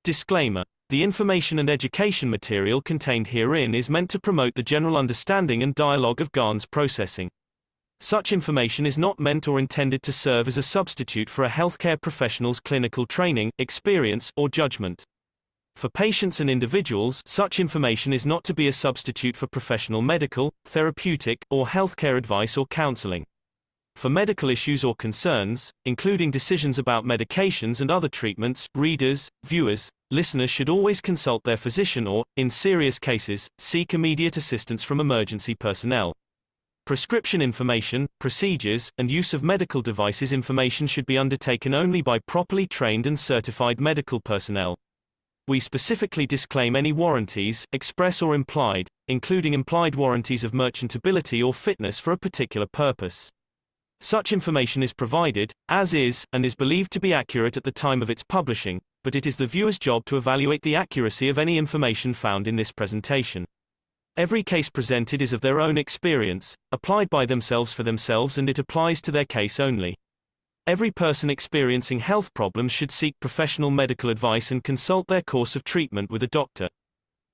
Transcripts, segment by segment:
Disclaimer: the information and education material contained herein is meant to promote the general understanding and dialogue of GANs processing. Such information is not meant or intended to serve as a substitute for a healthcare professional's clinical training, experience, or judgment. For patients and individuals, such information is not to be a substitute for professional medical, therapeutic, or healthcare advice or counseling. For medical issues or concerns, including decisions about medications and other treatments, readers, viewers, listeners should always consult their physician or, in serious cases, seek immediate assistance from emergency personnel. Prescription information, procedures, and use of medical devices information should be undertaken only by properly trained and certified medical personnel. We specifically disclaim any warranties, express or implied, including implied warranties of merchantability or fitness for a particular purpose. Such information is provided, as is, and is believed to be accurate at the time of its publishing, but it is the viewer's job to evaluate the accuracy of any information found in this presentation. Every case presented is of their own experience, applied by themselves for themselves, and it applies to their case only. Every person experiencing health problems should seek professional medical advice and consult their course of treatment with a doctor.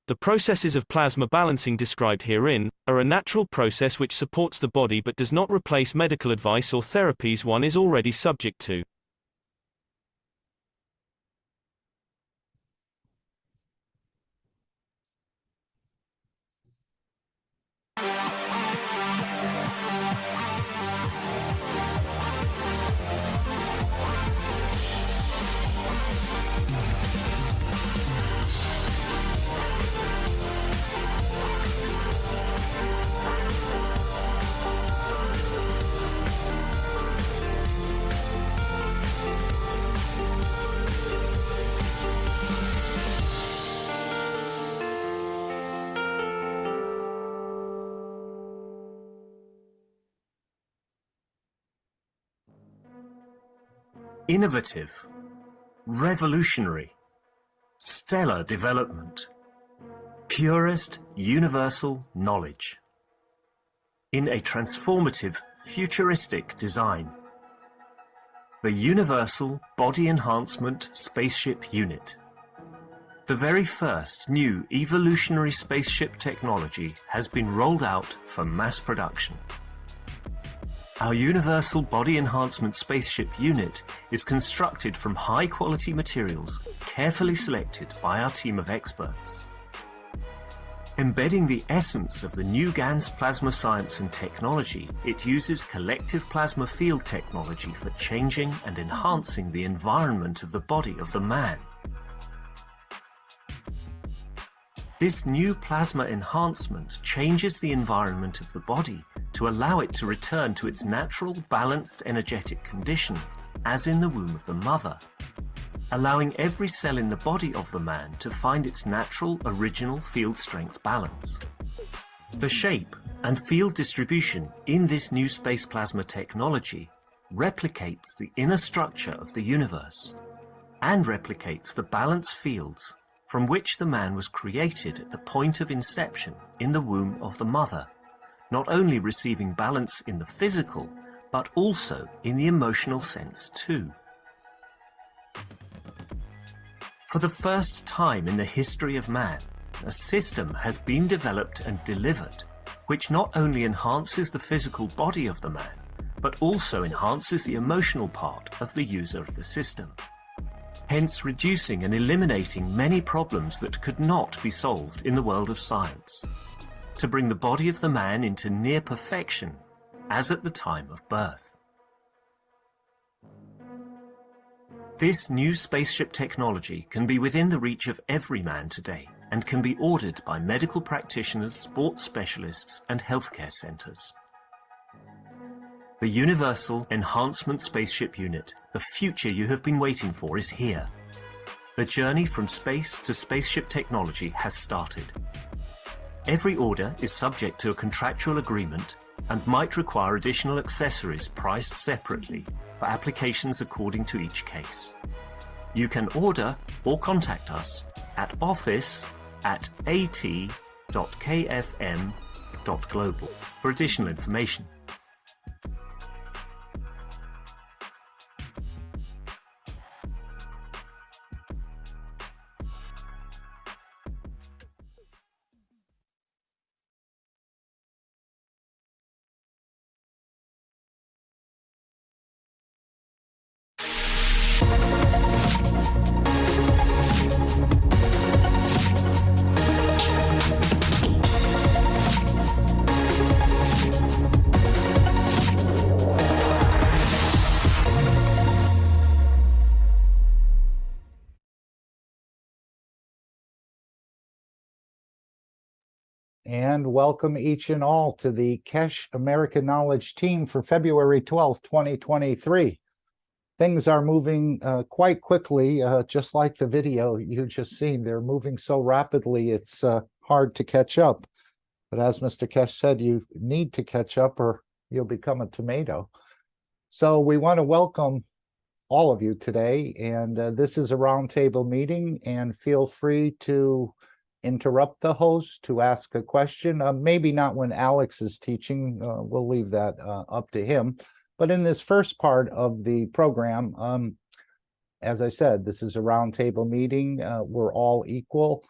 The processes of plasma balancing described herein are a natural process which supports the body but does not replace medical advice or therapies one is already subject to. Innovative, revolutionary, stellar development, purest universal knowledge. In a transformative, futuristic design. The Universal Body Enhancement Spaceship Unit. The very first new evolutionary spaceship technology has been rolled out for mass production. Our Universal Body Enhancement Spaceship Unit is constructed from high-quality materials carefully selected by our team of experts. Embedding the essence of the new GANs plasma science and technology, it uses collective plasma field technology for changing and enhancing the environment of the body of the man. This new plasma enhancement changes the environment of the body to allow it to return to its natural, balanced, energetic condition, as in the womb of the mother, allowing every cell in the body of the man to find its natural, original field strength balance. The shape and field distribution in this new space plasma technology replicates the inner structure of the universe and replicates the balance fields from which the man was created at the point of inception in the womb of the mother, not only receiving balance in the physical, but also in the emotional sense too. For the first time in the history of man, a system has been developed and delivered which not only enhances the physical body of the man, but also enhances the emotional part of the user of the system, hence reducing and eliminating many problems that could not be solved in the world of science, to bring the body of the man into near perfection, as at the time of birth. This new spaceship technology can be within the reach of every man today and can be ordered by medical practitioners, sports specialists, and healthcare centers. The Universal Enhancement Spaceship Unit, the future you have been waiting for, is here. The journey from space to spaceship technology has started. Every order is subject to a contractual agreement and might require additional accessories priced separately for applications according to each case. You can order or contact us at office@at.kfm.global for additional information. And welcome each and all to the Keshe American Knowledge Team for February 12th, 2023. Things are moving quite quickly, just like the video you just seen. They're moving so rapidly, it's hard to catch up. But as Mr. Keshe said, you need to catch up or you'll become a tomato. So we want to welcome all of you today, and this is a roundtable meeting, and feel free to interrupt the host to ask a question. Maybe not when Alex is teaching, we'll leave that up to him. But in this first part of the program, as I said, this is a roundtable meeting. We're all equal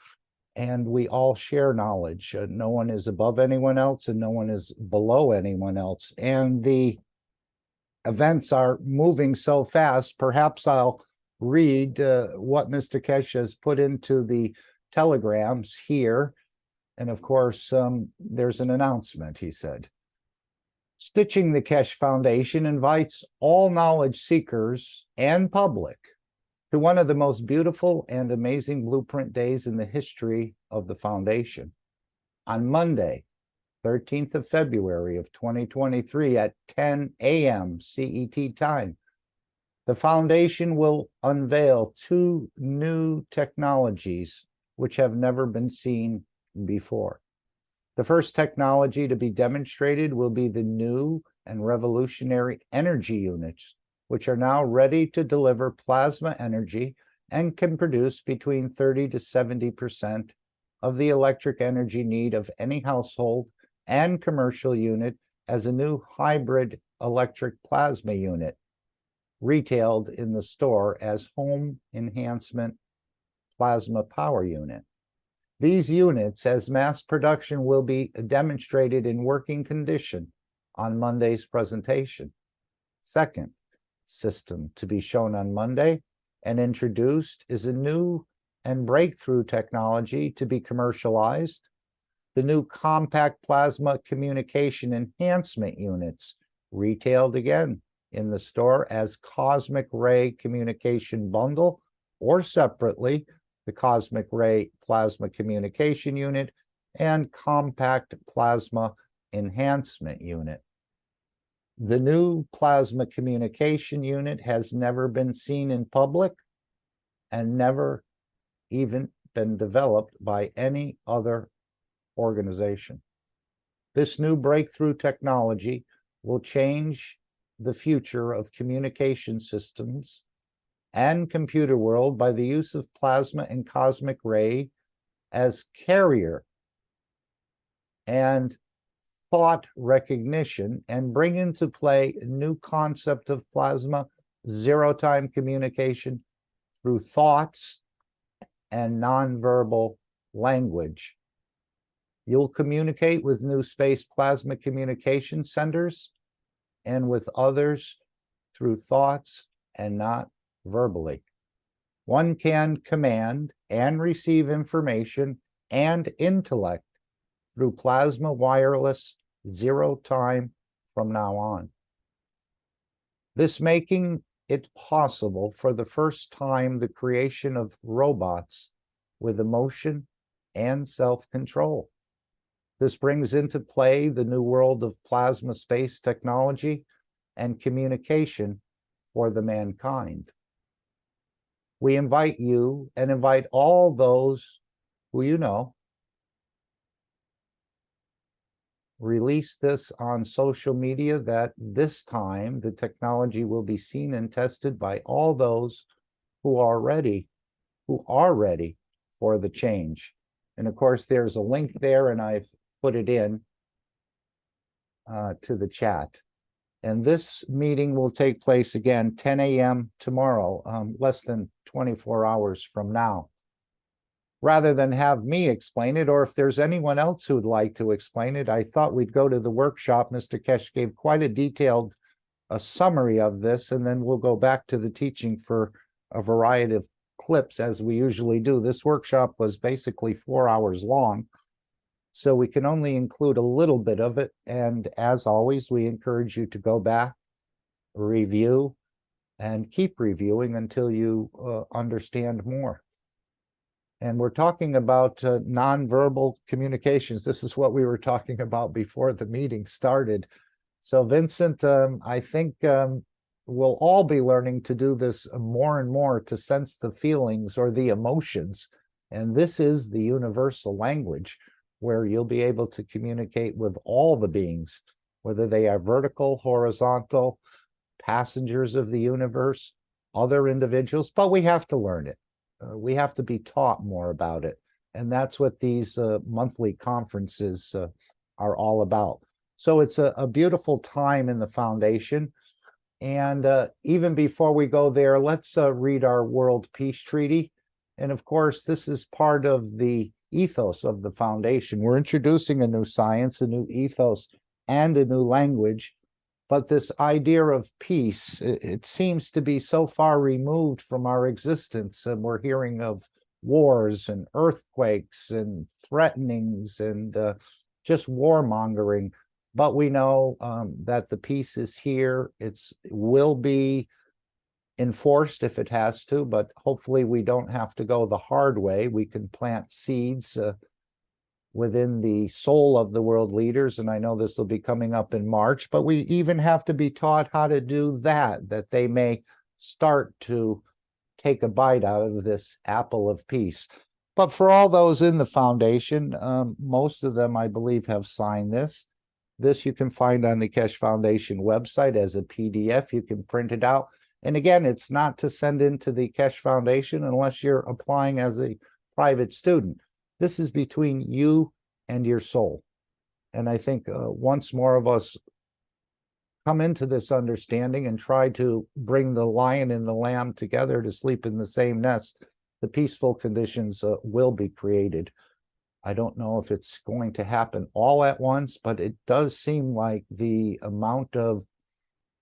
and we all share knowledge. No one is above anyone else and no one is below anyone else. And the events are moving so fast, perhaps I'll read what Mr. Keshe has put into the telegrams here. And of course, there's an announcement, he said. Stitching the Keshe Foundation invites all knowledge seekers and public to one of the most beautiful and amazing blueprint days in the history of the foundation. On Monday, 13th of February of 2023 at 10 a.m. CET time, the foundation will unveil two new technologies which have never been seen before. The first technology to be demonstrated will be the new and revolutionary energy units, which are now ready to deliver plasma energy and can produce between 30 to 70% of the electric energy need of any household and commercial unit as a new hybrid electric plasma unit, retailed in the store as home enhancement plasma power unit. These units, as mass production, will be demonstrated in working condition on Monday's presentation. Second system to be shown on Monday and introduced is a new and breakthrough technology to be commercialized, the new compact plasma communication enhancement units, retailed again in the store as cosmic ray communication bundle or separately, the cosmic ray plasma communication unit and compact plasma enhancement unit. The new plasma communication unit has never been seen in public and never even been developed by any other organization. This new breakthrough technology will change the future of communication systems and computer world by the use of plasma and cosmic ray as carrier and thought recognition, and bring into play a new concept of plasma zero-time communication through thoughts and nonverbal language. You'll communicate with new space plasma communication centers and with others through thoughts and not verbally. One can command and receive information and intellect through plasma wireless zero time from now on. This making it possible for the first time the creation of robots with emotion and self-control. This brings into play the new world of plasma space technology and communication for the mankind. We invite you and invite all those who you know. Release this on social media that this time the technology will be seen and tested by all those who are ready for the change. And of course, there's a link there, and I've put it in to the chat. And this meeting will take place again 10 a.m. tomorrow, less than 24 hours from now. Rather than have me explain it, or if there's anyone else who would like to explain it, I thought we'd go to the workshop. Mr. Keshe gave quite a detailed summary of this, and then we'll go back to the teaching for a variety of clips as we usually do. This workshop was basically 4 hours long, so we can only include a little bit of it. And as always, we encourage you to go back, review, and keep reviewing until you understand more. And we're talking about nonverbal communications. This is what we were talking about before the meeting started. So Vincent, I think we'll all be learning to do this more and more, to sense the feelings or the emotions. And this is the universal language where you'll be able to communicate with all the beings, whether they are vertical, horizontal, passengers of the universe, other individuals, but we have to learn it. We have to be taught more about it. And that's what these monthly conferences are all about. So it's a beautiful time in the foundation. And even before we go there, let's read our World Peace Treaty. And of course, this is part of the ethos of the foundation. We're introducing a new science, a new ethos, and a new language. But this idea of peace, it seems to be so far removed from our existence. And we're hearing of wars and earthquakes and threatenings and just warmongering. But we know that the peace is here. It will be enforced if it has to, but hopefully we don't have to go the hard way. We can plant seeds within the soul of the world leaders, and I know this will be coming up in March, but we even have to be taught how to do that, that they may start to take a bite out of this apple of peace. But for all those in the foundation, most of them, I believe, have signed this. This you can find on the Keshe Foundation website as a PDF. You can print it out. And again, it's not to send into the Keshe Foundation unless you're applying as a private student. This is between you and your soul. And I think once more of us come into this understanding and try to bring the lion and the lamb together to sleep in the same nest, the peaceful conditions will be created. I don't know if it's going to happen all at once, but it does seem like the amount of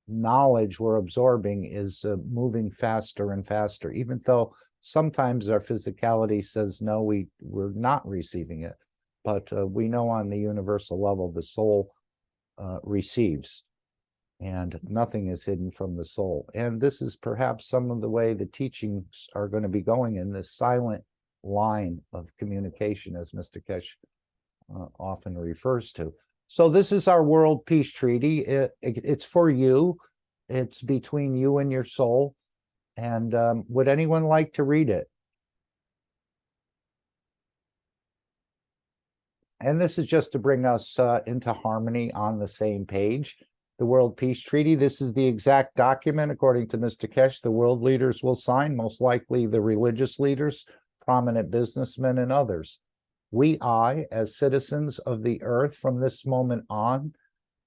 knowledge we're absorbing is moving faster and faster, even though sometimes our physicality says, no, we're not receiving it. But we know on the universal level, the soul receives, and nothing is hidden from the soul. And this is perhaps some of the way the teachings are going to be going in this silent line of communication, as Mr. Keshe often refers to. So this is our World Peace Treaty. It's for you. It's between you and your soul. And would anyone like to read it? And this is just to bring us into harmony on the same page. The World Peace Treaty, this is the exact document, according to Mr. Keshe, the world leaders will sign, most likely the religious leaders, prominent businessmen, and others. I, as citizens of the earth from this moment on,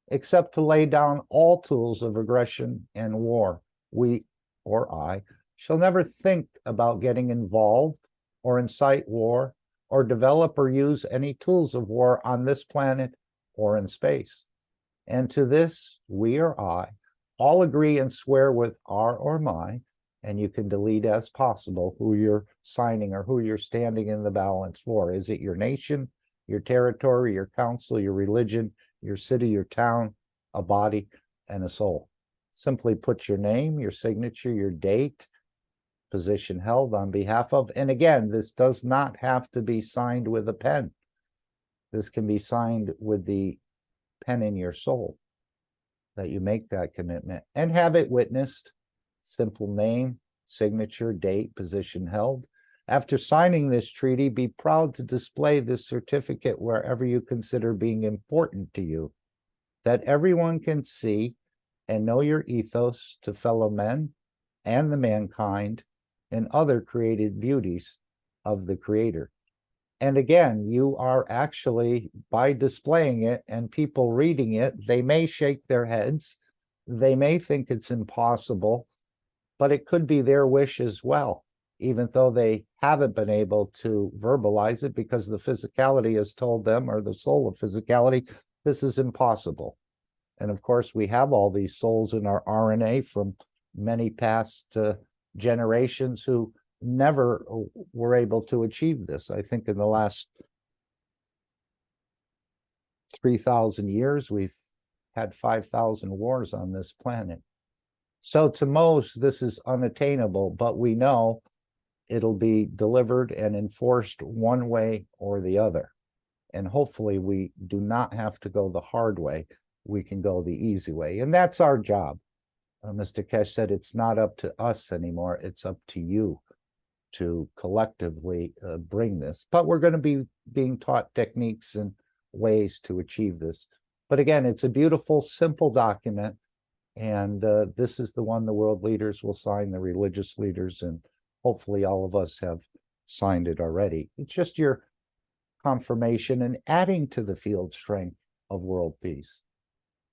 except to lay down all tools of aggression and war, we, or I, shall never think about getting involved or incite war or develop or use any tools of war on this planet or in space. And to this, we or I all agree and swear with our or my, and you can delete as possible who you're signing or who you're standing in the balance for. Is it your nation, your territory, your council, your religion, your city, your town, a body, and a soul? Simply put your name, your signature, your date, position held on behalf of. And again, this does not have to be signed with a pen. This can be signed with the pen in your soul, that you make that commitment and have it witnessed. Simple name, signature, date, position held. After signing this treaty, be proud to display this certificate wherever you consider being important to you, that everyone can see and know your ethos to fellow men and the mankind and other created beauties of the Creator. And again, you are actually, by displaying it and people reading it, they may shake their heads, they may think it's impossible, but it could be their wish as well, even though they haven't been able to verbalize it because the physicality has told them, or the soul of physicality, this is impossible. And of course, we have all these souls in our RNA from many past generations who never were able to achieve this. I think in the last 3,000 years, we've had 5,000 wars on this planet. So to most, this is unattainable, but we know it'll be delivered and enforced one way or the other. And hopefully we do not have to go the hard way. We can go the easy way. And that's our job. Mr. Keshe said it's not up to us anymore. It's up to you to collectively bring this. But we're going to be being taught techniques and ways to achieve this. But again, it's a beautiful, simple document. And this is the one the world leaders will sign, the religious leaders, and hopefully all of us have signed it already. It's just your confirmation and adding to the field strength of world peace.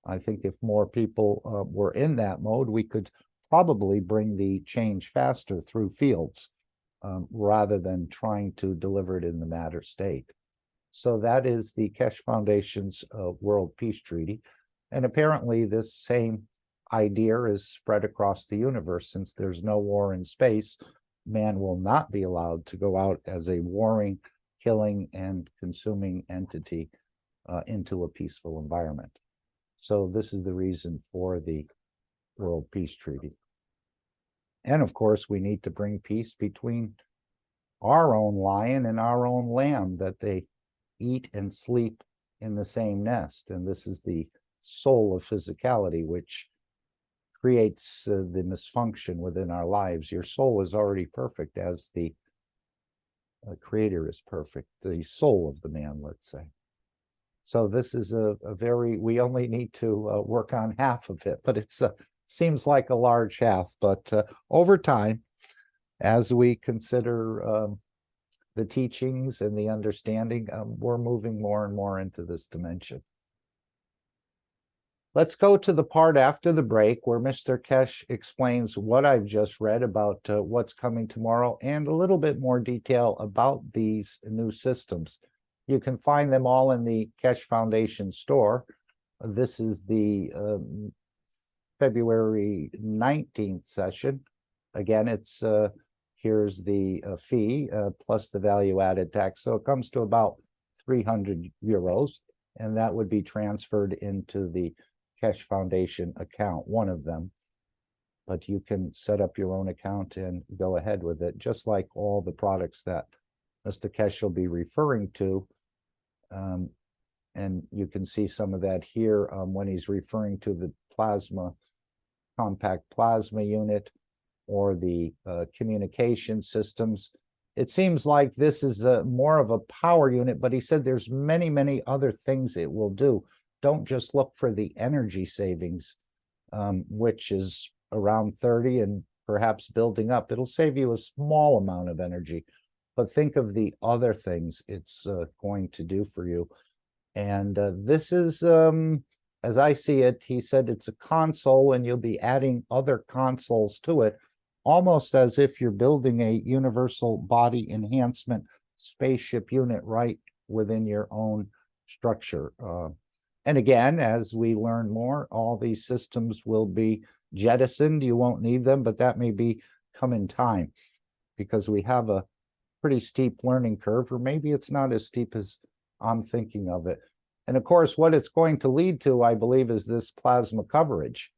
I think if more people were in that mode, we could probably bring the change faster through fields rather than trying to deliver it in the matter state. So that is the Keshe Foundation's World Peace Treaty. And apparently this same idea is spread across the universe. Since there's no war in space, man will not be allowed to go out as a warring, killing, and consuming entity into a peaceful environment. So this is the reason for the World Peace Treaty. And of course, we need to bring peace between our own lion and our own lamb, that they eat and sleep in the same nest. And this is the soul of physicality, which creates the misfunction within our lives. Your soul is already perfect, as the creator is perfect, the soul of the man, let's say. So this is a very, we only need to work on half of it, but it's seems like a large half. But over time, as we consider the teachings and the understanding, we're moving more and more into this dimension. Let's go to the part after the break where Mr. Keshe explains what I've just read about what's coming tomorrow and a little bit more detail about these new systems. You can find them all in the Keshe Foundation store. This is the February 19th session. Again, it's here's the fee plus the value-added tax. So it comes to about 300 euros, and that would be transferred into the Keshe Foundation account, one of them. But you can set up your own account and go ahead with it, just like all the products that Mr. Keshe will be referring to. And you can see some of that here when he's referring to the compact plasma unit, or the communication systems. It seems like this is more of a power unit, but he said there's many, many other things it will do. Don't just look for the energy savings, which is around 30 and perhaps building up. It'll save you a small amount of energy, but think of the other things it's going to do for you. And this is, as I see it, he said it's a console, and you'll be adding other consoles to it, almost as if you're building a universal body enhancement spaceship unit right within your own structure. And again, as we learn more, all these systems will be jettisoned. You won't need them, but that may be come in time, because we have a pretty steep learning curve, or maybe it's not as steep as I'm thinking of it. And of course, what it's going to lead to, I believe, is this plasma coverage,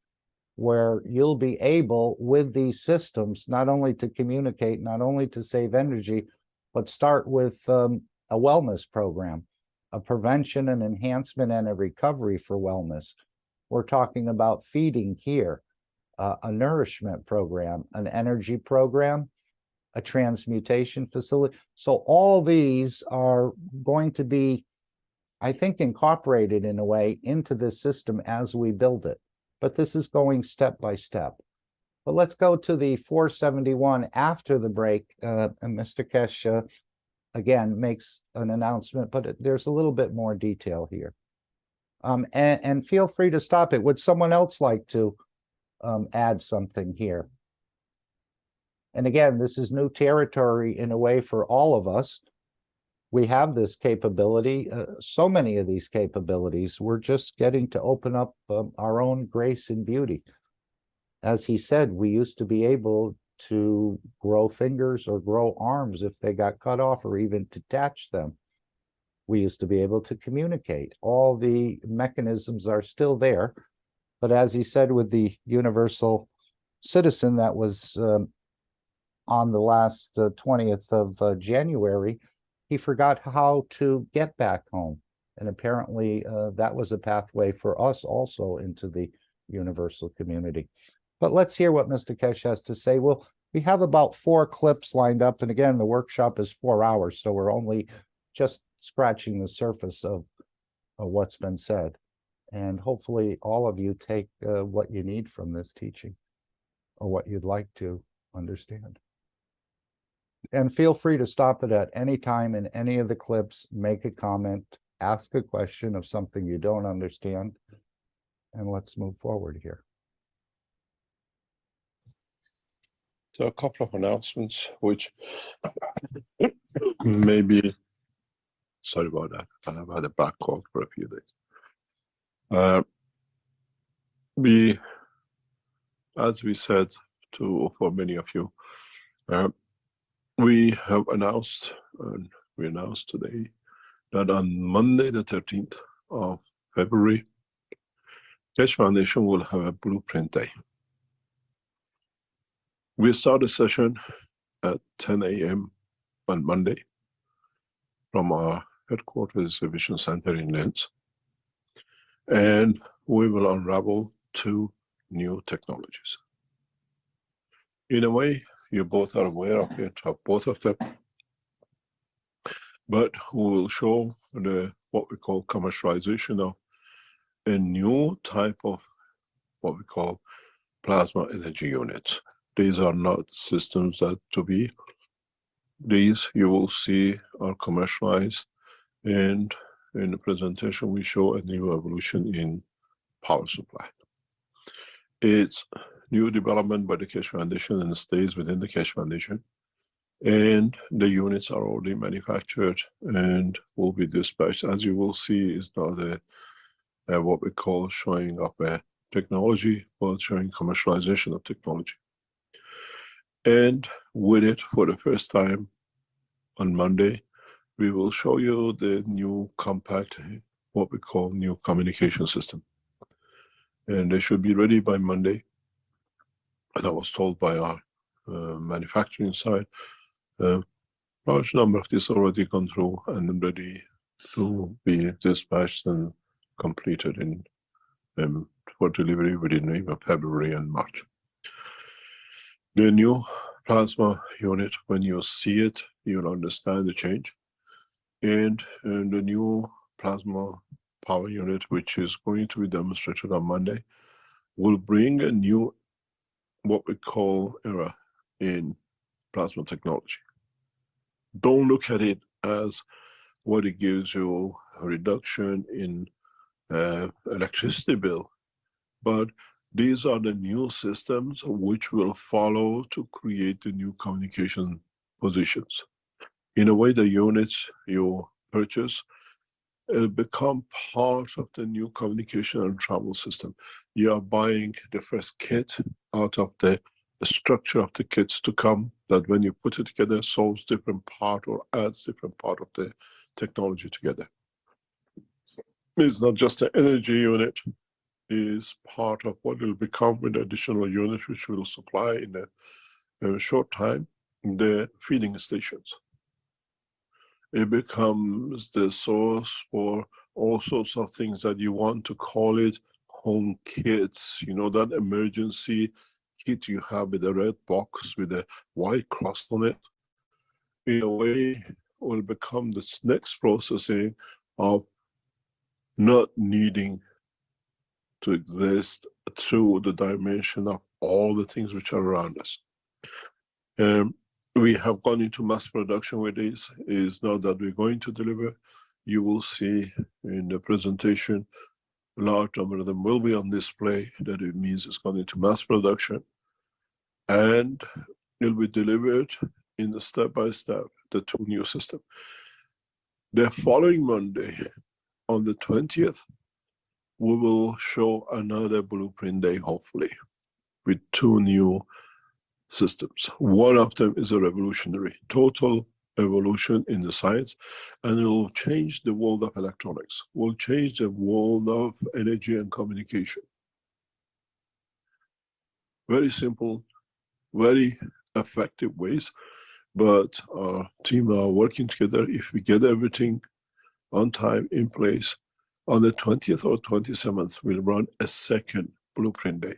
where you'll be able, with these systems, not only to communicate, not only to save energy, but start with a wellness program, a prevention and enhancement and a recovery for wellness. We're talking about feeding here, a nourishment program, an energy program, a transmutation facility. So all these are going to be, I think, incorporated in a way into this system as we build it. But this is going step by step. But let's go to the 471 after the break. And Mr. Keshe, again, makes an announcement, but there's a little bit more detail here. And feel free to stop it. Would someone else like to add something here? And again, this is new territory in a way for all of us. We have this capability, so many of these capabilities. We're just getting to open up our own grace and beauty. As he said, we used to be able to grow fingers or grow arms if they got cut off, or even detach them. We used to be able to communicate. All the mechanisms are still there. But as he said, with the universal citizen that was on the last 20th of January, he forgot how to get back home. And apparently that was a pathway for us also into the universal community. But let's hear what Mr. Keshe has to say. Well, we have about 4 clips lined up. And again, the workshop is 4 hours, so we're only just scratching the surface of what's been said. And hopefully all of you take what you need from this teaching or what you'd like to understand. And feel free to stop it at any time in any of the clips, make a comment, ask a question of something you don't understand, and let's move forward here. So a couple of announcements, which maybe, sorry about that, I've had a back cold for a few days. As we said for many of you, we have announced, and we announced today, that on Monday the 13th of February, Keshe Foundation will have a Blueprint Day. We start a session at 10 a.m. on Monday from our headquarters exhibition center in Linz, and we will unravel 2 new technologies. In a way, you both are aware of it, of both of them, but we will show what we call commercialization of a new type of what we call plasma energy units. These are not systems that to be. These you will see are commercialized, and in the presentation we show a new evolution in power supply. It's new development by the Keshe Foundation and stays within the Keshe Foundation, and the units are already manufactured and will be dispatched. As you will see, is not a what we call showing up a technology, but showing commercialization of technology. And with it, for the first time on Monday, we will show you the new compact, what we call new communication system. And they should be ready by Monday. And I was told by our manufacturing side, large number of these already gone through and ready to be dispatched and completed in for delivery within even February and March. The new plasma unit, when you see it, you'll understand the change. And the new plasma power unit, which is going to be demonstrated on Monday, will bring a new, what we call, era in plasma technology. Don't look at it as what it gives you a reduction in electricity bill, but these are the new systems which will follow to create the new communication positions. In a way, the units you purchase become part of the new communication and travel system. You are buying the first kit out of the structure of the kits to come, that when you put it together, solves different part or adds different part of the technology together. It's not just an energy unit, is part of what will become an additional unit which will supply in a short time the feeding stations. It becomes the source for all sorts of things that you want to call it home kits. You know, that emergency kit you have with a red box with a white cross on it. In a way, will become this next processing of not needing to exist through the dimension of all the things which are around us. We have gone into mass production with this. It's not that we're going to deliver. You will see in the presentation, a large number of them will be on display. That it means it's gone into mass production. And it'll be delivered in the step-by-step, the 2 new systems. The following Monday, on the 20th, we will show another Blueprint Day, hopefully, with 2 new systems. One of them is a revolutionary, total evolution in the science, and it will change the world of electronics, will change the world of energy and communication. Very simple, very effective ways, but our team are working together. If we get everything on time in place, on the 20th or 27th, we'll run a second blueprint day.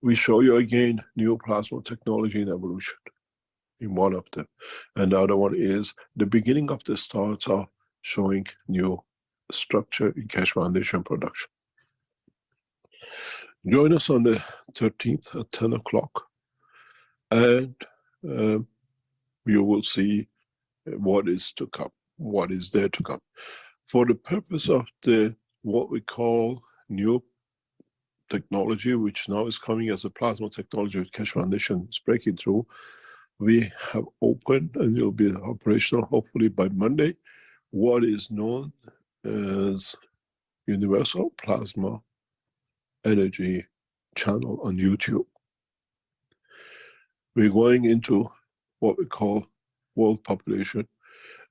We show you again new plasma technology and evolution in one of them. And the other one is the beginning of the starts are showing new structure in Keshe Foundation production. Join us on the 13th at 10 o'clock, and you will see what is to come, what is there to come. For the purpose of the what we call new technology, which now is coming as a plasma technology with Keshe Foundation is breaking through, we have opened, and it will be operational hopefully by Monday, what is known as Universal Plasma Energy channel on YouTube. We're going into what we call world population,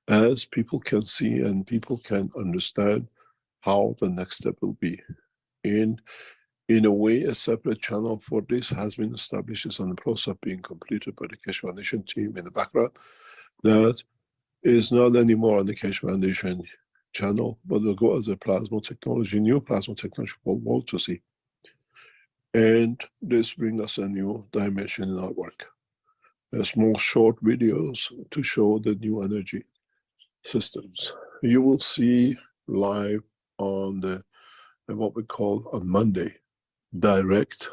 as people can see and people can understand how the next step will be. In a way, a separate channel for this has been established. It's on the process of being completed by the Keshe Foundation team in the background. That is not anymore on the Keshe Foundation channel, but will go as a plasma technology, new plasma technology for the world to see. And this brings us a new dimension in our work. Small short videos to show the new energy systems. You will see live on the what we call on Monday, direct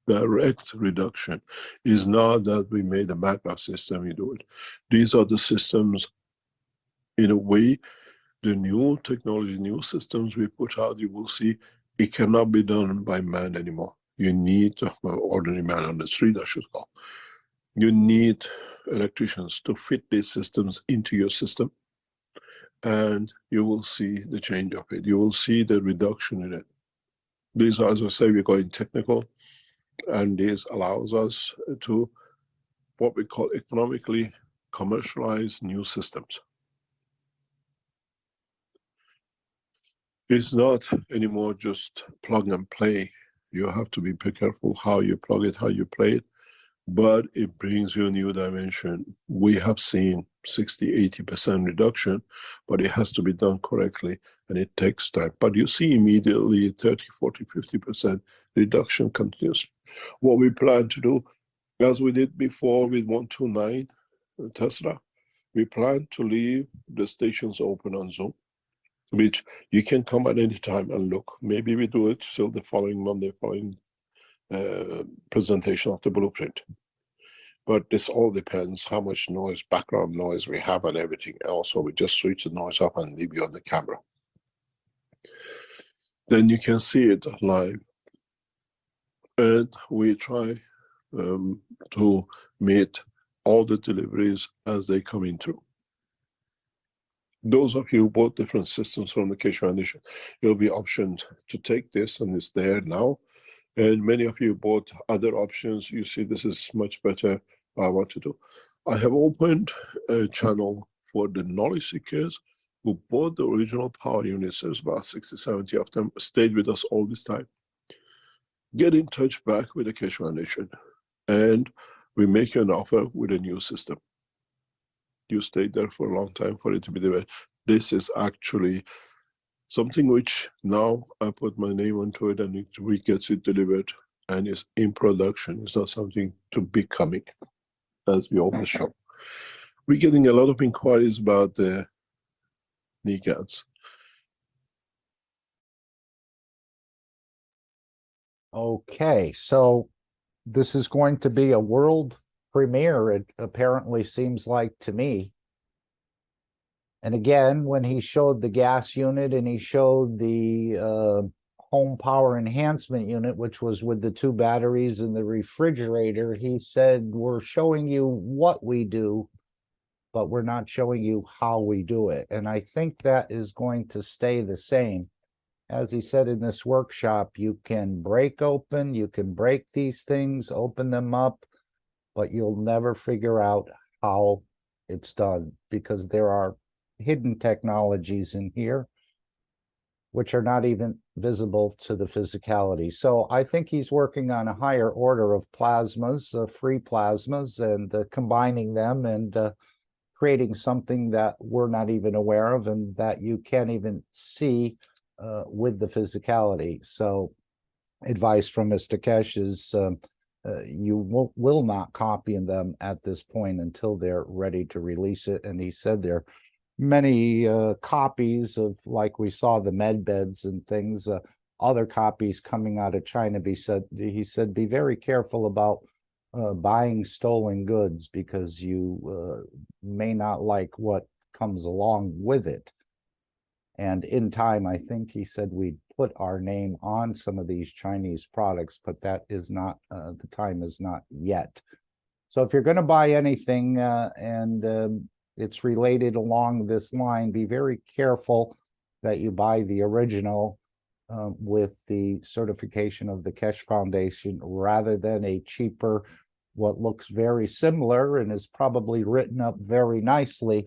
reduction. Is not that we made a maggraph system, you do it. These are the systems, in a way, the new technology, new systems we put out, you will see it cannot be done by man anymore. You need, well, ordinary man on the street, I should call. You need electricians to fit these systems into your system, and you will see the change of it. You will see the reduction in it. These are, as I say, we're going technical, and this allows us to what we call economically commercialize new systems. It's not anymore just plug and play. You have to be careful how you plug it, how you play it, but it brings you a new dimension. We have seen 60–80% reduction, but it has to be done correctly, and it takes time. But you see immediately 30–40–50% reduction continues. What we plan to do, as we did before with 129 Tesla, we plan to leave the stations open on Zoom, which you can come at any time and look. Maybe we do it till the following Monday, following presentation of the blueprint. But this all depends how much noise, background noise we have and everything else. So we just switch the noise up and leave you on the camera. Then you can see it live. And we try to meet all the deliveries as they come in through. Those of you who bought different systems from the Keshe Foundation, you'll be optioned to take this, and it's there now. And many of you bought other options. You see, this is much better. I want to do. I have opened a channel for the knowledge seekers who bought the original power units. There's about 60–70 of them, stayed with us all this time. Get in touch back with the Keshe Foundation, and we make you an offer with a new system. You stayed there for a long time for it to be delivered. This is actually something which now I put my name onto it, and we get it delivered and is in production. It's not something to be coming as we open the shop. We're getting a lot of inquiries about the NECADs. Okay, so this is going to be a world premiere, it apparently seems like to me. And again, when he showed the gas unit and he showed the home power enhancement unit, which was with the 2 batteries and the refrigerator, he said, we're showing you what we do, but we're not showing you how we do it. And I think that is going to stay the same. As he said in this workshop, you can break open, you can break these things, open them up, but you'll never figure out how it's done, because there are hidden technologies in here. which are not even visible to the physicality. So I think he's working on a higher order of plasmas, free plasmas, and combining them and creating something that we're not even aware of and that you can't even see with the physicality. So advice from Mr. Keshe is you will not copy them at this point until they're ready to release it. And he said there are many copies of, like we saw the med beds and things, other copies coming out of China. He said, be very careful about buying stolen goods because you may not like what comes along with it. And in time, I think he said we'd put our name on some of these Chinese products, but that is not, the time is not yet. So if you're going to buy anything and it's related along this line, be very careful that you buy the original with the certification of the Keshe Foundation rather than a cheaper, what looks very similar and is probably written up very nicely,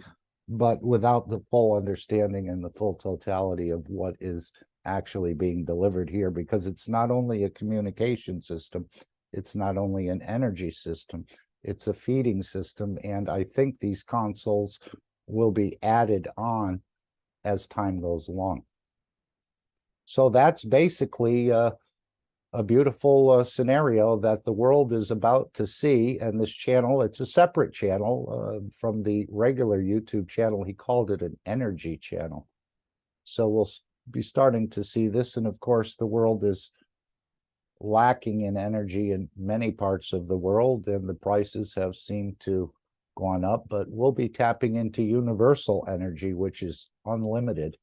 but without the full understanding and the full totality of what is actually being delivered here, because it's not only a communication system, it's not only an energy system, it's a feeding system. And I think these consoles will be added on as time goes along. So that's basically a beautiful scenario that the world is about to see. And this channel, it's a separate channel from the regular YouTube channel. He called it an energy channel. So we'll be starting to see this. And of course, the world is lacking in energy in many parts of the world, and the prices have seemed to gone up, but we'll be tapping into universal energy, which is unlimited.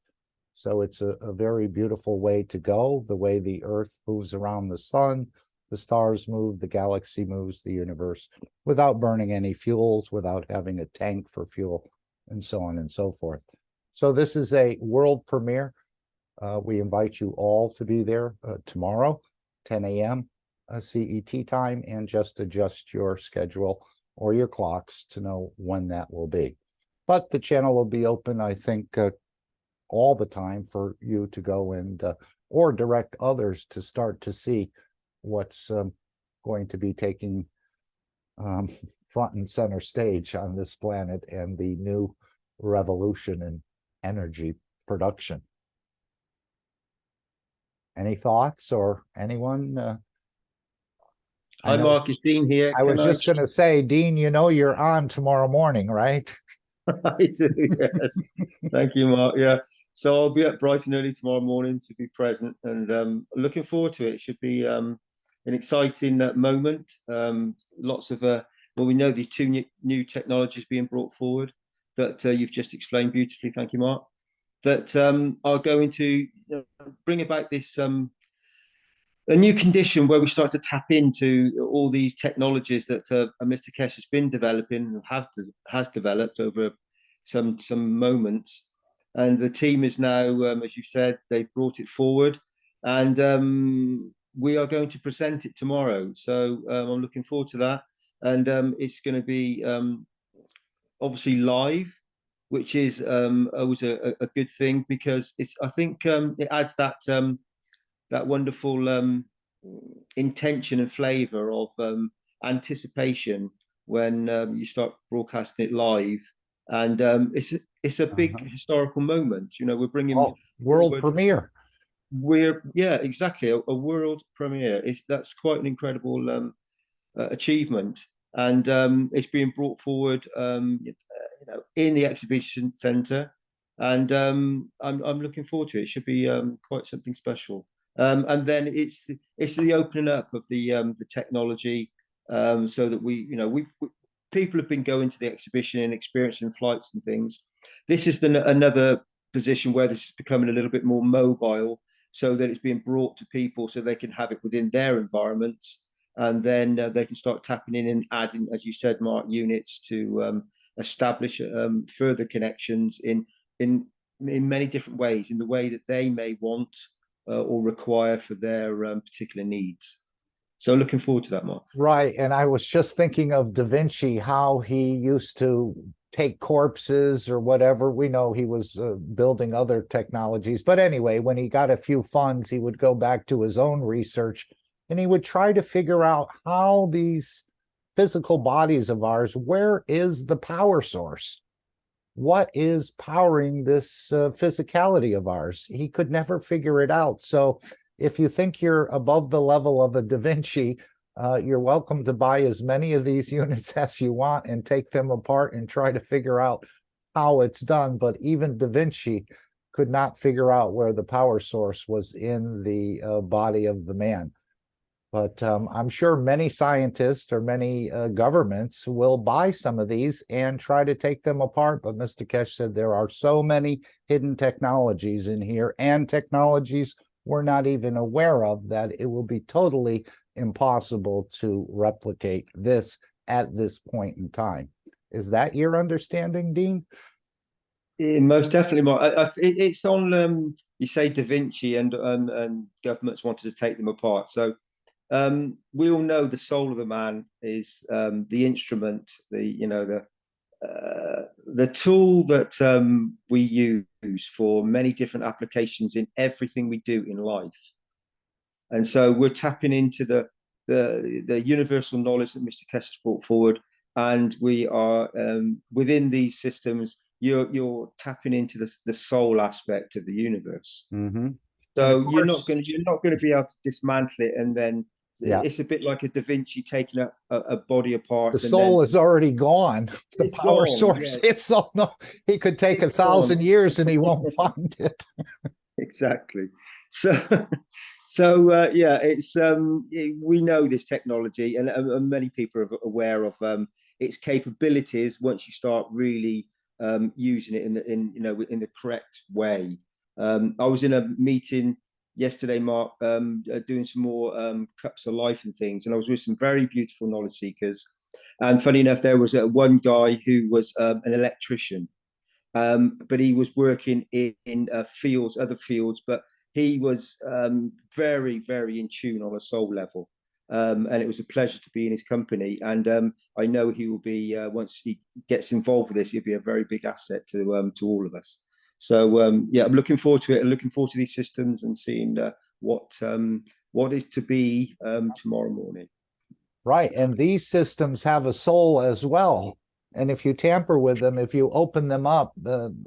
So it's a very beautiful way to go, the way the Earth moves around the sun, the stars move, the galaxy moves, the universe, without burning any fuels, without having a tank for fuel, and so on and so forth. So this is a world premiere. We invite you all to be there tomorrow, 10 a.m. CET time, and just adjust your schedule or your clocks to know when that will be. But the channel will be open, I think, all the time for you to go and or direct others to start to see what's going to be taking front and center stage on this planet and the new revolution in energy production. Any thoughts or anyone? Hi, Mark, it's Dean here. I was just going to say, Dean, you know you're on tomorrow morning, right? I do, yes. Thank you, Mark. Yeah. So I'll be up bright and early tomorrow morning to be present, and looking forward to it. It should be an exciting moment. Lots of, well, we know these two new technologies being brought forward that you've just explained beautifully. Thank you, Mark. That are going to bring about this a new condition where we start to tap into all these technologies that Mr. Keshe has been developing, has developed over some moments, and the team is now, as you said, they've brought it forward, and we are going to present it tomorrow. So I'm looking forward to that, and it's going to be obviously live, which is always a good thing, because it's, I think it adds that that wonderful intention and flavor of anticipation when you start broadcasting it live, and it's a big historical moment. You know, we're bringing world premiere. Yeah, exactly, a world premiere. That's quite an incredible achievement, and it's being brought forward, in the exhibition centre, and I'm looking forward to it. It should be quite something special. And then it's the opening up of the technology, so that we people have been going to the exhibition and experiencing flights and things. This is another position where this is becoming a little bit more mobile, so that it's being brought to people so they can have it within their environments, and then they can start tapping in and adding, as you said, Mark, units to establish further connections in many different ways, in the way that they may want or require for their particular needs. So looking forward to that, Mark. Right. And I was just thinking of Da Vinci, how he used to take corpses or whatever. We know he was building other technologies. But anyway, when he got a few funds, he would go back to his own research and he would try to figure out how these physical bodies of ours, where is the power source? What is powering this physicality of ours? He could never figure it out. So if you think you're above the level of a Da Vinci, you're welcome to buy as many of these units as you want and take them apart and try to figure out how it's done. But even Da Vinci could not figure out where the power source was in the body of the man. But I'm sure many scientists or many governments will buy some of these and try to take them apart. But Mr. Keshe said there are so many hidden technologies in here and technologies we're not even aware of that it will be totally impossible to replicate this at this point in time. Is that your understanding, Dean? Most definitely, Mark. It's on. You say Da Vinci, and governments wanted to take them apart. So we all know the soul of the man is the instrument, the tool that we use for many different applications in everything we do in life. And so we're tapping into the universal knowledge that Mr. Keshe has brought forward, and we are within these systems. You're tapping into the soul aspect of the universe. Mm-hmm. So you're not going to be able to dismantle it, and then it's a bit like a Da Vinci taking a body apart. The soul is already gone. The power source. Yeah. It's so no. He could take 1,000 years and he won't find it. Exactly. So yeah, it's we know this technology, and many people are aware of its capabilities once you start really using it in the correct way. I was in a meeting yesterday, Mark, doing some more cups of life and things, and I was with some very beautiful knowledge seekers. And funny enough, there was one guy who was an electrician, but he was working in other fields, but he was very, very in tune on a soul level. And it was a pleasure to be in his company. And I know he will be, once he gets involved with this, he'll be a very big asset to all of us. So yeah, I'm looking forward to it. I'm looking forward to these systems and seeing what is to be tomorrow morning. Right, and these systems have a soul as well. And if you tamper with them, if you open them up,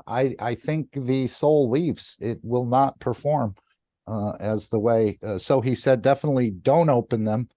I think the soul leaves. It will not perform as the way. So he said, definitely don't open them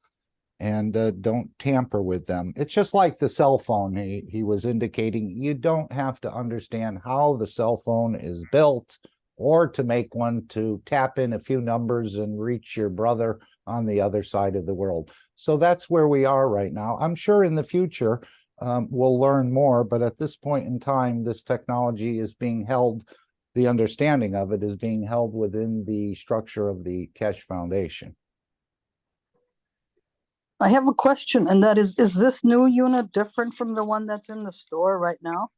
and don't tamper with them. It's just like the cell phone. He was indicating you don't have to understand how the cell phone is built or to make one to tap in a few numbers and reach your brother on the other side of the world. So that's where we are right now. I'm sure in the future, we'll learn more, but at this point in time, this technology is being held, the understanding of it is being held within the structure of the Keshe Foundation. I have a question, and that is this new unit different from the one that's in the store right now?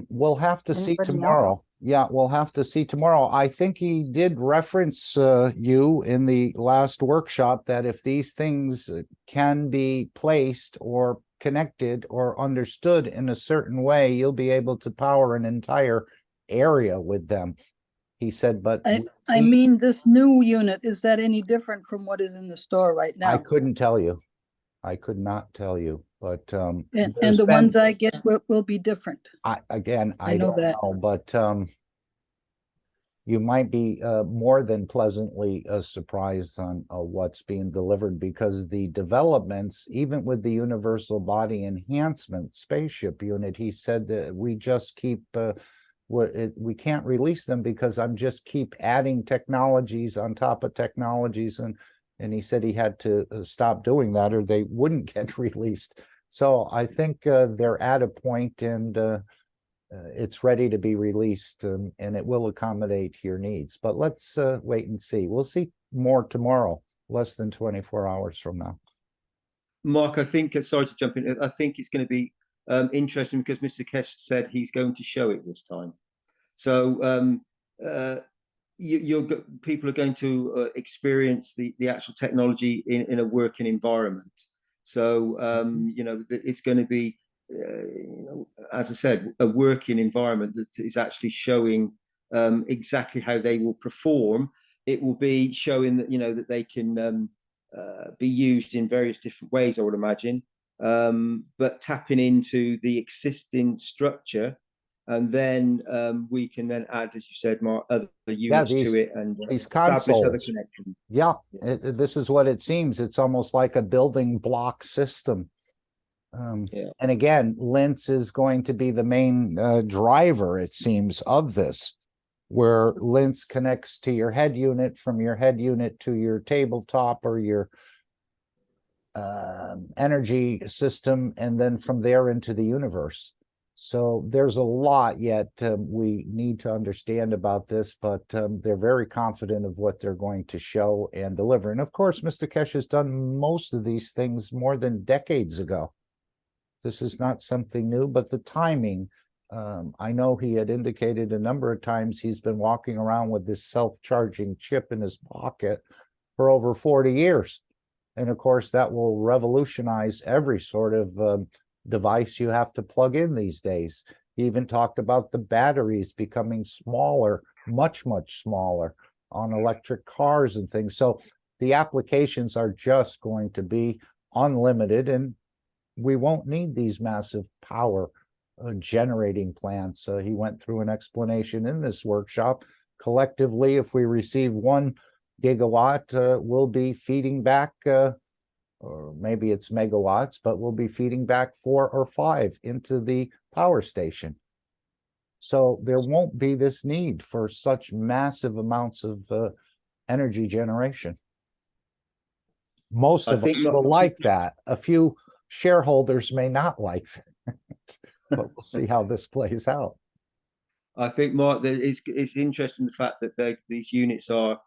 We'll have to see Anybody know? tomorrow. Yeah, we'll have to see tomorrow. I think he did reference you in the last workshop that if these things can be placed or connected or understood in a certain way, you'll be able to power an entire area with them. He said, but I mean, this new unit, is that any different from what is in the store right now? I couldn't tell you. I could not tell you, but and the ones I get will be different. I know don't know, but you might be more than pleasantly surprised on what's being delivered, because the developments, even with the universal body enhancement spaceship unit, he said that we just keep we can't release them because I'm just keep adding technologies on top of technologies, and he said he had to stop doing that or they wouldn't get released. So I think they're at a point, and it's ready to be released, and it will accommodate your needs. But let's wait and see. We'll see more tomorrow, less than 24 hours from now. Mark, I think, sorry to jump in, I think it's going to be interesting because Mr. Keshe said he's going to show it this time. So people are going to experience the actual technology in a working environment. So it's going to be as I said, a working environment that is actually showing exactly how they will perform. It will be showing that, that they can be used in various different ways, I would imagine, but tapping into the existing structure. And then we can then add, as you said, Mark, other units to it and these establish other consoles. connections. Yeah, this is what it seems. It's almost like a building block system. And again, Linz is going to be the main driver, it seems, of this, where Linz connects to your head unit, from your head unit to your tabletop or your energy system, and then from there into the universe. So there's a lot yet we need to understand about this, but they're very confident of what they're going to show and deliver. And of course, Mr. Keshe has done most of these things more than decades ago. This is not something new, but the timing, I know he had indicated a number of times he's been walking around with this self-charging chip in his pocket for over 40 years. And of course, that will revolutionize every sort of device you have to plug in these days. He even talked about the batteries becoming smaller, much, much smaller on electric cars and things. So the applications are just going to be unlimited, and we won't need these massive power generating plants. He went through an explanation in this workshop. Collectively, if we receive 1 gigawatt, we'll be feeding back, or maybe it's megawatts, but we'll be feeding back 4 or 5 into the power station. So there won't be this need for such massive amounts of energy generation. Most of us will like that. A few shareholders may not like that, but we'll see how this plays out. I think, Mark, it's interesting the fact that these units are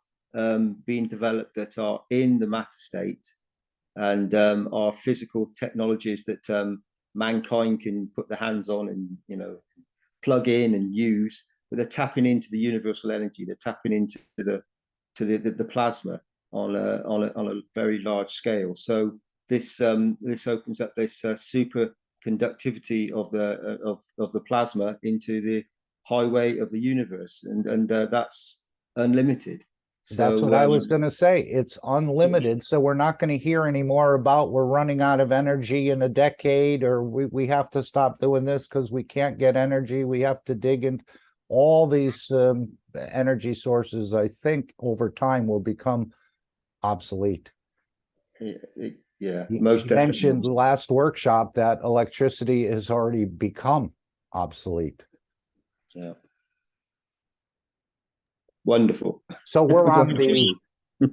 being developed that are in the matter state and are physical technologies that mankind can put their hands on and plug in and use. But they're tapping into the universal energy. They're tapping into the plasma on a very large scale. So this opens up this super conductivity of the plasma into the highway of the universe, and that's unlimited. So that's what I was going to say. It's unlimited. So we're not going to hear anymore about we're running out of energy in a decade, or we have to stop doing this because we can't get energy. We have to dig in. All these energy sources, I think, over time will become obsolete. Yeah, You most definitely. mentioned last workshop that electricity has already become obsolete. Yeah. Wonderful. So we're on the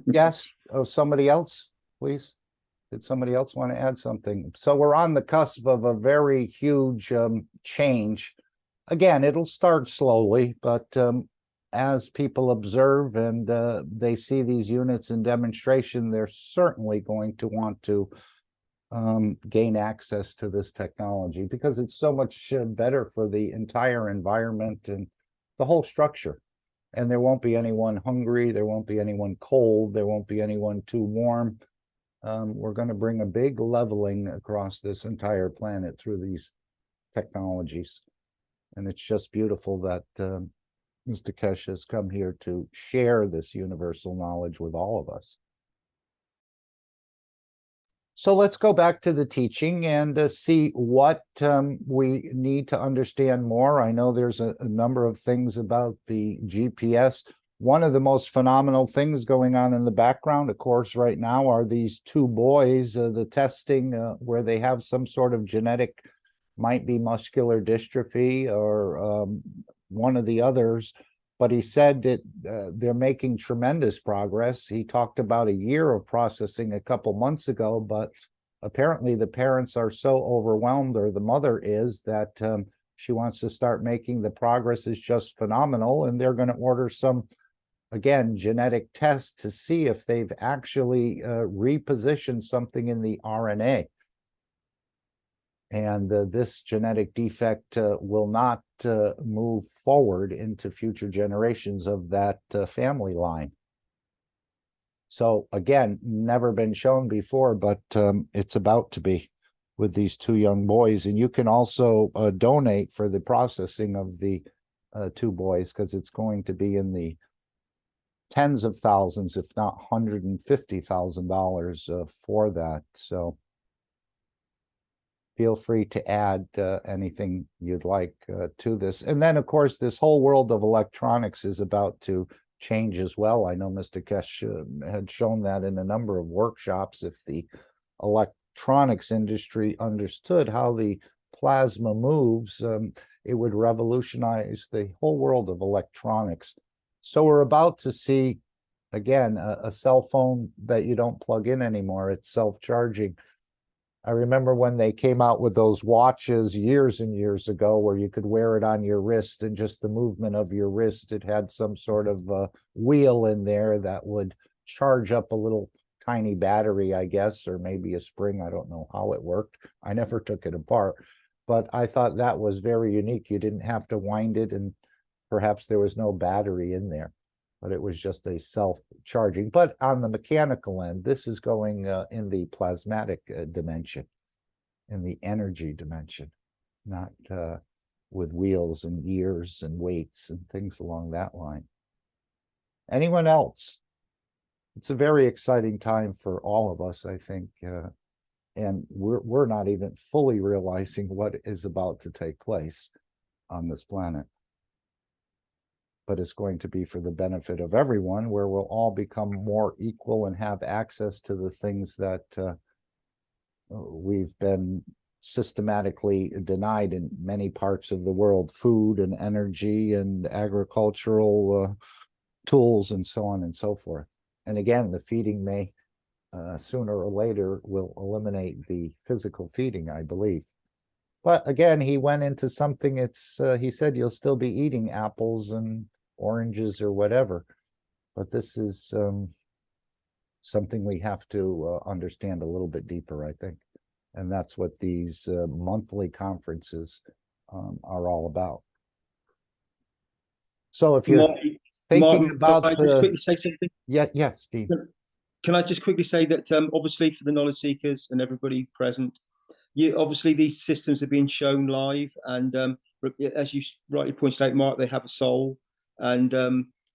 yes. Oh, somebody else, please. Did somebody else want to add something? So we're on the cusp of a very huge change. Again, it'll start slowly, but as people observe and they see these units in demonstration, they're certainly going to want to gain access to this technology because it's so much better for the entire environment and the whole structure. And there won't be anyone hungry, there won't be anyone cold, there won't be anyone too warm. We're going to bring a big leveling across this entire planet through these technologies. And it's just beautiful that Mr. Keshe has come here to share this universal knowledge with all of us. So let's go back to the teaching and see what we need to understand more. I know there's a number of things about the GPS. One of the most phenomenal things going on in the background, of course, right now are these 2 boys, the testing where they have some sort of genetic, might be muscular dystrophy or one of the others. But he said that they're making tremendous progress. He talked about a year of processing a couple months ago, but apparently the parents are so overwhelmed, or the mother is, that she wants to start making the progress is just phenomenal. And they're going to order some, again, genetic tests to see if they've actually repositioned something in the RNA. And this genetic defect will not move forward into future generations of that family line. So again, never been shown before, but it's about to be. with these two young boys. And you can also donate for the processing of the two boys, because it's going to be in the tens of thousands, if not $150,000 for that. So feel free to add anything you'd like to this. And then, of course, this whole world of electronics is about to change as well. I know Mr. Keshe had shown that in a number of workshops. If the electronics industry understood how the plasma moves, it would revolutionize the whole world of electronics. So we're about to see, again, a cell phone that you don't plug in anymore. It's self-charging. I remember when they came out with those watches years and years ago where you could wear it on your wrist, and just the movement of your wrist, it had some sort of wheel in there that would charge up a little tiny battery, I guess, or maybe a spring. I don't know how it worked. I never took it apart, but I thought that was very unique. You didn't have to wind it, and perhaps there was no battery in there, but it was just a self-charging. But on the mechanical end, this is going in the plasmatic dimension, in the energy dimension, not with wheels and gears and weights and things along that line. Anyone else? It's a very exciting time for all of us, I think, and we're not even fully realizing what is about to take place on this planet. But it's going to be for the benefit of everyone, where we'll all become more equal and have access to the things that we've been systematically denied in many parts of the world: food and energy and agricultural tools and so on and so forth. And again, the feeding may sooner or later will eliminate the physical feeding, I believe. But again, he went into something, he said you'll still be eating apples and oranges or whatever, but this is something we have to understand a little bit deeper, I think. And that's what these monthly conferences are all about. So if you're thinking about can I just quickly say something? Yeah, Steve. Can I just quickly say that obviously for the knowledge seekers and everybody present, obviously these systems are being shown live, and as you rightly pointed out, Mark, they have a soul. And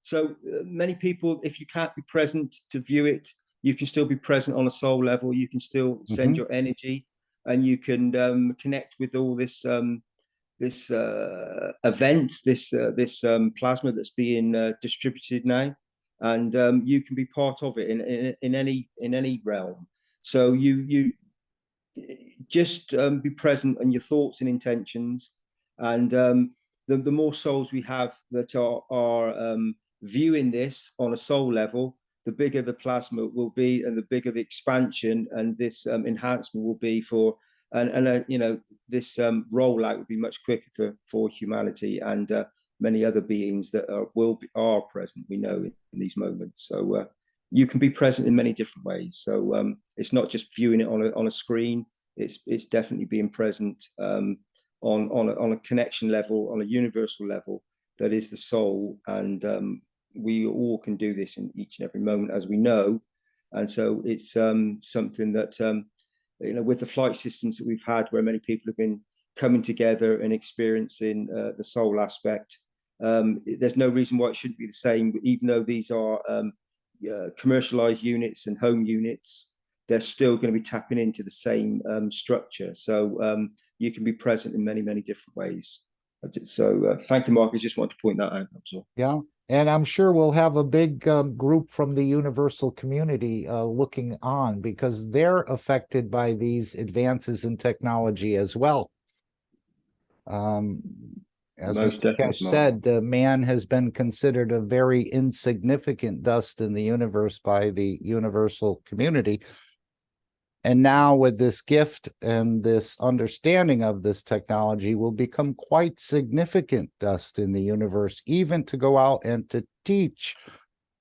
so many people, if you can't be present to view it, you can still be present on a soul level. You can still send your energy, and you can connect with all this events, this plasma that's being distributed now, and you can be part of it in any realm. So you just be present in your thoughts and intentions, and the more souls we have that are viewing this on a soul level, the bigger the plasma will be, and the bigger the expansion and this enhancement will be for, and you know, this rollout will be much quicker for humanity and many other beings that are present, we know, in these moments. So you can be present in many different ways. So it's not just viewing it on a screen. It's definitely being present on a connection level, on a universal level, that is the soul. And we all can do this in each and every moment, as we know. And so it's something that, you know, with the flight systems that we've had, where many people have been coming together and experiencing the soul aspect, there's no reason why it shouldn't be the same, even though these are commercialized units and home units. They're still going to be tapping into the same structure. So you can be present in many, many different ways. So thank you, Mark. I just want to point that out. Yeah, and I'm sure we'll have a big group from the universal community looking on, because they're affected by these advances in technology as well. As Mr. Keshe said, man has been considered a very insignificant dust in the universe by the universal community. And now with this gift and this understanding of this technology, will become quite significant dust in the universe, even to go out and to teach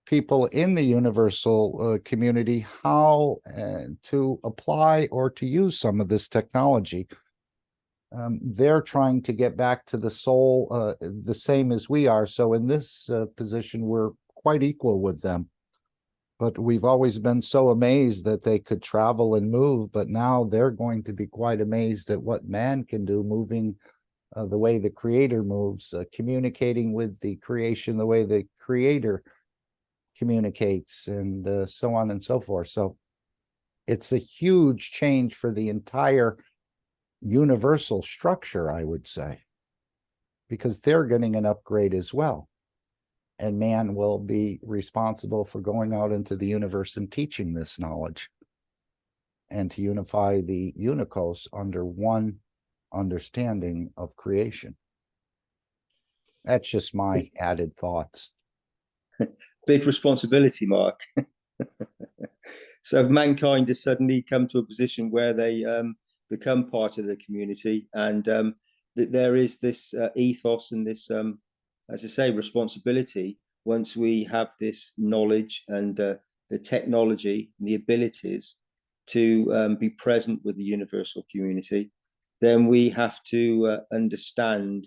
people in the universal community how to apply or to use some of this technology. They're trying to get back to the soul the same as we are. So in this position, we're quite equal with them. But we've always been so amazed that they could travel and move, but now they're going to be quite amazed at what man can do, moving the way the creator moves, communicating with the creation the way the creator communicates, and so on and so forth. So it's a huge change for the entire universal structure, I would say, because they're getting an upgrade as well. And man will be responsible for going out into the universe and teaching this knowledge, and to unify the unicos under one understanding of creation. That's just my added thoughts. Big responsibility, Mark. So mankind has suddenly come to a position where they become part of the community, and that there is this ethos and this, as I say, responsibility. Once we have this knowledge and the technology and the abilities to be present with the universal community, then we have to understand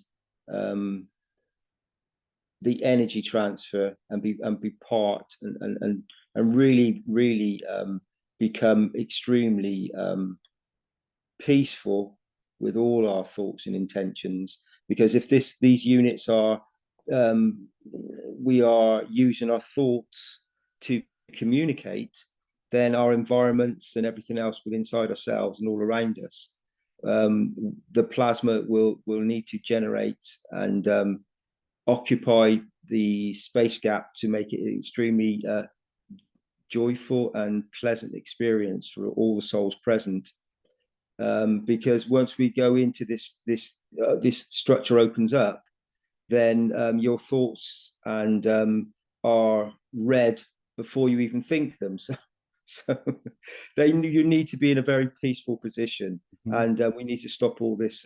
the energy transfer and be part and really become extremely peaceful with all our thoughts and intentions. Because if these units are we are using our thoughts to communicate, then our environments and everything else within inside ourselves and all around us, the plasma will need to generate and occupy the space gap to make it an extremely joyful and pleasant experience for all the souls present. Because once we go into this structure opens up, then your thoughts and are read before you even think them. So you need to be in a very peaceful position, and we need to stop all this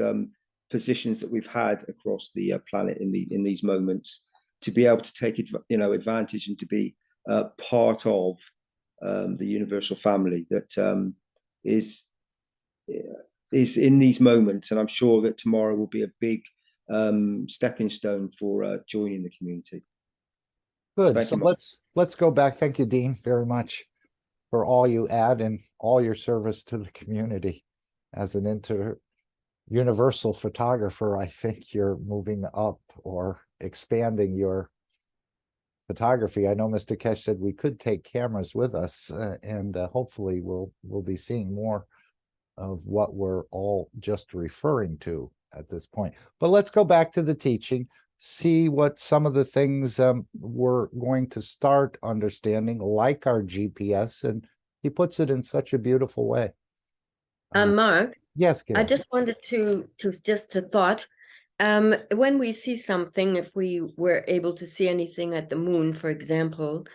positions that we've had across the planet in these moments, to be able to take advantage and to be part of the universal family that is in these moments. And I'm sure that tomorrow will be a big stepping stone for joining the community. Good. Thank So you, Mark. let's go back. Thank you, Dean, very much for all you add and all your service to the community. As an universal photographer, I think you're moving up or expanding your photography. I know Mr. Keshe said we could take cameras with us, and hopefully we'll be seeing more of what we're all just referring to at this point. But let's go back to the teaching, see what some of the things we're going to start understanding, like our GPS, and he puts it in such a beautiful way. Mark, Yes, Gail. I just wanted to just a thought. When we see something, if we were able to see anything at the moon, for example,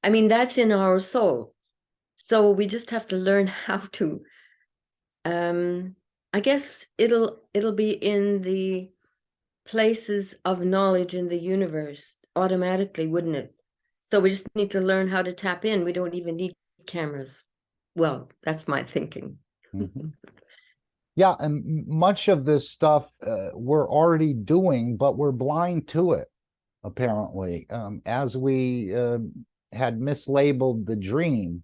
I mean, that's in our soul. So we just have to learn how to, I guess it'll be in the places of knowledge in the universe automatically, wouldn't it? So we just need to learn how to tap in. We don't even need cameras. Well, that's my thinking. Yeah, and much of this stuff we're already doing, but we're blind to it, apparently. As we had mislabeled the dream,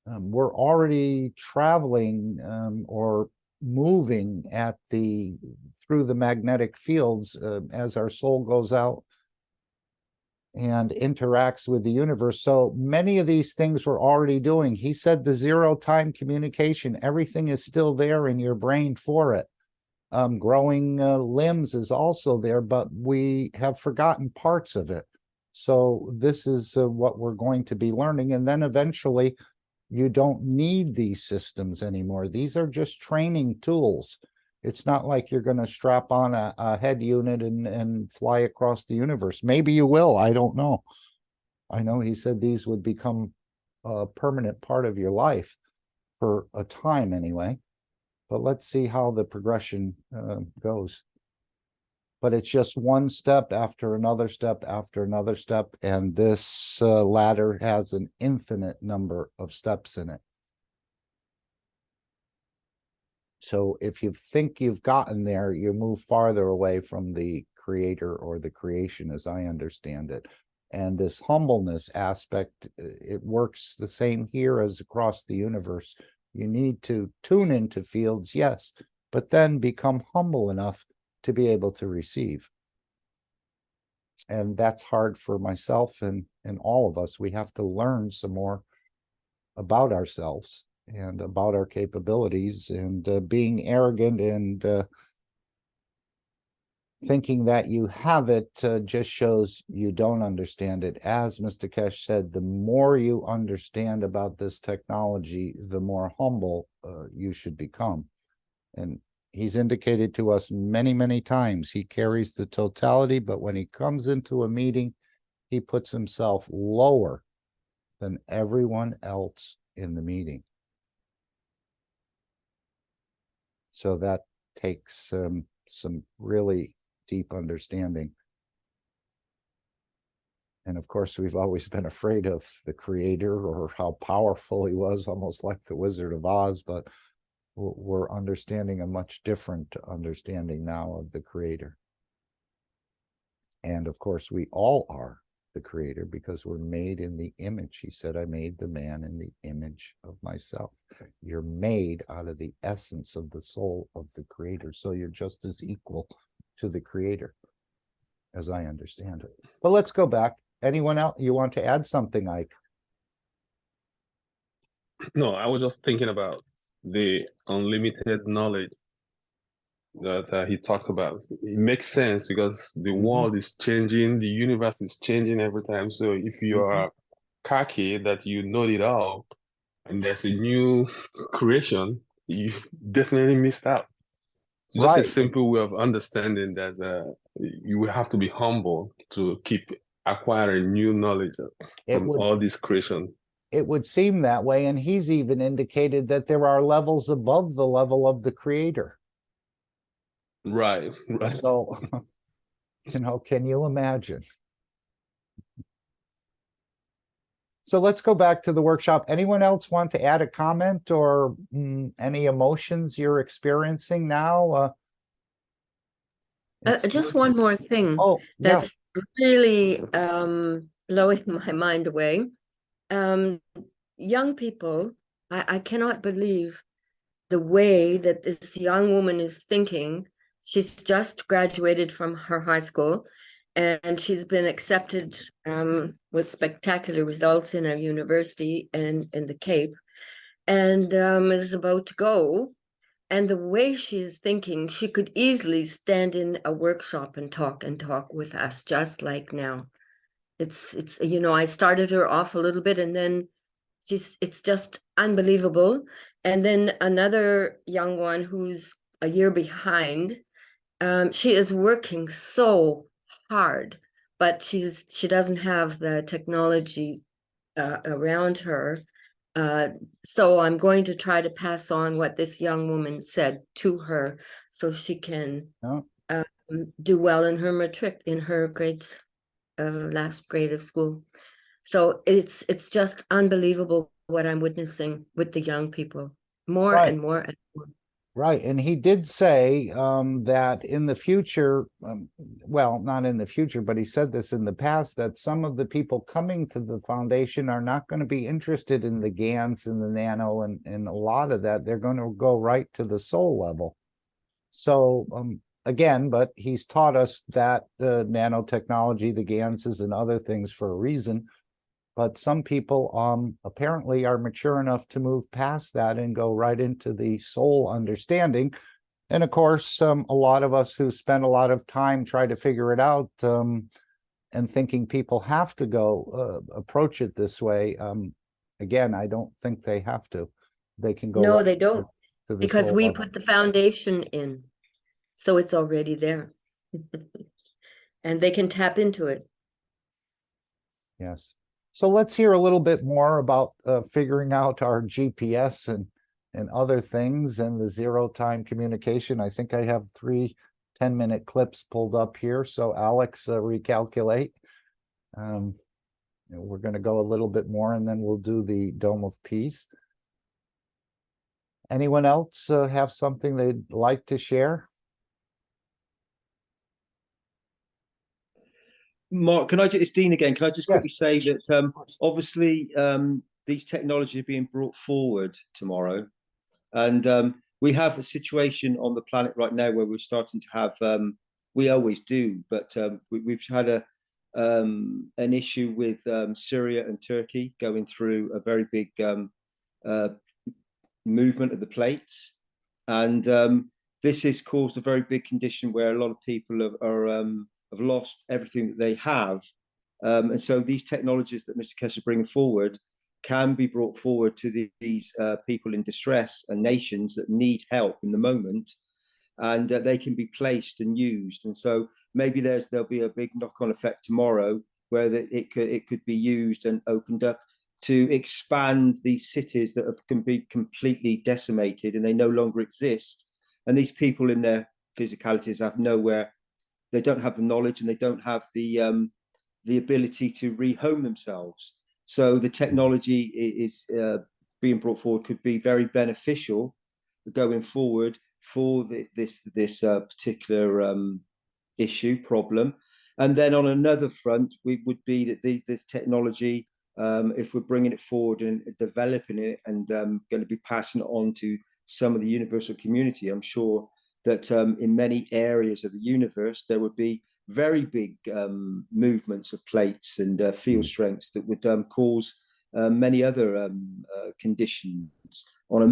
we're already traveling or moving through the magnetic fields as our soul goes out and interacts with the universe. So many of these things we're already doing. He said the zero-time communication, everything is still there in your brain for it. Growing limbs is also there, but we have forgotten parts of it. So this is what we're going to be learning. And then eventually you don't need these systems anymore. These are just training tools. It's not like you're going to strap on a head unit and fly across the universe. Maybe you will. I don't know. I know he said these would become a permanent part of your life for a time anyway. But let's see how the progression goes. But it's just one step after another step after another step. And this ladder has an infinite number of steps in it. So if you think you've gotten there, you move farther away from the creator or the creation, as I understand it. And this humbleness aspect, it works the same here as across the universe. You need to tune into fields, yes, but then become humble enough to be able to receive. And that's hard for myself and all of us. We have to learn some more about ourselves and about our capabilities, and being arrogant and thinking that you have it just shows you don't understand it. As Mr. Keshe said, the more you understand about this technology, the more humble you should become. And he's indicated to us many, many times he carries the totality, but when he comes into a meeting, he puts himself lower than everyone else in the meeting. So that takes some really deep understanding. And of course, we've always been afraid of the creator or how powerful he was, almost like the Wizard of Oz, but we're understanding a much different understanding now of the creator. And of course, we all are the creator because we're made in the image. He said, I made the man in the image of myself. You're made out of the essence of the soul of the creator. So you're just as equal to the creator, as I understand it. But let's go back. Anyone else, you want to add something, Ike? No, I was just thinking about the unlimited knowledge that he talked about. It makes sense because the world is changing, the universe is changing every time. So if you are cocky that you know it all, and there's a new creation, you definitely missed out. Just Right. a simple way of understanding that you will have to be humble to keep acquiring new knowledge from all this creation. It would seem that way, and he's even indicated that there are levels above the level of the creator. Right. So, can you imagine? So let's go back to the workshop. Anyone else want to add a comment or any emotions you're experiencing now? Just one more thing. Oh, yeah. That's really blowing my mind away. Young people, I cannot believe the way that this young woman is thinking. She's just graduated from her high school, and she's been accepted with spectacular results in a university in the Cape, and is about to go. And the way she is thinking, she could easily stand in a workshop and talk with us, just like now. It's I started her off a little bit, and then it's just unbelievable. And then another young one who's a year behind, she is working so hard, but she doesn't have the technology around her. So I'm going to try to pass on what this young woman said to her so she can do well in her matric, in her grades, last grade of school. So it's just unbelievable what I'm witnessing with the young people, more and more and more. Right. And he did say that in the future, well, not in the future, but he said this in the past, that some of the people coming to the foundation are not going to be interested in the GANs and the nano and a lot of that. They're going to go right to the soul level. So again, but he's taught us that the nanotechnology, the GANs and other things for a reason. But some people apparently are mature enough to move past that and go right into the soul understanding. And of course, a lot of us who spend a lot of time trying to figure it out and thinking people have to go approach it this way. Again, I don't think they have to. They can go. No, right they don't, to the because soul we level. put the foundation in, so it's already there. And they can tap into it. Yes. So let's hear a little bit more about figuring out our GPS and other things and the zero-time communication. I think I have 3 10-minute clips pulled up here. So Alex, recalculate. We're going to go a little bit more and then we'll do the Dome of Peace. Anyone else have something they'd like to share? Mark, can I just, it's Dean again. Can I just quickly Yes. say that obviously these technologies are being brought forward tomorrow, and we have a situation on the planet right now where we're starting to have, we always do, but we've had an issue with Syria and Turkey going through a very big movement of the plates, and this has caused a very big condition where a lot of people have lost everything that they have, and so these technologies that Mr. Keshe is bringing forward can be brought forward to these people in distress and nations that need help in the moment, and they can be placed and used. And so maybe there'll be a big knock-on effect tomorrow where it could be used and opened up to expand these cities that can be completely decimated and they no longer exist. And these people in their physicalities have nowhere, they don't have the knowledge and they don't have the ability to rehome themselves. So the technology is being brought forward could be very beneficial going forward for this particular problem. And then on another front, we would be that this technology, if we're bringing it forward and developing it and going to be passing it on to some of the universal community, I'm sure that in many areas of the universe, there would be very big movements of plates and field strengths that would cause many other conditions on a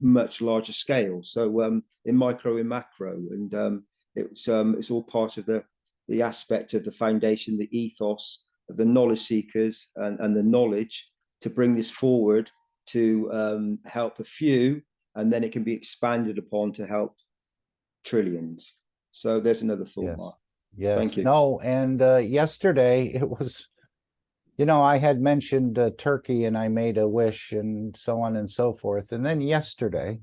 much larger scale. So in micro, in macro, and it's all part of the aspect of the foundation, the ethos of the knowledge seekers and the knowledge to bring this forward to help a few, and then it can be expanded upon to help trillions. So there's another thought, Yes. Mark. Yes. Thank you. No, and yesterday it was, you know, I had mentioned Turkey and I made a wish and so on and so forth. And then yesterday,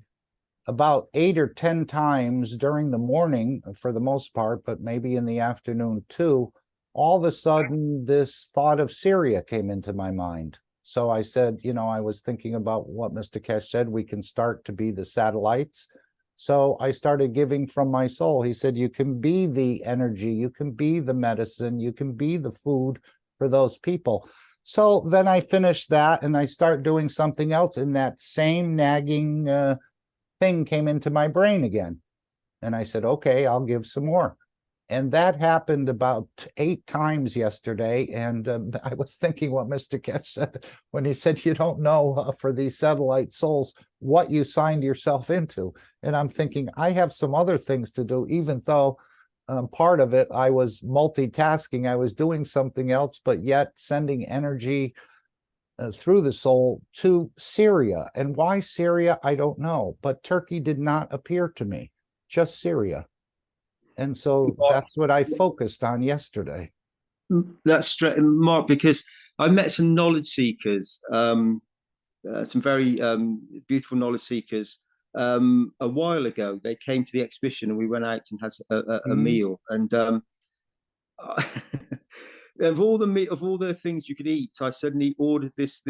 about 8 or 10 times during the morning, for the most part, but maybe in the afternoon too, all of a sudden this thought of Syria came into my mind. So I said, you know, I was thinking about what Mr. Keshe said, we can start to be the satellites. So I started giving from my soul. He said, you can be the energy, you can be the medicine, you can be the food for those people. So then I finished that and I start doing something else, and that same nagging thing came into my brain again. And I said, okay, I'll give some more. And that happened about 8 times yesterday. And I was thinking what Mr. Keshe said when he said, you don't know for these satellite souls what you signed yourself into. And I'm thinking, I have some other things to do, even though part of it, I was multitasking. I was doing something else, but yet sending energy through the soul to Syria. And why Syria, I don't know. But Turkey did not appear to me, just Syria. And so that's what I focused on yesterday. That's straight, Mark, because I met some knowledge seekers, some very beautiful knowledge seekers a while ago. They came to the exhibition and we went out and had a meal. And of all the things you could eat, I suddenly ordered this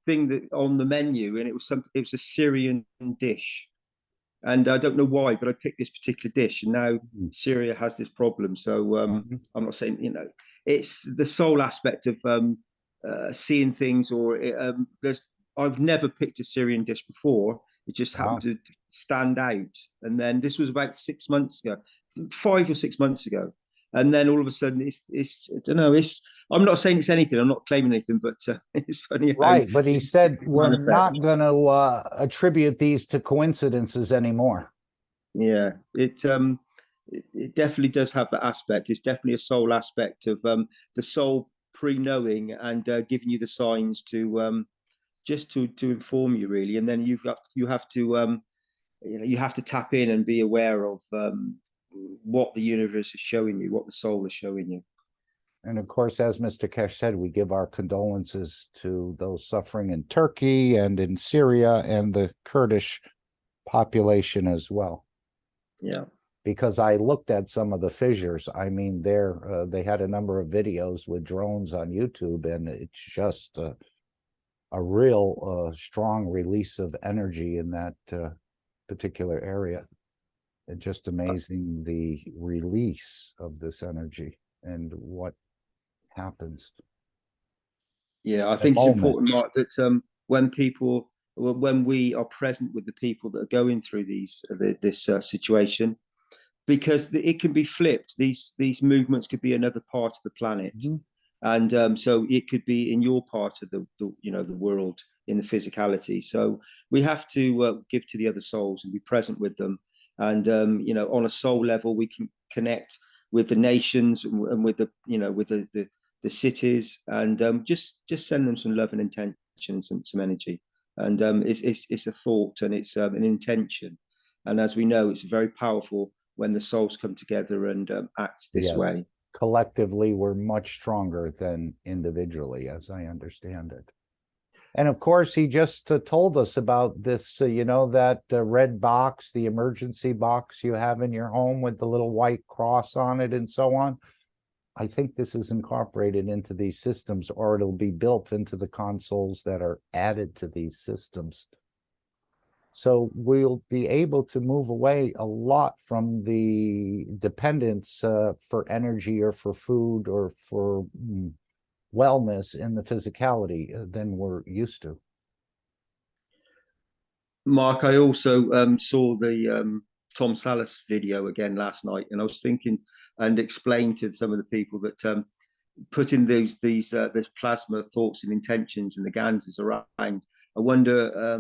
thing that on the menu, and it was a Syrian dish. And I don't know why, but I picked this particular dish, and now Syria has this problem. So I'm not saying, you know, it's the soul aspect of seeing things, or I've never picked a Syrian dish before. It just happened to stand out. And then this was about 6 months ago, 5 or 6 months ago. And then all of a sudden, it's I don't know. I'm not saying it's anything. I'm not claiming anything, but it's funny. Right, but he said we're not going to attribute these to coincidences anymore. Yeah, it definitely does have that aspect. It's definitely a soul aspect of the soul pre-knowing and giving you the signs to just to inform you, really. And then you have to you have to tap in and be aware of what the universe is showing you, what the soul is showing you. And of course, as Mr. Keshe said, we give our condolences to those suffering in Turkey and in Syria and the Kurdish population as well. Yeah. Because I looked at some of the fissures. I mean, they had a number of videos with drones on YouTube, and it's just a real strong release of energy in that particular area. It's just amazing the release of this energy and what happens. Yeah, I The think it's moment. important, Mark, that when we are present with the people that are going through this situation, because it can be flipped. These movements could be another part of the planet, and so it could be in your part of the world, in the physicality. So we have to give to the other souls and be present with them, and on a soul level, we can connect with the nations and with the cities, and just send them some love and intention, some energy, and it's a thought, and it's an intention, and as we know, it's very powerful when the souls come together and act this way. Collectively, we're much stronger than individually, as I understand it. And of course, he just told us about this, that red box, the emergency box you have in your home with the little white cross on it and so on. I think this is incorporated into these systems, or it'll be built into the consoles that are added to these systems. So we'll be able to move away a lot from the dependence for energy or for food or for wellness in the physicality than we're used to. Mark, I also saw the Tom Salas video again last night, and I was thinking and explained to some of the people that putting these plasma thoughts and intentions and the ganses around. I wonder,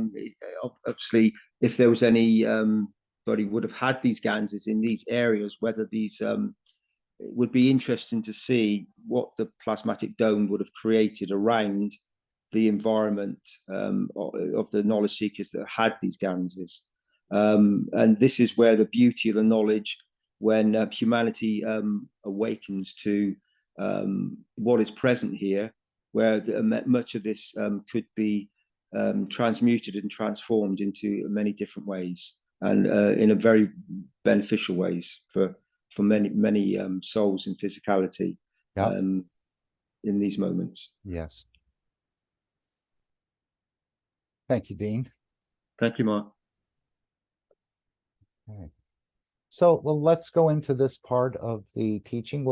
obviously, if there was anybody would have had these ganses in these areas, whether these it would be interesting to see what the plasmatic dome would have created around the environment of the knowledge seekers that had these ganses. And this is where the beauty of the knowledge, when humanity awakens to what is present here, where much of this could be transmuted and transformed into many different ways, and in a very beneficial ways for many souls in physicality in these moments. Yes. Thank you, Dean. Thank you, Mark. Okay. So, well, let's go into this part of the teaching.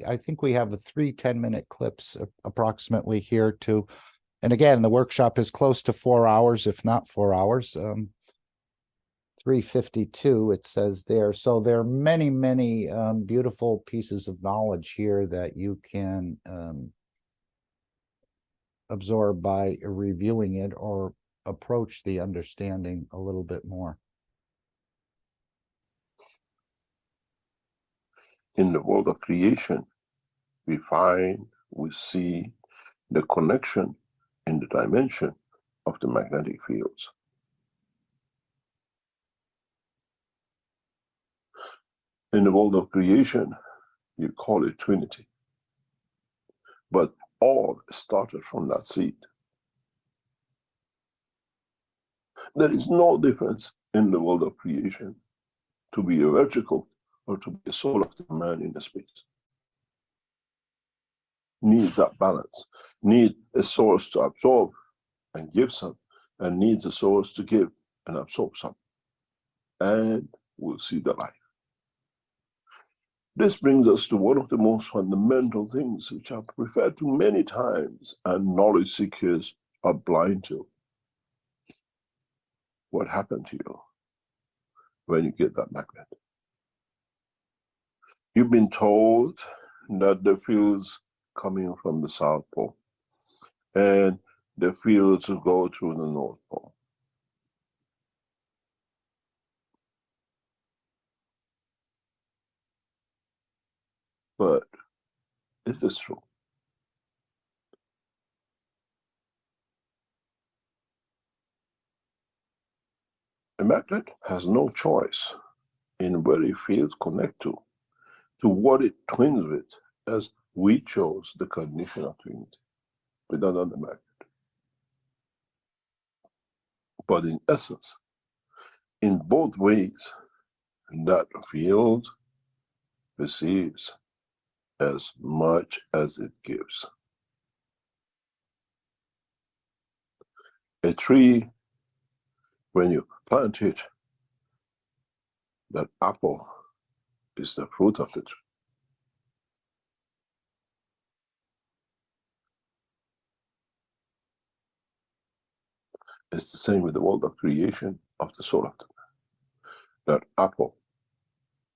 I think we have 3 10-minute clips approximately here too. And again, the workshop is close to 4 hours, if not 4 hours. 352, it says there. So there are many, many beautiful pieces of knowledge here that you can absorb by reviewing it or approach the understanding a little bit more. In the world of creation, we see the connection in the dimension of the magnetic fields. In the world of creation, you call it Trinity. But all started from that seed. There is no difference in the world of creation to be a vertical or to be a soul of the man in the space. Needs that balance, need a source to absorb and give some, and needs a source to give and absorb some. And we'll see the life. This brings us to one of the most fundamental things which I've referred to many times and knowledge seekers are blind to. What happened to you when you get that magnet? You've been told that the fields coming from the South Pole and the fields will go through the North Pole. But is this true? A magnet has no choice in where it fields connect to what it twins with, as we chose the condition of trinity with another magnet. But in essence, in both ways, that field receives as much as it gives. A tree, when you plant it, that apple is the fruit of the tree. It's the same with the world of creation of the soul of the man. That apple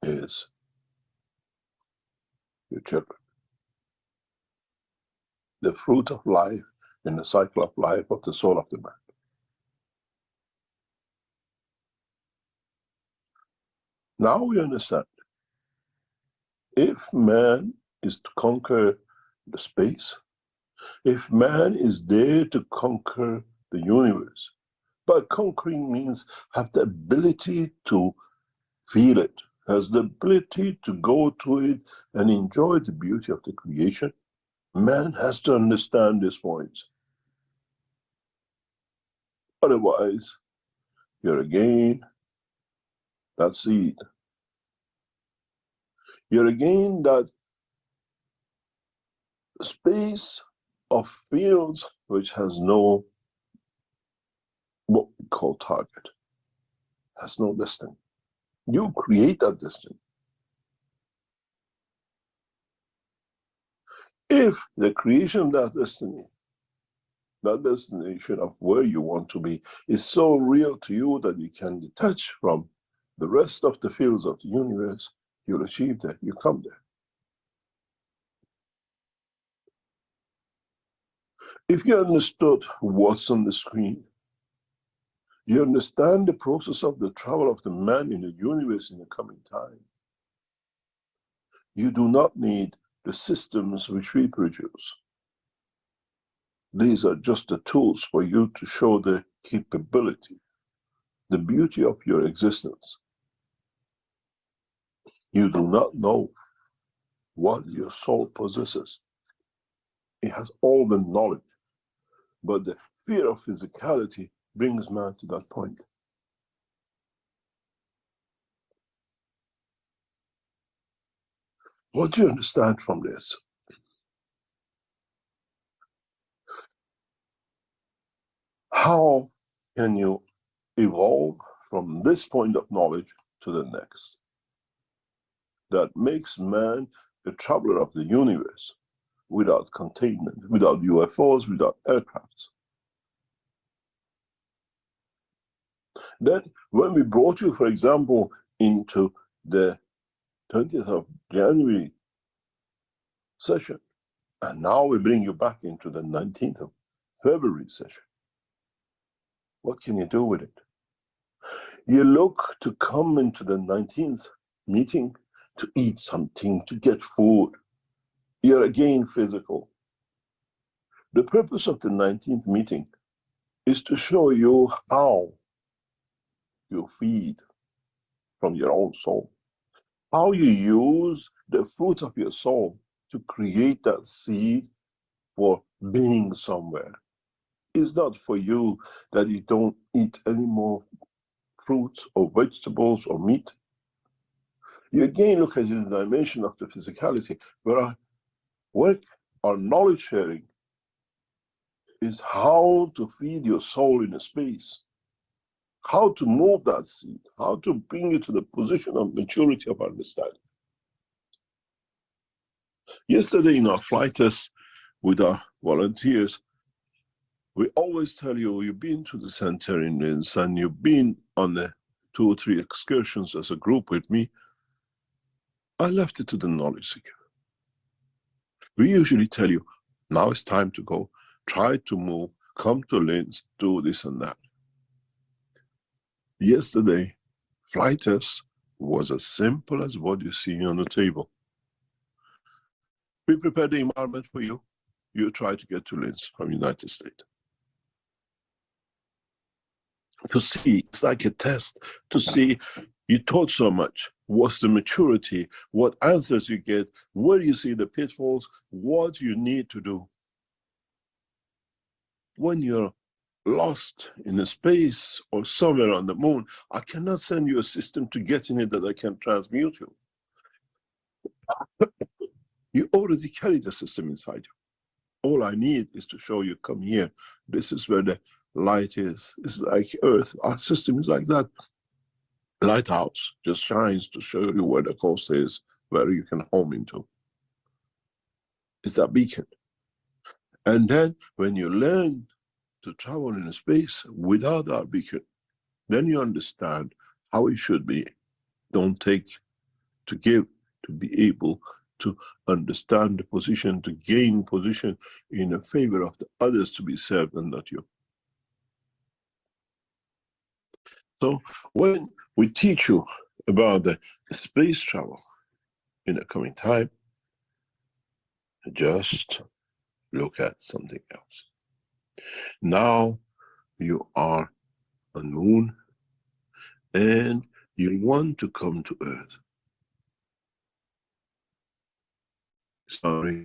is your children. The fruit of life in the cycle of life of the soul of the man. Now we understand. If man is to conquer the space, if man is there to conquer the universe, but conquering means have the ability to feel it, has the ability to go to it and enjoy the beauty of the creation, man has to understand these points. Otherwise, you're again that seed. You're again that space of fields which has no, what we call target, has no destiny. You create that destiny. If the creation of that destiny, that destination of where you want to be, is so real to you that you can detach from the rest of the fields of the universe, you'll achieve that, you come there. If you understood what's on the screen, you understand the process of the travel of the man in the universe in the coming time. You do not need the systems which we produce. These are just the tools for you to show the capability, the beauty of your existence. You do not know what your soul possesses. It has all the knowledge, but the fear of physicality brings man to that point. What do you understand from this? How can you evolve from this point of knowledge to the next? That makes man a traveler of the universe without containment, without UFOs, without aircrafts. Then, when we brought you, for example, into the 20th of January session, and now we bring you back into the 19th of February session, what can you do with it? You look to come into the 19th meeting to eat something, to get food. You're again physical. The purpose of the 19th meeting is to show you how you feed from your own soul, how you use the fruit of your soul to create that seed for being somewhere. It's not for you that you don't eat any more fruits or vegetables or meat. You again look at the dimension of the physicality, where our work, our knowledge sharing, is how to feed your soul in a space, how to move that seed, how to bring it to the position of maturity of understanding. Yesterday in our flight test with our volunteers, we always tell you, you've been to the center in Linz and you've been on the 2 or 3 excursions as a group with me. I left it to the knowledge seeker. We usually tell you, now it's time to go, try to move, come to Linz, do this and that. Yesterday, flight test was as simple as what you see on the table. We prepared the environment for you. You try to get to Linz from United States. To see, it's like a test, to see you taught so much. What's the maturity? What answers you get? Where you see the pitfalls? What you need to do? When you're lost in a space or somewhere on the moon, I cannot send you a system to get in it that I can transmute you. You already carry the system inside you. All I need is to show you, come here. This is where the light is. It's like Earth. Our system is like that. Lighthouse just shines to show you where the coast is, where you can home into. It's that beacon. And then when you learn to travel in space without our beacon, then you understand how it should be. Don't take to give, to be able to understand the position, to gain position in a favor of the others to be served and not you. So when we teach you about the space travel in the coming time, just look at something else. Now you are on Moon and you want to come to Earth. Sorry,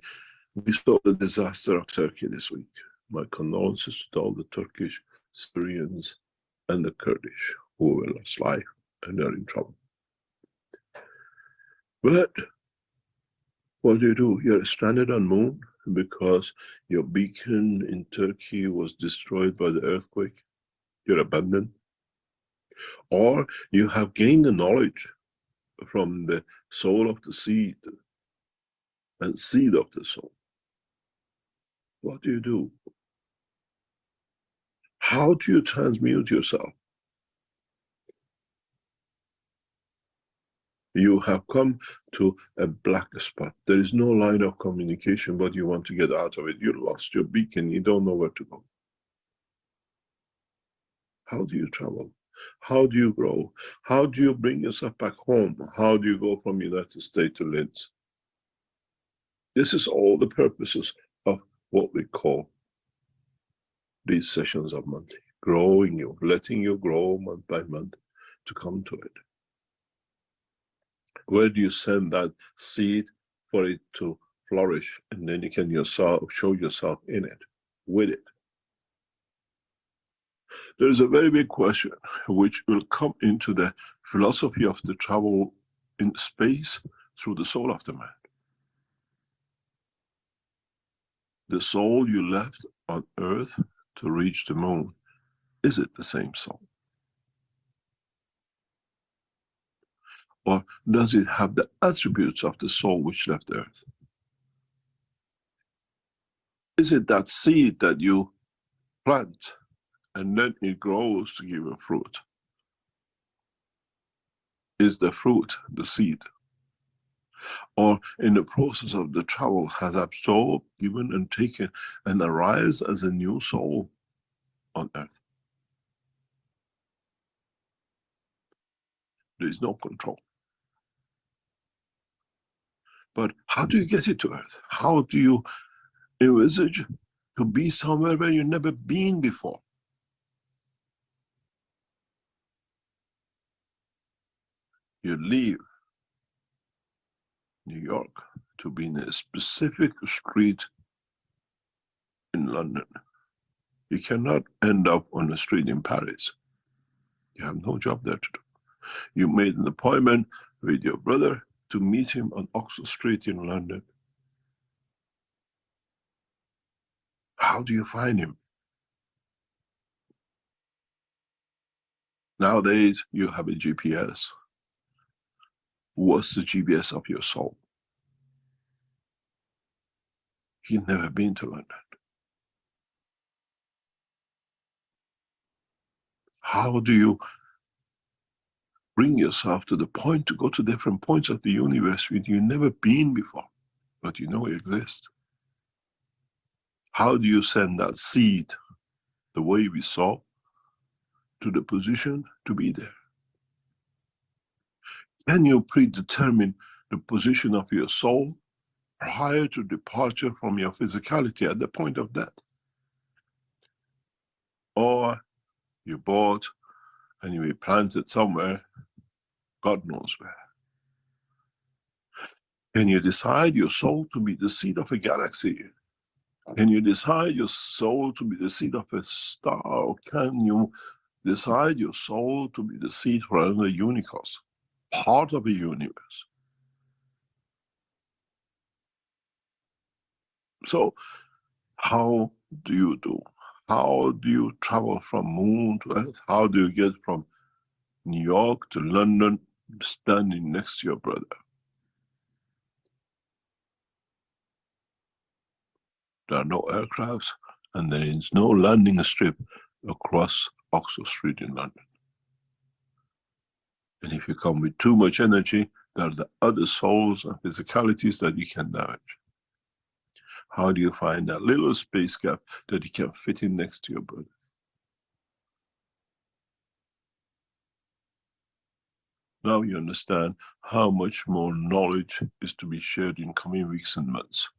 we saw the disaster of Turkey this week. My condolences to all the Turkish, Syrians, and the Kurdish who were lost life and are in trouble. But what do? You're stranded on Moon because your beacon in Turkey was destroyed by the earthquake. You're abandoned. Or you have gained the knowledge from the soul of the seed and seed of the soul. What do? How do you transmute yourself? You have come to a black spot. There is no line of communication, but you want to get out of it. You lost your beacon. You don't know where to go. How do you travel? How do you grow? How do you bring yourself back home? How do you go from United States to Linz? This is all the purposes of what we call these sessions of Monday. Growing you, letting you grow month by month to come to it. Where do you send that seed for it to flourish, and then you can yourself show yourself in it, with it? There is a very big question which will come into the philosophy of the travel in space through the soul of the man. The soul you left on Earth to reach the Moon, is it the same soul? Or does it have the attributes of the soul which left Earth? Is it that seed that you plant and then it grows to give a fruit? Is the fruit the seed? Or in the process of the travel has absorbed, given and taken and arrives as a new soul on Earth? There is no control. But how do you get it to Earth? How do you envisage to be somewhere where you've never been before? You leave New York to be in a specific street in London. You cannot end up on a street in Paris. You have no job there to do. You made an appointment with your brother to meet him on Oxford Street in London. How do you find him? Nowadays, you have a GPS. What's the GPS of your soul? You've never been to London. How do you bring yourself to the point to go to different points of the universe which you've never been before, but you know exist? How do you send that seed, the way we saw, to the position to be there? Can you predetermine the position of your soul prior to departure from your physicality at the point of death? Or you bought and you be planted somewhere, God knows where. Can you decide your soul to be the seed of a galaxy? Can you decide your soul to be the seed of a star? Or can you decide your soul to be the seed for another universe, part of a universe? So, how do you do? How do you travel from Moon to Earth? How do you get from New York to London standing next to your brother? There are no aircrafts, and there is no landing strip across Oxford Street in London. And if you come with too much energy, there are the other souls and physicalities that you can damage. How do you find that little space gap that you can fit in next to your brother? Now you understand how much more knowledge is to be shared in coming weeks and months.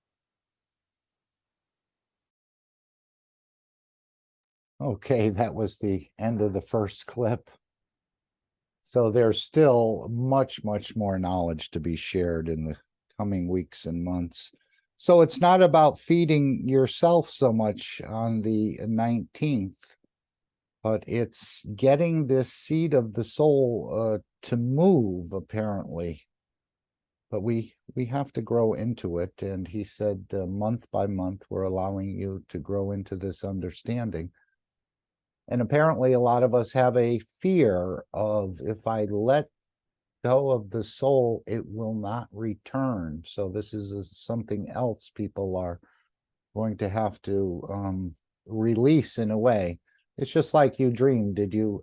Okay, that was the end of the first clip. So there's still much, much more knowledge to be shared in the coming weeks and months. So it's not about feeding yourself so much on the 19th, but it's getting this seed of the soul to move, apparently. But we have to grow into it. And he said month by month, we're allowing you to grow into this understanding. And apparently a lot of us have a fear of, if I let go of the soul, it will not return. So this is something else people are going to have to release in a way. It's just like you dream. Did you,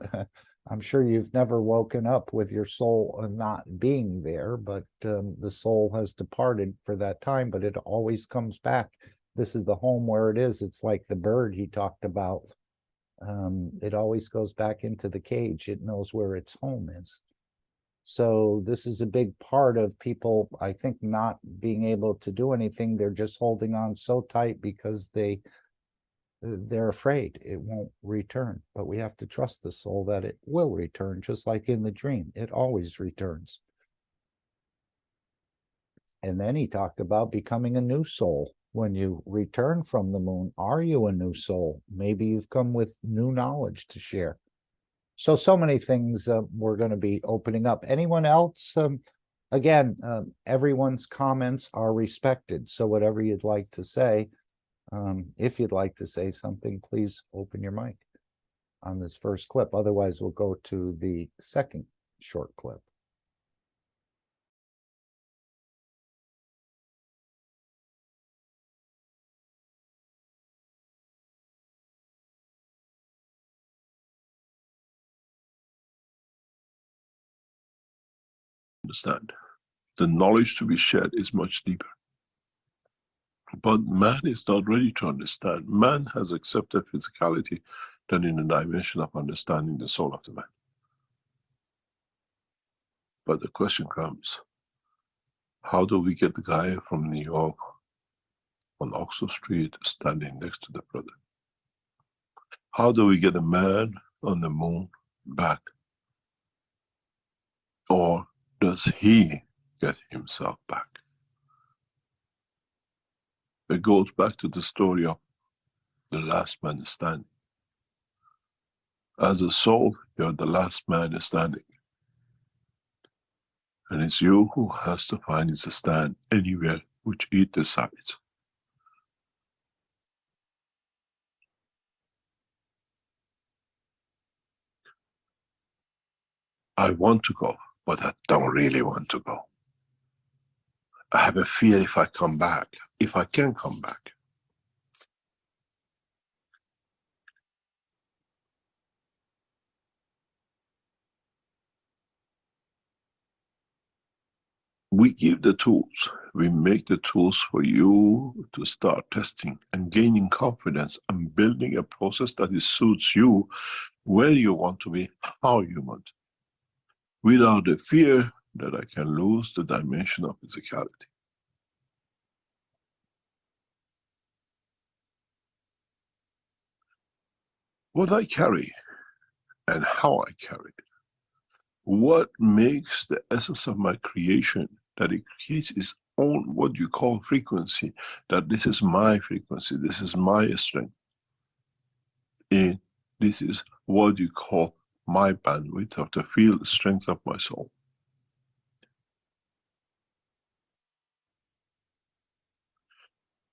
I'm sure you've never woken up with your soul not being there, but the soul has departed for that time, but it always comes back. This is the home where it is. It's like the bird he talked about. It always goes back into the cage. It knows where its home is. So this is a big part of people, I think, not being able to do anything. They're just holding on so tight because they're afraid it won't return. But we have to trust the soul that it will return, just like in the dream. It always returns. And then he talked about becoming a new soul. When you return from the moon, are you a new soul? Maybe you've come with new knowledge to share. So many things we're going to be opening up. Anyone else? Again, everyone's comments are respected. So whatever you'd like to say, if you'd like to say something, please open your mic on this first clip. Otherwise, we'll go to the second short clip. Understand, the knowledge to be shared is much deeper. But man is not ready to understand. Man has accepted physicality than in the dimension of understanding the soul of the man. But the question comes, how do we get the guy from New York on Oxford Street standing next to the brother? How do we get a man on the moon back? Or does he get himself back? It goes back to the story of the last man standing. As a soul, you're the last man standing. And it's you who has to find his stand anywhere which he decides. I want to go, but I don't really want to go. I have a fear if I come back, if I can come back. We give the tools, we make the tools for you to start testing and gaining confidence and building a process that suits you, where you want to be, how you want to be, without the fear that I can lose the dimension of physicality. What I carry and how I carry it, what makes the essence of my creation, that it creates its own, what you call frequency, that this is my frequency, this is my strength. And this is what you call my bandwidth of the field strength of my soul.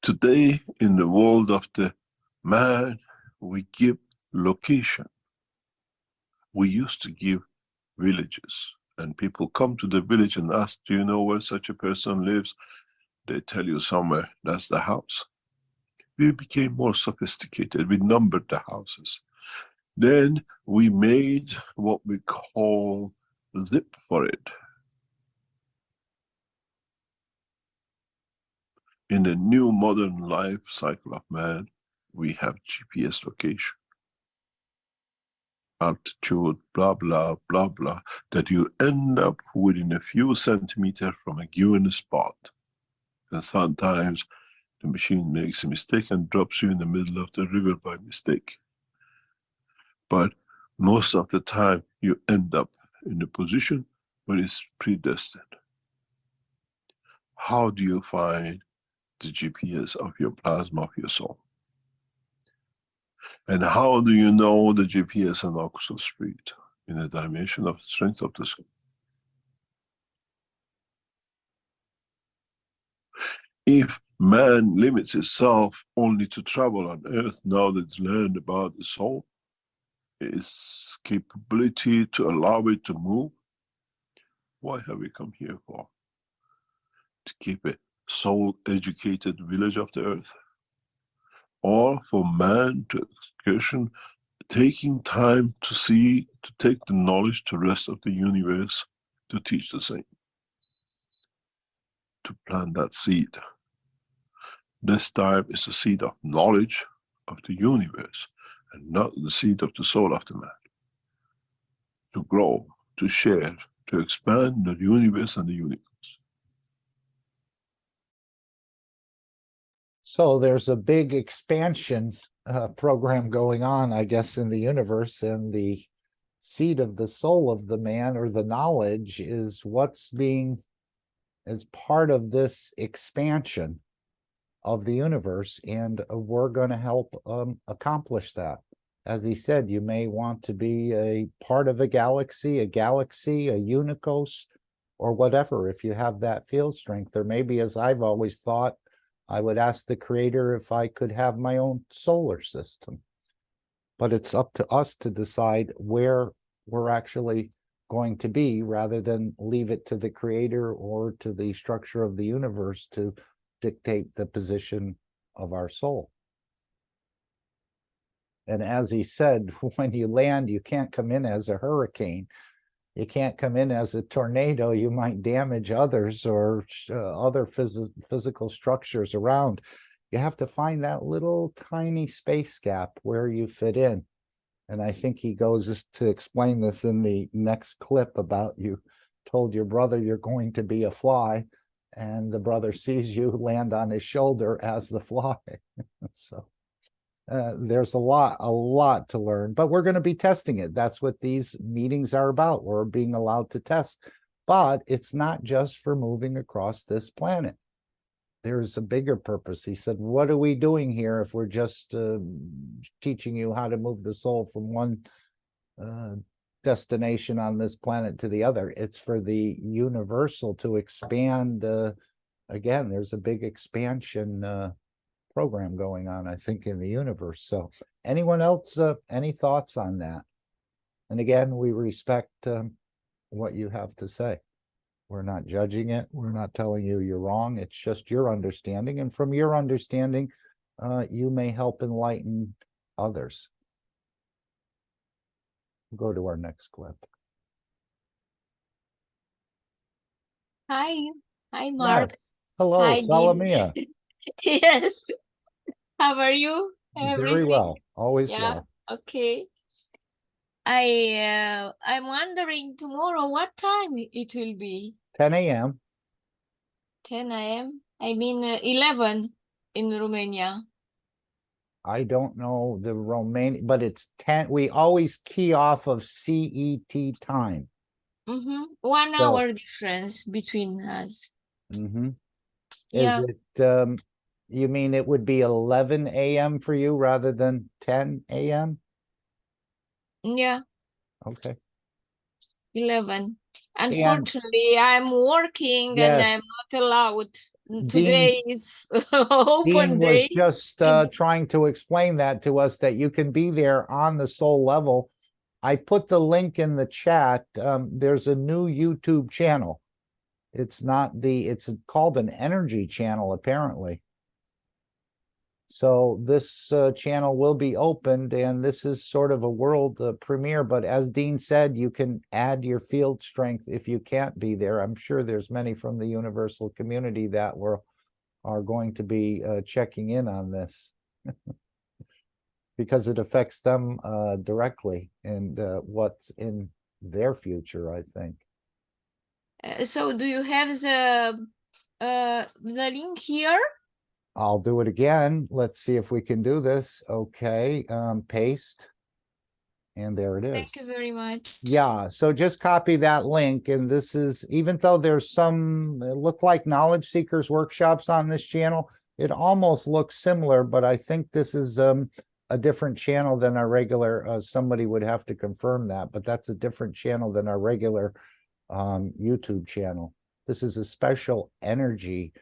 Today, in the world of the man, we give location. We used to give villages, and people come to the village and ask, do you know where such a person lives? They tell you somewhere, that's the house. we became more sophisticated. We numbered the houses. Then we made what we call zip for it. In the new modern life cycle of man, we have GPS location, altitude, blah, blah, blah, blah, that you end up within a few centimeters from a given spot. And sometimes the machine makes a mistake and drops you in the middle of the river by mistake. But most of the time, you end up in a position where it's predestined. How do you find the GPS of your plasma of your soul? And how do you know the GPS and Oxford Street in the dimension of the strength of the soul? If man limits itself only to travel on earth, now that it's learned about the soul, its capability to allow it to move, why have we come here for? To keep a soul-educated village of the earth? Or for man to excursion, taking time to see, to take the knowledge to the rest of the universe, to teach the same, to plant that seed. This time is the seed of knowledge of the universe, and not the seed of the soul of the man. To grow, to share, to expand the universe and the universe. So there's a big expansion program going on, I guess, in the universe, and the seed of the soul of the man, or the knowledge, is what's being as part of this expansion of the universe, and we're going to help accomplish that. As he said, you may want to be a part of a galaxy, a unicos, or whatever, if you have that field strength. Or maybe, as I've always thought, I would ask the Creator if I could have my own solar system. But it's up to us to decide where we're actually going to be, rather than leave it to the Creator or to the structure of the universe to dictate the position of our soul. And as he said, when you land, you can't come in as a hurricane. You can't come in as a tornado. You might damage others or other physical structures around. You have to find that little tiny space gap where you fit in. And I think he goes to explain this in the next clip about you told your brother you're going to be a fly, and the brother sees you land on his shoulder as the fly. So there's a lot to learn, but we're going to be testing it. That's what these meetings are about. We're being allowed to test, but it's not just for moving across this planet. There's a bigger purpose. He said, what are we doing here if we're just teaching you how to move the soul from one destination on this planet to the other? It's for the universal to expand. Again, there's a big expansion program going on, I think, in the universe. So anyone else, any thoughts on that? And again, we respect what you have to say. We're not judging it. We're not telling you you're wrong. It's just your understanding. And from your understanding, you may help enlighten others. Go to our next clip. Hi. Hi, Mark. Yes. Hello, Hi, Salamia. Yes. How are you? Very Everything? well. Always Yeah. well. Okay. I'm wondering tomorrow what time it will be. 10 a.m. 10 a.m. I mean 11 in Romania. I don't know the Romanian, but it's 10. We always key off of CET time. 1 So- hour difference between us. Mm-hmm. Yeah. Is it, you mean it would be 11 a.m. for you rather than 10 a.m.? Yeah. Okay. 11. Unfortunately, I'm working and I'm Yes. not allowed. Dean- Today is open Dean was day. just trying to explain that to us, that you can be there on the soul level. I put the link in the chat. There's a new YouTube channel. It's not it's called an energy channel, apparently. So this channel will be opened, and this is sort of a world premiere. But as Dean said, you can add your field strength if you can't be there. I'm sure there's many from the universal community that are going to be checking in on this because it affects them directly and what's in their future, I think. So do you have the link here? I'll do it again. Let's see if we can do this. Okay, paste. And there it is. Thank you very much. Yeah, so just copy that link. And this is, even though there's some, it look like knowledge seekers workshops on this channel, it almost looks similar, but I think this is a different channel than our regular, somebody would have to confirm that, but that's a different channel than our regular YouTube channel. This is a special energy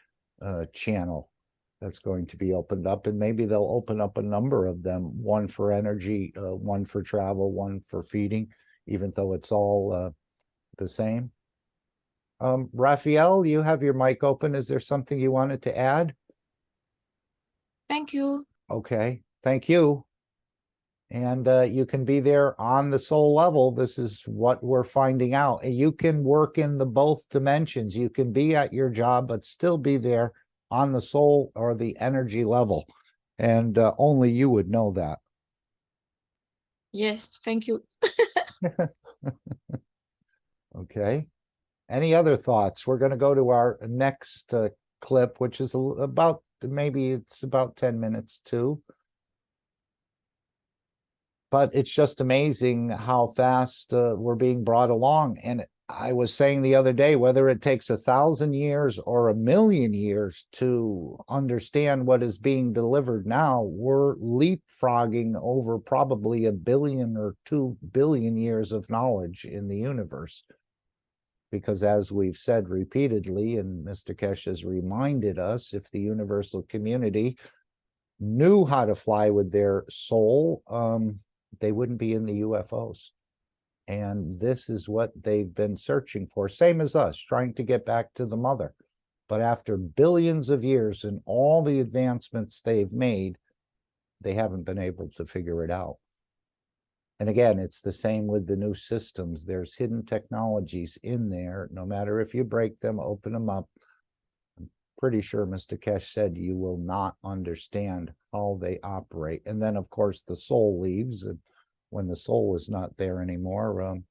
channel that's going to be opened up, and maybe they'll open up a number of them, one for energy, one for travel, one for feeding, even though it's all the same. Raphael, you have your mic open. Is there something you wanted to add? Thank you. Okay, thank you. And you can be there on the soul level. This is what we're finding out. You can work in the both dimensions. You can be at your job, but still be there on the soul or the energy level. And only you would know that. Yes, thank you. Okay. Any other thoughts? We're going to go to our next clip, which is about, maybe it's about 10 minutes too. But it's just amazing how fast we're being brought along. And I was saying the other day, whether it takes 1,000 years or 1,000,000 years to understand what is being delivered now, we're leapfrogging over probably 1 billion or 2 billion years of knowledge in the universe. Because as we've said repeatedly, and Mr. Keshe has reminded us, if the universal community knew how to fly with their soul, they wouldn't be in the UFOs. And this is what they've been searching for, same as us, trying to get back to the mother. But after billions of years and all the advancements they've made, they haven't been able to figure it out. And again, it's the same with the new systems. There's hidden technologies in there. No matter if you break them, open them up, I'm pretty sure Mr. Keshe said you will not understand how they operate. And then, of course, the soul leaves. And when the soul is not there anymore,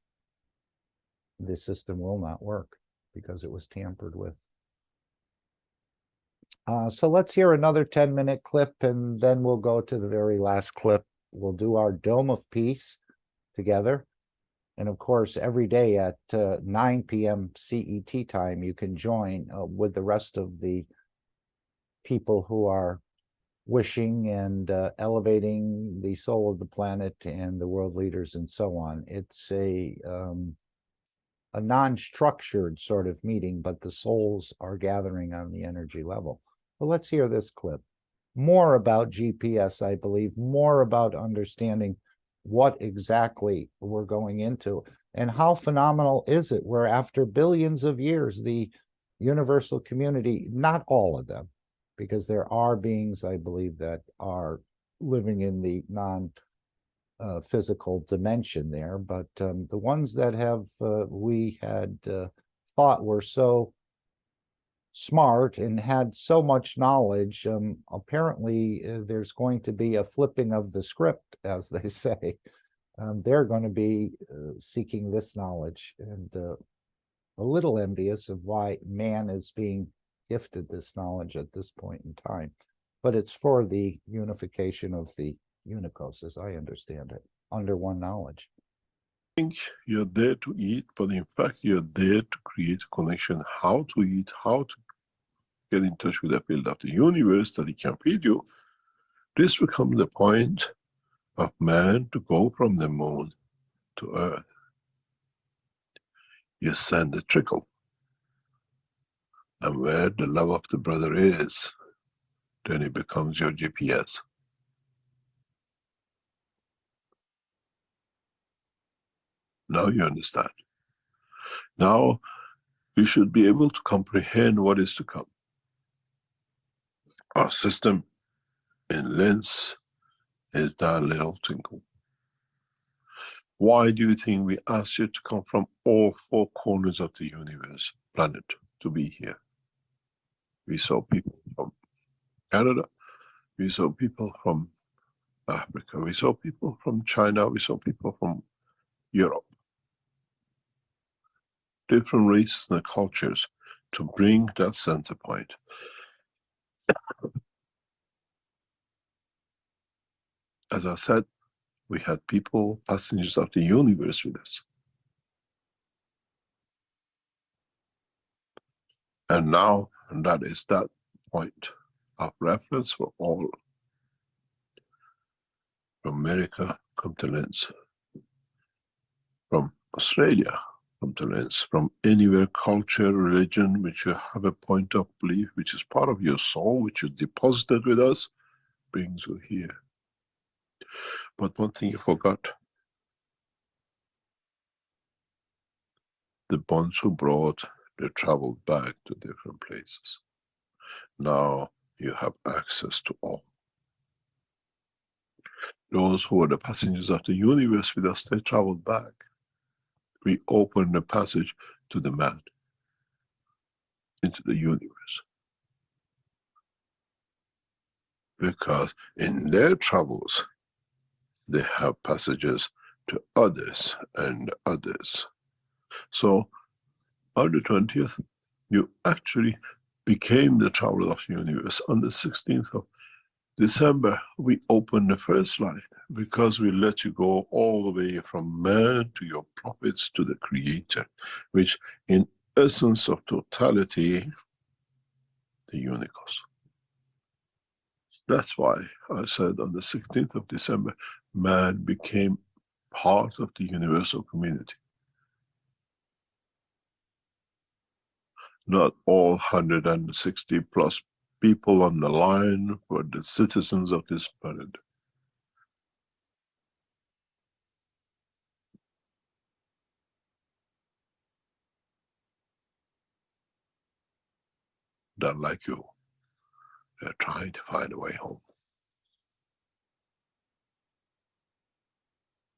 the system will not work because it was tampered with. So let's hear another 10-minute clip, and then we'll go to the very last clip. We'll do our Dome of Peace together. And of course, every day at 9 p.m. CET time, you can join with the rest of the people who are wishing and elevating the soul of the planet and the world leaders and so on. It's a non-structured sort of meeting, but the souls are gathering on the energy level. Well, let's hear this clip. More about GPS, I believe, more about understanding what exactly we're going into and how phenomenal is it where after billions of years, the universal community, not all of them, because there are beings, I believe, that are living in the non-physical dimension there, but the ones that have we had thought were so smart and had so much knowledge, apparently there's going to be a flipping of the script, as they say. They're going to be seeking this knowledge, and a little envious of why man is being gifted this knowledge at this point in time. But it's for the unification of the unicos, as I understand it, under one knowledge. Think you're there to eat, but in fact you're there to create a connection, how to eat, how to get in touch with the field of the universe that it can feed you. This becomes the point of man to go from the moon to earth. You send a trickle, and where the love of the brother is, then it becomes your GPS. Now you understand. Now you should be able to comprehend what is to come. Our system in length is that little twinkle. Why do you think we asked you to come from all four corners of the universe, planet, to be here? We saw people from Canada, we saw people from Africa, we saw people from China, we saw people from Europe. Different races and cultures to bring that center point. As I said, we had people, passengers of the universe with us. And now, that is that point of reference for all. From America, come to Lens. From Australia, come to Lens. From anywhere, culture, religion, which you have a point of belief, which is part of your soul, which you deposited with us, brings you here. But one thing you forgot. The ones who brought, they traveled back to different places. Now you have access to all. Those who are the passengers of the universe with us, they traveled back. We opened the passage to the man, into the universe. Because in their travels, they have passages to others and others. So on the 20th, you actually became the traveler of the universe. On the 16th of December, we opened the first line because we let you go all the way from man to your prophets to the creator, which in essence of totality, the unicos. That's why I said on the 16th of December, man became part of the universal community. Not all 160 plus people on the line were the citizens of this planet. That, like you, they're trying to find a way home.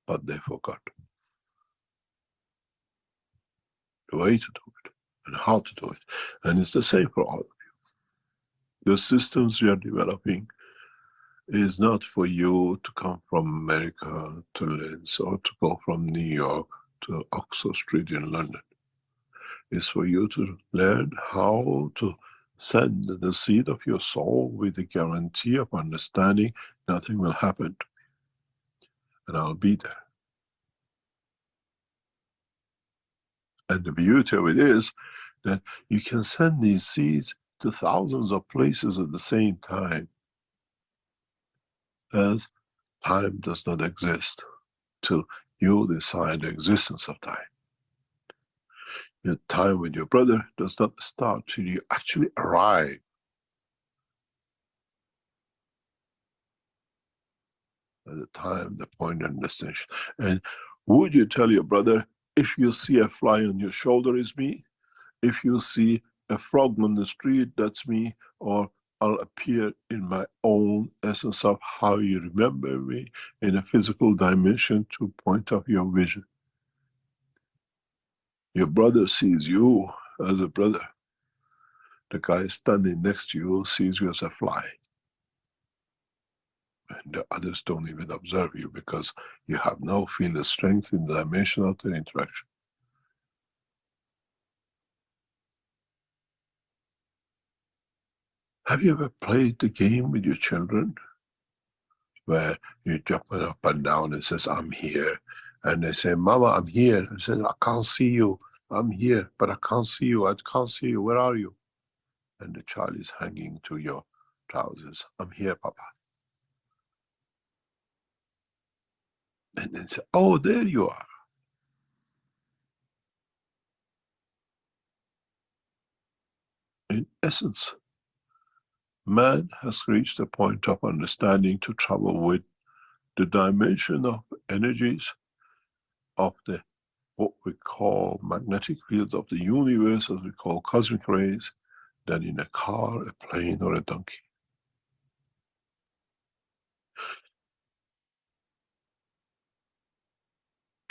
But they forgot the way to do it and how to do it. And it's the same for all of you. The systems we are developing is not for you to come from America to Linz or to go from New York to Oxford Street in London. It's for you to learn how to send the seed of your soul with the guarantee of understanding nothing will happen to me. And I'll be there. And the beauty of it is that you can send these seeds to thousands of places at the same time, as time does not exist till you decide the existence of time. Your time with your brother does not start till you actually arrive. At the time, the point and destination. And would you tell your brother, if you see a fly on your shoulder, is me? If you see a frog on the street, that's me? Or I'll appear in my own essence of how you remember me in a physical dimension to point of your vision. Your brother sees you as a brother. The guy standing next to you sees you as a fly. And the others don't even observe you because you have no field of strength in the dimension of the interaction. Have you ever played the game with your children where you jump up and down and says, I'm here. And they say, Mama, I'm here. And says, I can't see you. I'm here, but I can't see you. I can't see you. Where are you? And the child is hanging to your trousers. I'm here, Papa. And then say, oh, there you are. In essence, man has reached a point of understanding to travel with the dimension of energies of the what we call magnetic fields of the universe, as we call cosmic rays, than in a car, a plane, or a donkey.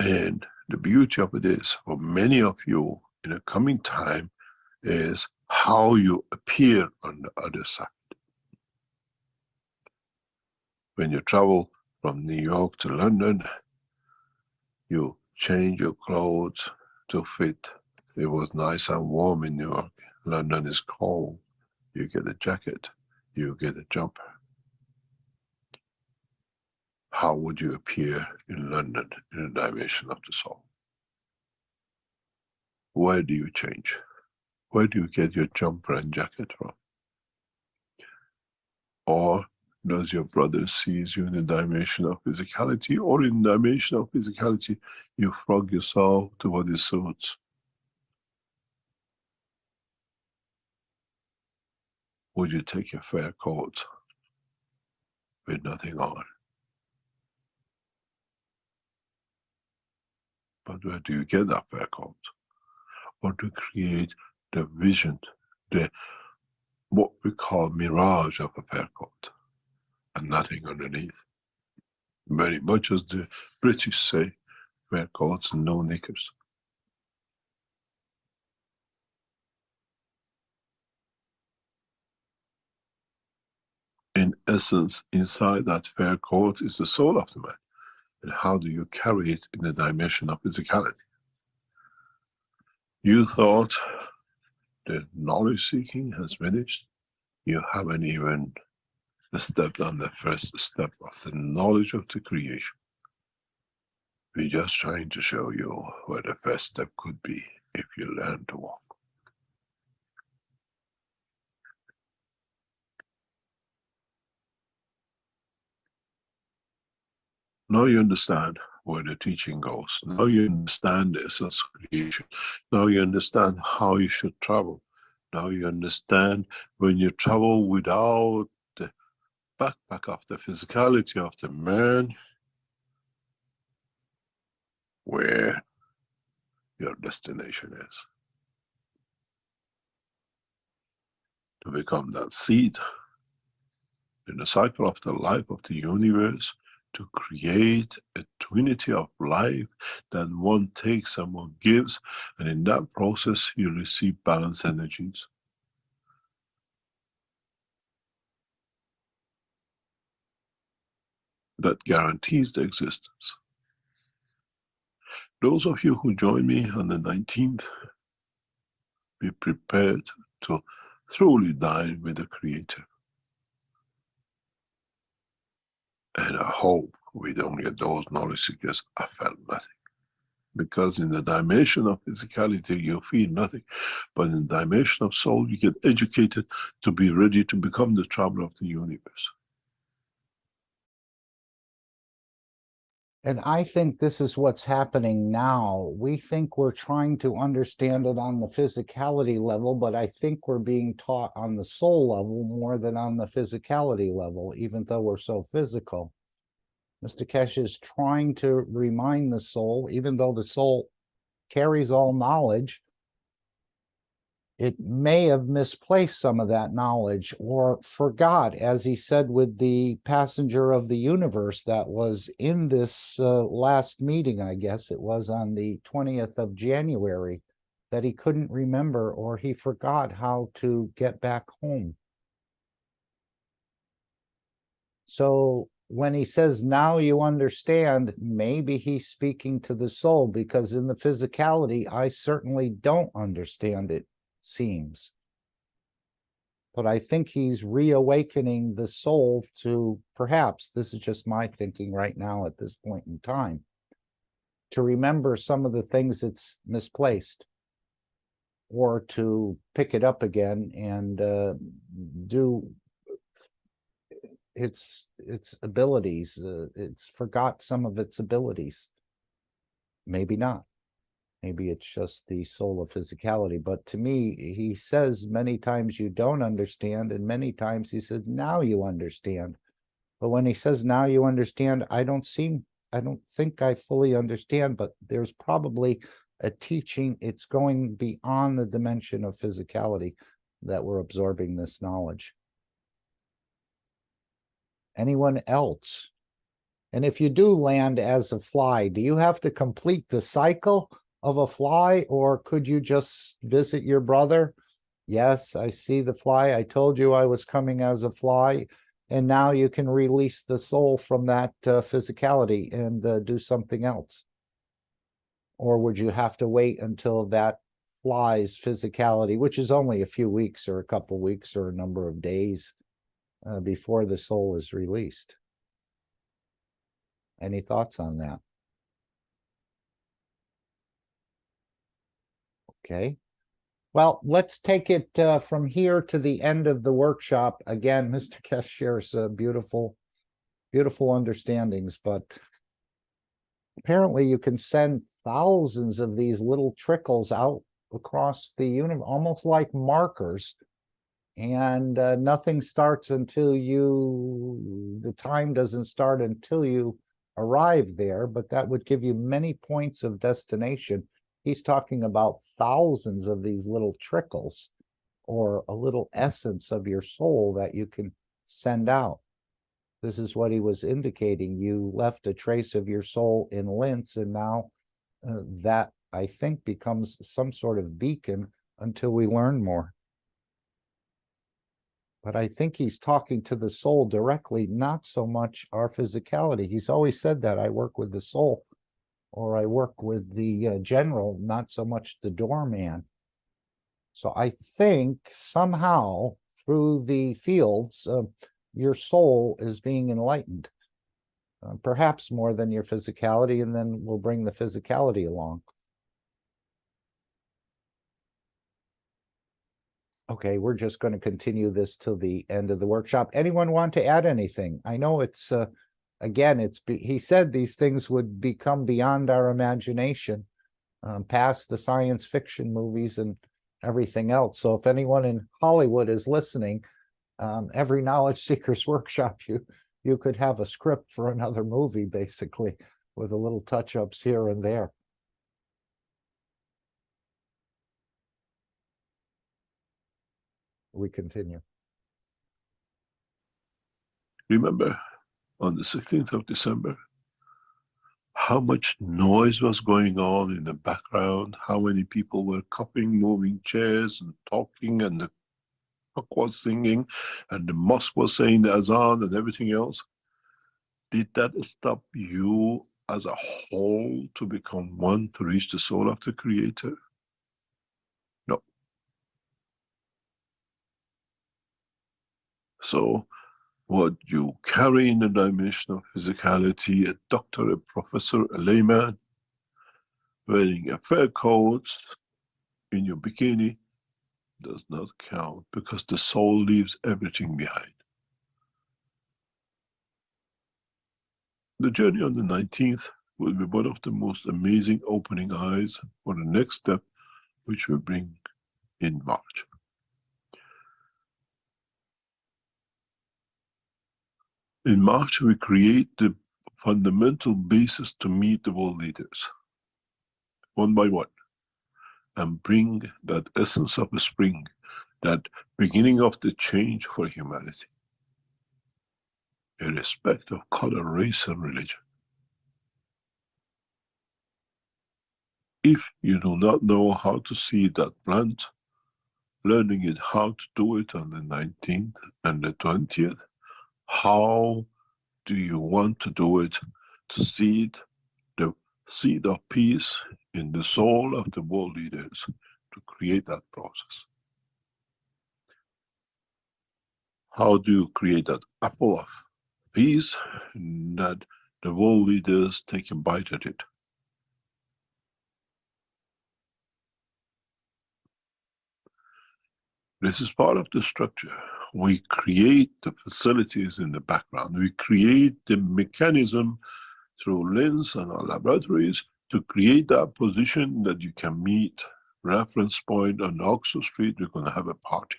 And the beauty of it is, for many of you in the coming time, is how you appear on the other side. When you travel from New York to London, you change your clothes to fit. It was nice and warm in New York. London is cold. You get a jacket, you get a jumper. How would you appear in London in the dimension of the soul? Where do you change? Where do you get your jumper and jacket from? Or does your brother sees you in the dimension of physicality, or in the dimension of physicality, you frog yourself to what it suits? Would you take a fur coat with nothing on? But where do you get that fur coat? Or to create the vision, the what we call mirage of a fur coat, and nothing underneath. Very much as the British say, fur coats and no knickers. In essence, inside that fur coat is the soul of the man. And how do you carry it in the dimension of physicality? You thought the knowledge seeking has finished. You haven't even stepped on the first step of the knowledge of the creation. We're just trying to show you where the first step could be if you learn to walk. Now you understand where the teaching goes. Now you understand the essence of creation. Now you understand how you should travel. Now you understand when you travel without the backpack of the physicality of the man, where your destination is. To become that seed in the cycle of the life of the universe, to create a trinity of life that one takes and one gives, and in that process you receive balanced energies. That guarantees the existence. Those of you who join me on the 19th, be prepared to truly dine with the Creator. And I hope we don't get those knowledge seekers, I felt nothing. Because in the dimension of physicality, you feel nothing. But in the dimension of soul, you get educated to be ready to become the traveler of the universe. And I think this is what's happening now. We think we're trying to understand it on the physicality level, but I think we're being taught on the soul level more than on the physicality level, even though we're so physical. Mr. Keshe is trying to remind the soul, even though the soul carries all knowledge, it may have misplaced some of that knowledge or forgot, as he said with the passenger of the universe that was in this last meeting, I guess it was on the 20th of January, that he couldn't remember or he forgot how to get back home. So when he says, now you understand, maybe he's speaking to the soul, because in the physicality, I certainly don't understand it, seems. But I think he's reawakening the soul to, perhaps, this is just my thinking right now at this point in time, to remember some of the things it's misplaced, or to pick it up again and do its abilities. It's forgot some of its abilities. Maybe not. Maybe it's just the soul of physicality. But to me, he says many times you don't understand, and many times he says, now you understand. But when he says, now you understand, I don't think I fully understand, but there's probably a teaching. It's going beyond the dimension of physicality that we're absorbing this knowledge. Anyone else? And if you do land as a fly, do you have to complete the cycle of a fly, or could you just visit your brother? Yes, I see the fly. I told you I was coming as a fly. And now you can release the soul from that physicality and do something else. Or would you have to wait until that fly's physicality, which is only a few weeks or a couple weeks or a number of days before the soul is released? Any thoughts on that? Okay. Well, let's take it from here to the end of the workshop. Again, Mr. Keshe shares beautiful, beautiful understandings, but apparently you can send thousands of these little trickles out across the universe, almost like markers, and nothing starts until the time doesn't start until you arrive there, but that would give you many points of destination. He's talking about thousands of these little trickles, or a little essence of your soul that you can send out. This is what he was indicating. You left a trace of your soul in Linz, and now that, I think, becomes some sort of beacon until we learn more. But I think he's talking to the soul directly, not so much our physicality. He's always said that I work with the soul, or I work with the general, not so much the doorman. So I think somehow through the fields, your soul is being enlightened, perhaps more than your physicality, and then we'll bring the physicality along. Okay, we're just going to continue this till the end of the workshop. Anyone want to add anything? I know it's, again, he said these things would become beyond our imagination, past the science fiction movies and everything else. So if anyone in Hollywood is listening, every Knowledge Seekers workshop, you could have a script for another movie, basically, with a little touch-ups here and there. We continue. Remember, on the 16th of December, how much noise was going on in the background, how many people were coughing, moving chairs and talking, and the cock was singing, and the mosque was saying the azan and everything else. Did that stop you as a whole to become one, to reach the soul of the Creator? No. So, what you carry in the dimension of physicality, a doctor, a professor, a layman, wearing a fur coat in your bikini, does not count, because the soul leaves everything behind. The journey on the 19th will be one of the most amazing opening eyes for the next step, which we bring in March. In March, we create the fundamental basis to meet the world leaders, one by one, and bring that essence of the spring, that beginning of the change for humanity, irrespective of color, race, and religion. If you do not know how to see that plant, learning it how to do it on the 19th and the 20th, how do you want to do it to seed the seed of peace in the soul of the world leaders, to create that process? How do you create that apple of peace, that the world leaders take a bite at it? This is part of the structure. We create the facilities in the background. We create the mechanism through Linz and our laboratories to create that position that you can meet reference point on Oxford Street. We're going to have a party.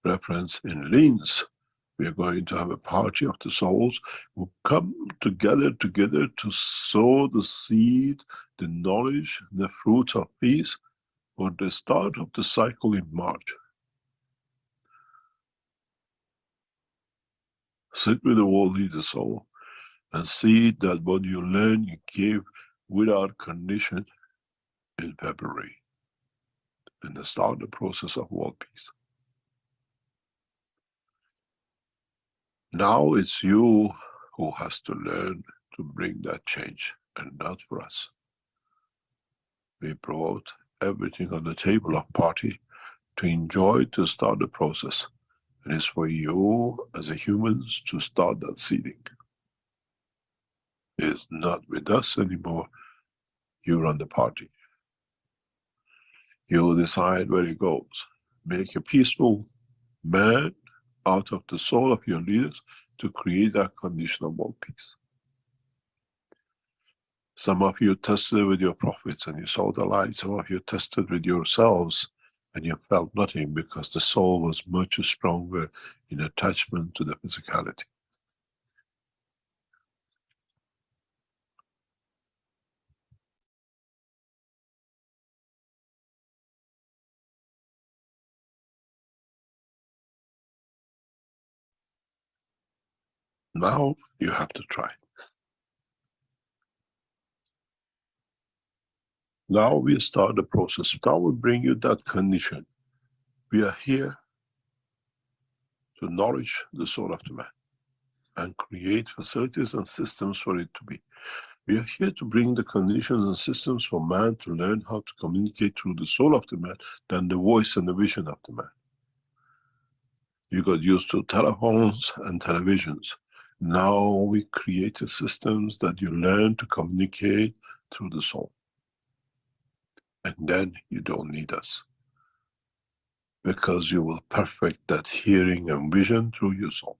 Reference in Linz, we are going to have a party of the souls who come together to sow the seed, the knowledge, the fruit of peace for the start of the cycle in March. Sit with the world leader soul and see that what you learn you give without condition in February, and the start the process of world peace. Now it's you who has to learn to bring that change, and not for us. We brought everything on the table of party to enjoy, to start the process. And it's for you as a humans to start that seeding. It's not with us anymore. You run the party. You decide where it goes. Make a peaceful man out of the soul of your leaders to create that condition of world peace. Some of you tested with your prophets and you saw the light. Some of you tested with yourselves and you felt nothing because the soul was much stronger in attachment to the physicality. Now you have to try. Now we start the process. Now we bring you that condition. We are here to nourish the soul of the man and create facilities and systems for it to be. We are here to bring the conditions and systems for man to learn how to communicate through the soul of the man than the voice and the vision of the man. You got used to telephones and televisions. Now we created systems that you learn to communicate through the soul. And then you don't need us, because you will perfect that hearing and vision through your soul.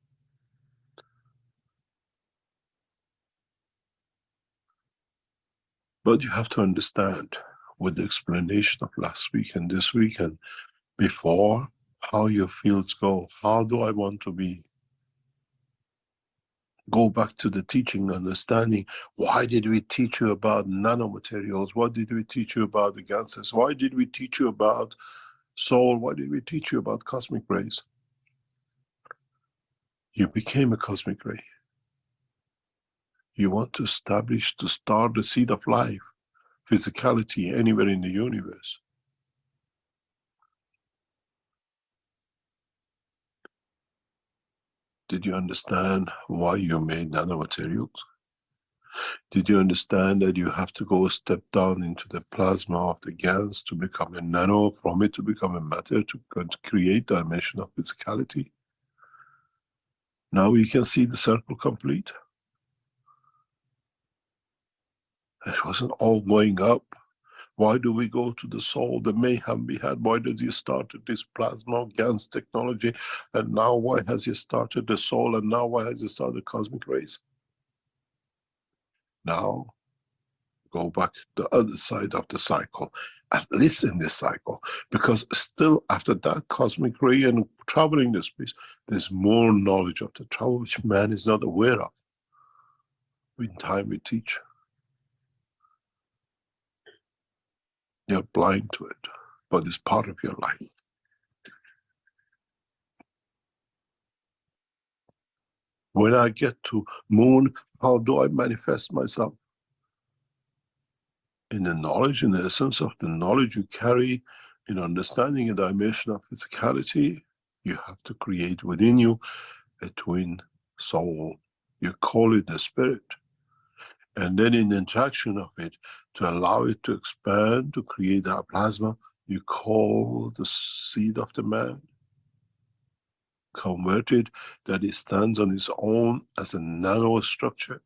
But you have to understand, with the explanation of last week and this week and before, how your fields go. How do I want to be? Go back to the teaching, understanding, why did we teach you about nanomaterials? What did we teach you about the gases? Why did we teach you about soul? Why did we teach you about cosmic rays? You became a cosmic ray. You want to establish, to start the seed of life, physicality anywhere in the universe. Did you understand why you made nanomaterials? Did you understand that you have to go a step down into the plasma of the gans to become a nano, from it to become a matter, to create dimension of physicality? Now you can see the circle complete. It wasn't all going up. Why do we go to the soul? The mayhem we had. Why did he start this plasma GANs technology? And now why has he started the soul? And now why has he started cosmic rays? Now, go back to the other side of the cycle, at least in this cycle, because still after that cosmic ray and traveling the space, there's more knowledge of the travel which man is not aware of. In time we teach. You're blind to it, but it's part of your life. When I get to moon, how do I manifest myself? In the knowledge, in the essence of the knowledge you carry, in understanding a dimension of physicality, you have to create within you a twin soul. You call it the spirit. And then in the interaction of it, to allow it to expand, to create that plasma, you call the seed of the man. Converted, that it stands on its own as a nanostructure.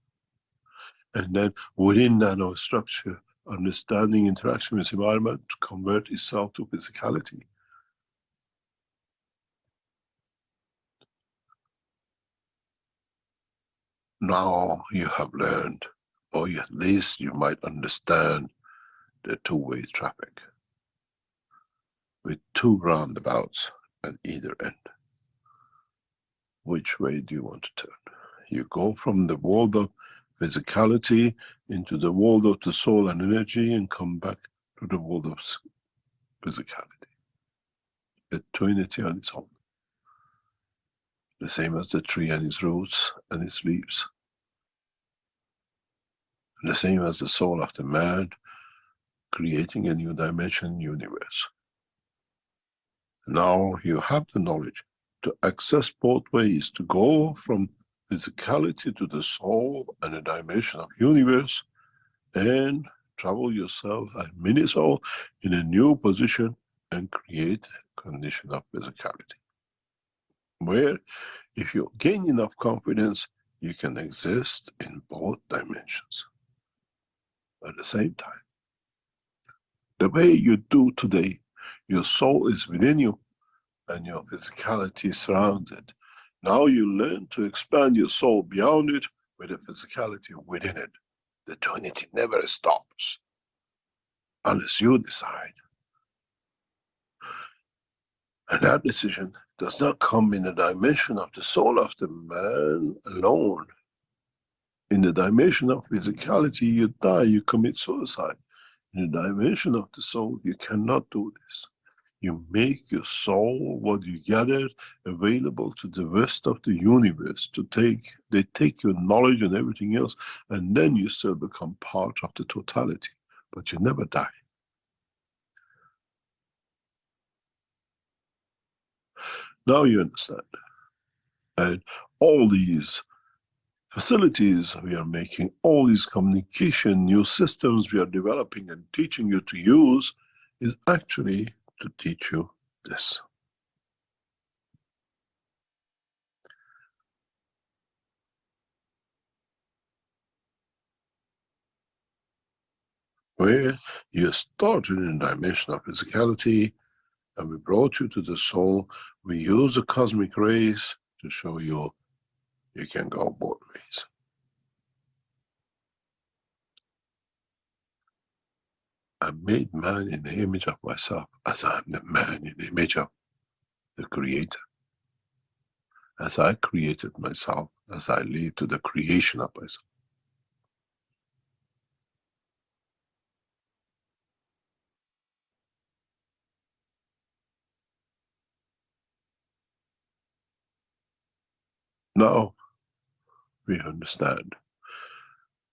And then within nanostructure, understanding interaction with environment to convert itself to physicality. Now you have learned, or at least you might understand, the two-way traffic with two roundabouts at either end. Which way do you want to turn? You go from the world of physicality into the world of the soul and energy and come back to the world of physicality. A twinity on its own. The same as the tree and its roots and its leaves. The same as the soul of the man creating a new dimension universe. Now you have the knowledge to access both ways, to go from physicality to the soul and a dimension of universe, and travel yourself as mini soul in a new position and create a condition of physicality. Where if you gain enough confidence, you can exist in both dimensions at the same time. The way you do today, your soul is within you and your physicality surrounds it. Now you learn to expand your soul beyond it with the physicality within it. The duality never stops unless you decide. And that decision does not come in the dimension of the soul of the man alone. In the dimension of physicality, you die, you commit suicide. In the dimension of the soul, you cannot do this. You make your soul, what you gathered, available to the rest of the universe to take. They take your knowledge and everything else, and then you still become part of the totality, but you never die. Now you understand. And all these facilities we are making, all these communication, new systems we are developing and teaching you to use is actually to teach you this. Where you started in the dimension of physicality and we brought you to the soul, we use the cosmic rays to show you you can go both ways. I made man in the image of myself as I am the man in the image of the Creator. As I created myself, as I lead to the creation of myself. Now we understand.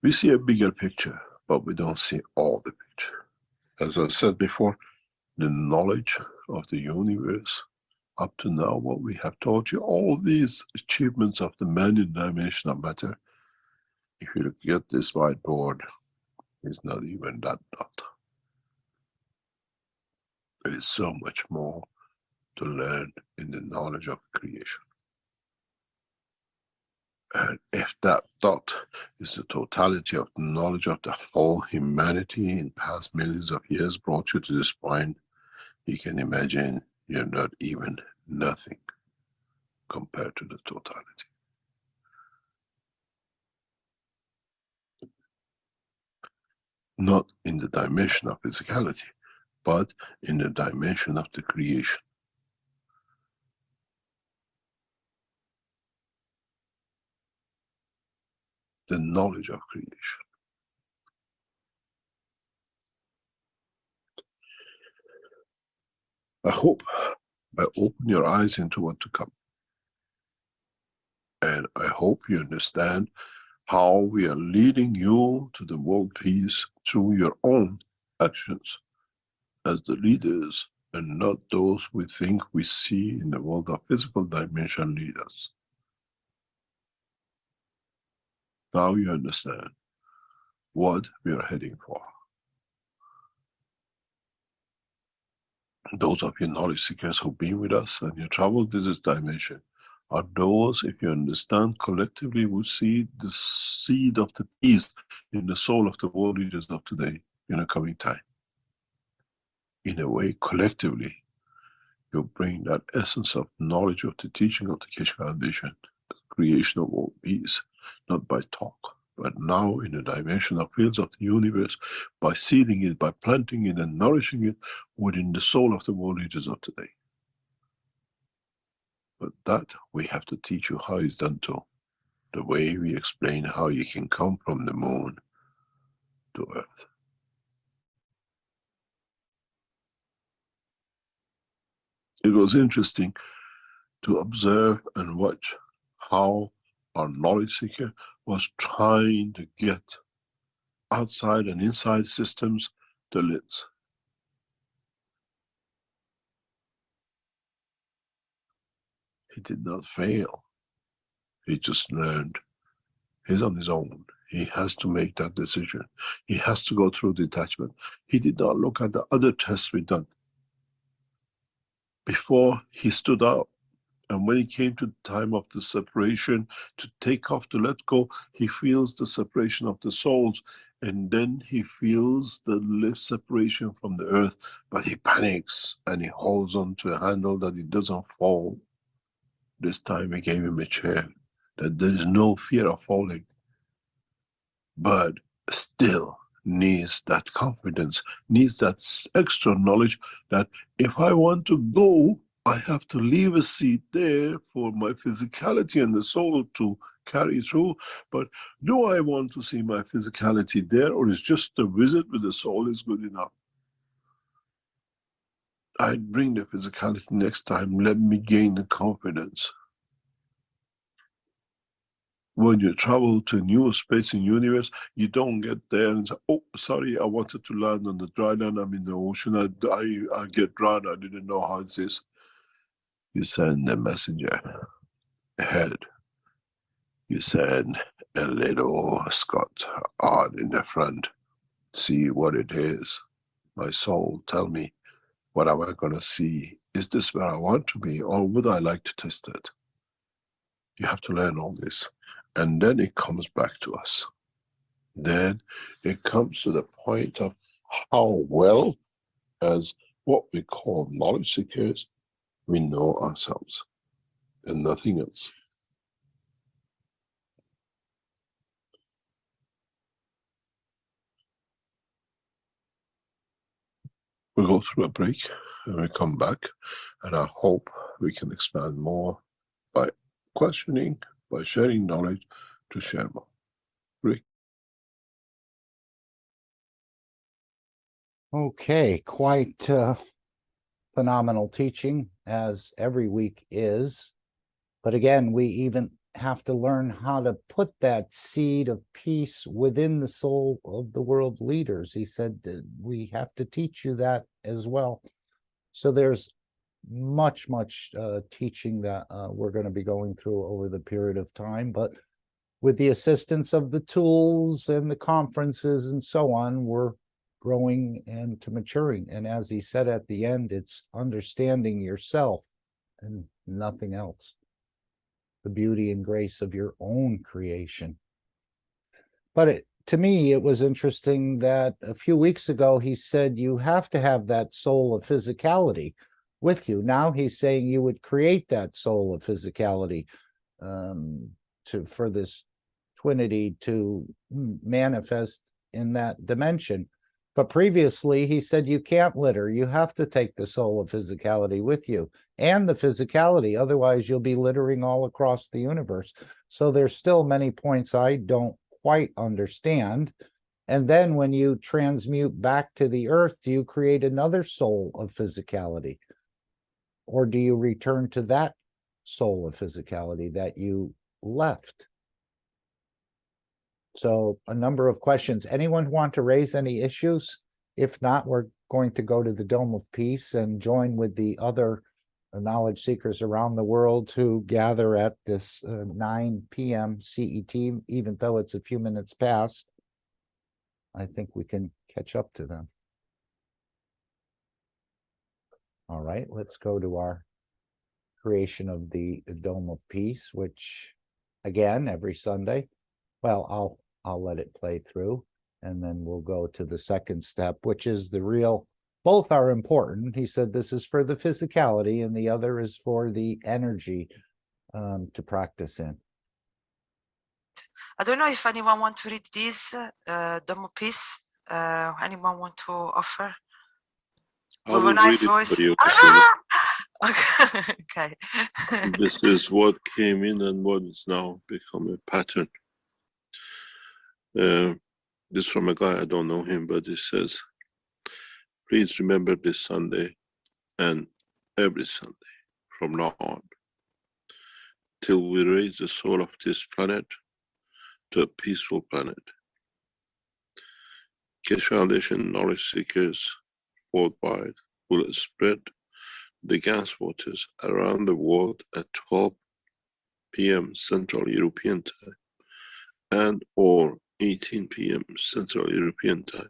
We see a bigger picture, but we don't see all the picture. As I said before, the knowledge of the universe, up to now what we have taught you, all these achievements of the man in dimension of matter, if you look at this whiteboard, it's not even that dot. There is so much more to learn in the knowledge of creation. And if that dot is the totality of the knowledge of the whole humanity in past millions of years brought you to this point, you can imagine you're not even nothing compared to the totality. Not in the dimension of physicality, but in the dimension of the creation. The knowledge of creation. I hope I open your eyes into what to come. And I hope you understand how we are leading you to the world peace through your own actions as the leaders and not those we think we see in the world of physical dimension lead us. Now you understand what we are heading for. Those of you knowledge seekers who've been with us and you traveled to this dimension are those, if you understand, collectively will see the seed of the peace in the soul of the world leaders of today in a coming time. In a way, collectively, you bring that essence of knowledge of the teaching of the Keshe Foundation, the creation of world peace, not by talk, but now in the dimension of fields of the universe, by seeding it, by planting it and nourishing it within the soul of the world leaders of today. But that we have to teach you how it's done too. The way we explain how you can come from the moon to Earth. It was interesting. to observe and watch how our knowledge seeker was trying to get outside and inside systems the lids. He did not fail. He just learned. He's on his own. He has to make that decision. He has to go through detachment. He did not look at the other tests we done. Before he stood out, and when he came to the time of the separation, to take off, to let go, he feels the separation of the souls, and then he feels the lift separation from the earth, but he panics and he holds on to a handle that he doesn't fall. This time we gave him a chair, that there is no fear of falling, but still needs that confidence, needs that extra knowledge that if I want to go, I have to leave a seat there for my physicality and the soul to carry through. But do I want to see my physicality there, or is just a visit with the soul is good enough? I'd bring the physicality next time. Let me gain the confidence. When you travel to a new space in universe, you don't get there and say, oh, sorry, I wanted to land on the dry land, I'm in the ocean, I get drowned, I didn't know how it is. You send a messenger ahead. You send a little Scott out in the front. See what it is. My soul, tell me, what am I going to see? Is this where I want to be, or would I like to test it? You have to learn all this. And then it comes back to us. Then it comes to the point of how well, as what we call knowledge seekers, we know ourselves and nothing else. We go through a break and we come back, and I hope we can expand more by questioning, by sharing knowledge to share more. Break. Okay, quite phenomenal teaching, as every week is. But again, we even have to learn how to put that seed of peace within the soul of the world leaders. He said that we have to teach you that as well. So there's much teaching that we're going to be going through over the period of time. But with the assistance of the tools and the conferences and so on, we're growing and to maturing. And as he said at the end, it's understanding yourself and nothing else. The beauty and grace of your own creation. But to me, it was interesting that a few weeks ago, he said you have to have that soul of physicality with you. Now he's saying you would create that soul of physicality for this twinity to manifest in that dimension. But previously, he said you can't litter. You have to take the soul of physicality with you and the physicality. Otherwise, you'll be littering all across the universe. So there's still many points I don't quite understand. And then when you transmute back to the earth, do you create another soul of physicality? Or do you return to that soul of physicality that you left? So a number of questions. Anyone want to raise any issues? If not, we're going to go to the Dome of Peace and join with the other knowledge seekers around the world who gather at this 9 p.m. CET, even though it's a few minutes past. I think we can catch up to them. All right, let's go to our creation of the Dome of Peace, which, again, every Sunday. Well, I'll let it play through, and then we'll go to the second step, which is the real. Both are important. He said this is for the physicality, and the other is for the energy to practice in. I don't know if anyone want to read this Dome of Peace. Anyone want to offer? I will With a nice read it voice. for you. Okay. This is what came in and what is now become a pattern. This from a guy, I don't know him, but it says, please remember this Sunday and every Sunday from now on. till we raise the soul of this planet to a peaceful planet. Keshe Foundation knowledge seekers worldwide will spread the gas waters around the world at 12 p.m. Central European Time and or 18 p.m. Central European Time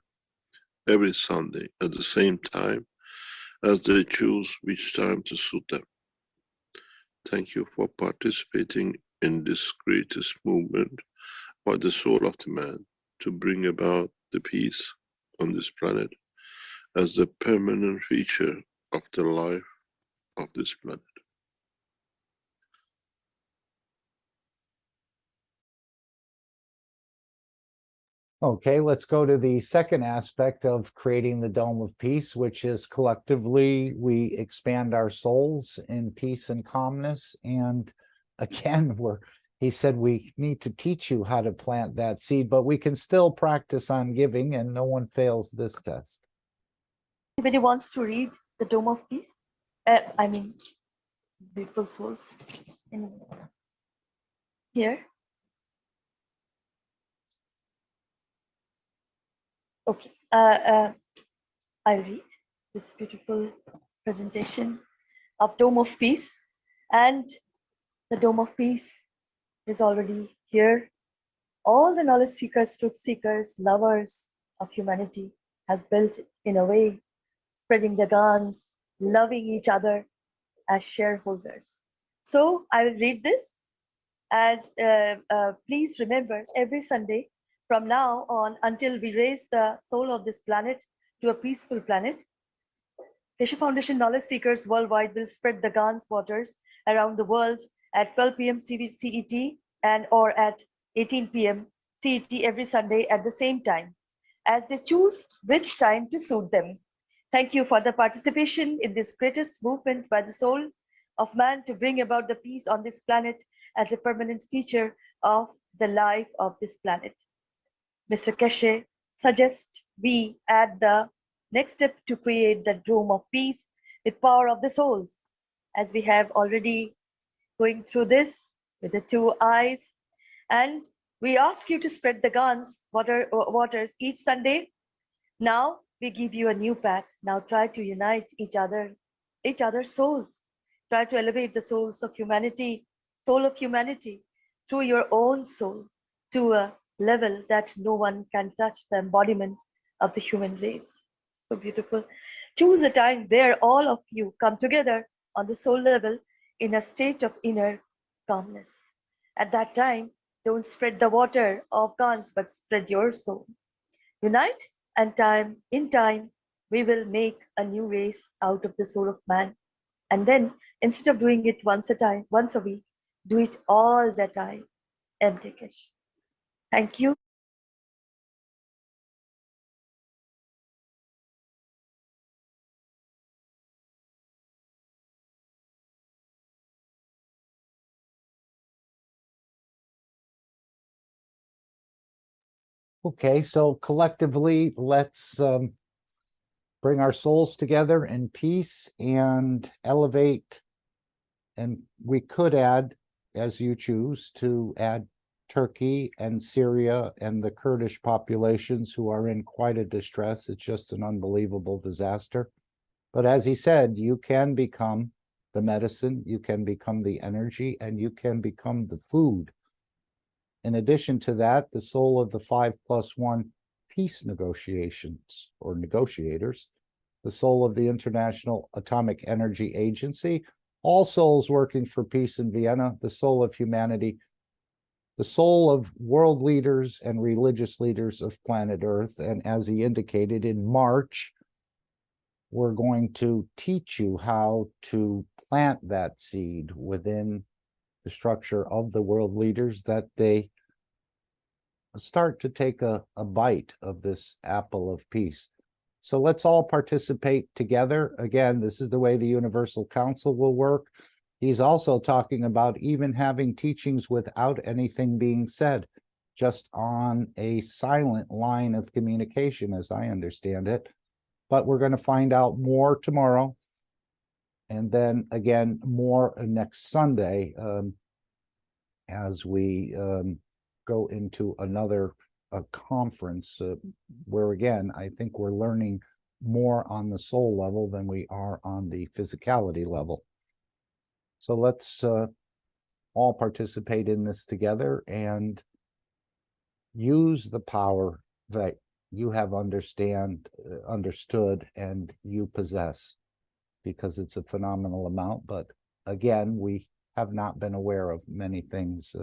every Sunday at the same time as they choose which time to suit them. Thank you for participating in this greatest movement by the soul of the man to bring about the peace on this planet as the permanent feature of the life of this planet. Okay, let's go to the second aspect of creating the Dome of Peace, which is collectively we expand our souls in peace and calmness. And again, he said we need to teach you how to plant that seed, but we can still practice on giving, and no one fails this test. Anybody wants to read the Dome of Peace? I mean, beautiful souls in here. Okay, I'll read this beautiful presentation of Dome of Peace. And the Dome of Peace is already here. All the knowledge seekers, truth seekers, lovers of humanity has built it in a way, spreading the guns, loving each other as shareholders. So I will read this as please remember, every Sunday from now on until we raise the soul of this planet to a peaceful planet, Keshe Foundation knowledge seekers worldwide will spread the Gans waters around the world at 12 p.m. CET and or at 18 p.m. CET every Sunday at the same time, as they choose which time to suit them. Thank you for the participation in this greatest movement by the soul of man to bring about the peace on this planet as a permanent feature of the life of this planet. Mr. Keshe suggests we add the next step to create the Dome of Peace with power of the souls, as we have already going through this with the 2 eyes. And we ask you to spread the Gans waters each Sunday. Now we give you a new path. Now try to unite each other's souls. Try to elevate the souls of humanity, soul of humanity, through your own soul to a level that no one can touch, the embodiment of the human race. So beautiful. Choose a time where all of you come together on the soul level in a state of inner calmness. At that time, don't spread the water of Gans, but spread your soul. Unite, and in time, we will make a new race out of the soul of man. And then, instead of doing it once a week, do it all the time. MD Keshe. Thank you. Okay, so collectively, let's bring our souls together in peace and elevate. And we could add, as you choose, to add Turkey and Syria and the Kurdish populations who are in quite a distress. It's just an unbelievable disaster. But as he said, you can become the medicine, you can become the energy, and you can become the food. In addition to that, the soul of the 5+1 peace negotiations or negotiators, the soul of the International Atomic Energy Agency, all souls working for peace in Vienna, the soul of humanity, the soul of world leaders and religious leaders of planet Earth. And as he indicated, in March, we're going to teach you how to plant that seed within the structure of the world leaders, that they start to take a bite of this apple of peace. So let's all participate together. Again, this is the way the Universal Council will work. He's also talking about even having teachings without anything being said, just on a silent line of communication, as I understand it. But we're going to find out more tomorrow. And then again, more next Sunday. as we go into another conference where, again, I think we're learning more on the soul level than we are on the physicality level. So let's all participate in this together and use the power that you have understood and you possess, because it's a phenomenal amount. But again, we have not been aware of many things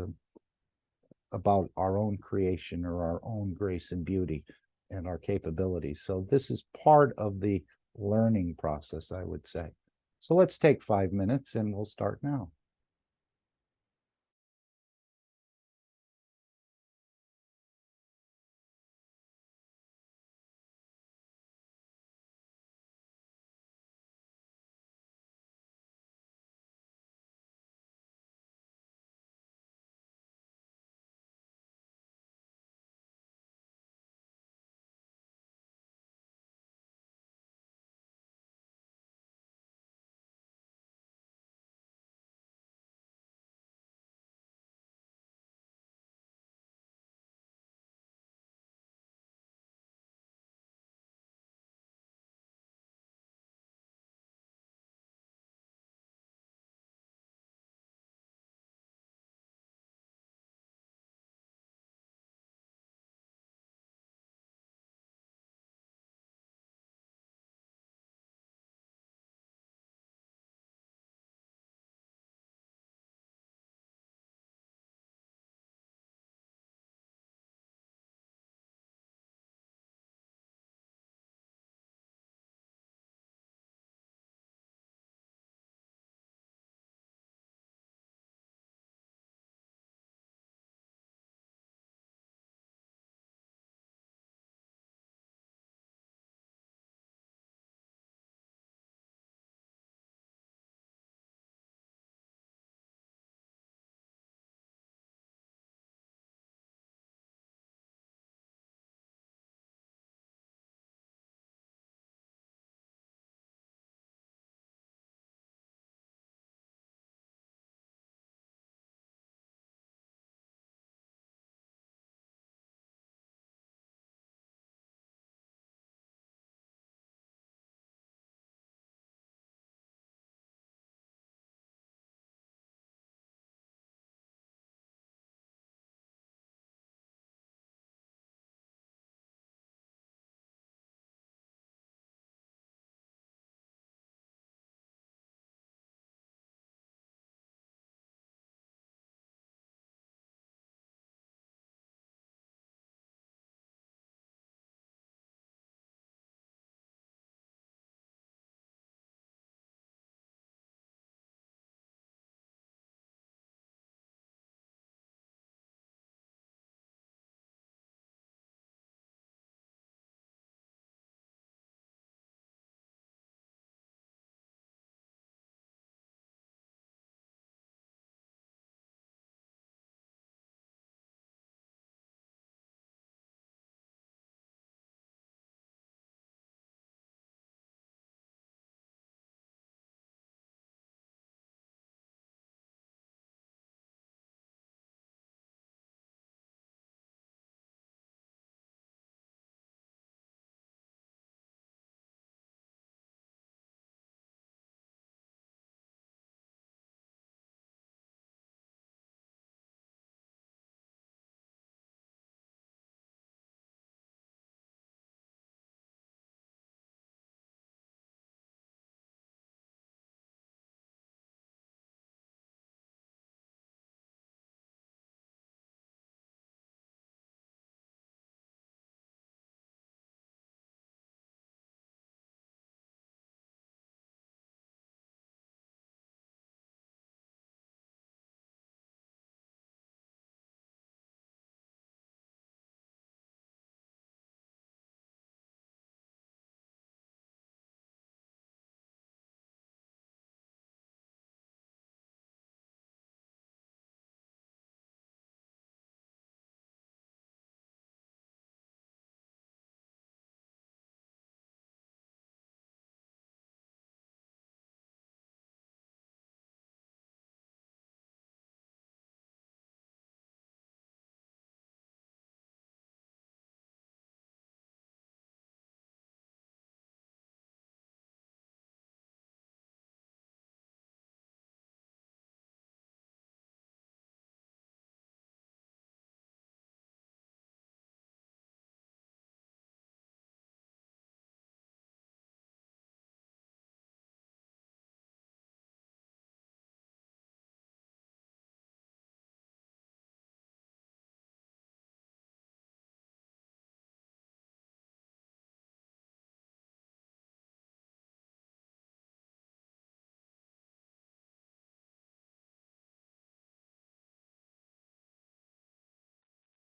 about our own creation or our own grace and beauty and our capabilities. So this is part of the learning process, I would say. So let's take 5 minutes and we'll start now.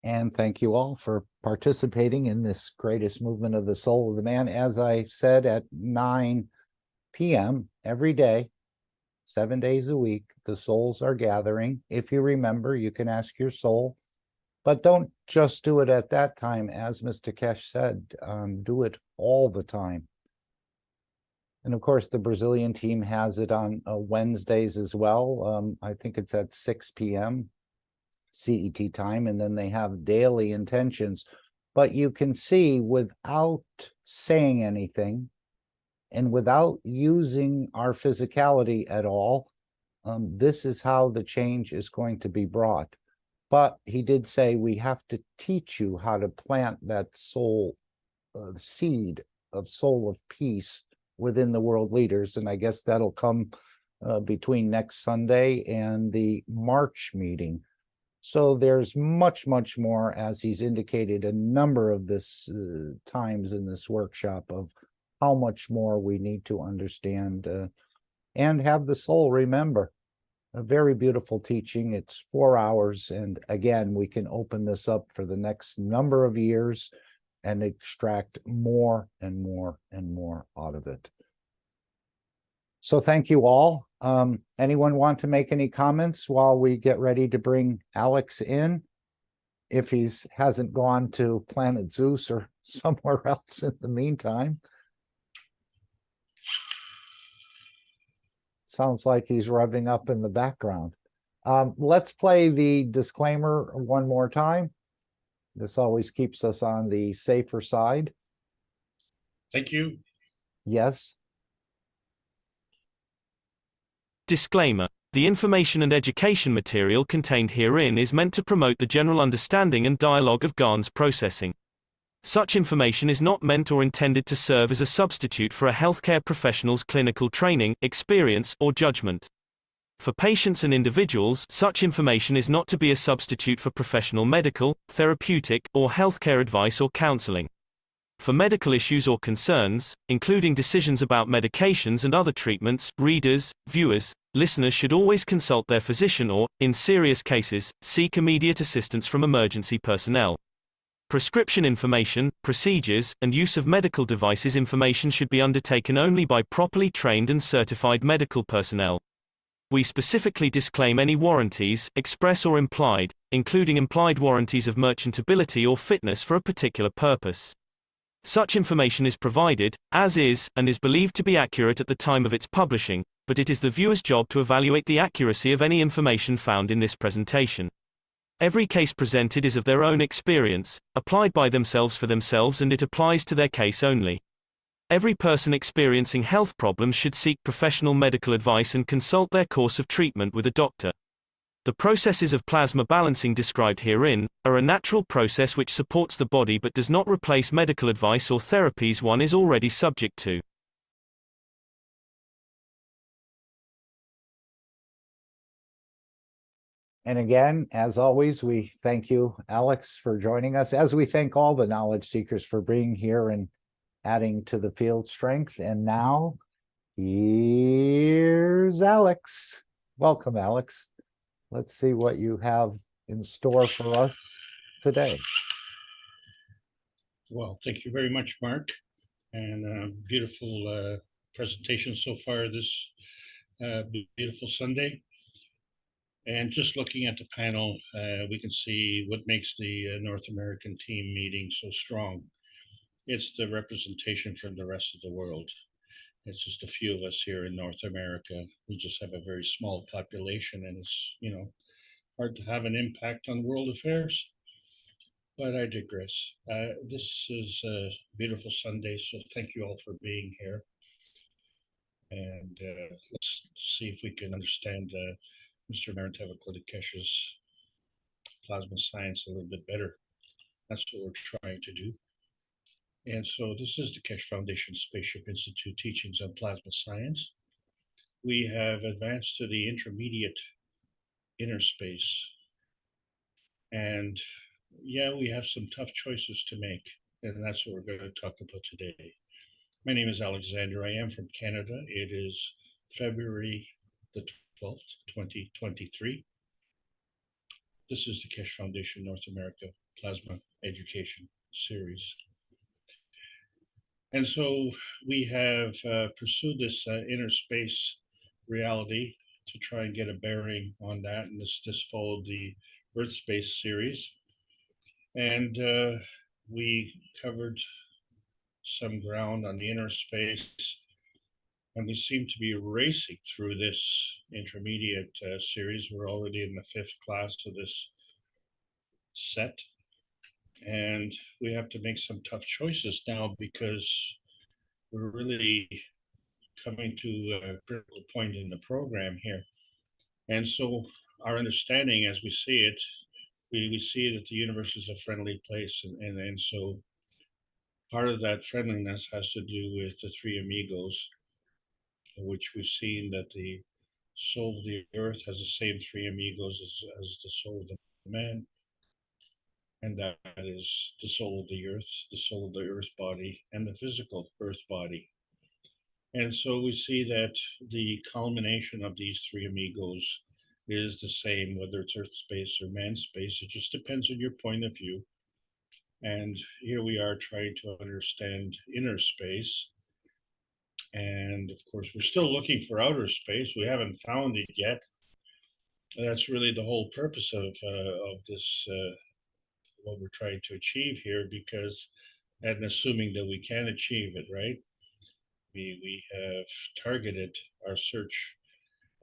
And thank you all for participating in this greatest movement of the soul of the man. As I said, at 9 p.m. every day, 7 days a week, the souls are gathering. If you remember, you can ask your soul, but don't just do it at that time. As Mr. Keshe said, do it all the time. And of course, the Brazilian team has it on Wednesdays as well. I think it's at 6 p.m. CET time, and then they have daily intentions. But you can see, without saying anything and without using our physicality at all, this is how the change is going to be brought. But he did say we have to teach you how to plant that soul seed of soul of peace within the world leaders. And I guess that'll come between next Sunday and the March meeting. So there's much, much more, as he's indicated a number of this times in this workshop, of how much more we need to understand and have the soul remember. A very beautiful teaching. It's 4 hours. And again, we can open this up for the next number of years and extract more and more and more out of it. So thank you all. Anyone want to make any comments while we get ready to bring Alex in? If he hasn't gone to Planet Zeus or somewhere else in the meantime. Sounds like he's revving up in the background. Let's play the disclaimer one more time. This always keeps us on the safer side. Thank you. Yes. Disclaimer. The information and education material contained herein is meant to promote the general understanding and dialogue of GAN's processing. Such information is not meant or intended to serve as a substitute for a healthcare professional's clinical training, experience, or judgment. For patients and individuals, such information is not to be a substitute for professional medical, therapeutic, or healthcare advice or counseling. For medical issues or concerns, including decisions about medications and other treatments, readers, viewers, listeners should always consult their physician or, in serious cases, seek immediate assistance from emergency personnel. Prescription information, procedures, and use of medical devices information should be undertaken only by properly trained and certified medical personnel. We specifically disclaim any warranties, express or implied, including implied warranties of merchantability or fitness for a particular purpose. Such information is provided, as is, and is believed to be accurate at the time of its publishing, but it is the viewer's job to evaluate the accuracy of any information found in this presentation. Every case presented is of their own experience, applied by themselves for themselves, and it applies to their case only. Every person experiencing health problems should seek professional medical advice and consult their course of treatment with a doctor. The processes of plasma balancing described herein are a natural process which supports the body but does not replace medical advice or therapies one is already subject to. And again, as always, we thank you, Alex, for joining us, as we thank all the knowledge seekers for being here and adding to the field strength. And now, here's Alex. Welcome, Alex. Let's see what you have in store for us today. Well, thank you very much, Mark, and beautiful presentation so far this beautiful Sunday. And just looking at the panel, we can see what makes the North American team meeting so strong. It's the representation from the rest of the world. It's just a few of us here in North America. We just have a very small population, and it's, hard to have an impact on world affairs. But I digress. This is a beautiful Sunday, so thank you all for being here. And let's see if we can understand Mr. Marantava Keshe's plasma science a little bit better. That's what we're trying to do. And so this is the Keshe Foundation Spaceship Institute teachings on plasma science. We have advanced to the intermediate inner space. And yeah, we have some tough choices to make. And that's what we're going to talk about today. My name is Alexander. I am from Canada. It is February the 12th, 2023. This is the Keshe Foundation North America plasma education series. And so we have pursued this inner space reality to try and get a bearing on that. And this followed the Earth Space series. And we covered some ground on the inner space. And we seem to be racing through this intermediate series. We're already in the 5th class of this set. And we have to make some tough choices now because we're really coming to a critical point in the program here. And so our understanding as we see it, we see that the universe is a friendly place. And so part of that friendliness has to do with the three amigos, which we've seen that the soul of the earth has the same three amigos as the soul of the man. And that is the soul of the earth body, and the physical earth body. And so we see that the culmination of these three amigos is the same, whether it's earth space or man space. It just depends on your point of view. And here we are trying to understand inner space. And of course, we're still looking for outer space. We haven't found it yet. That's really the whole purpose of this, what we're trying to achieve here, because, and assuming that we can achieve it, right? We have targeted our search.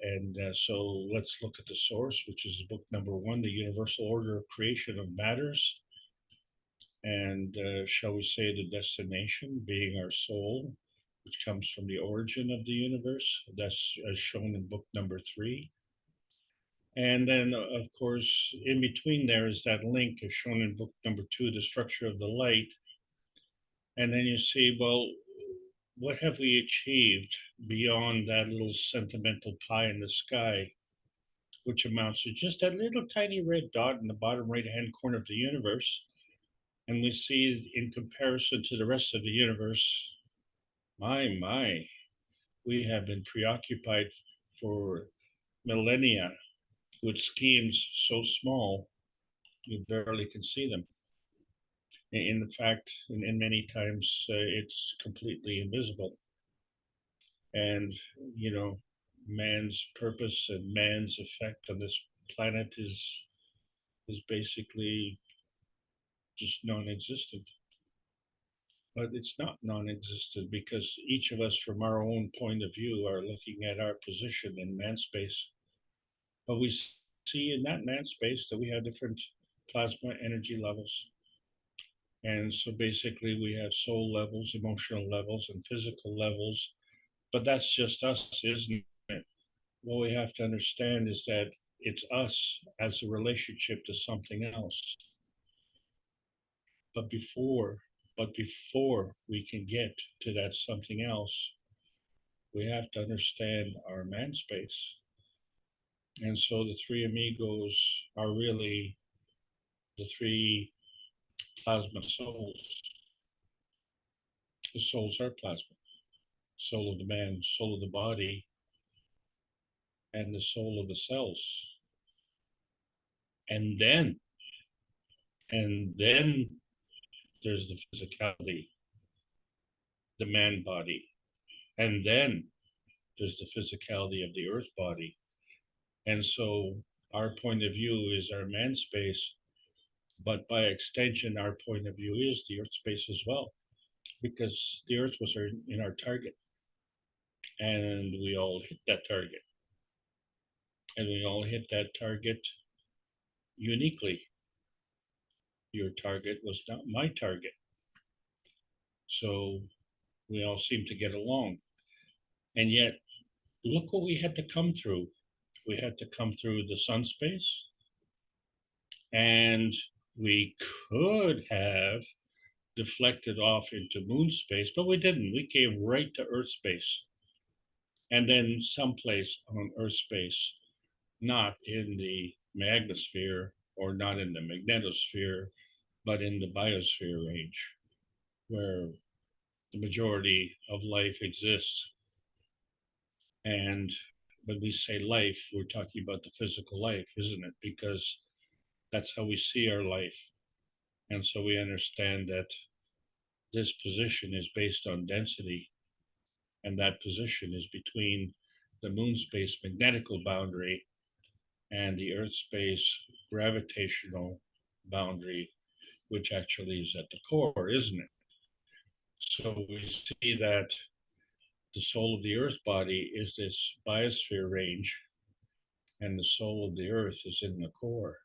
And so let's look at the source, which is book number 1, The Universal Order of Creation of Matters. And shall we say the destination being our soul, which comes from the origin of the universe. That's as shown in book number 3. And then, of course, in between there is that link as shown in book number 2, The Structure of the Light. And then you see, well, what have we achieved beyond that little sentimental pie in the sky, which amounts to just that little tiny red dot in the bottom right-hand corner of the universe? And we see in comparison to the rest of the universe, my, we have been preoccupied for millennia with schemes so small, you barely can see them. In fact, in many times, it's completely invisible. And, you know, man's purpose and man's effect on this planet is basically just non-existent. But it's not non-existent because each of us from our own point of view are looking at our position in man space. But we see in that man space that we have different plasma energy levels. And so basically we have soul levels, emotional levels, and physical levels. But that's just us, isn't it? What we have to understand is that it's us as a relationship to something else. But before we can get to that something else, we have to understand our man space. And so the three amigos are really the three plasma souls. The souls are plasma. Soul of the man, soul of the body, and the soul of the cells. And then there's the physicality, the man body. And then there's the physicality of the earth body. And so our point of view is our man space, but by extension, our point of view is the earth space as well, because the earth was in our target. And we all hit that target. And we all hit that target uniquely. Your target was not my target. So we all seem to get along. And yet, look what we had to come through. We had to come through the sun space, and we could have deflected off into moon space, but we didn't. We came right to earth space, and then someplace on earth space, not in the magnosphere or not in the magnetosphere, but in the biosphere range, where the majority of life exists. And when we say life, we're talking about the physical life, isn't it? Because that's how we see our life. And so we understand that this position is based on density, and that position is between the moon space magnetical boundary and the Earth space gravitational boundary, which actually is at the core, isn't it? So we see that the soul of the Earth body is this biosphere range, and the soul of the Earth is in the core.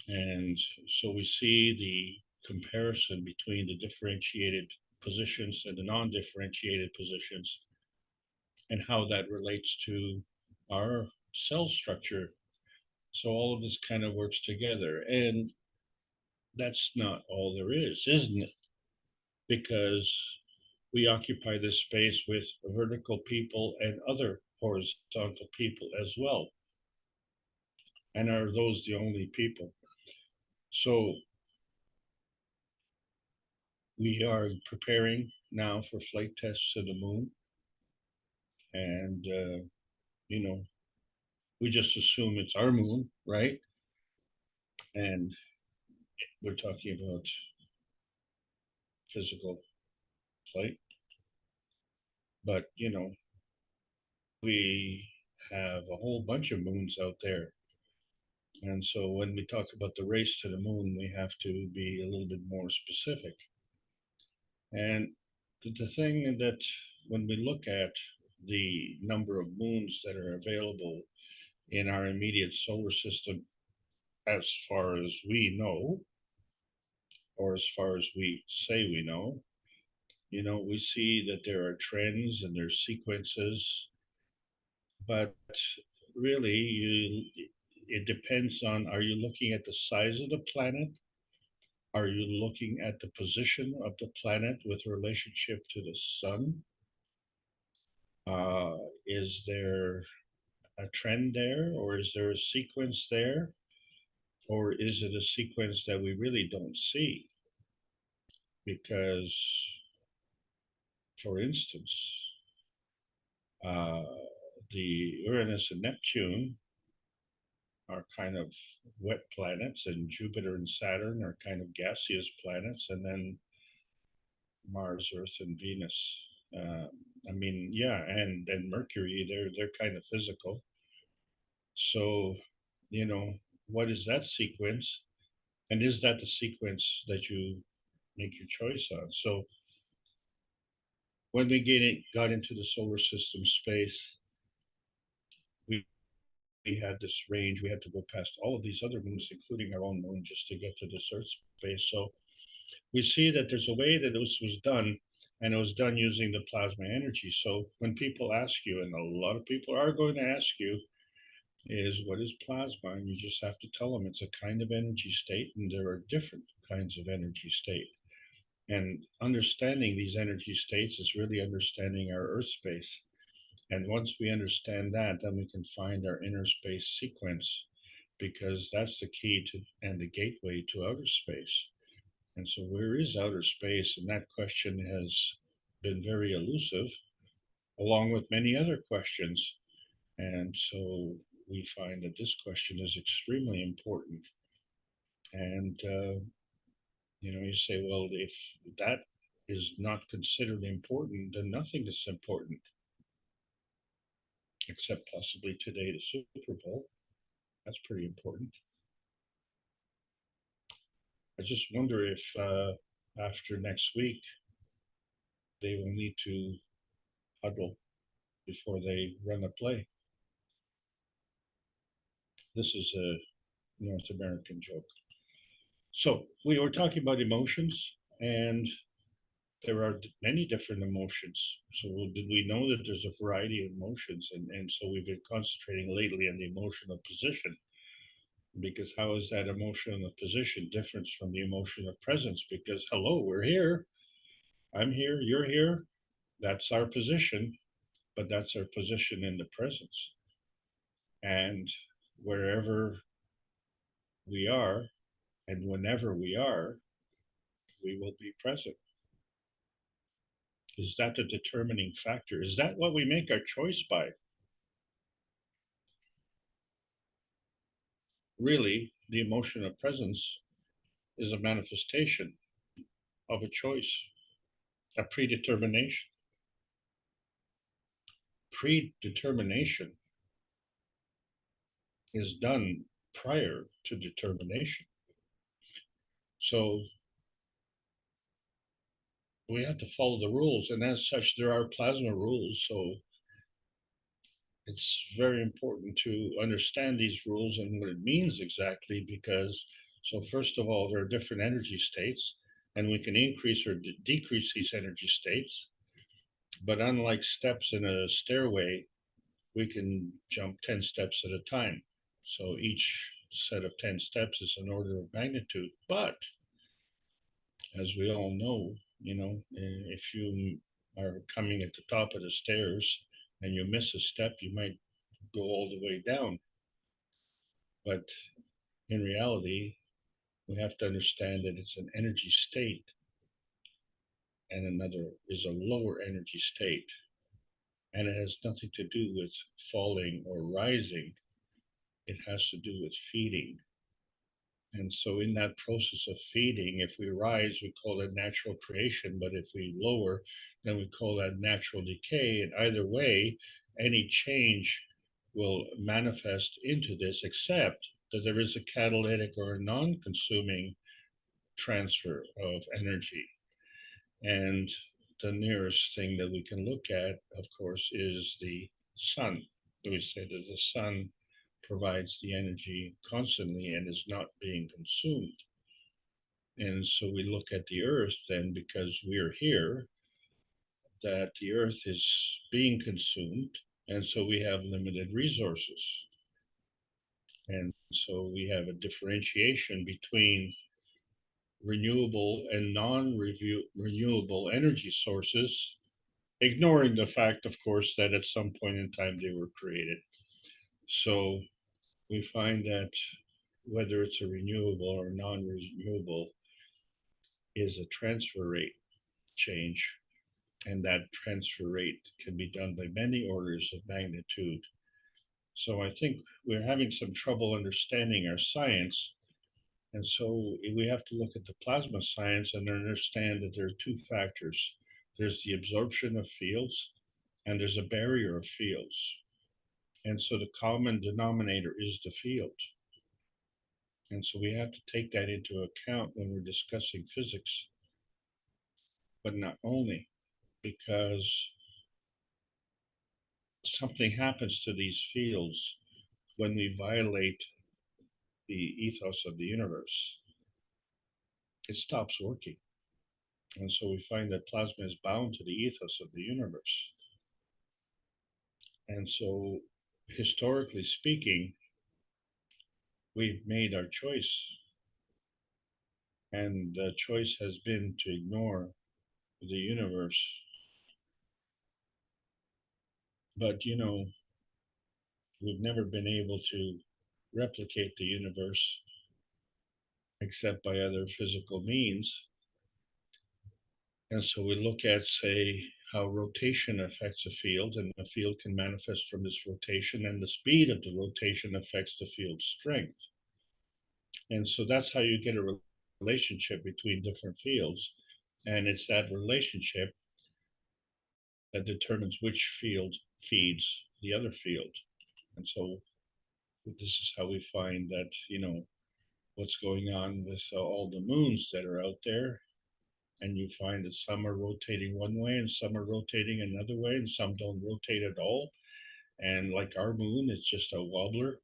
And so we see the comparison between the differentiated positions and the non-differentiated positions, and how that relates to our cell structure. So all of this kind of works together. And that's not all there is, isn't it? Because we occupy this space with vertical people and other horizontal people as well. And are those the only people? So we are preparing now for flight tests to the moon. And, you know, we just assume it's our moon, right? And we're talking about physical flight. But, you know, we have a whole bunch of moons out there. And so when we talk about the race to the moon, we have to be a little bit more specific. And the thing that when we look at the number of moons that are available in our immediate solar system, as far as we know, or as far as we say we know, you know, we see that there are trends and there's sequences, but really it depends on, are you looking at the size of the planet? Are you looking at the position of the planet with relationship to the sun? Is there a trend there, or is there a sequence there? Or is it a sequence that we really don't see? Because, for instance, the Uranus and Neptune are kind of wet planets, and Jupiter and Saturn are kind of gaseous planets, and then Mars, Earth, and Venus. I mean, yeah, and Mercury, they're kind of physical. So, you know, what is that sequence? And is that the sequence that you make your choice on? So when we got into the solar system space, we had this range. We had to go past all of these other moons, including our own moon, just to get to this Earth space. So we see that there's a way that this was done, and it was done using the plasma energy. So when people ask you, and a lot of people are going to ask you, is what is plasma? And you just have to tell them it's a kind of energy state, and there are different kinds of energy state. And understanding these energy states is really understanding our Earth space. And once we understand that, then we can find our inner space sequence, because that's the key to and the gateway to outer space. And so where is outer space? And that question has been very elusive, along with many other questions. And so we find that this question is extremely important. And, you know, you say, well, if that is not considered important, then nothing is important, except possibly today the Super Bowl. That's pretty important. I just wonder if after next week, they will need to huddle before they run a play. This is a North American joke. So we were talking about emotions, and there are many different emotions. So did we know that there's a variety of emotions? And so we've been concentrating lately on the emotion of position, because how is that emotion of position different from the emotion of presence? Because hello, we're here, I'm here, you're here, that's our position, but that's our position in the presence. And wherever we are and whenever we are, we will be present. Is that the determining factor? Is that what we make our choice by? Really, the emotion of presence is a manifestation of a choice, a predetermination. Predetermination is done prior to determination. So we have to follow the rules, and as such, there are plasma rules. So it's very important to understand these rules and what it means exactly, because, so first of all, there are different energy states, and we can increase or decrease these energy states. But unlike steps in a stairway, we can jump 10 steps at a time. So each set of 10 steps is an order of magnitude. But as we all know, if you are coming at the top of the stairs and you miss a step, you might go all the way down. But in reality, we have to understand that it's an energy state, and another is a lower energy state. And it has nothing to do with falling or rising. It has to do with feeding. And so in that process of feeding, if we rise, we call that natural creation. But if we lower, then we call that natural decay. And either way, any change will manifest into this, except that there is a catalytic or a non-consuming transfer of energy. And the nearest thing that we can look at, of course, is the sun. We say that the sun provides the energy constantly and is not being consumed. And so we look at the earth then, because we're here, that the earth is being consumed, and so we have limited resources. And so we have a differentiation between renewable and non-renewable energy sources, ignoring the fact, of course, that at some point in time they were created. So we find that whether it's a renewable or non-renewable is a transfer rate change, and that transfer rate can be done by many orders of magnitude. So I think we're having some trouble understanding our science, and so we have to look at the plasma science and understand that there are two factors. There's the absorption of fields, and there's a barrier of fields. And so the common denominator is the field. And so we have to take that into account when we're discussing physics. But not only, because something happens to these fields when we violate the ethos of the universe. It stops working. And so we find that plasma is bound to the ethos of the universe. And so, historically speaking, we've made our choice. And the choice has been to ignore the universe. But, we've never been able to replicate the universe except by other physical means. And so we look at, say, how rotation affects a field, and the field can manifest from this rotation, and the speed of the rotation affects the field's strength. And so that's how you get a relationship between different fields. And it's that relationship that determines which field feeds the other field. And so this is how we find that, what's going on with all the moons that are out there. And you find that some are rotating one way and some are rotating another way, and some don't rotate at all. And like our moon, it's just a wobbler.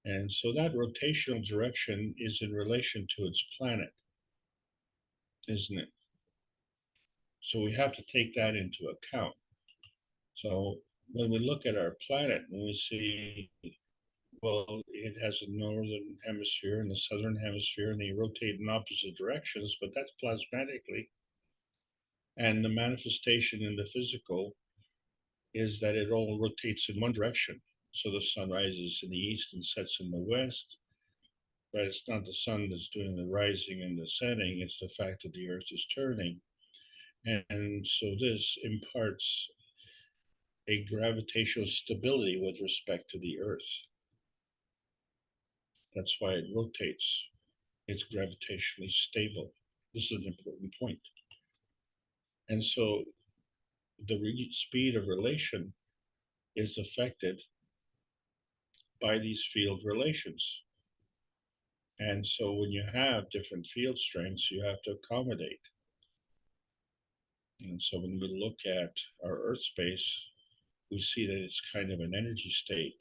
And so that rotational direction is in relation to its planet, isn't it? So we have to take that into account. So when we look at our planet and we see, well, it has a northern hemisphere and a southern hemisphere, and they rotate in opposite directions, but that's plasmatically. And the manifestation in the physical is that it all rotates in one direction. So the sun rises in the east and sets in the west, but it's not the sun that's doing the rising and the setting, it's the fact that the earth is turning. And so this imparts a gravitational stability with respect to the earth. That's why it rotates. it's gravitationally stable. This is an important point. And so the speed of relation is affected by these field relations. And so when you have different field strengths, you have to accommodate. And so when we look at our Earth space, we see that it's kind of an energy state.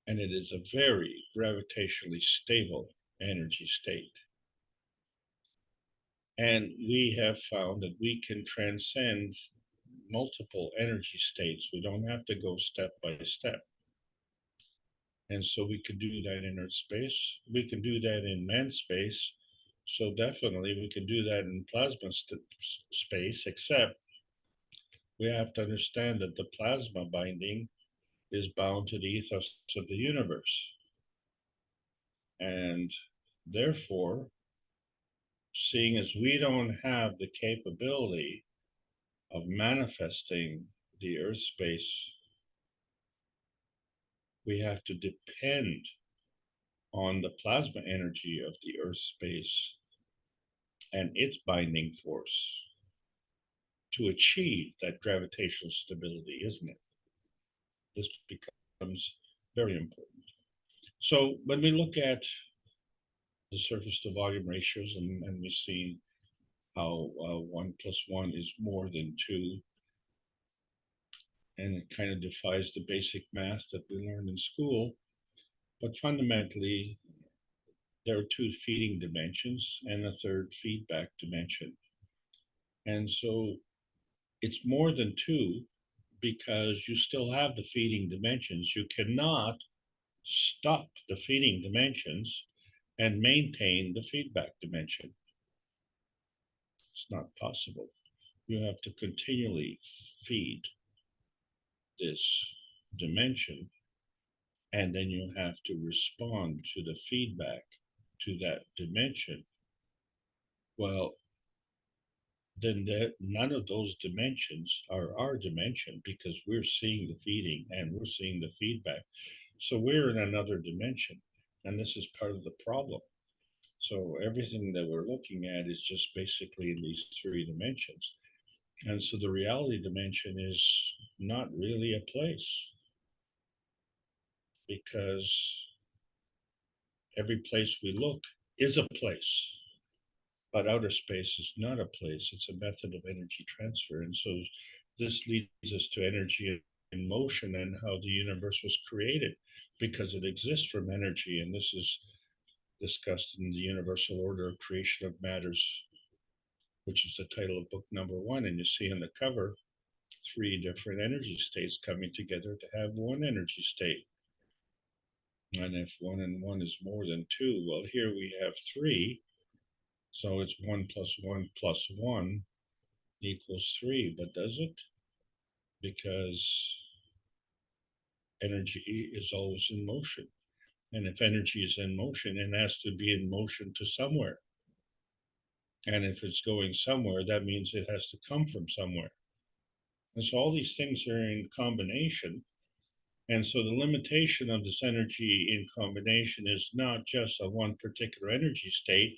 And it is a very gravitationally stable energy state. And we have found that we can transcend multiple energy states. We don't have to go step by step. And so we can do that in Earth space. We can do that in man space. So definitely we can do that in plasma space, except we have to understand that the plasma binding is bound to the ethos of the universe. And therefore, seeing as we don't have the capability of manifesting the Earth space, we have to depend on the plasma energy of the Earth space and its binding force to achieve that gravitational stability, isn't it? This becomes very important. So when we look at the surface to volume ratios and we see how 1 + 1 is more than 2, and it kind of defies the basic math that we learned in school, but fundamentally, there are 2 feeding dimensions and a third feedback dimension. And so it's more than 2 because you still have the feeding dimensions. You cannot stop the feeding dimensions and maintain the feedback dimension. It's not possible. You have to continually feed this dimension, and then you have to respond to the feedback to that dimension. Well, then none of those dimensions are our dimension because we're seeing the feeding and we're seeing the feedback. So we're in another dimension, and this is part of the problem. So everything that we're looking at is just basically in these 3 dimensions. And so the reality dimension is not really a place, because every place we look is a place. But outer space is not a place, it's a method of energy transfer. And so this leads us to energy in motion and how the universe was created, because it exists from energy. And this is discussed in the Universal Order of Creation of Matters, which is the title of book number 1. And you see on the cover 3 different energy states coming together to have one energy state. And if 1 and 1 is more than 2, well, here we have 3. So it's 1 + 1 + 1 equals 3, but does it? Because energy is always in motion. And if energy is in motion, it has to be in motion to somewhere. And if it's going somewhere, that means it has to come from somewhere. And so all these things are in combination. And so the limitation of this energy in combination is not just a one particular energy state,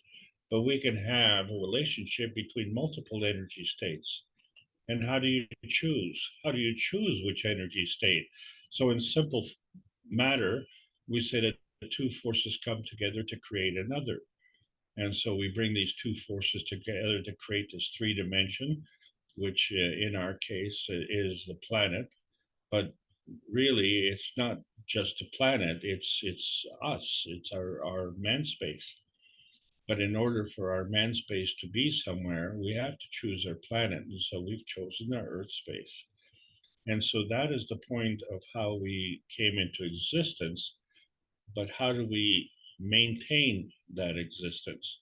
but we can have a relationship between multiple energy states. And how do you choose? How do you choose which energy state? So in simple matter, we say that the 2 forces come together to create another. And so we bring these 2 forces together to create this 3 dimension, which in our case is the planet. But really, it's not just a planet, it's us, it's our man space. But in order for our man space to be somewhere, we have to choose our planet. And so we've chosen our Earth space. And so that is the point of how we came into existence. But how do we maintain that existence?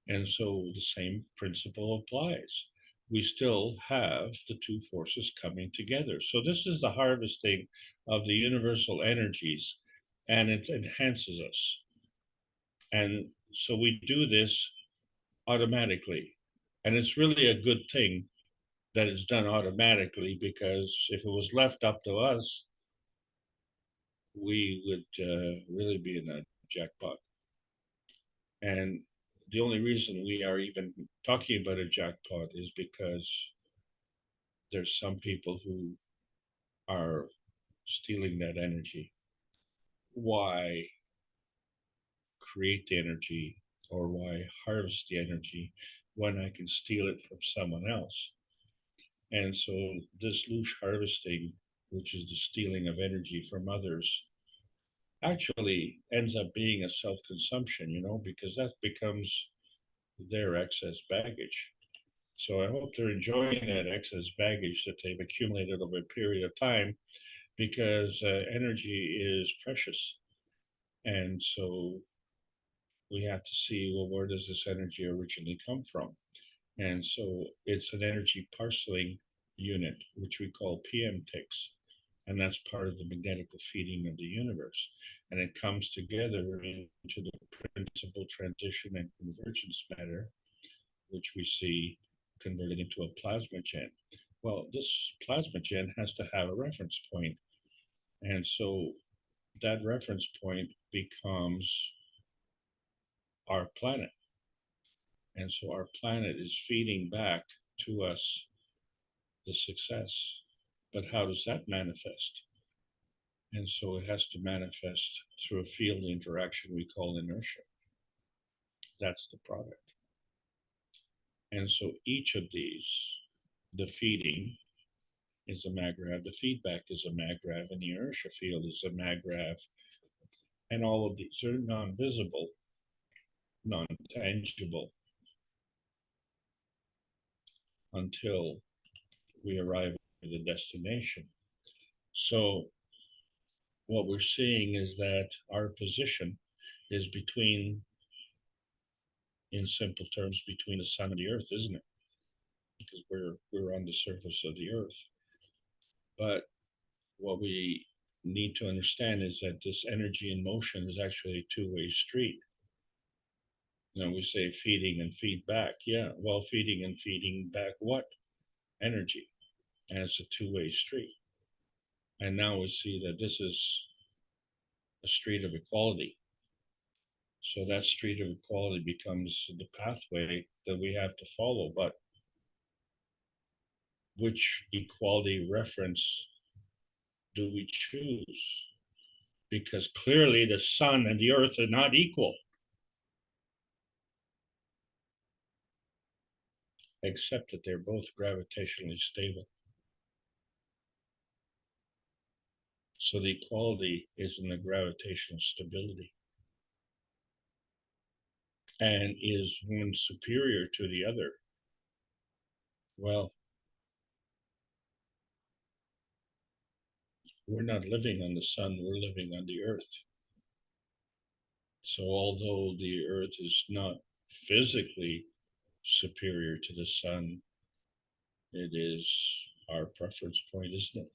And so the same principle applies. We still have the 2 forces coming together. So this is the harvesting of the universal energies, and it enhances us. And so we do this automatically. And it's really a good thing that it's done automatically, because if it was left up to us, we would really be in a jackpot. And the only reason we are even talking about a jackpot is because there's some people who are stealing that energy. Why create the energy or why harvest the energy when I can steal it from someone else? And so this loose harvesting, which is the stealing of energy from others, actually ends up being a self-consumption, because that becomes their excess baggage. So I hope they're enjoying that excess baggage that they've accumulated over a period of time, because energy is precious. And so we have to see, well, where does this energy originally come from? And so it's an energy parceling unit, which we call PM-TICS. And that's part of the magnetical feeding of the universe. And it comes together into the principal transition and convergence matter, which we see converted into a plasma gen. Well, this plasma gen has to have a reference point. And so that reference point becomes our planet. And so our planet is feeding back to us the success. But how does that manifest? And so it has to manifest through a field interaction we call inertia. That's the product. And so each of these, the feeding is a maggrav, the feedback is a maggrav, and the inertia field is a maggrav. And all of these are non-visible, non-tangible, until we arrive at the destination. So what we're seeing is that our position is between, in simple terms, between the sun and the earth, isn't it? Because we're on the surface of the earth. But what we need to understand is that this energy in motion is actually a two-way street. We say feeding and feedback. Yeah, well, feeding and feeding back what? Energy. And it's a two-way street. And now we see that this is a street of equality. So that street of equality becomes the pathway that we have to follow. But which equality reference do we choose? Because clearly the sun and the earth are not equal, except that they're both gravitationally stable. So the equality is in the gravitational stability. And is one superior to the other? Well, we're not living on the sun, we're living on the earth. So although the earth is not physically superior to the sun, it is our preference point, isn't it?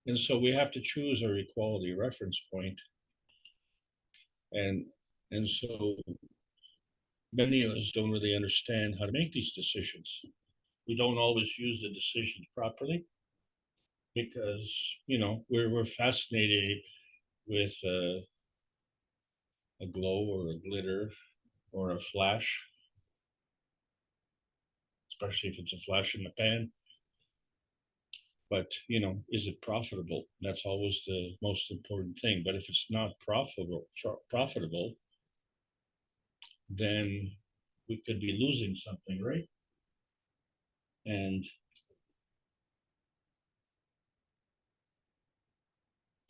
And so we have to choose our equality reference point. And so many of us don't really understand how to make these decisions. We don't always use the decisions properly because, we're fascinated with a glow or a glitter or a flash, especially if it's a flash in the pan. But, is it profitable? That's always the most important thing. But if it's not profitable, then we could be losing something, right? And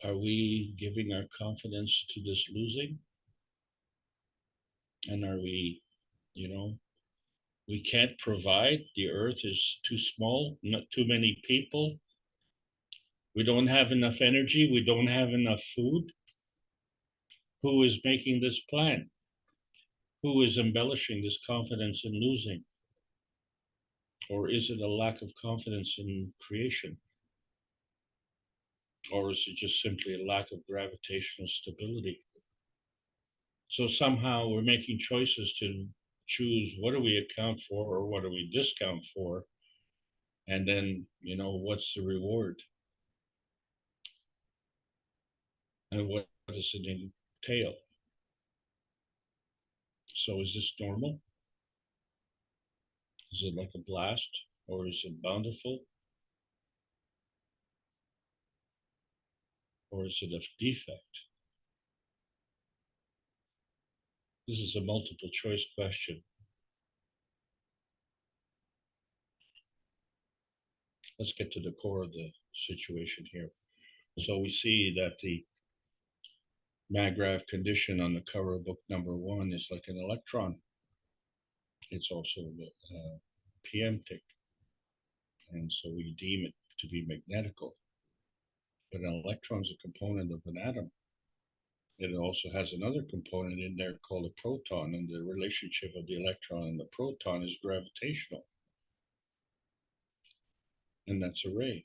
are we giving our confidence to this losing? And are we, we can't provide, the earth is too small, not too many people. We don't have enough energy, we don't have enough food. Who is making this plan? Who is embellishing this confidence in losing? Or is it a lack of confidence in creation? Or is it just simply a lack of gravitational stability? So somehow we're making choices to choose what do we account for or what do we discount for? And then, what's the reward? And what does it entail? So is this normal? Is it like a blast, or is it bountiful? Or is it a defect? This is a multiple choice question. Let's get to the core of the situation here. So we see that the MAGRAPH condition on the cover of book number 1 is like an electron. It's also a PM tick. And so we deem it to be magnetical. But an electron is a component of an atom. It also has another component in there called a proton, and the relationship of the electron and the proton is gravitational. And that's a ray.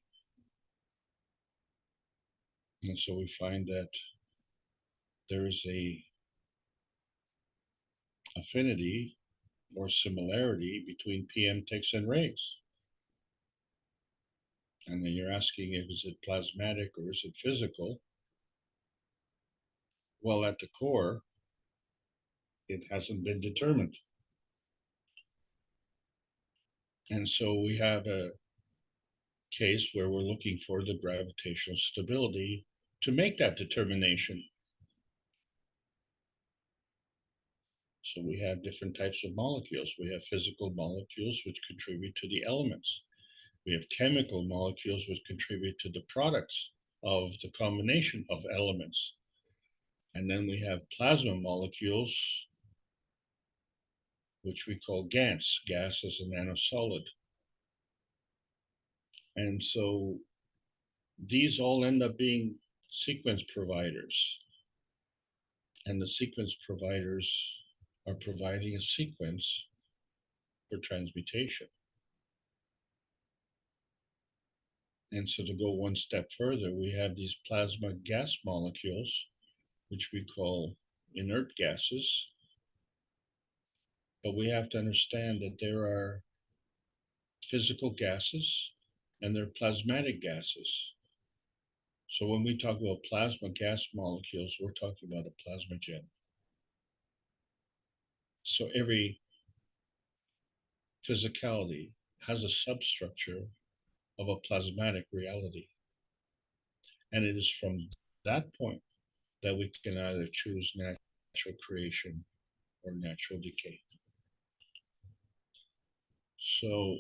And so we find that there is a affinity or similarity between PM ticks and rays. And then you're asking, is it plasmatic or is it physical? Well, at the core, it hasn't been determined. And so we have a case where we're looking for the gravitational stability to make that determination. So we have different types of molecules. We have physical molecules which contribute to the elements. We have chemical molecules which contribute to the products of the combination of elements. And then we have plasma molecules, which we call GANs. Gas is a nanosolid. And so these all end up being sequence providers. And the sequence providers are providing a sequence for transmutation. And so to go one step further, we have these plasma gas molecules, which we call inert gases. But we have to understand that there are physical gases and there are plasmatic gases. So when we talk about plasma gas molecules, we're talking about a plasmagen. So every physicality has a substructure of a plasmatic reality. And it is from that point that we can either choose natural creation or natural decay. So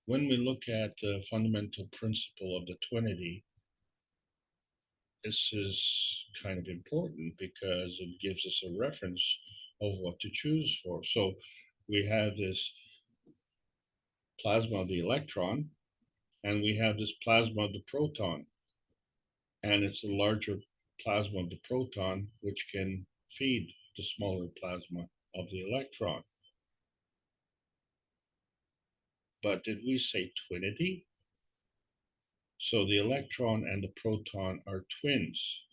when we look at the fundamental principle of the twinity, this is kind of important because it gives us a reference of what to choose for. So we have this plasma of the electron, and we have this plasma of the proton. And it's a larger plasma of the proton, which can feed the smaller plasma of the electron. But did we say twinity? So the electron and the proton are twins.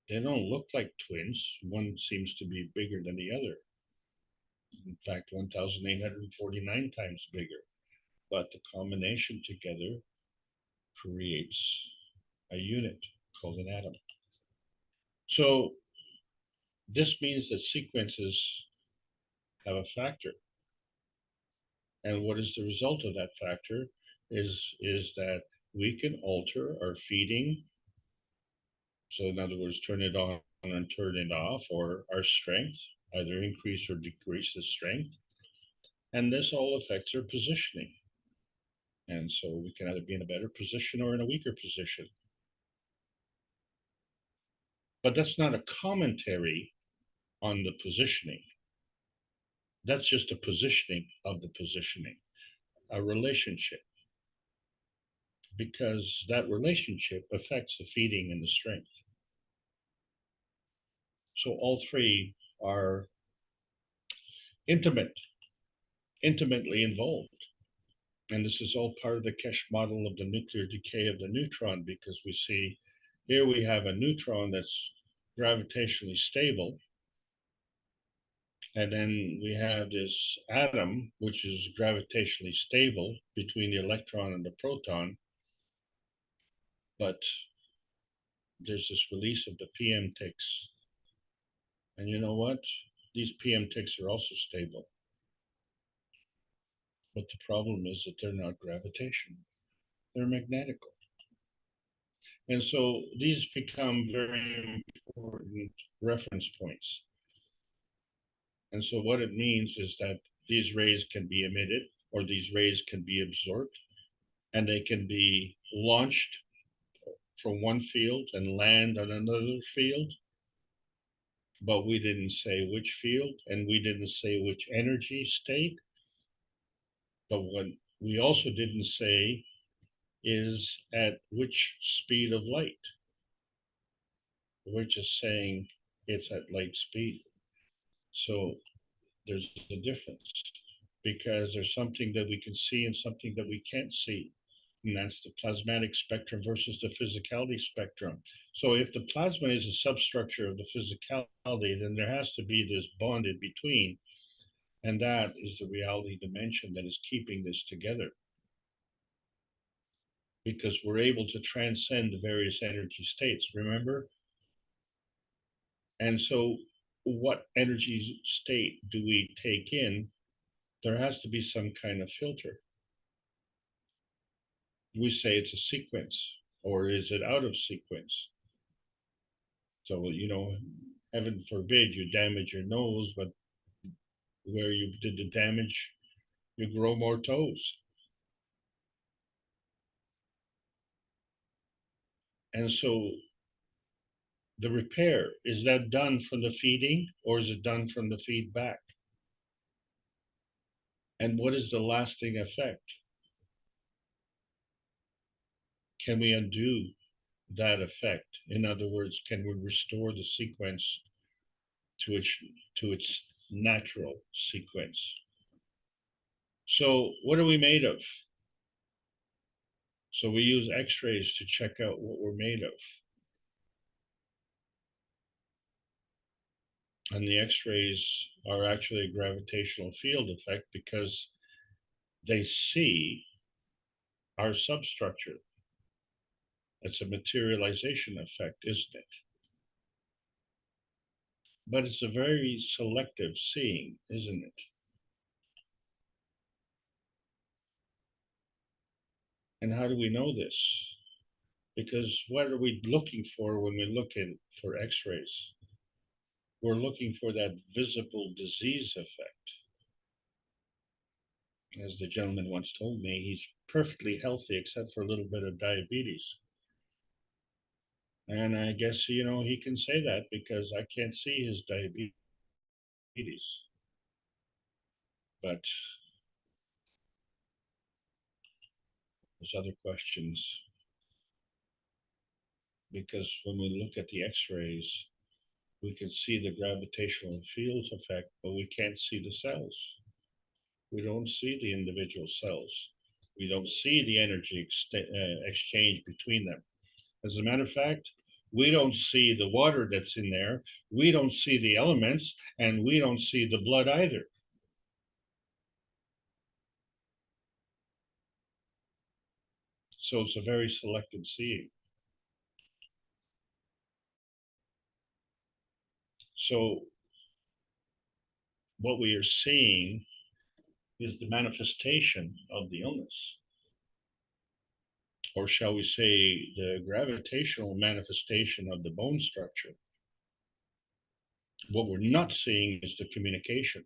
They don't look like twins. One seems to be bigger than the other. In fact, 1,849 times bigger. But the combination together creates a unit called an atom. So this means that sequences have a factor. And what is the result of that factor is that we can alter our feeding. So in other words, turn it on and turn it off, or our strength, either increase or decrease the strength. And this all affects our positioning. And so we can either be in a better position or in a weaker position. But that's not a commentary on the positioning. That's just a positioning of the positioning, a relationship. Because that relationship affects the feeding and the strength. So all three are intimately involved. And this is all part of the Keshe model of the nuclear decay of the neutron, because we see here we have a neutron that's gravitationally stable. And then we have this atom, which is gravitationally stable between the electron and the proton. But there's this release of the PM ticks And you know what? These PM ticks are also stable. But the problem is that they're not gravitational. They're magnetical. And so these become very important reference points. And so what it means is that these rays can be emitted or these rays can be absorbed and they can be launched from one field and land on another field. But we didn't say which field and we didn't say which energy state. But what we also didn't say is at which speed of light. We're just saying it's at light speed. So there's a difference because there's something that we can see and something that we can't see. And that's the plasmatic spectrum versus the physicality spectrum. So if the plasma is a substructure of the physicality, then there has to be this bond in between. And that is the reality dimension that is keeping this together. Because we're able to transcend the various energy states, remember? And so what energy state do we take in? There has to be some kind of filter. We say it's a sequence, or is it out of sequence? So, you know, heaven forbid you damage your nose, but where you did the damage, you grow more toes. And so the repair, is that done from the feeding or is it done from the feedback? And what is the lasting effect? Can we undo that effect? In other words, can we restore the sequence to its natural sequence? So what are we made of? So we use x-rays to check out what we're made of. And the x-rays are actually a gravitational field effect because they see our substructure. It's a materialization effect, isn't it? But it's a very selective seeing, isn't it? And how do we know this? Because what are we looking for when we look for x-rays? We're looking for that visible disease effect. As the gentleman once told me, he's perfectly healthy except for a little bit of diabetes. And I guess, you know, he can say that because I can't see his diabetes. But there's other questions. Because when we look at the x-rays, we can see the gravitational field effect, but we can't see the cells. We don't see the individual cells. We don't see the energy exchange between them. As a matter of fact, we don't see the water that's in there. We don't see the elements, and we don't see the blood either. So it's a very selective seeing. So what we are seeing is the manifestation of the illness. Or shall we say the gravitational manifestation of the bone structure. What we're not seeing is the communication.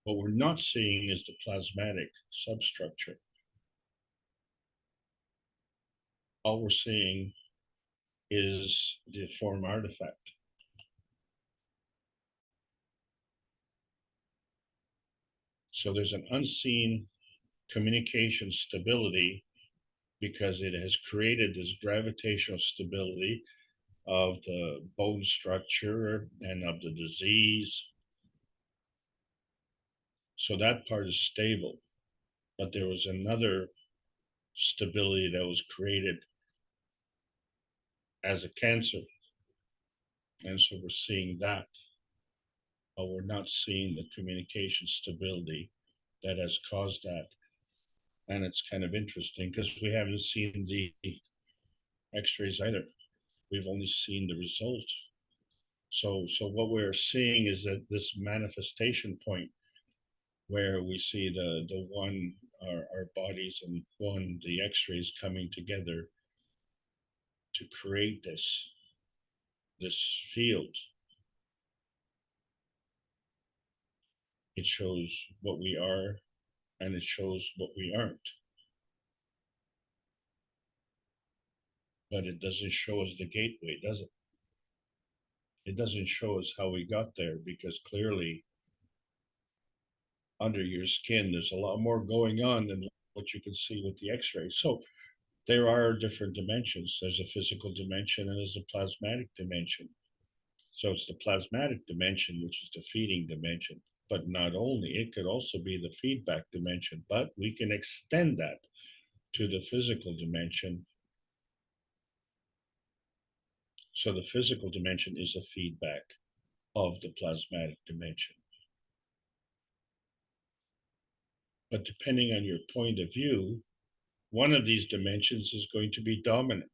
What we're not seeing is the plasmatic substructure. All we're seeing is the form artifact. So there's an unseen communication stability because it has created this gravitational stability of the bone structure and of the disease. So that part is stable, but there was another stability that was created as a cancer. And so we're seeing that, but we're not seeing the communication stability that has caused that. And it's kind of interesting because we haven't seen the x-rays either. We've only seen the result So what we're seeing is that this manifestation point where we see the one, our bodies, and one, the x-rays coming together to create this field. It shows what we are, and it shows what we aren't. But it doesn't show us the gateway, does it? It doesn't show us how we got there, because clearly under your skin, there's a lot more going on than what you can see with the x-ray. So there are different dimensions. There's a physical dimension and there's a plasmatic dimension. So it's the plasmatic dimension, which is the feeding dimension. But not only, it could also be the feedback dimension, but we can extend that to the physical dimension. So the physical dimension is a feedback of the plasmatic dimension. But depending on your point of view, one of these dimensions is going to be dominant.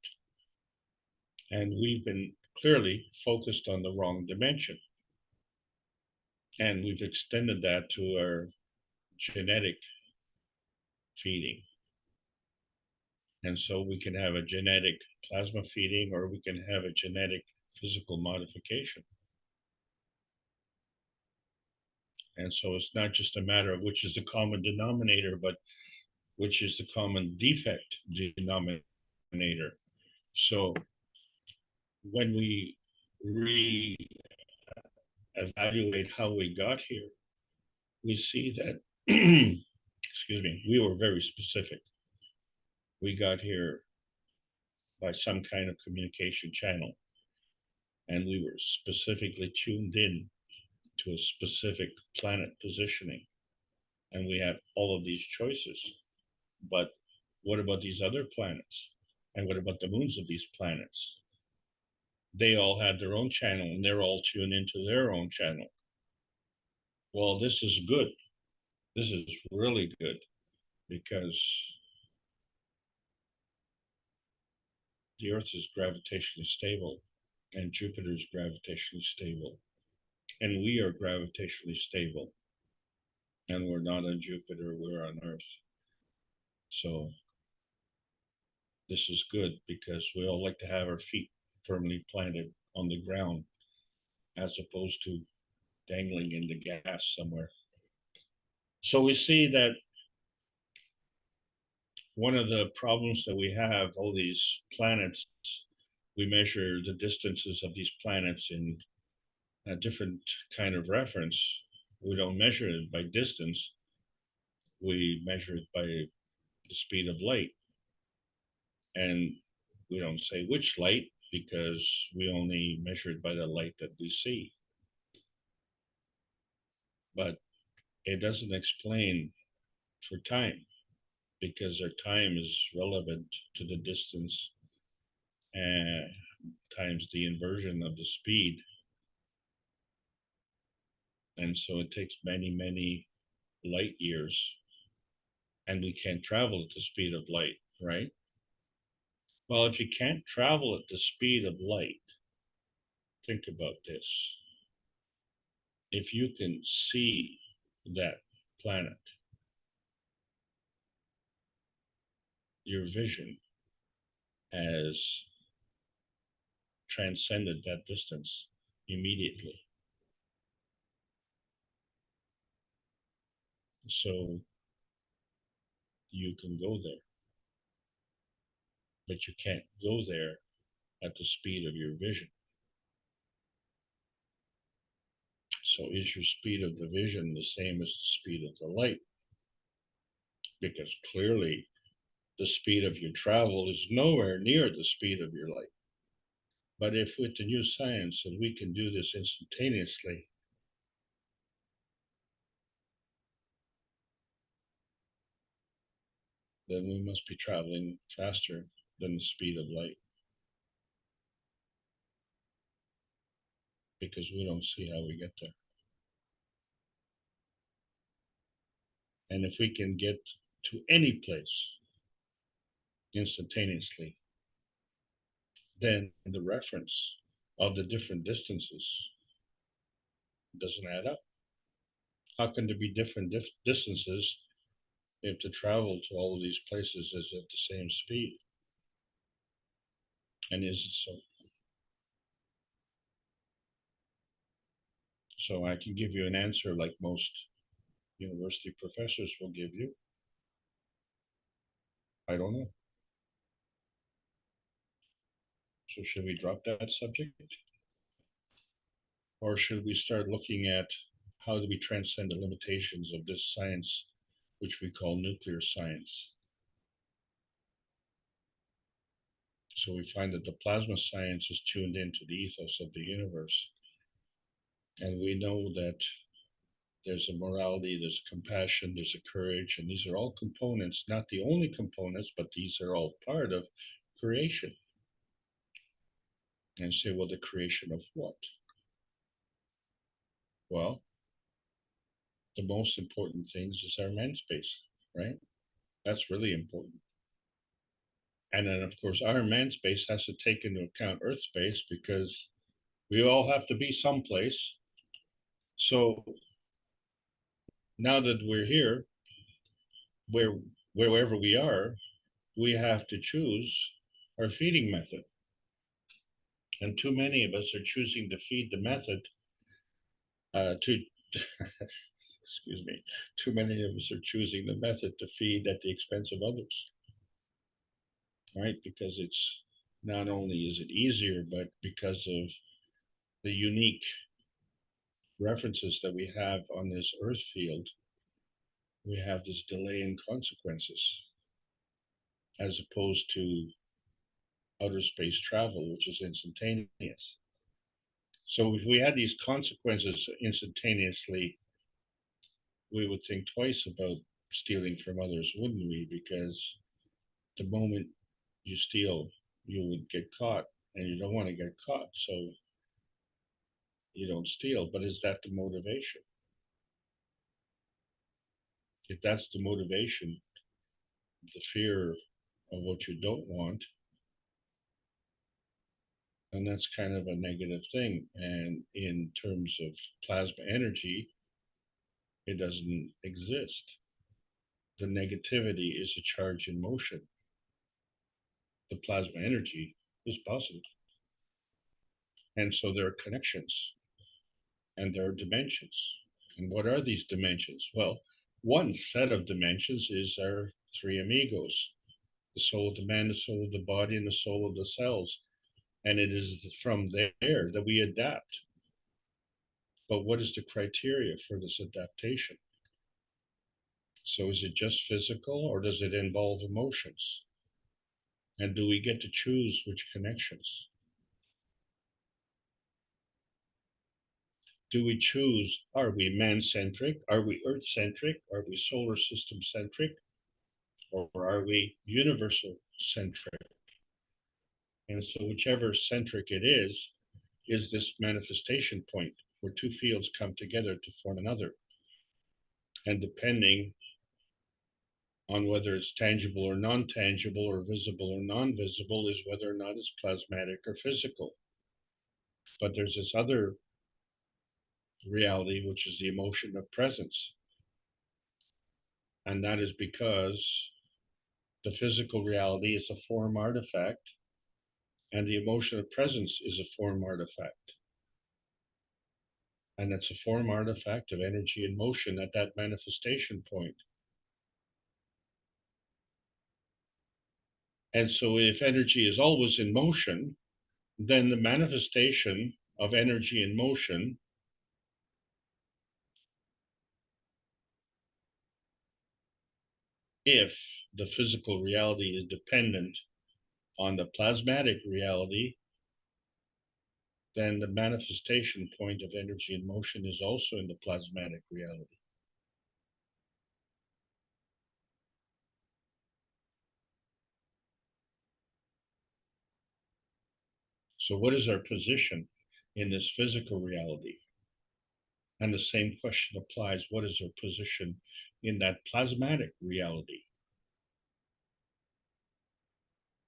And we've been clearly focused on the wrong dimension. And we've extended that to our genetic feeding. And so we can have a genetic plasma feeding, or we can have a genetic physical modification. And so it's not just a matter of which is the common denominator, but which is the common defect denominator. So when we re-evaluate how we got here, we see that, excuse me, we were very specific. We got here by some kind of communication channel, and we were specifically tuned in to a specific planet positioning. And we have all of these choices. But what about these other planets? And what about the moons of these planets? They all had their own channel, and they're all tuned into their own channel. Well, this is good. This is really good, because the Earth is gravitationally stable, and Jupiter is gravitationally stable, and we are gravitationally stable, and we're not on Jupiter, we're on Earth. So this is good, because we all like to have our feet firmly planted on the ground, as opposed to dangling in the gas somewhere. So we see that one of the problems that we have, all these planets, we measure the distances of these planets in a different kind of reference. We don't measure it by distance. We measure it by the speed of light. And we don't say which light, because we only measure it by the light that we see. But it doesn't explain for time, because our time is relevant to the distance times the inversion of the speed. And so it takes many, many light years, and we can't travel at the speed of light, right? Well, if you can't travel at the speed of light, think about this. If you can see that planet, your vision has transcended that distance immediately. So you can go there, but you can't go there at the speed of your vision. So is your speed of the vision the same as the speed of the light? Because clearly the speed of your travel is nowhere near the speed of your light. But if with the new science that we can do this instantaneously, then we must be traveling faster than the speed of light, because we don't see how we get there. And if we can get to any place instantaneously, then the reference of the different distances. It doesn't add up. How can there be different distances if to travel to all of these places is at the same speed? And is it so? So I can give you an answer like most university professors will give you. I don't know. So should we drop that subject? Or should we start looking at how do we transcend the limitations of this science, which we call nuclear science? So we find that the plasma science is tuned into the ethos of the universe. And we know that there's a morality, there's a compassion, there's a courage, and these are all components, not the only components, but these are all part of creation. And say, well, the creation of what? Well, the most important things is our man space, right? That's really important. And then, of course, our man space has to take into account Earth space because we all have to be someplace. So now that we're here, wherever we are, we have to choose our feeding method. And too many of us are choosing to feed the method excuse me, too many of us are choosing the method to feed at the expense of others, right? Because it's not only is it easier, but because of the unique references that we have on this earth field, we have this delay in consequences as opposed to outer space travel, which is instantaneous. So if we had these consequences instantaneously, we would think twice about stealing from others, wouldn't we? Because the moment you steal, you would get caught, and you don't want to get caught, so you don't steal. But is that the motivation? If that's the motivation, the fear of what you don't want, and that's kind of a negative thing. And in terms of plasma energy, it doesn't exist. The negativity is a charge in motion. The plasma energy is positive. And so there are connections and there are dimensions. And what are these dimensions? Well, one set of dimensions is our three amigos, the soul of the man, the soul of the body, and the soul of the cells. And it is from there that we adapt. But what is the criteria for this adaptation? So is it just physical, or does it involve emotions? And do we get to choose which connections? Do we choose, are we man-centric? Are we earth-centric? Are we solar system-centric? Or are we universal-centric? And so whichever centric it is this manifestation point where two fields come together to form another. And depending on whether it's tangible or non-tangible or visible or non-visible is whether or not it's plasmatic or physical. But there's this other reality, which is the emotion of presence. And that is because the physical reality is a form artifact, and the emotion of presence is a form artifact. And it's a form artifact of energy and motion at that manifestation point. And so if energy is always in motion, then the manifestation of energy in motion if the physical reality is dependent on the plasmatic reality, then the manifestation point of energy in motion is also in the plasmatic reality. So what is our position in this physical reality? And the same question applies, what is our position in that plasmatic reality?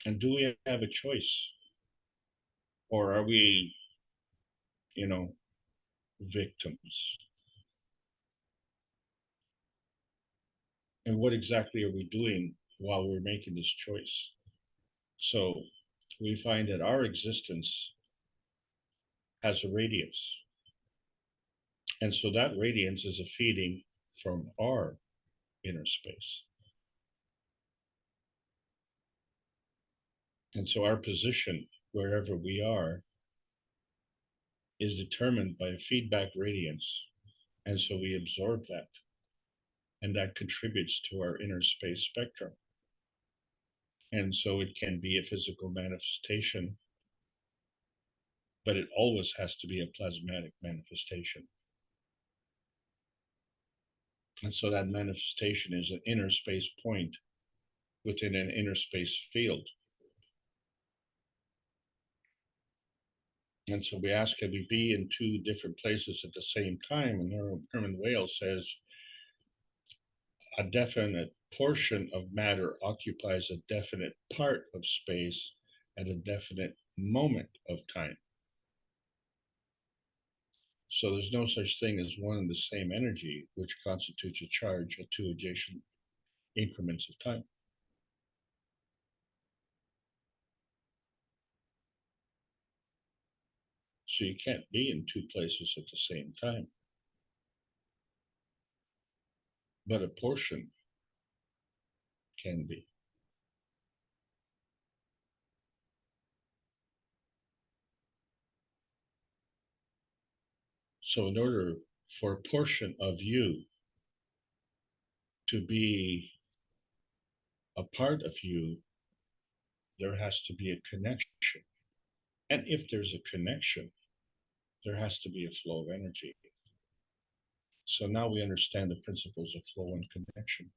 And do we have a choice? Or are we victims. And what exactly are we doing while we're making this choice? So we find that our existence has a radiance. And so that radiance is a feeding from our inner space. And so our position, wherever we are, is determined by a feedback radiance. And so we absorb that. And that contributes to our inner space spectrum. And so it can be a physical manifestation, but it always has to be a plasmatic manifestation. And so that manifestation is an inner space point within an inner space field. And so we ask, can we be in two different places at the same time? And Herman Wales says, a definite portion of matter occupies a definite part of space at a definite moment of time. So there's no such thing as one and the same energy, which constitutes a charge at two adjacent increments of time. So you can't be in two places at the same time. But a portion can be. So in order for a portion of you to be a part of you, there has to be a connection. And if there's a connection, there has to be a flow of energy. So now we understand the principles of flow and connection.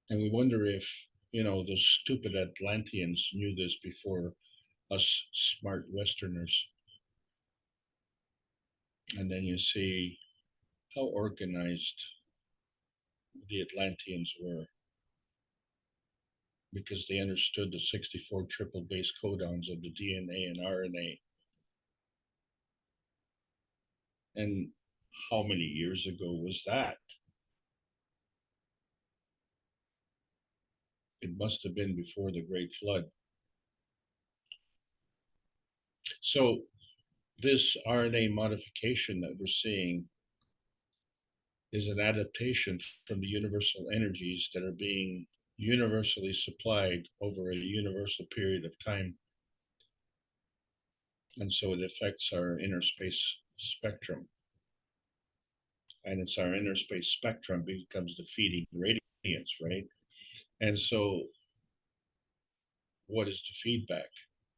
And we wonder if, those stupid Atlanteans knew this before us smart Westerners. And then you see how organized the Atlanteans were, because they understood the 64 triple base codons of the DNA and RNA. And how many years ago was that? It must have been before the Great Flood. So this RNA modification that we're seeing is an adaptation from the universal energies that are being universally supplied over a universal period of time. And so it affects our inner space spectrum. And it's our inner space spectrum becomes the feeding radiance, right? And so what is the feedback?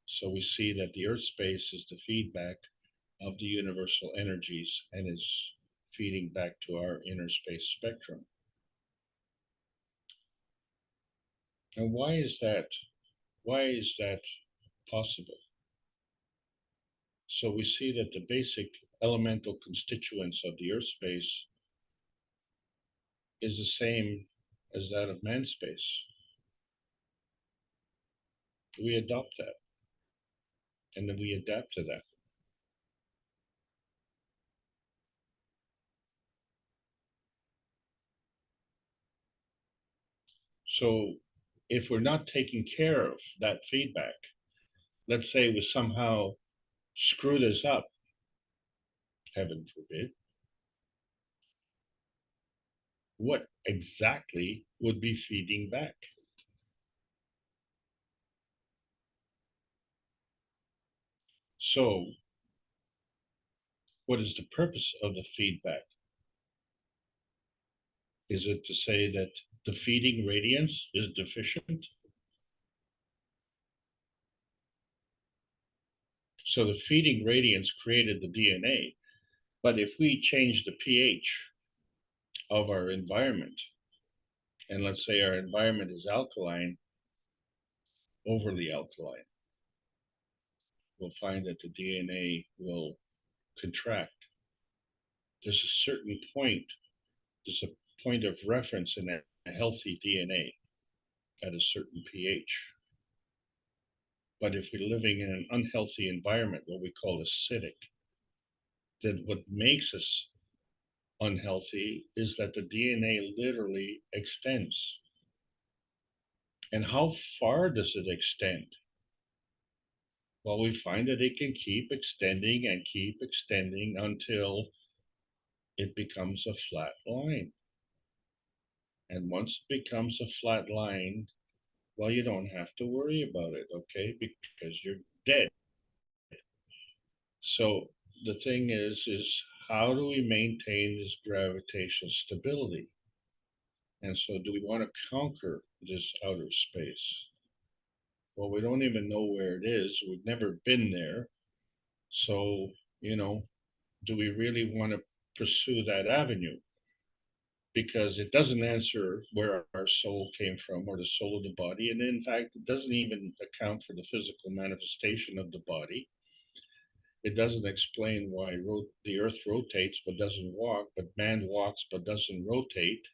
So we see that the earth space is the feedback of the universal energies and is feeding back to our inner space spectrum. And why is that? Why is that possible? So we see that the basic elemental constituents of the earth space is the same as that of man space. We adopt that, and then we adapt to that. So if we're not taking care of that feedback, let's say we somehow screw this up, heaven forbid, what exactly would be feeding back? So what is the purpose of the feedback? Is it to say that the feeding radiance is deficient? So the feeding radiance created the DNA, but if we change the pH of our environment, and let's say our environment is alkaline, overly alkaline, we'll find that the DNA will contract. There's a certain point, there's a point of reference in a healthy DNA. at a certain pH. But if we're living in an unhealthy environment, what we call acidic, then what makes us unhealthy is that the DNA literally extends. And how far does it extend? Well, we find that it can keep extending and keep extending until it becomes a flat line. And once it becomes a flat line, well, you don't have to worry about it, okay? Because you're dead. So the thing is how do we maintain this gravitational stability? And so do we want to conquer this outer space? Well, we don't even know where it is. We've never been there. So, do we really want to pursue that avenue? Because it doesn't answer where our soul came from or the soul of the body. And in fact, it doesn't even account for the physical manifestation of the body. It doesn't explain why the earth rotates but doesn't walk, but man walks but doesn't rotate.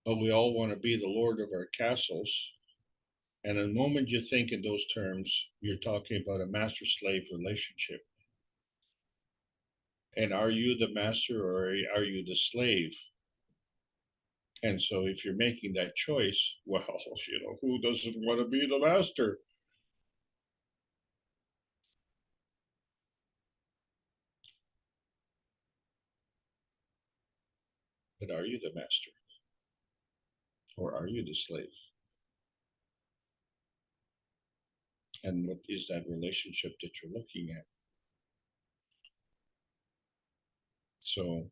But we all want to be the lord of our castles. And the moment you think in those terms, you're talking about a master-slave relationship. And are you the master or are you the slave? And so if you're making that choice, well, who doesn't want to be the master? But are you the master? Or are you the slave? And what is that relationship that you're looking at? So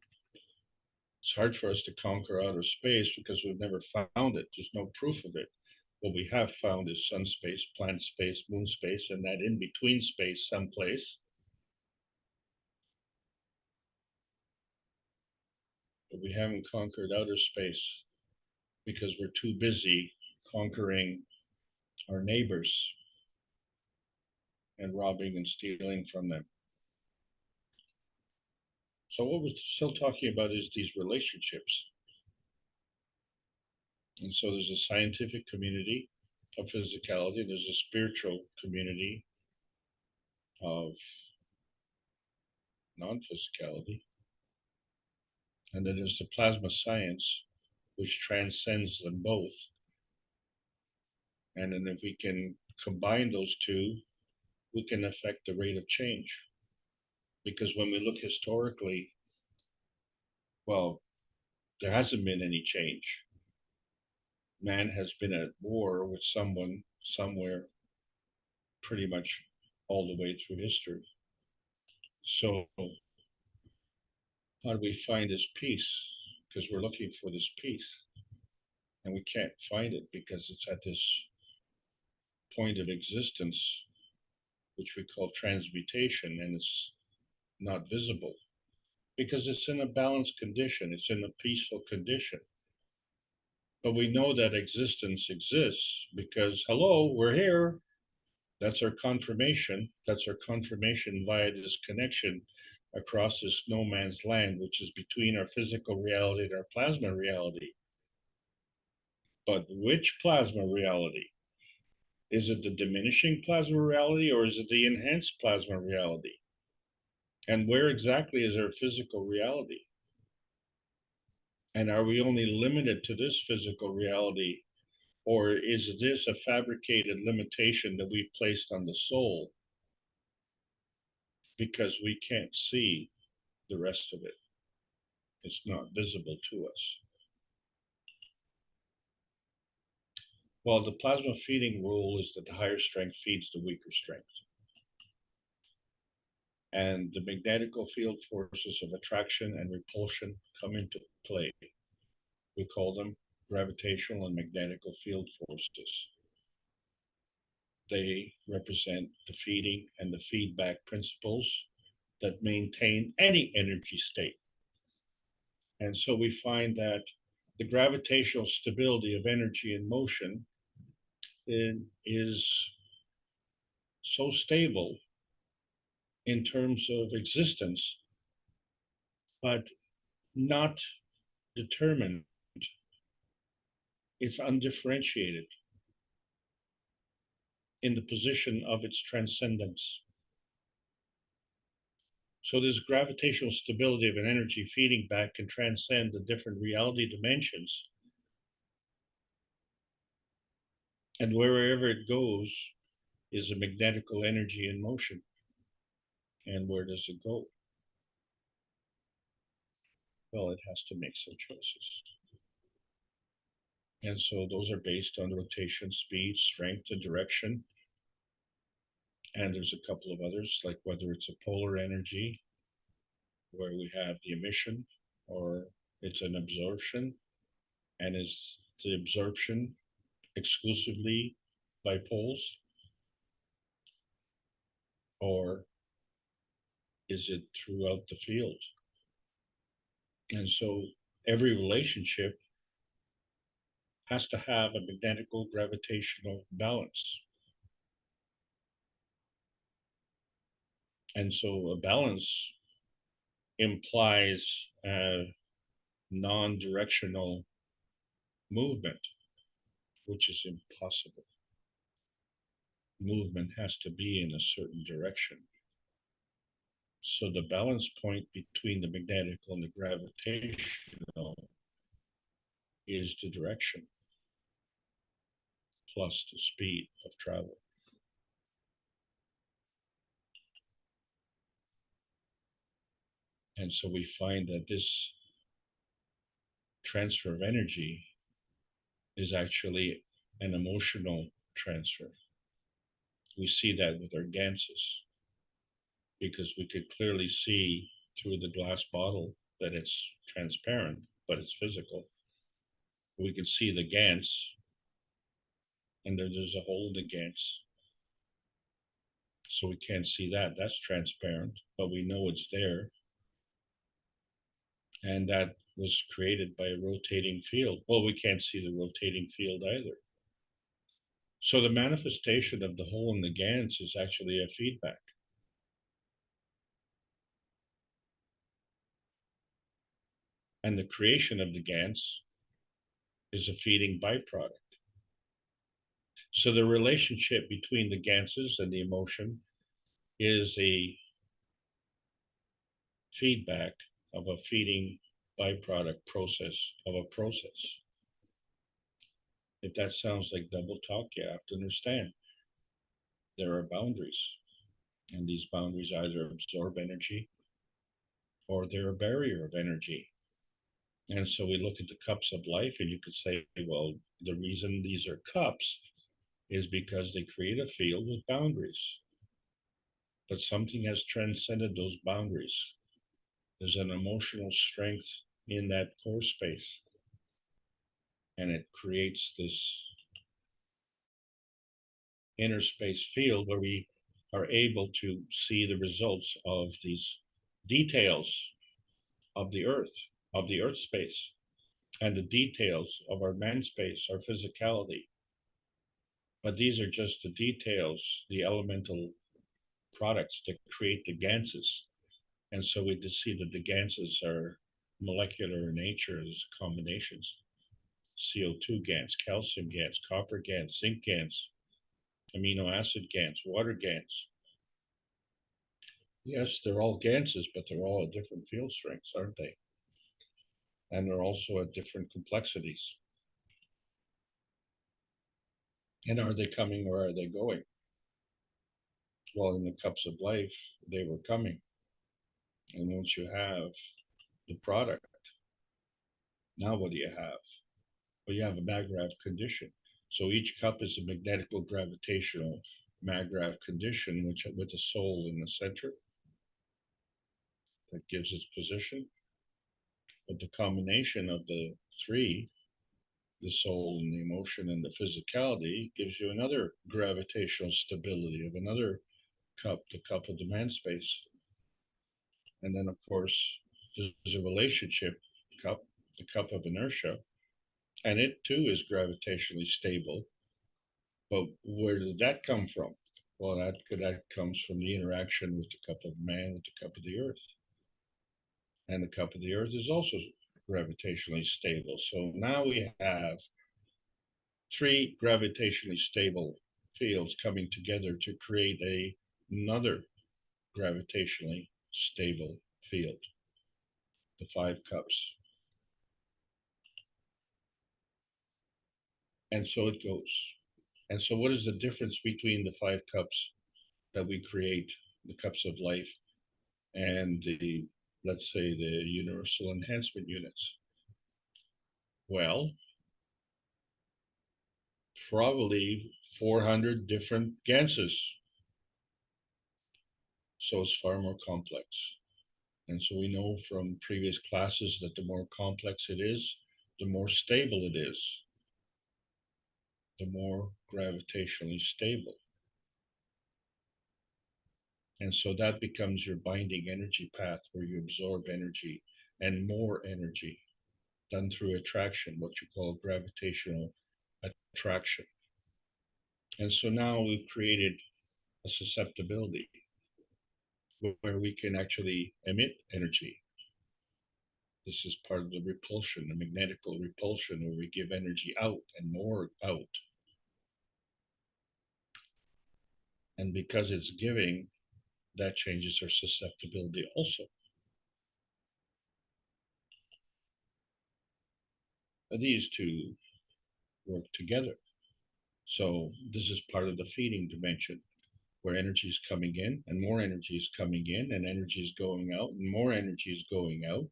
it's hard for us to conquer outer space because we've never found it. There's no proof of it. What we have found is sun space, planet space, moon space, and that in-between space someplace. But we haven't conquered outer space because we're too busy conquering our neighbors and robbing and stealing from them. So what we're still talking about is these relationships. And so there's a scientific community of physicality, there's a spiritual community of non-physicality, and then there's the plasma science, which transcends them both. And then if we can combine those two, we can affect the rate of change. Because when we look historically, well, there hasn't been any change. Man has been at war with someone, somewhere, pretty much all the way through history. So how do we find this peace? Because we're looking for this peace. And we can't find it because it's at this point of existence, which we call transmutation, and it's not visible because it's in a balanced condition, it's in a peaceful condition. But we know that existence exists because, hello, we're here. That's our confirmation. That's our confirmation via this connection across this no man's land, which is between our physical reality and our plasma reality. But which plasma reality? Is it the diminishing plasma reality or is it the enhanced plasma reality? And where exactly is our physical reality? And are we only limited to this physical reality? Or is this a fabricated limitation that we placed on the soul because we can't see the rest of it? It's not visible to us. Well, the plasma feeding rule is that the higher strength feeds the weaker strength. And the magnetical field forces of attraction and repulsion come into play. We call them gravitational and magnetical field forces. They represent the feeding and the feedback principles that maintain any energy state. And so we find that the gravitational stability of energy in motion is so stable in terms of existence, but not determined It's undifferentiated in the position of its transcendence. So this gravitational stability of an energy feeding back can transcend the different reality dimensions. And wherever it goes is a magnetical energy in motion. And where does it go? Well, it has to make some choices. And so those are based on rotation, speed, strength, and direction. And there's a couple of others, like whether it's a polar energy, where we have the emission, or it's an absorption, and is the absorption exclusively by poles, or is it throughout the field? And so every relationship has to have a magnetical gravitational balance. And so a balance implies a non-directional movement, which is impossible. Movement has to be in a certain direction. So the balance point between the magnetical and the gravitational is the direction plus the speed of travel. And so we find that this transfer of energy is actually an emotional transfer. We see that with our ganses, because we could clearly see through the glass bottle that it's transparent, but it's physical. We could see the gans, and there's a hole in the gans. So we can't see that. That's transparent, but we know it's there. And that was created by a rotating field. Well, we can't see the rotating field either. So the manifestation of the hole in the gans is actually a feedback. And the creation of the gans is a feeding byproduct. So the relationship between the ganses and the emotion is a feedback of a feeding byproduct process of a process. If that sounds like double talk, you have to understand there are boundaries, and these boundaries either absorb energy or they're a barrier of energy. And so we look at the cups of life, and you could say, well, the reason these are cups is because they create a field with boundaries. But something has transcended those boundaries. There's an emotional strength in that core space, and it creates this inner space field where we are able to see the results of these details of the earth space, and the details of our man space, our physicality. But these are just the details, the elemental products that create the ganses. And so we just see that the ganses are molecular in nature as combinations. CO2 gans, calcium gans, copper gans, zinc gans, amino acid gans, water gans. Yes, they're all ganses, but they're all at different field strengths, aren't they? And they're also at different complexities. And are they coming or are they going? Well, in the cups of life, they were coming. And once you have the product, now what do you have? Well, you have a maggrav condition. So each cup is a magnetical gravitational maggrav condition, which with a soul in the center that gives its position. But the combination of the three, the soul and the emotion and the physicality, gives you another gravitational stability of another cup, the cup of the man space. And then, of course, there's a relationship cup, the cup of inertia, and it too is gravitationally stable. But where did that come from? Well, that comes from the interaction with the cup of man with the cup of the earth. And the cup of the earth is also gravitationally stable. So now we have three gravitationally stable fields coming together to create another gravitationally stable field, the 5 cups. And so it goes. And so what is the difference between the 5 cups that we create, the cups of life, and the, let's say, the universal enhancement units? Well, probably 400 different ganses. So it's far more complex. And so we know from previous classes that the more complex it is, the more stable it is, the more gravitationally stable. And so that becomes your binding energy path where you absorb energy and more energy done through attraction, what you call gravitational attraction. And so now we've created a susceptibility where we can actually emit energy. This is part of the repulsion, the magnetical repulsion, where we give energy out and more out. And because it's giving, that changes our susceptibility also. These two work together. So this is part of the feeding dimension, where energy is coming in and more energy is coming in and energy is going out and more energy is going out.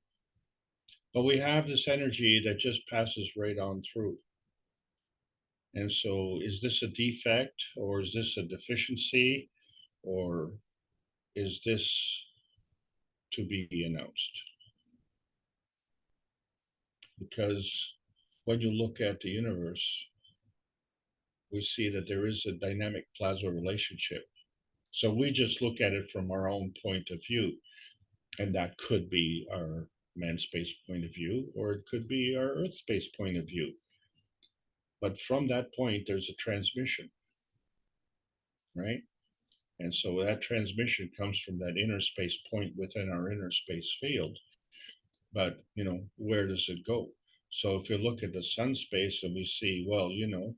But we have this energy that just passes right on through. And so is this a defect, or is this a deficiency, or is this to be announced? Because when you look at the universe, we see that there is a dynamic plasma relationship. So we just look at it from our own point of view, and that could be our man-space point of view, or it could be our Earth space point of view. But from that point, there's a transmission, right? And so that transmission comes from that inner space point within our inner space field. But, you know, where does it go? So if you look at the sun space and we see, well, you know,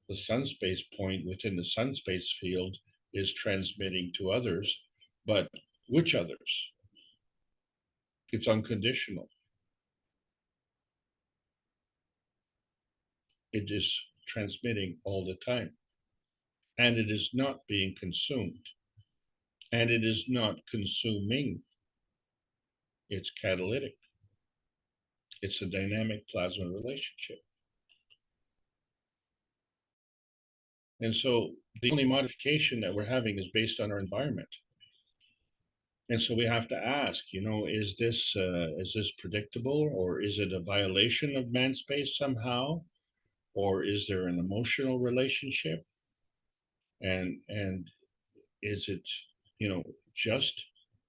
the sun space point within the sun space field is transmitting to others, but which others? It's unconditional. It is transmitting all the time. And it is not being consumed. And it is not consuming. It's catalytic. It's a dynamic plasma relationship. And so the only modification that we're having is based on our environment. And so we have to ask, you know, is this predictable, or is it a violation of man space somehow? Or is there an emotional relationship? And is it, you know, just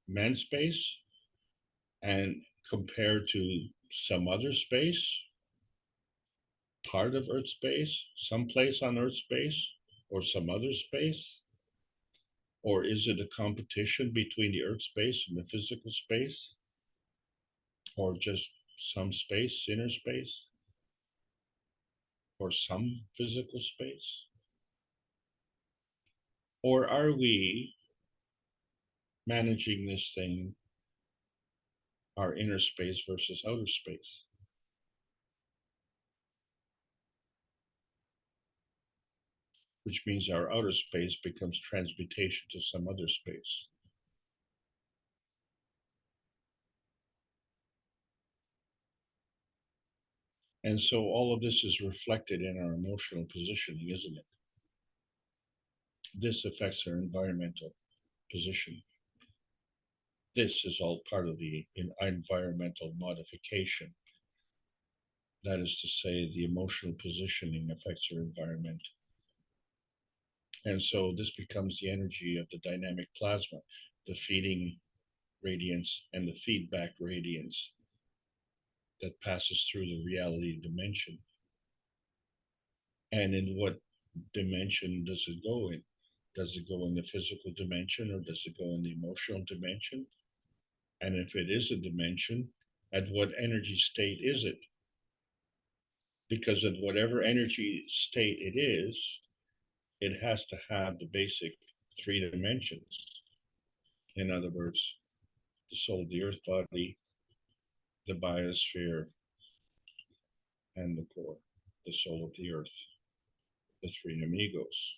man space and compared to some other space, part of Earth space, someplace on Earth space, or some other space? Or is it a competition between the Earth space and the physical space? Or just some space, inner space? Or some physical space? Or are we managing this thing, our inner space versus outer space? Which means our outer space becomes transmutation to some other space. And so all of this is reflected in our emotional positioning, isn't it? This affects our environmental position. This is all part of the environmental modification. That is to say, the emotional positioning affects our environment. And so this becomes the energy of the dynamic plasma, the feeding radiance and the feedback radiance that passes through the reality dimension. And in what dimension does it go in? Does it go in the physical dimension, or does it go in the emotional dimension? And if it is a dimension, at what energy state is it? because in whatever energy state it is, it has to have the basic 3 dimensions. In other words, the soul of the earth body, the biosphere, and the core, the soul of the earth, the 3 amigos.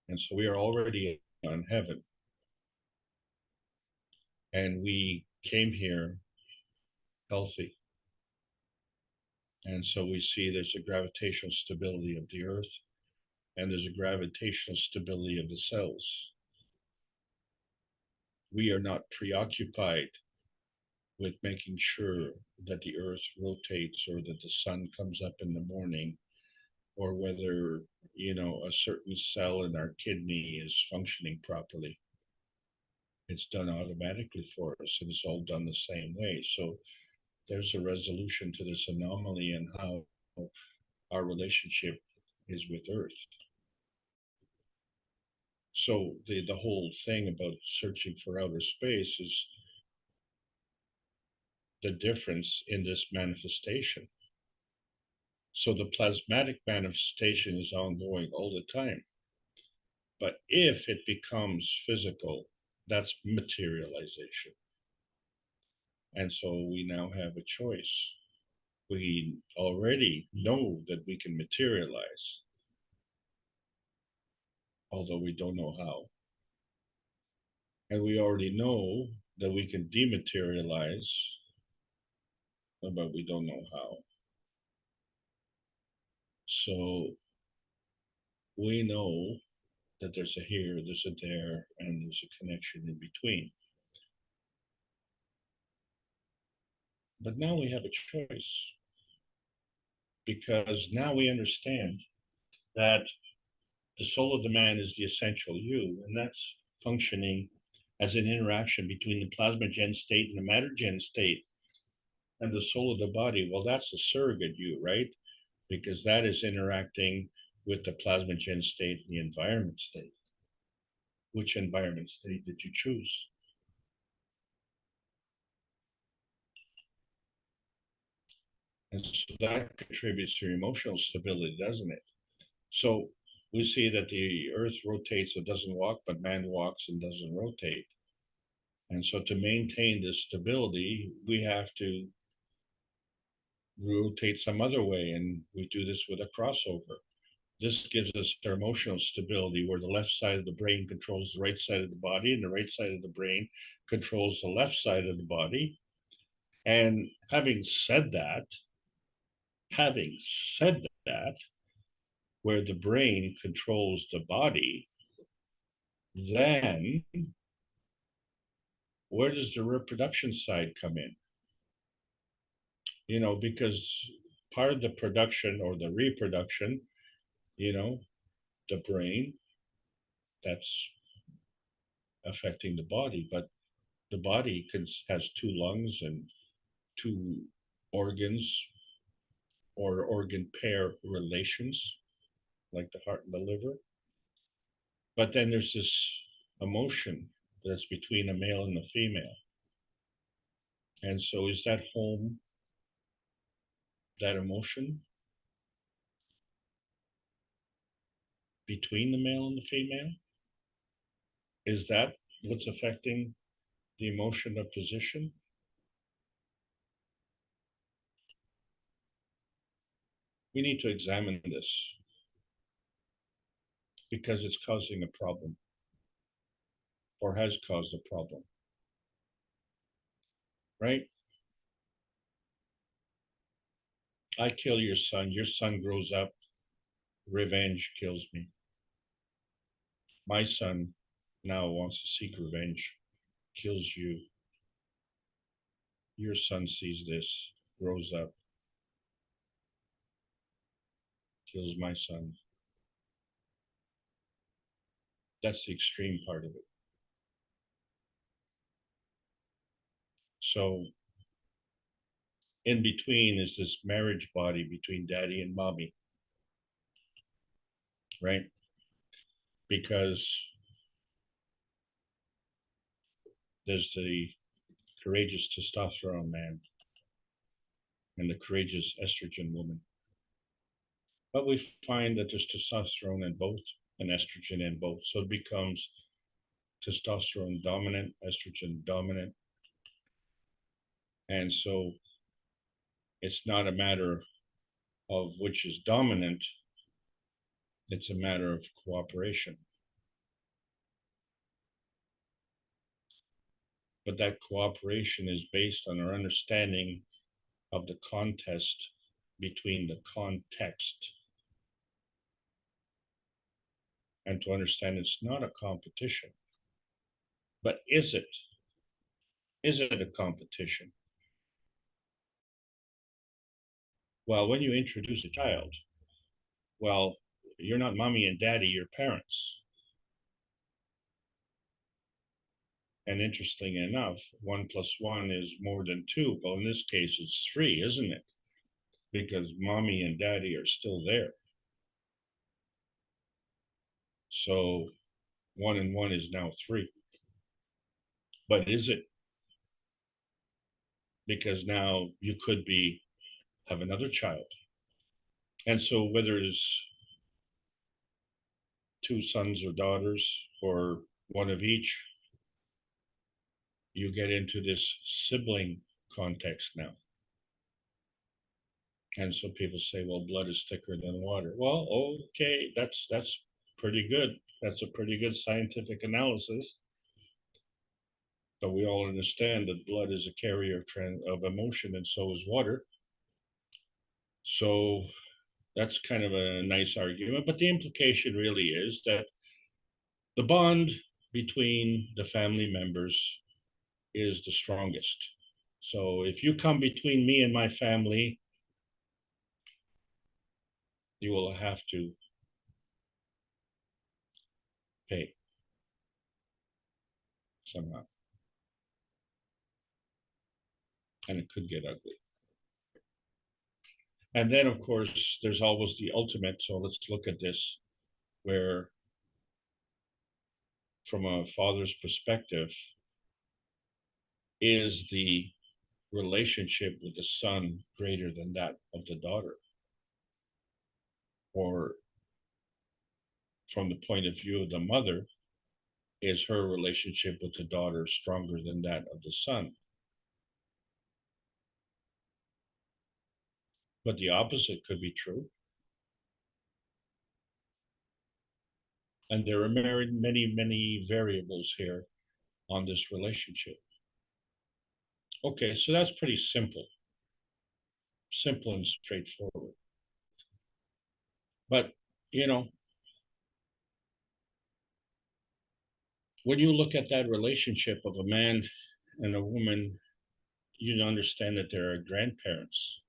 And so we are already on heaven. And we came here healthy. And so we see there's a gravitational stability of the earth, and there's a gravitational stability of the cells. We are not preoccupied with making sure that the earth rotates or that the sun comes up in the morning, or whether, a certain cell in our kidney is functioning properly. It's done automatically for us, and it's all done the same way. So there's a resolution to this anomaly and how our relationship is with earth. So the whole thing about searching for outer space is the difference in this manifestation. So the plasmatic manifestation is ongoing all the time. But if it becomes physical, that's materialization. And so we now have a choice. We already know that we can materialize, although we don't know how. And we already know that we can dematerialize, but we don't know how. So we know that there's a here, there's a there, and there's a connection in between. But now we have a choice, because now we understand that the soul of the man is the essential you, and that's functioning as an interaction between the plasmagen state and the mattergen state and the soul of the body. Well, that's the surrogate you, right? Because that is interacting with the plasmagen state and the environment state. Which environment state did you choose? And so that contributes to your emotional stability, doesn't it? So we see that the earth rotates, it doesn't walk, but man walks and doesn't rotate. And so to maintain this stability, we have to rotate some other way. And we do this with a crossover. This gives us our emotional stability, where the left side of the brain controls the right side of the body, and the right side of the brain controls the left side of the body. And having said that, where the brain controls the body, then where does the reproduction side come in? Because part of the production or the reproduction, the brain, that's affecting the body, but the body has 2 lungs and 2 organs or organ pair relations, like the heart and the liver. But then there's this emotion that's between a male and a female. And so is that home, that emotion between the male and the female? Is that what's affecting the emotion of position? We need to examine this, because it's causing a problem, or has caused a problem, right? I kill your son grows up, revenge kills me. My son now wants to seek revenge, kills you. Your son sees this, grows up, kills my son. That's the extreme part of it. So in between is this marriage body between daddy and mommy, right? Because there's the courageous testosterone man, and the courageous estrogen woman. But we find that there's testosterone in both and estrogen in both. So it becomes testosterone dominant, estrogen dominant. And so it's not a matter of which is dominant, it's a matter of cooperation. But that cooperation is based on our understanding of the contest between the context. And to understand it's not a competition. But is it? Is it a competition? Well, when you introduce a child, well, you're not mommy and daddy, you're parents. And interesting enough, 1 + 1 is more than 2, but in this case it's 3, isn't it? Because mommy and daddy are still there. So 1 and 1 is now 3. But is it? Because now you could have another child. And so whether it's 2 sons or daughters or one of each, you get into this sibling context now. And so people say, well, blood is thicker than water. Well, okay, that's pretty good. That's a pretty good scientific analysis. But we all understand that blood is a carrier of emotion, and so is water. So that's kind of a nice argument. But the implication really is that the bond between the family members is the strongest. So if you come between me and my family, you will have to pay somehow. And it could get ugly. And then, of course, there's always the ultimate. So let's look at this, where from a father's perspective, is the relationship with the son greater than that of the daughter? Or from the point of view of the mother, is her relationship with the daughter stronger than that of the son? But the opposite could be true. And there are many, many variables here on this relationship. Okay, so that's pretty simple. Simple and straightforward. But, you know, when you look at that relationship of a man and a woman, you understand that there are grandparents.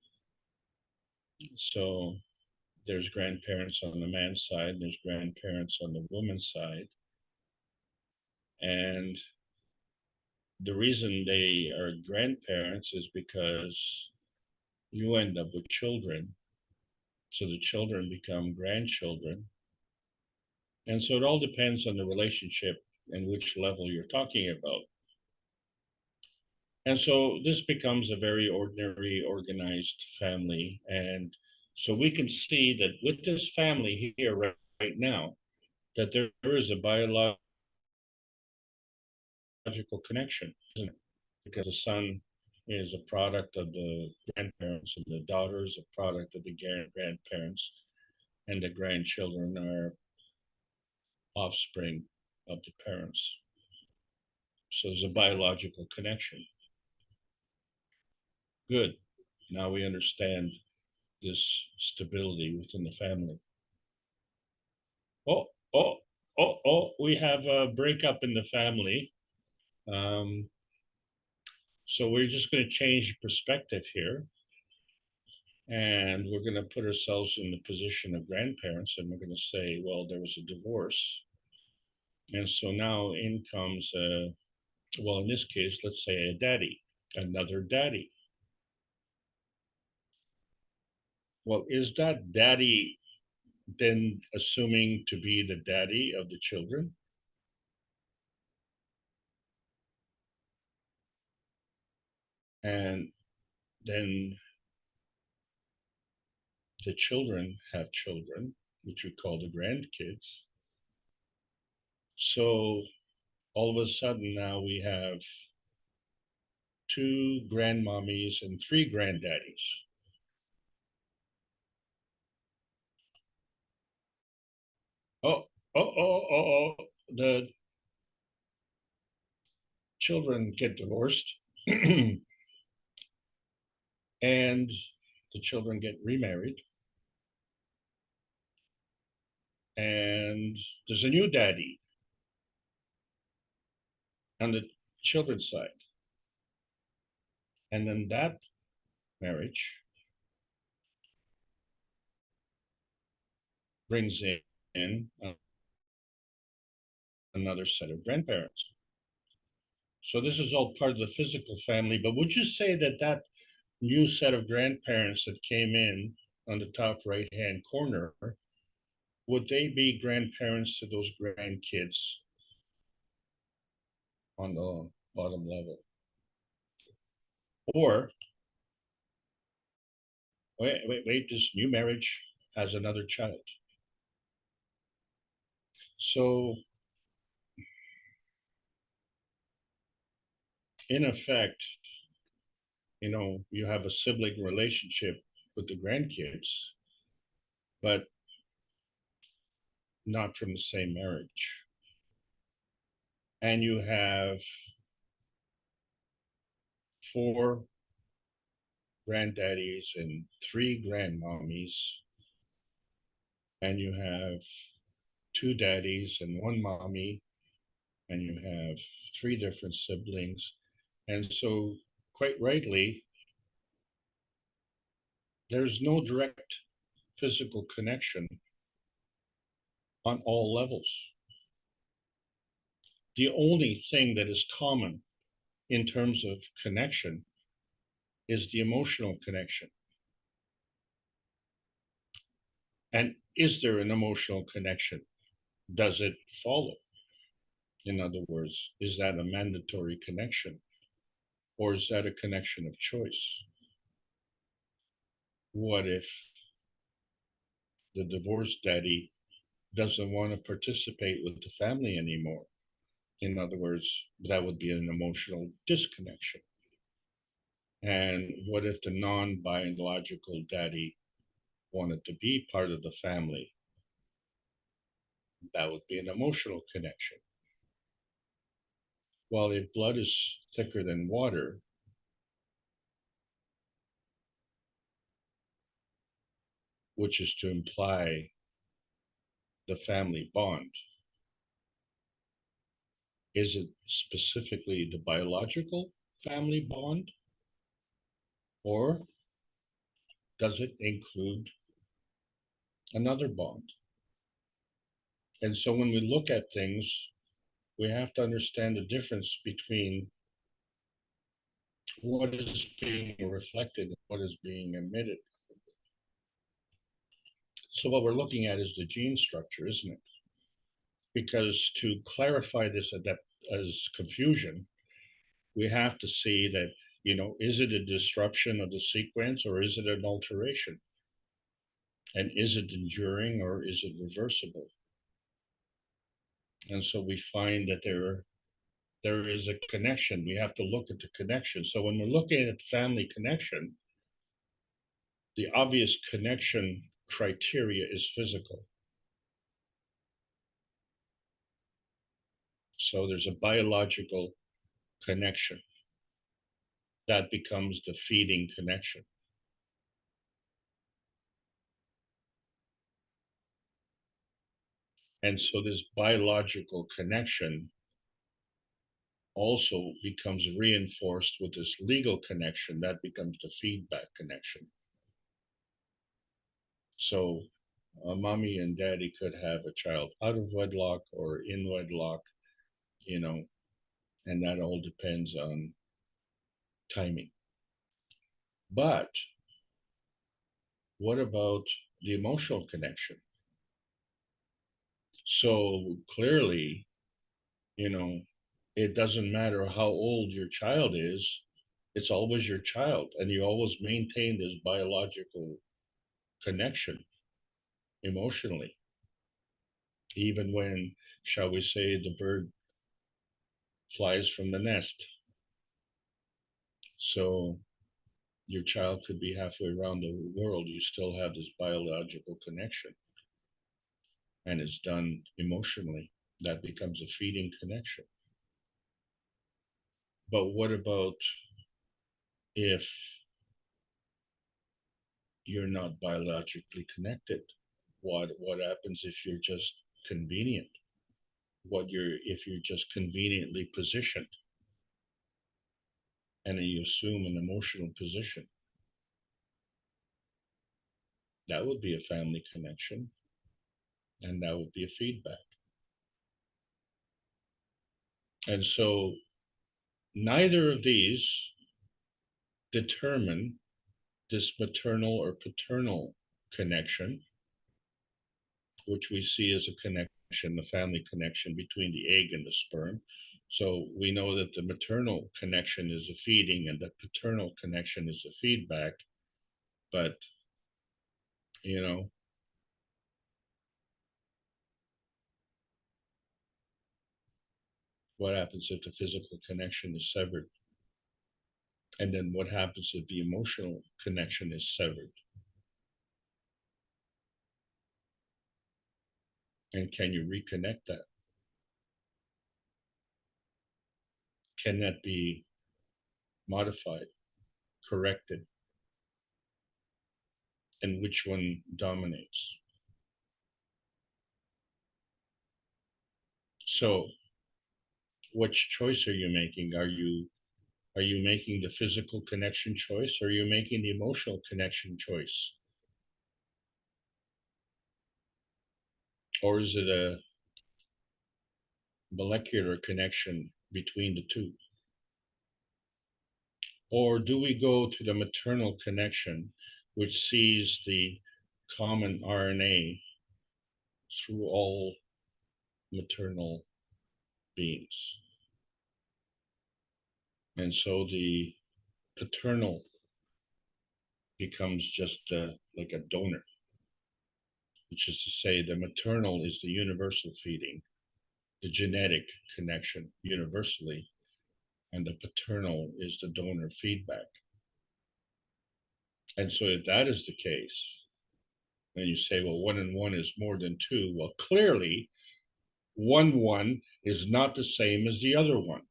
So there's grandparents on the man's side, there's grandparents on the woman's side. And the reason they are grandparents is because you end up with children. So the children become grandchildren. And so it all depends on the relationship and which level you're talking about. And so this becomes a very ordinary, organized family. And so we can see that with this family here right now, that there is a biological connection, isn't it? Because the son is a product of the grandparents and the daughter is a product of the grandparents, and the grandchildren are offspring of the parents. So there's a biological connection. Good. Now we understand this stability within the family. We have a breakup in the family. So we're just going to change perspective here. And we're going to put ourselves in the position of grandparents, and we're going to say, well, there was a divorce. And so now in comes, well, in this case, let's say a daddy, another daddy. Well, is that daddy then assuming to be the daddy of the children? And then the children have children, which we call the grandkids. So all of a sudden now we have 2 grandmommies and 3 granddaddies. The children get divorced and the children get remarried. And there's a new daddy on the children's side. And then that marriage brings in another set of grandparents. So this is all part of the physical family, but would you say that that new set of grandparents that came in on the top right-hand corner, would they be grandparents to those grandkids on the bottom level? Or, wait, this new marriage has another child. So, in effect, you know, you have a sibling relationship with the grandkids, but not from the same marriage. And you have 4 granddaddies and 3 grandmommies, and you have 2 daddies and 1 mommy, and you have 3 different siblings. And so, quite rightly, there's no direct physical connection on all levels. The only thing that is common in terms of connection is the emotional connection. And is there an emotional connection? Does it follow? In other words, is that a mandatory connection? Or is that a connection of choice? What if the divorced daddy doesn't want to participate with the family anymore? In other words, that would be an emotional disconnection. And what if the non-biological daddy wanted to be part of the family? That would be an emotional connection. Well, if blood is thicker than water, which is to imply the family bond, is it specifically the biological family bond? Or does it include another bond? And so when we look at things, we have to understand the difference between what is being reflected and what is being emitted. So what we're looking at is the gene structure, isn't it? Because to clarify this as confusion, we have to see that, you know, is it a disruption of the sequence or is it an alteration? And is it enduring or is it reversible? And so we find that there is a connection. We have to look at the connection. So when we're looking at family connection, the obvious connection criteria is physical. So there's a biological connection. That becomes the feeding connection. And so this biological connection also becomes reinforced with this legal connection. That becomes the feedback connection. So mommy and daddy could have a child out of wedlock or in wedlock, you know, and that all depends on timing. But what about the emotional connection? So clearly, you know, it doesn't matter how old your child is, it's always your child, and you always maintain this biological connection emotionally, even when, shall we say, the bird flies from the nest. So your child could be halfway around the world, you still have this biological connection, and it's done emotionally. That becomes a feeding connection. But what about if you're not biologically connected? What happens if you're just convenient? If you're just conveniently positioned and you assume an emotional position? That would be a family connection, and that would be a feedback. And so neither of these determine this maternal or paternal connection, which we see as a connection, the family connection between the egg and the sperm. So we know that the maternal connection is a feeding and the paternal connection is a feedback. But, you know, what happens if the physical connection is severed? And then what happens if the emotional connection is severed? And can you reconnect that? Can that be modified, corrected? And which one dominates? So which choice are you making? Are you making the physical connection choice, or are you making the emotional connection choice? Or is it a molecular connection between the two? Or do we go to the maternal connection, which sees the common RNA through all maternal beings? And so the paternal becomes just like a donor, which is to say the maternal is the universal feeding, the genetic connection universally, and the paternal is the donor feedback. And so if that is the case, then you say, well, 1 and 1 is more than 2. Well, clearly, 1 is not the same as the other one.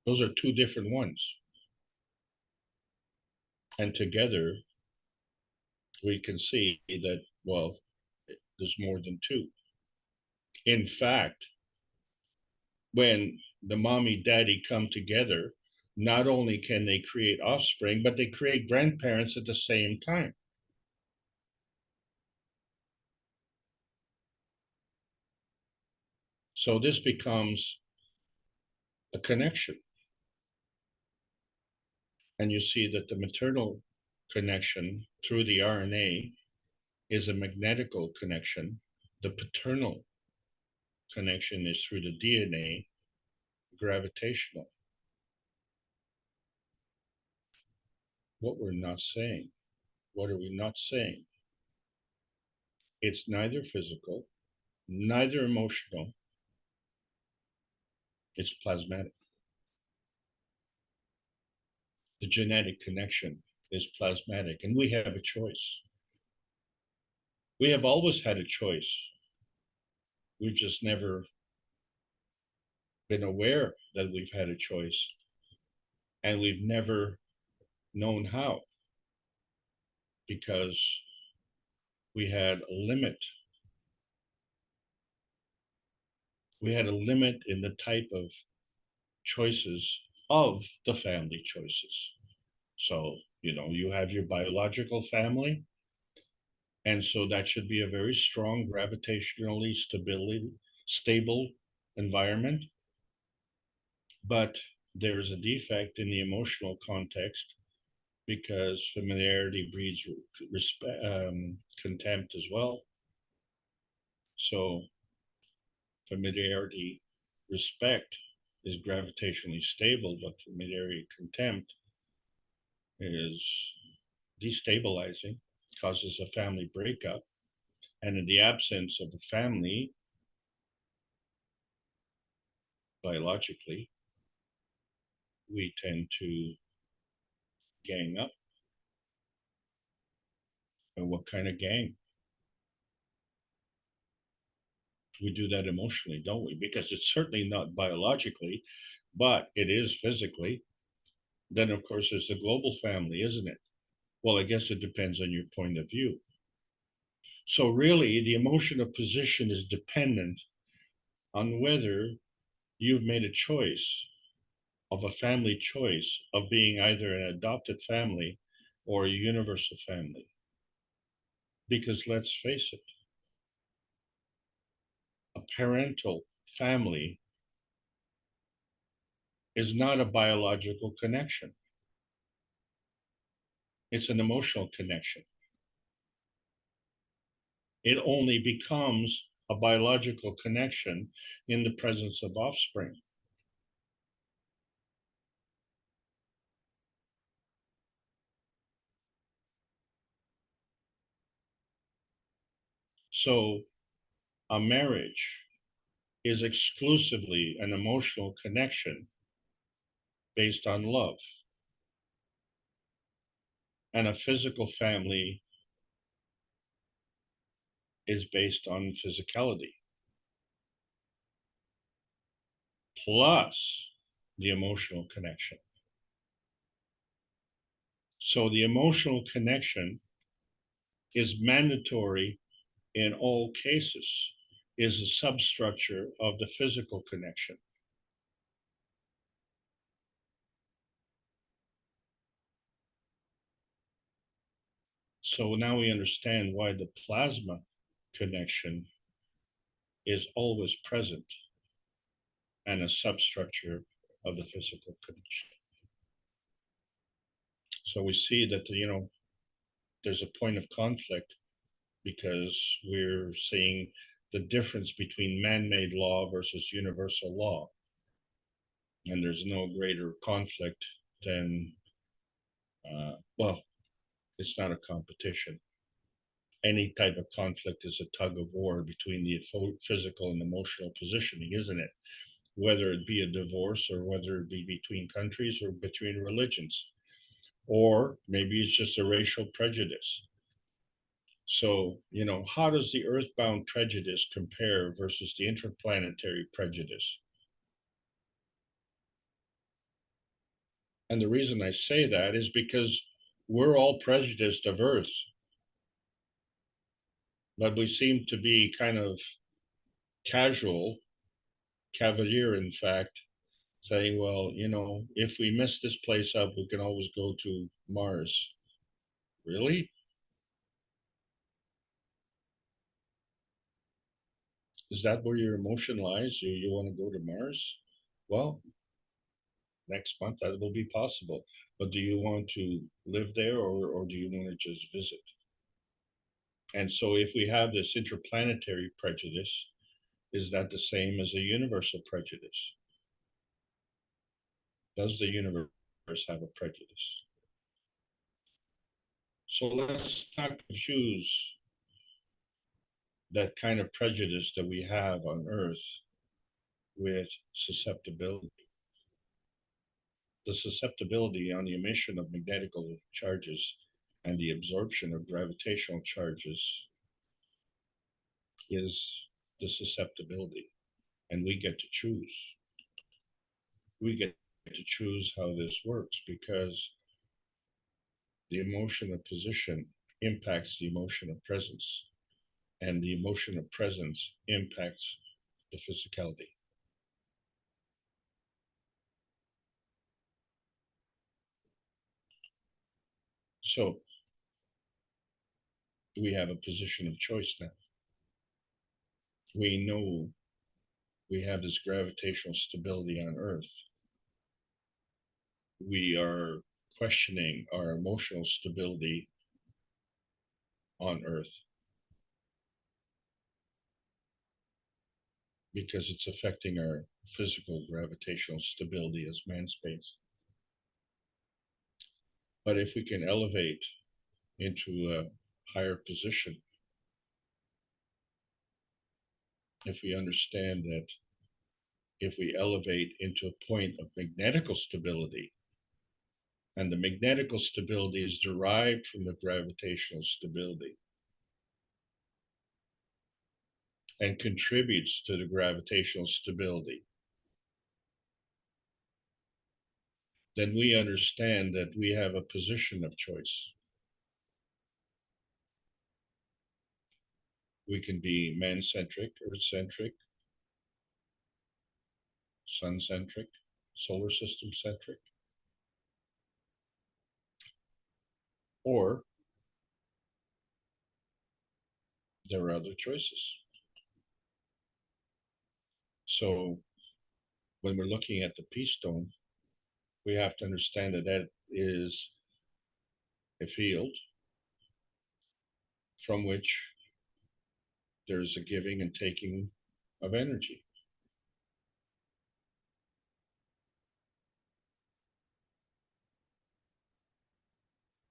Those are 2 different ones. And together, we can see that, well, there's more than 2. In fact, when the mommy daddy come together, not only can they create offspring, but they create grandparents at the same time. So this becomes a connection. And you see that the maternal connection through the RNA is a magnetical connection. The paternal connection is through the DNA, gravitational. What we're not saying, what are we not saying? It's neither physical, neither emotional, it's plasmatic. The genetic connection is plasmatic, and we have a choice. We have always had a choice. We've just never been aware that we've had a choice, and we've never known how, because we had a limit. We had a limit in the type of choices of the family choices. So, you have your biological family, and so that should be a very strong, gravitationally stable environment. But there's a defect in the emotional context, because familiarity breeds contempt as well. So familiarity, respect is gravitationally stable, but familiarity, contempt is destabilizing, causes a family breakup. And in the absence of the family, biologically, we tend to gang up. And what kind of gang? We do that emotionally, don't we? Because it's certainly not biologically, but it is physically. Then, of course, there's the global family, isn't it? Well, I guess it depends on your point of view. So really, the emotion of position is dependent on whether you've made a choice of a family choice of being either an adopted family or a universal family. Because let's face it, a parental family is not a biological connection. It's an emotional connection. It only becomes a biological connection in the presence of offspring. So a marriage is exclusively an emotional connection based on love. And a physical family is based on physicality, plus the emotional connection. So the emotional connection is mandatory in all cases, is a substructure of the physical connection. So now we understand why the plasma connection is always present and a substructure of the physical connection. So we see that, there's a point of conflict because we're seeing the difference between man-made law versus universal law. And there's no greater conflict than, well, it's not a competition. Any type of conflict is a tug of war between the physical and emotional positioning, isn't it? Whether it be a divorce or whether it be between countries or between religions, or maybe it's just a racial prejudice. So, how does the earthbound prejudice compare versus the interplanetary prejudice? And the reason I say that is because we're all prejudiced of Earth, but we seem to be kind of cavalier, in fact, saying, well, if we mess this place up, we can always go to Mars. Really? Is that where your emotion lies? You want to go to Mars? Well, next month that will be possible. But do you want to live there or do you want to just visit? And so if we have this interplanetary prejudice, is that the same as a universal prejudice? Does the universe have a prejudice? So let's not confuse that kind of prejudice that we have on Earth with susceptibility. The susceptibility on the emission of magnetical charges and the absorption of gravitational charges is the susceptibility, and we get to choose. We get to choose how this works because the emotion of position impacts the emotion of presence, and the emotion of presence impacts the physicality. So we have a position of choice now. We know we have this gravitational stability on Earth. We are questioning our emotional stability on Earth because it's affecting our physical gravitational stability as man space. But if we can elevate into a higher position, if we understand that if we elevate into a point of magnetical stability, and the magnetical stability is derived from the gravitational stability and contributes to the gravitational stability, then we understand that we have a position of choice. We can be man-centric, earth-centric, sun-centric, solar system-centric, or there are other choices. So when we're looking at the peace stone, we have to understand that that is a field from which there's a giving and taking of energy.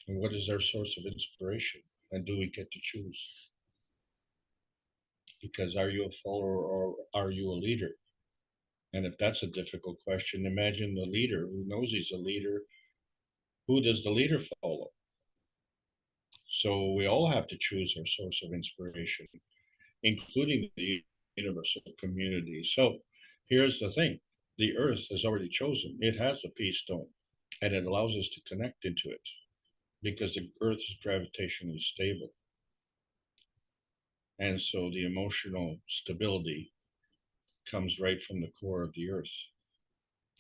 And what is our source of inspiration? And do we get to choose? Because are you a follower or are you a leader? And if that's a difficult question, imagine the leader who knows he's a leader. Who does the leader follow? So we all have to choose our source of inspiration, including the universal community. So here's the thing. The earth has already chosen. It has a peace stone, and it allows us to connect into it because the earth is gravitationally stable. And so the emotional stability comes right from the core of the earth.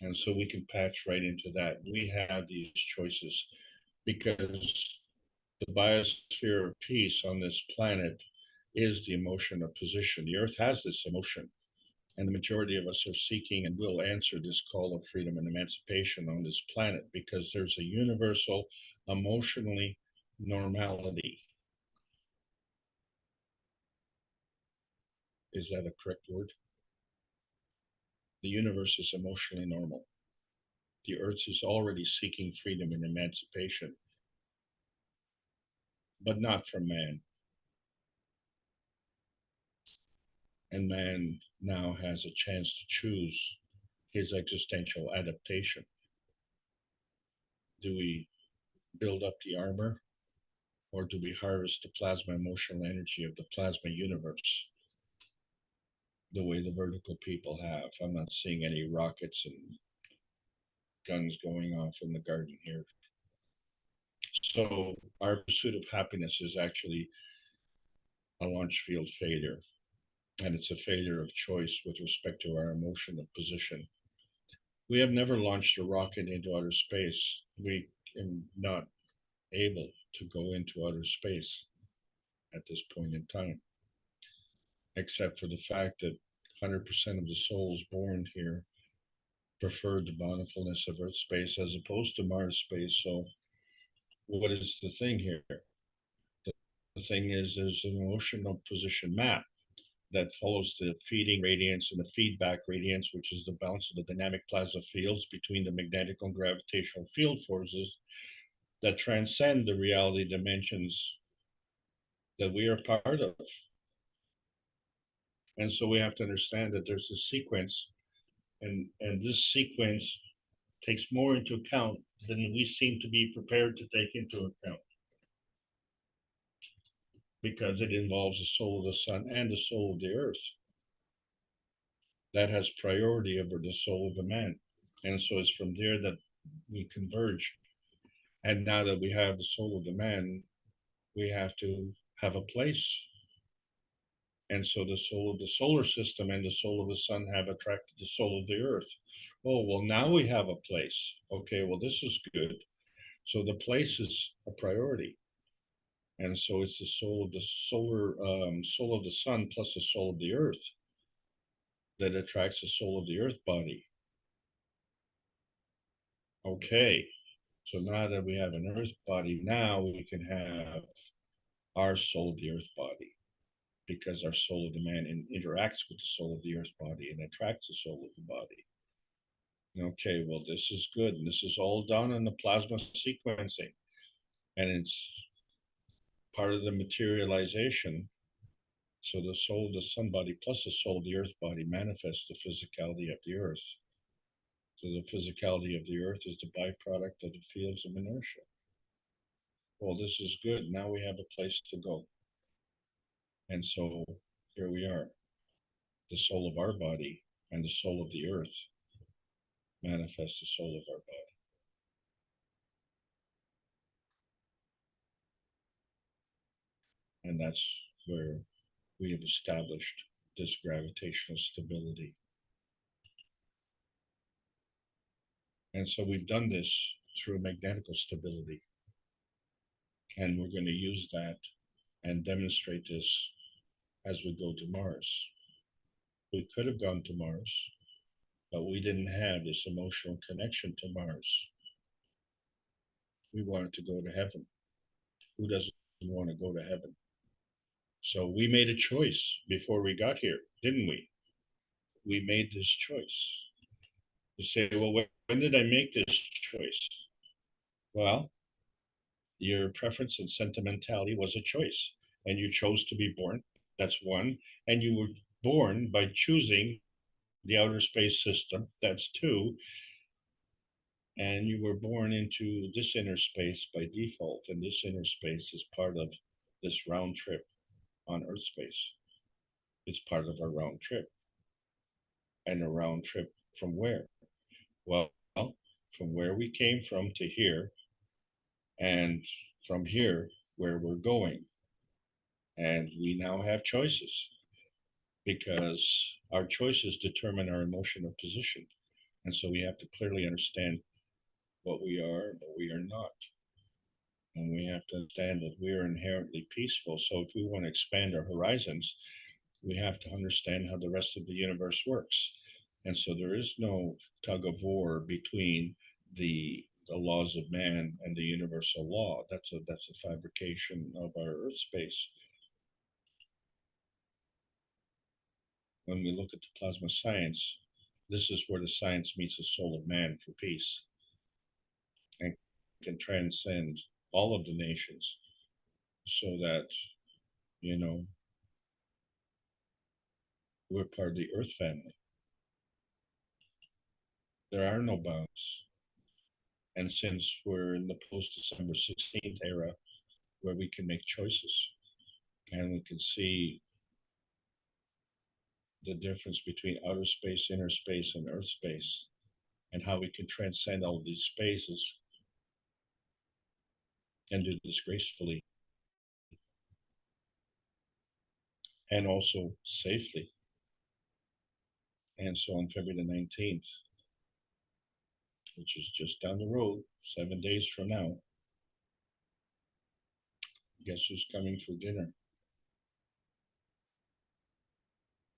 And so we can patch right into that. We have these choices because the biosphere of peace on this planet is the emotion of position. The earth has this emotion, and the majority of us are seeking and will answer this call of freedom and emancipation on this planet because there's a universal emotionally normality. Is that a correct word? The universe is emotionally normal. The earth is already seeking freedom and emancipation, but not from man. And man now has a chance to choose his existential adaptation. Do we build up the armor, or do we harvest the plasma emotional energy of the plasma universe the way the vertical people have? I'm not seeing any rockets and guns going off in the garden here. So our pursuit of happiness is actually a launch field failure, and it's a failure of choice with respect to our emotion of position. We have never launched a rocket into outer space. We are not able to go into outer space at this point in time, except for the fact that 100% of the souls born here preferred the bountifulness of Earth space as opposed to Mars space. So what is the thing here? The thing is there's an emotional position map that follows the feeding radiance and the feedback radiance, which is the balance of the dynamic plasma fields between the magnetic and gravitational field forces that transcend the reality dimensions that we are part of. And so we have to understand that there's a sequence, and this sequence takes more into account than we seem to be prepared to take into account, because it involves the soul of the sun and the soul of the earth. That has priority over the soul of the man. And so it's from there that we converge. And now that we have the soul of the man, we have to have a place. And so the soul of the solar system and the soul of the sun have attracted the soul of the earth. Oh, well, now we have a place. Okay, well, this is good. So the place is a priority. And so it's the soul of the soul of the sun plus the soul of the earth that attracts the soul of the earth body. Okay, so now that we have an earth body, now we can have our soul of the earth body, because our soul of the man interacts with the soul of the earth body and attracts the soul of the body. Okay, well, this is good. And this is all done in the plasma sequencing. and it's part of the materialization. So the soul of the sun body plus the soul of the earth body manifests the physicality of the earth. So the physicality of the earth is the byproduct of the fields of inertia. Well, this is good. Now we have a place to go. And so here we are. The soul of our body and the soul of the earth manifests the soul of our body. And that's where we have established this gravitational stability. And so we've done this through magnetical stability. And we're going to use that and demonstrate this as we go to Mars. We could have gone to Mars, but we didn't have this emotional connection to Mars. We wanted to go to heaven. Who doesn't want to go to heaven? So we made a choice before we got here, didn't we? We made this choice. You say, well, when did I make this choice? Well, your preference and sentimentality was a choice, and you chose to be born. That's one. And you were born by choosing the outer space system. That's two. And you were born into this inner space by default. And this inner space is part of this round trip on Earth space. It's part of our round trip. And a round trip from where? Well, from where we came from to here, and from here, where we're going. And we now have choices because our choices determine our emotional position. And so we have to clearly understand what we are and what we are not. And we have to understand that we are inherently peaceful. So if we want to expand our horizons, we have to understand how the rest of the universe works. And so there is no tug of war between the laws of man and the universal law. That's a fabrication of our Earth space. When we look at the plasma science, this is where the science meets the soul of man for peace and can transcend all of the nations so that, you know, we're part of the Earth family. There are no bounds. And since we're in the post-December 16th era, where we can make choices and we can see the difference between outer space, inner space, and Earth space, and how we can transcend all of these spaces and do this gracefully and also safely. And so on February the 19th, which is just down the road, 7 days from now, guess who's coming for dinner?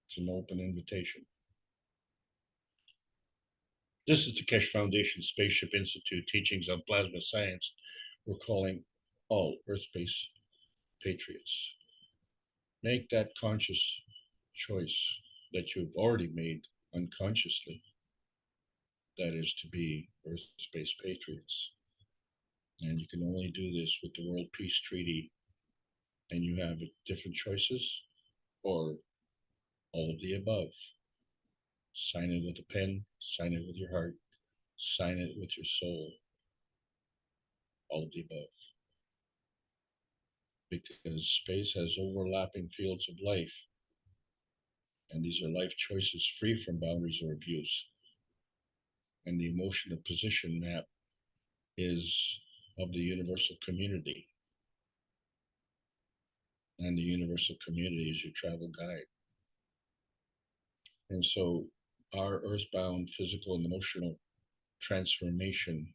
It's an open invitation. This is the Keshe Foundation Spaceship Institute teachings on plasma science. We're calling all Earth space patriots. Make that conscious choice that you've already made unconsciously. That is to be Earth space patriots. And you can only do this with the World Peace Treaty. And you have different choices or all of the above. Sign it with a pen, sign it with your heart, sign it with your soul. All of the above. Because space has overlapping fields of life. And these are life choices free from boundaries or abuse. And the emotional position map is of the universal community. And the universal community is your travel guide. And so our earthbound physical and emotional transformation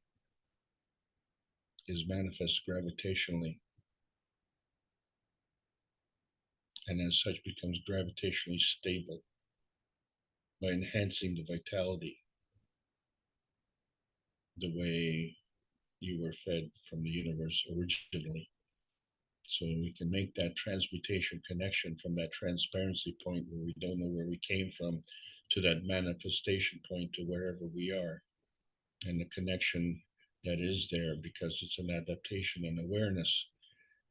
is manifest gravitationally. And as such becomes gravitationally stable by enhancing the vitality, the way you were fed from the universe originally. So we can make that transmutation connection from that transparency point where we don't know where we came from to that manifestation point to wherever we are. And the connection that is there because it's an adaptation and awareness,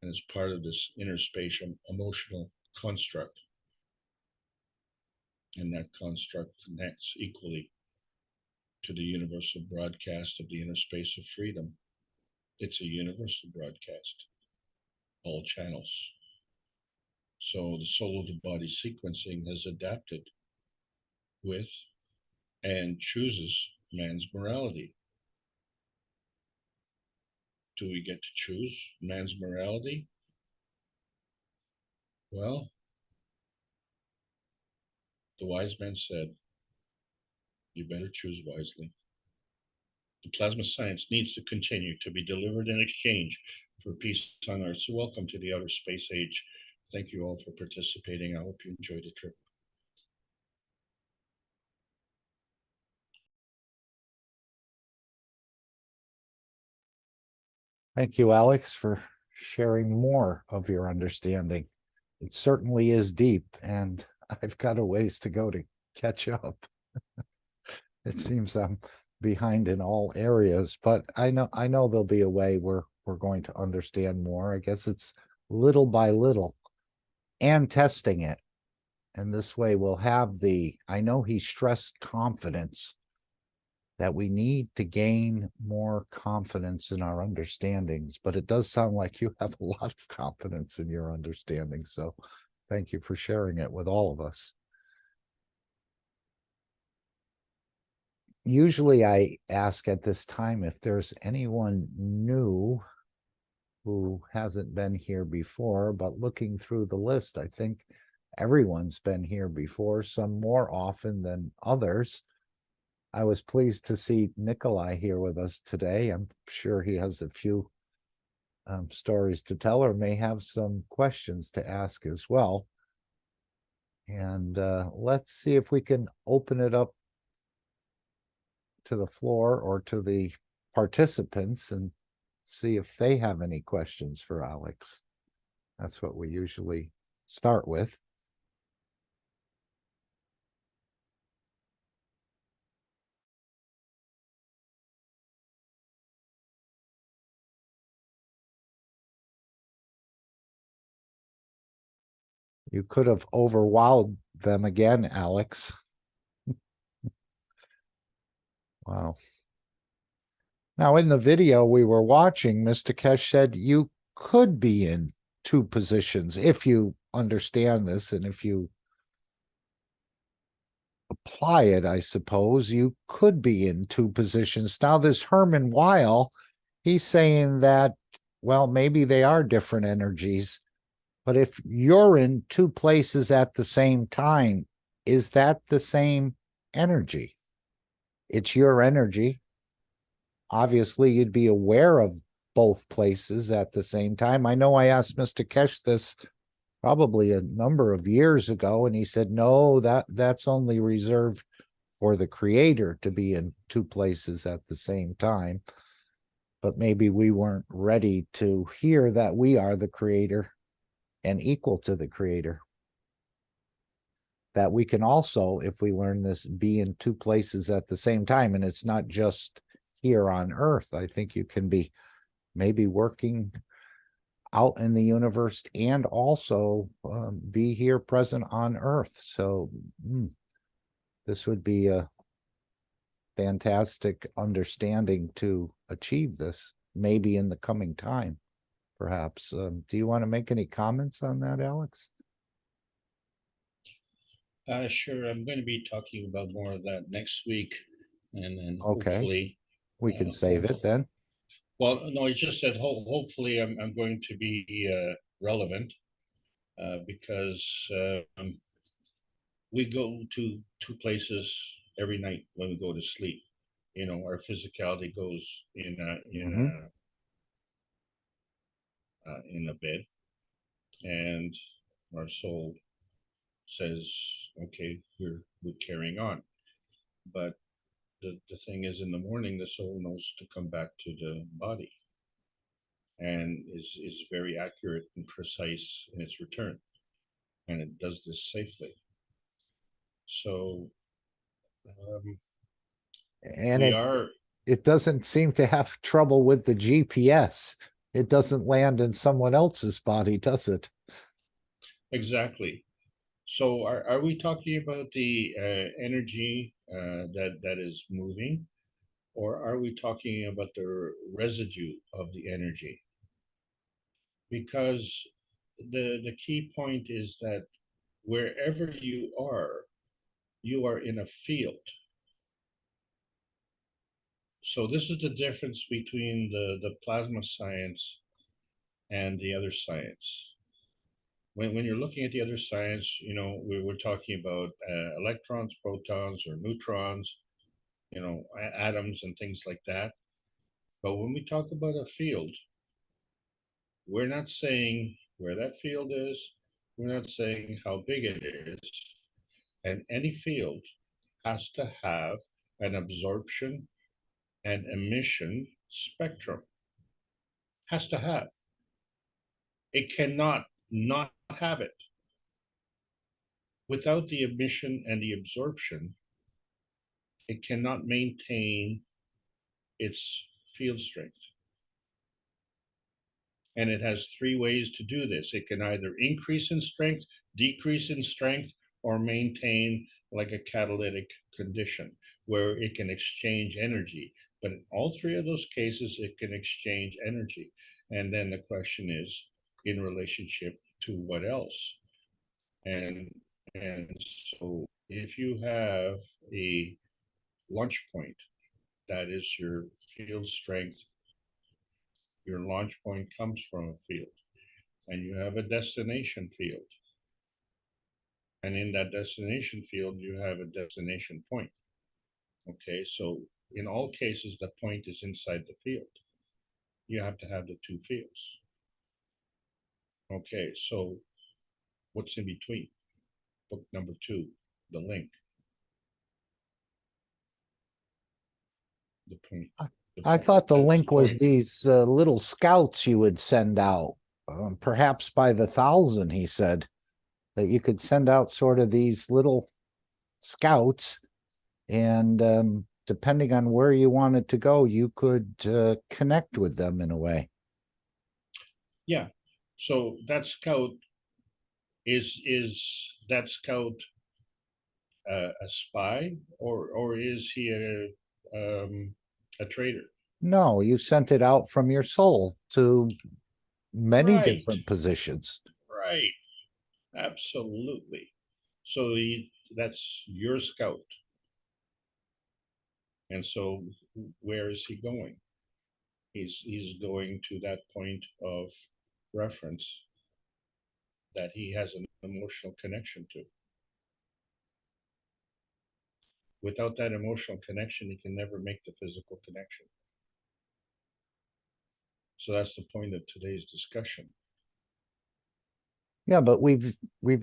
and it's part of this inner spatial emotional construct. And that construct connects equally to the universal broadcast of the inner space of freedom. It's a universal broadcast, all channels. So the soul of the body sequencing has adapted with and chooses man's morality. Do we get to choose man's morality? Well, the wise man said, you better choose wisely. The plasma science needs to continue to be delivered in exchange for peace on Earth. So welcome to the outer space age. Thank you all for participating. I hope you enjoyed the trip. Thank you, Alex, for sharing more of your understanding. It certainly is deep, and I've got a ways to go to catch up. It seems I'm behind in all areas, but I know there'll be a way where we're going to understand more. I guess it's little by little and testing it. And this way we'll have I know he stressed confidence, that we need to gain more confidence in our understandings, but it does sound like you have a lot of confidence in your understanding. So thank you for sharing it with all of us. Usually I ask at this time if there's anyone new who hasn't been here before, but looking through the list, I think everyone's been here before, some more often than others. I was pleased to see Nikolai here with us today. I'm sure he has a few stories to tell, or may have some questions to ask as well. And let's see if we can open it up to the floor or to the participants and see if they have any questions for Alex. That's what we usually start with. You could have overwhelmed them again, Alex. Wow. Now, in the video we were watching, Mr. Keshe said you could be in two positions if you understand this, and if you apply it, I suppose, you could be in two positions. Now, this Herman Weil, he's saying that, well, maybe they are different energies, but if you're in two places at the same time, is that the same energy? It's your energy. Obviously, you'd be aware of both places at the same time. I know I asked Mr. Keshe this probably a number of years ago, and he said, no, that's only reserved for the creator to be in two places at the same time. But maybe we weren't ready to hear that we are the creator and equal to the creator. That we can also, if we learn this, be in two places at the same time. And it's not just here on Earth. I think you can be maybe working out in the universe and also be here present on Earth. So this would be a fantastic understanding to achieve this, maybe in the coming time, perhaps. Do you want to make any comments on that, Alex? Sure. I'm going to be talking about more of that next week, and then okay, hopefully we can save it then. Well, no, it's just that hopefully I'm going to be relevant because we go to two places every night when we go to sleep. You know, our physicality goes in a bed, and our soul says, "Okay, we're carrying on." But the thing is, in the morning, the soul knows to come back to the body, and is very accurate and precise in its return, and it does this safely. So and it doesn't seem to have trouble with the GPS. It doesn't land in someone else's body, does it? Exactly. So are we talking about the energy that is moving, or are we talking about the residue of the energy? Because the key point is that wherever you are in a field. So this is the difference between the plasma science and the other science. When you're looking at the other science, you know, we're talking about electrons, protons, or neutrons, you know, atoms and things like that. But when we talk about a field, we're not saying where that field is. We're not saying how big it is. And any field has to have an absorption and emission spectrum. Has to have. It cannot not have it. Without the emission and the absorption, it cannot maintain its field strength. And it has three ways to do this. It can either increase in strength, decrease in strength, or maintain like a catalytic condition where it can exchange energy. But in all three of those cases, it can exchange energy. And then the question is in relationship to what else? And so if you have a launch point that is your field strength, your launch point comes from a field, and you have a destination field. And in that destination field, you have a destination point. Okay, so in all cases, the point is inside the field. You have to have the two fields. Okay, so what's in between? Book number 2, the link. The point. I thought the That's link was point. these little scouts you would send out, perhaps by the 1,000, he said, that you could send out sort of these little scouts, and depending on where you wanted to go, you could connect with them in a way. Yeah, so that scout is that scout a spy, or is he a traitor? No, you sent it out from your soul to many Right. different positions. Right, absolutely. So that's your scout. And so where is he going? He's going to that point of reference that he has an emotional connection to. Without that emotional connection, he can never make the physical connection. So that's the point of today's discussion. Yeah, but we've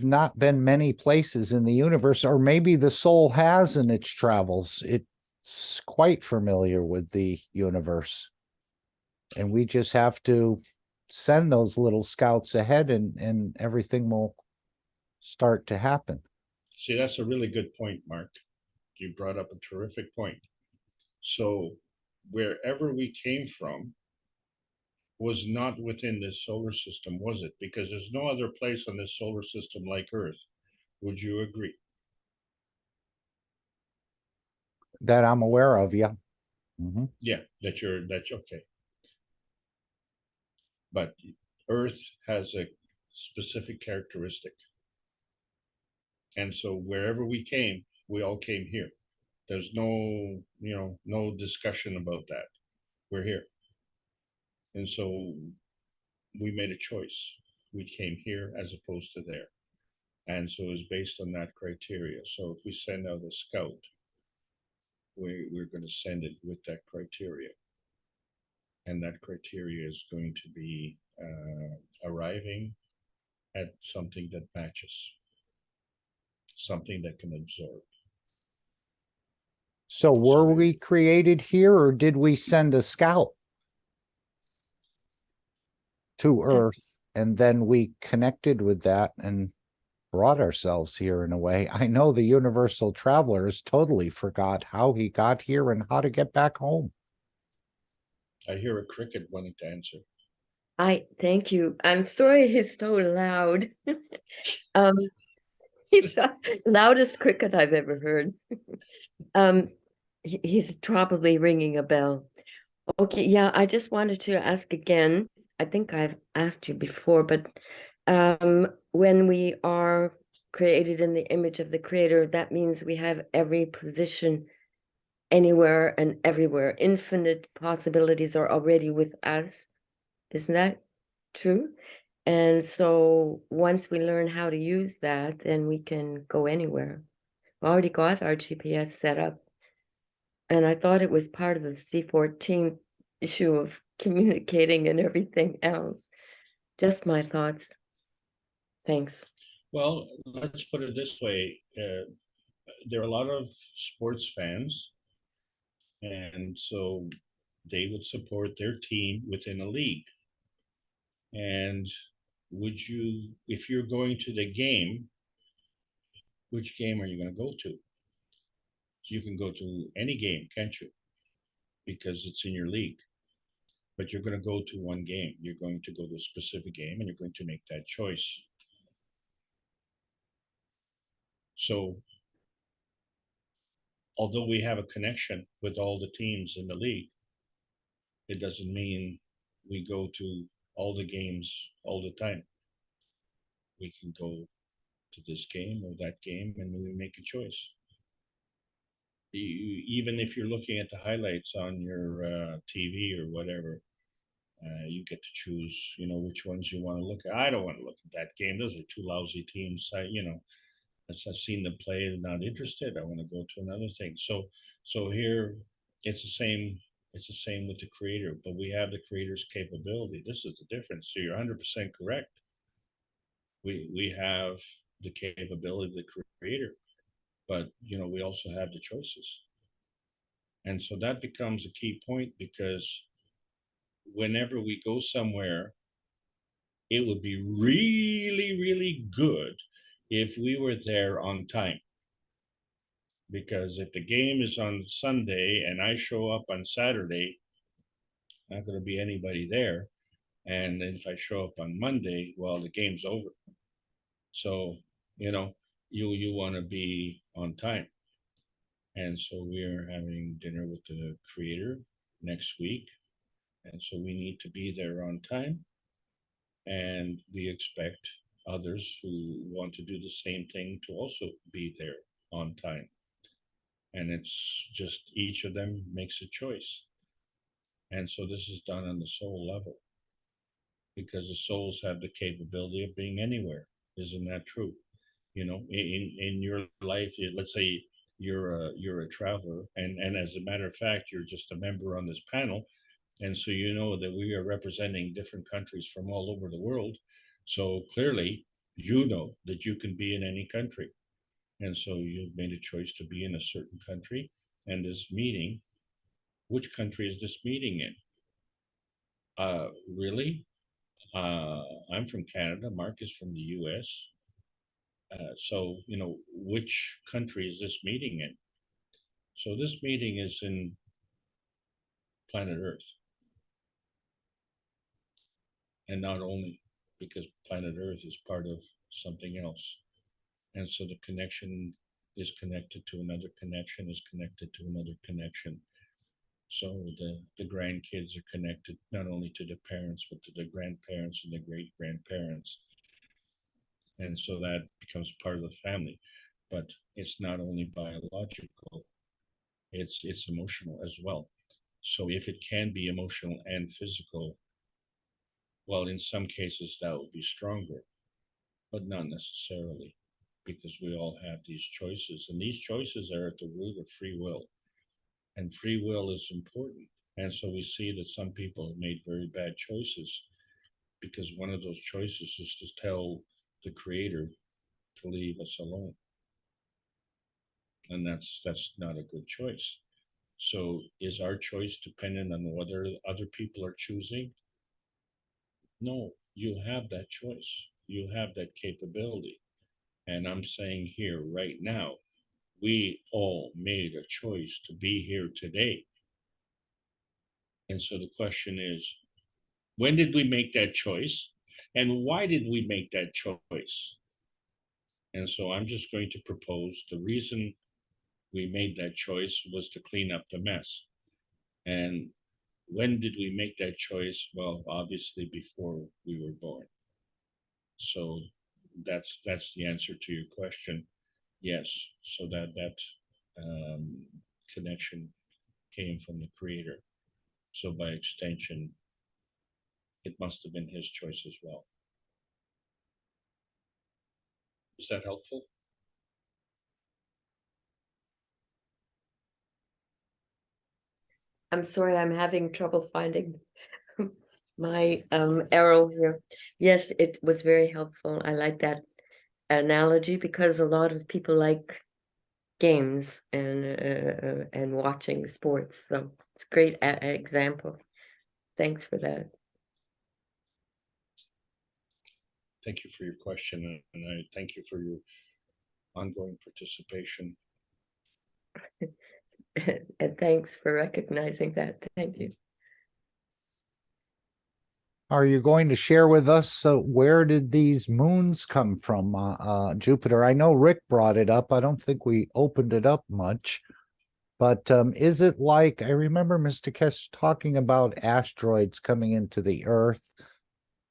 not been many places in the universe, or maybe the soul has in its travels. It's quite familiar with the universe. And we just have to send those little scouts ahead, and everything will start to happen. See, that's a really good point, Mark. You brought up a terrific point. So wherever we came from was not within this solar system, was it? Because there's no other place on this solar system like Earth. Would you agree? That I'm aware of, yeah. Mm-hmm. Yeah, that's okay. But Earth has a specific characteristic. And so wherever we came, we all came here. There's no, no discussion about that. We're here. And so we made a choice. We came here as opposed to there. And so it's based on that criteria. So if we send out a scout, we're going to send it with that criteria. And that criteria is going to be arriving at something that matches, something that can absorb. So were we created here, or did we send a scout to Earth, and then we connected with that and brought ourselves here in a way? I know the universal traveler has totally forgot how he got here and how to get back home. I hear a cricket wanting to answer. Thank you. I'm sorry he's so loud. He's the loudest cricket I've ever heard. He's probably ringing a bell. Okay, yeah, I just wanted to ask again. I think I've asked you before, but when we are created in the image of the creator, that means we have every position anywhere and everywhere. Infinite possibilities are already with us. Isn't that true? And so once we learn how to use that, then we can go anywhere. We already got our GPS set up. And I thought it was part of the C14 issue of communicating and everything else. Just my thoughts. Thanks. Well, let's put it this way. There are a lot of sports fans, and so they would support their team within a league. And would you, if you're going to the game, which game are you going to go to? You can go to any game, can't you? Because it's in your league. But you're going to go to one game. You're going to go to a specific game, and you're going to make that choice. So, although we have a connection with all the teams in the league, it doesn't mean we go to all the games all the time. We can go to this game or that game, and we make a choice. Even if you're looking at the highlights on your TV or whatever, you get to choose, which ones you want to look at. I don't want to look at that game. Those are two lousy teams. I've seen them play and not interested. I want to go to another thing. So here it's the same. It's the same with the creator, but we have the creator's capability. This is the difference. So you're 100% correct. We have the capability of the creator, but we also have the choices. And so that becomes a key point, because whenever we go somewhere, it would be really, really good if we were there on time. Because if the game is on Sunday and I show up on Saturday, not going to be anybody there. And then if I show up on Monday, well, the game's over. So, you want to be on time. And so we're having dinner with the creator next week. And so we need to be there on time. And we expect others who want to do the same thing to also be there on time. And it's just each of them makes a choice. And so this is done on the soul level, because the souls have the capability of being anywhere. Isn't that true? In your life, let's say you're a traveler, and as a matter of fact, you're just a member on this panel, and so you know that we are representing different countries from all over the world. So clearly, you know that you can be in any country, and so you've made a choice to be in a certain country. And this meeting, which country is this meeting in? Really? I'm from Canada. Mark is from the U.S. So, which country is this meeting in? So this meeting is in planet Earth. And not only because planet Earth is part of something else. And so the connection is connected to another connection, is connected to another connection. So the grandkids are connected not only to the parents, but to the grandparents and the great grandparents. And so that becomes part of the family. But it's not only biological, it's emotional as well. So if it can be emotional and physical, well, in some cases that would be stronger, but not necessarily, because we all have these choices, and these choices are at the root of free will. And free will is important. And so we see that some people have made very bad choices, because one of those choices is to tell the creator to leave us alone. And that's not a good choice. So is our choice dependent on whether other people are choosing? No, you have that choice. You have that capability. And I'm saying here right now, we all made a choice to be here today. And so the question is, when did we make that choice? And why did we make that choice? And so I'm just going to propose the reason we made that choice was to clean up the mess. And when did we make that choice? Well, obviously before we were born. So that's the answer to your question. Yes. So that connection came from the Creator. So by extension, it must have been his choice as well. Is that helpful? I'm sorry, I'm having trouble finding my arrow here. Yes, it was very helpful. I like that analogy because a lot of people like games and watching sports. So it's a great example. Thanks for that. Thank you for your question, and I thank you for your ongoing participation. And thanks for recognizing that. Thank you. Are you going to share with us where did these moons come from, Jupiter? I know Rick brought it up. I don't think we opened it up much. But is it like, I remember Mr. Keshe talking about asteroids coming into the Earth,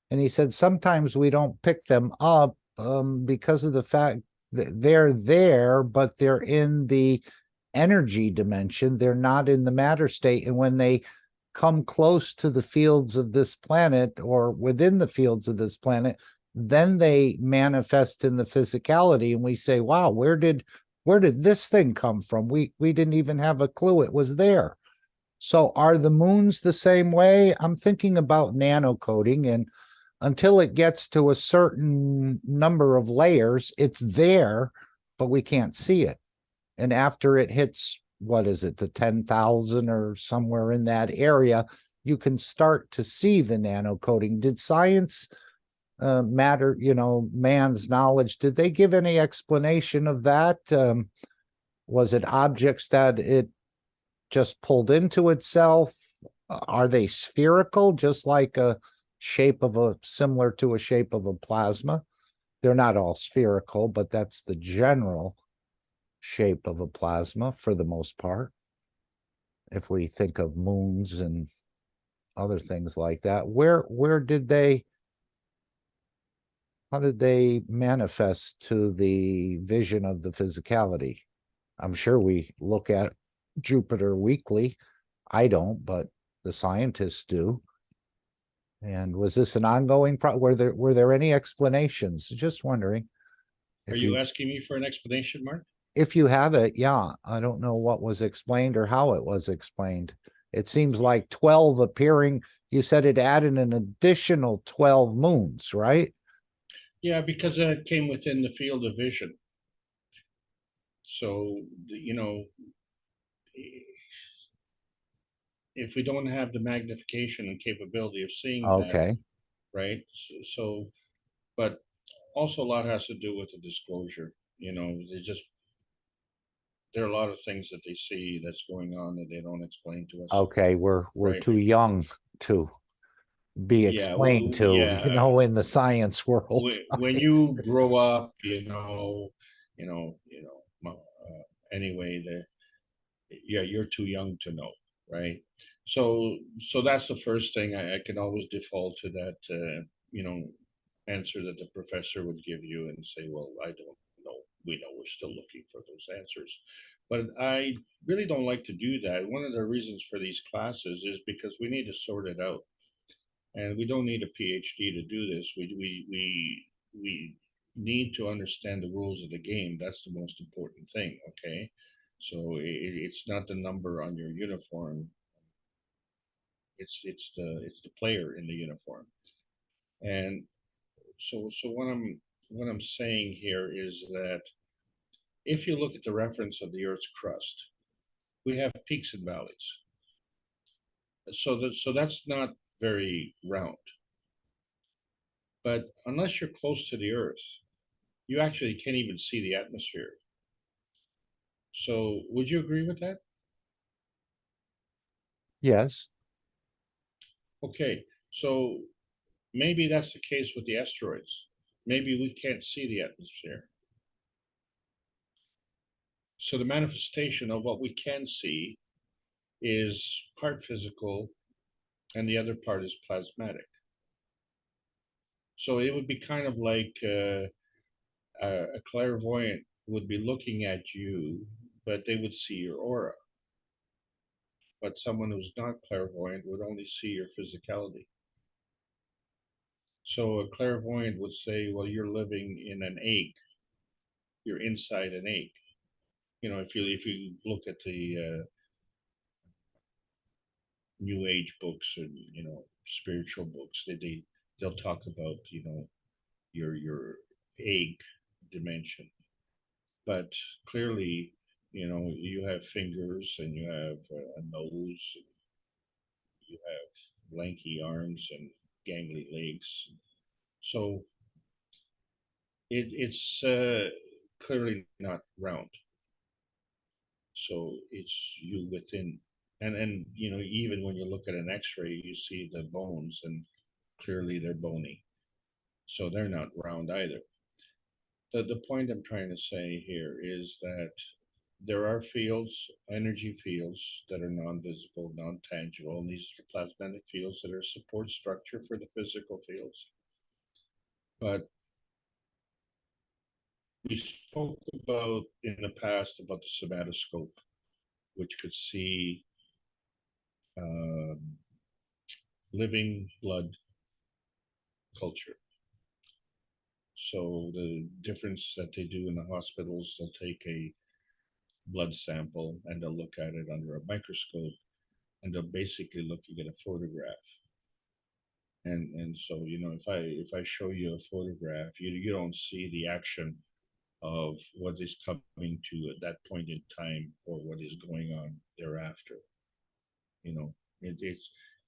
and he said sometimes we don't pick them up because of the fact that they're there, but they're in the energy dimension. They're not in the matter state. And when they come close to the fields of this planet or within the fields of this planet, then they manifest in the physicality. And we say, wow, where did this thing come from? We didn't even have a clue it was there. So are the moons the same way? I'm thinking about nanocoding, and until it gets to a certain number of layers, it's there, but we can't see it. And after it hits, what is it, the 10,000 or somewhere in that area, you can start to see the nanocoding. Did science matter, man's knowledge, did they give any explanation of that? Was it objects that it just pulled into itself? Are they spherical, just like a shape of similar to a shape of a plasma? They're not all spherical, but that's the general shape of a plasma for the most part. If we think of moons and other things like that, how did they manifest to the vision of the physicality? I'm sure we look at Jupiter weekly. I don't, but the scientists do. And was this an ongoing were there any explanations? Just wondering. Are you asking me for an explanation, Mark? If you have it, yeah. I don't know what was explained or how it was explained. It seems like 12 appearing. You said it added an additional 12 moons, right? Yeah, because it came within the field of vision. So, if we don't have the magnification and capability of seeing that, right? So, but also a lot has to do with the disclosure. There are a lot of things that they see that's going on that they don't explain to us. Okay, we're too young to be explained in the science world. When you grow up, anyway, you're too young to know, right? So that's the first thing. I can always default to that, answer that the professor would give you and say, well, I don't know. We know we're still looking for those answers. But I really don't like to do that. One of the reasons for these classes is because we need to sort it out. And we don't need a PhD to do this. We need to understand the rules of the game. That's the most important thing, okay? So it's not the number on your uniform. It's the player in the uniform. And so what I'm saying here is that if you look at the reference of the Earth's crust, we have peaks and valleys. So that's not very round. But unless you're close to the Earth, you actually can't even see the atmosphere. So would you agree with that? Yes. Okay, so maybe that's the case with the asteroids. Maybe we can't see the atmosphere. So the manifestation of what we can see is part physical and the other part is plasmatic. So it would be kind of like a clairvoyant would be looking at you, but they would see your aura. But someone who's not clairvoyant would only see your physicality. So a clairvoyant would say, well, you're living in an egg. You're inside an egg. You know, if you look at the New Age books and spiritual books, they'll talk about your egg dimension, but clearly you have fingers and you have a nose, and you have lanky arms and gangly legs, so it's clearly not round. So it's you within, and even when you look at an X-ray, you see the bones, and clearly they're bony, so they're not round either. The point I'm trying to say here is that there are fields, energy fields that are non-visible, non-tangible, and these are plasmatic fields that are support structure for the physical fields. But we spoke about in the past about the somatoscope, which could see living blood culture. So the difference that they do in the hospitals, they'll take a blood sample and they'll look at it under a microscope, and they're basically looking at a photograph. And so if I show you a photograph, you don't see the action of what is coming to at that point in time or what is going on thereafter.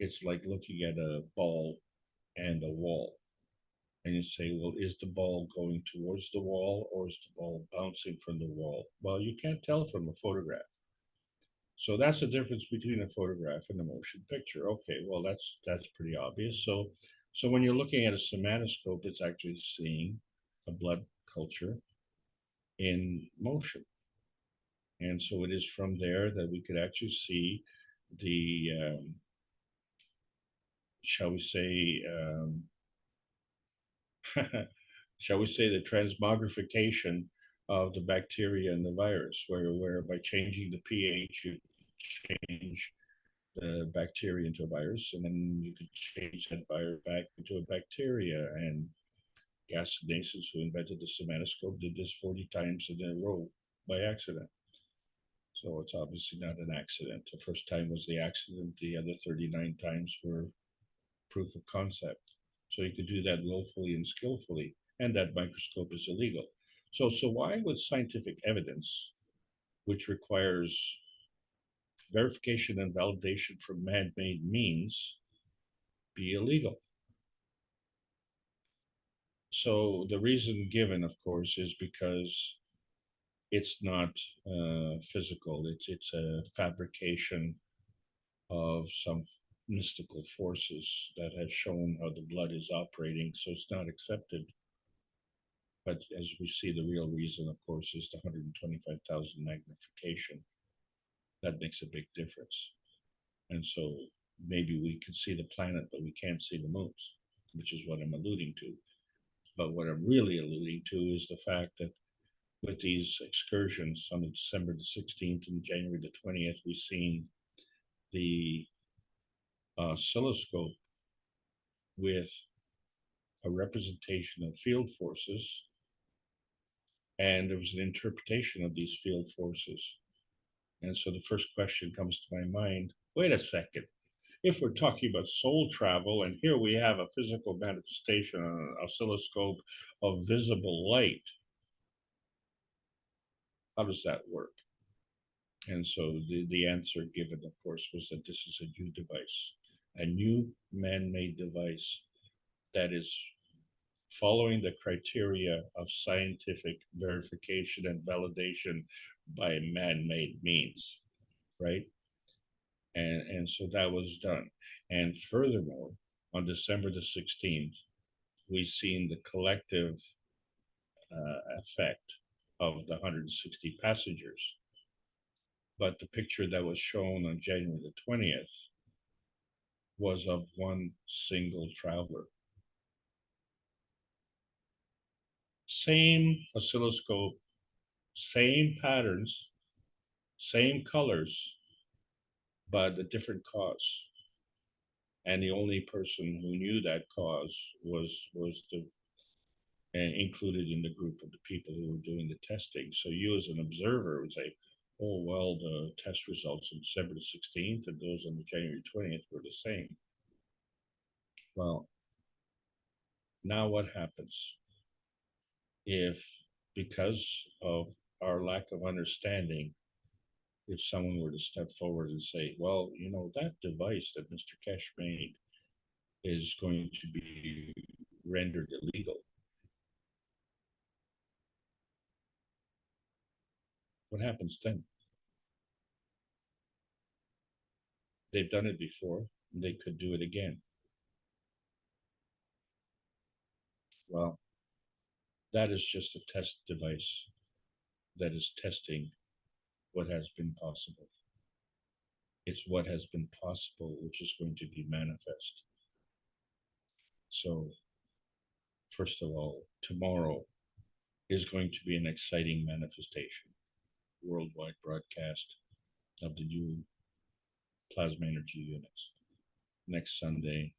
It's like looking at a ball and a wall, and you say, well, is the ball going towards the wall or is the ball bouncing from the wall? Well, you can't tell from a photograph. So that's the difference between a photograph and a motion picture. Okay, well, that's pretty obvious. So when you're looking at a somatoscope, it's actually seeing a blood culture in motion. And so it is from there that we could actually see the, shall we say, the transmogrification of the bacteria and the virus, where by changing the pH, you change the bacteria into a virus, and then you could change that virus back into a bacteria. And Gassenasus, who invented the somatoscope, did this 40 times in a row by accident. So it's obviously not an accident. The first time was the accident. The other 39 times were proof of concept. So you could do that willfully and skillfully, and that microscope is illegal. So why would scientific evidence, which requires verification and validation from man-made means, be illegal? So the reason given, of course, is because it's not physical. It's a fabrication of some mystical forces that have shown how the blood is operating, so it's not accepted. But as we see, the real reason, of course, is the 125,000 magnification. That makes a big difference. And so maybe we can see the planet, but we can't see the moons, which is what I'm alluding to. But what I'm really alluding to is the fact that with these excursions on December the 16th and January the 20th, we've seen the oscilloscope with a representation of field forces, and there was an interpretation of these field forces. And so the first question comes to my mind, wait a second, if we're talking about soul travel, and here we have a physical manifestation on an oscilloscope of visible light, how does that work? And so the answer given, of course, was that this is a new device, a new man-made device that is following the criteria of scientific verification and validation by man-made means, right? And so that was done. And furthermore, on December the 16th, we've seen the collective effect of the 160 passengers. But the picture that was shown on January the 20th was of one single traveler. Same oscilloscope, same patterns, same colors, but a different cause. And the only person who knew that cause was the included in the group of the people who were doing the testing. So you as an observer would say, oh, well, the test results on December the 16th and those on the January 20th were the same. Well, now what happens if, because of our lack of understanding, if someone were to step forward and say, well, you know, that device that Mr. Keshe made is going to be rendered illegal. What happens then? They've done it before, and they could do it again. Well, that is just a test device that is testing what has been possible. It's what has been possible which is going to be manifest. So, first of all, tomorrow is going to be an exciting manifestation. Worldwide broadcast of the new plasma energy units. Next Sunday,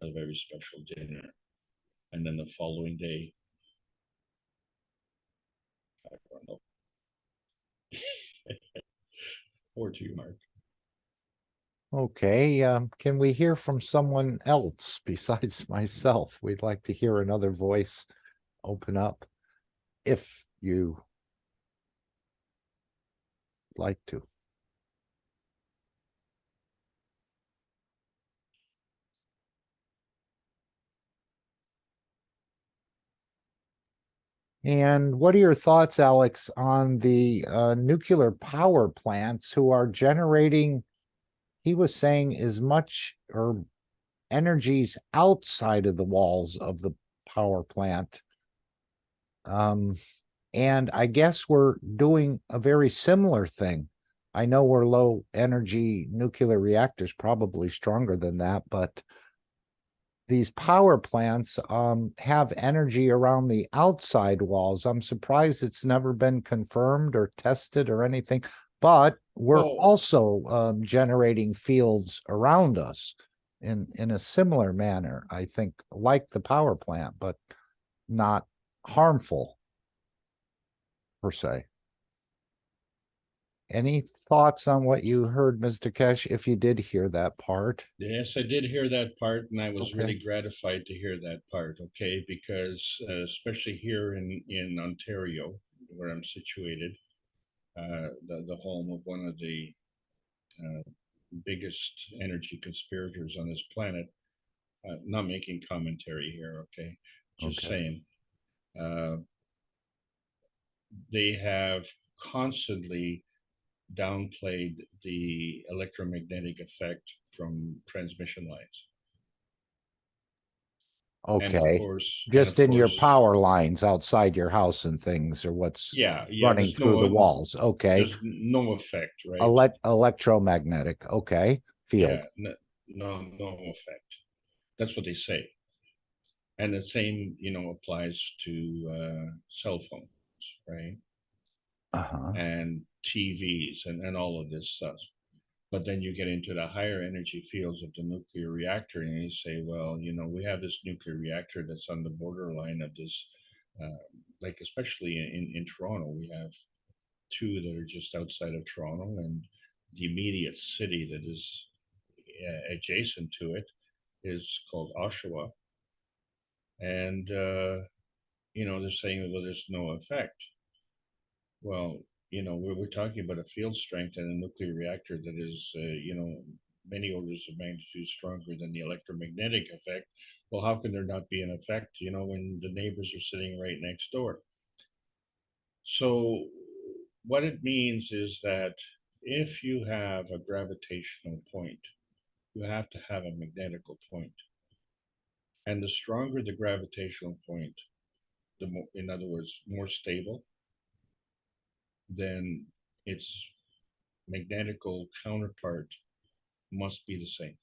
a very special dinner. And then the following day, I don't know. Over to you, Mark. Okay, can we hear from someone else besides myself? We'd like to hear another voice open up, if you like to. And what are your thoughts, Alex, on the nuclear power plants who are generating, he was saying, as much or energies outside of the walls of the power plant? And I guess we're doing a very similar thing. I know we're low energy nuclear reactors, probably stronger than that, but these power plants have energy around the outside walls. I'm surprised it's never been confirmed or tested or anything, but we're also generating fields around us in a similar manner, I think, like the power plant, but not harmful per se. Any thoughts on what you heard, Mr. Keshe, if you did hear that part? Yes, I did hear that part, and I was Okay. really gratified to hear that part, okay, because especially here in Ontario, where I'm situated, the home of one of the biggest energy conspirators on this planet, not making commentary here, okay, just saying, they have constantly downplayed the electromagnetic effect from transmission lines. And of Okay, course, just in your power lines outside your house and things, or what's running there's through the walls. Okay, there's no effect, right? Electromagnetic. Okay, field. Yeah, no effect. That's what they say. And the same, applies to cell phones, right? And TVs and all of this stuff. But then you get into the higher energy fields of the nuclear reactor, and you say, well, we have this nuclear reactor that's on the borderline of this, like especially in Toronto, we have two that are just outside of Toronto, and the immediate city that is adjacent to it is called Oshawa. And, they're saying, well, there's no effect. Well, we're talking about a field strength and a nuclear reactor that is, many orders of magnitude stronger than the electromagnetic effect. Well, how can there not be an effect, when the neighbors are sitting right next door? So what it means is that if you have a gravitational point, you have to have a magnetical point. And the stronger the gravitational point, the more, in other words, more stable, then its magnetical counterpart must be the same.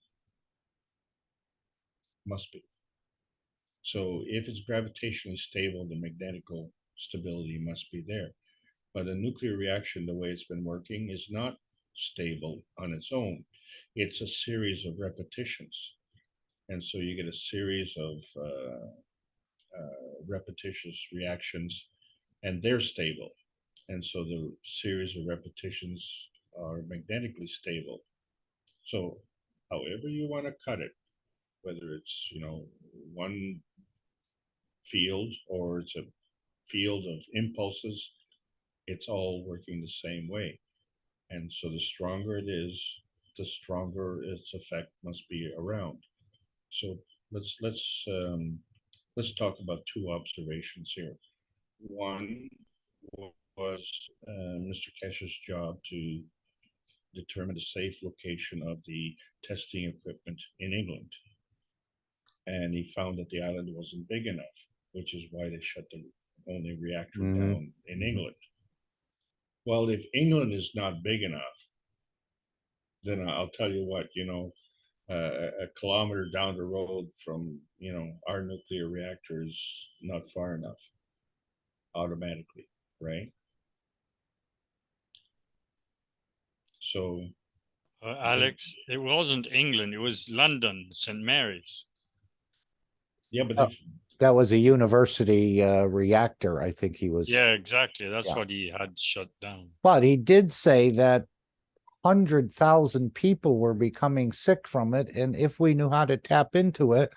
Must be. So if it's gravitationally stable, the magnetical stability must be there. But a nuclear reaction, the way it's been working, is not stable on its own. It's a series of repetitions. And so you get a series of repetitious reactions, and they're stable. And so the series of repetitions are magnetically stable. So however you want to cut it, whether it's, one field or it's a field of impulses, it's all working the same way. And so the stronger it is, the stronger its effect must be around. So let's talk about two observations here. One was Mr. Keshe's job to determine the safe location of the testing equipment in England. And he found that the island wasn't big enough, which is why they shut the only reactor down in England. Well, if England is not big enough, then I'll tell you what, a kilometer down the road from, our nuclear reactor is not far enough automatically, right? So, Alex, it wasn't England, it was London, St. Mary's. Yeah, but that was a university reactor. I think he was. Yeah, exactly. That's what he had shut down. But he did say that 100,000 people were becoming sick from it. And if we knew how to tap into it,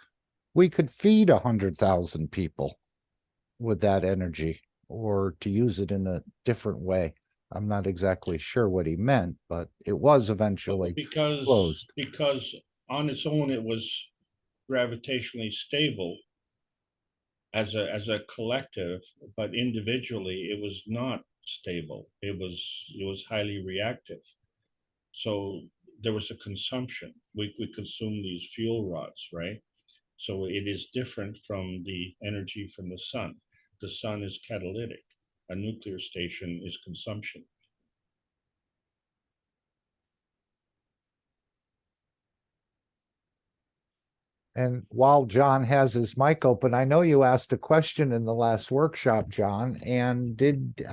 we could feed 100,000 people with that energy, or to use it in a different way. I'm not exactly sure what he meant, but it was eventually closed. Because on its own, it was gravitationally stable as a collective, but individually it was not stable. It was highly reactive. So there was a consumption. We consume these fuel rods, right? So it is different from the energy from the sun. The sun is catalytic. A nuclear station is consumption. And while John has his mic open, I know you asked a question in the last workshop, John. And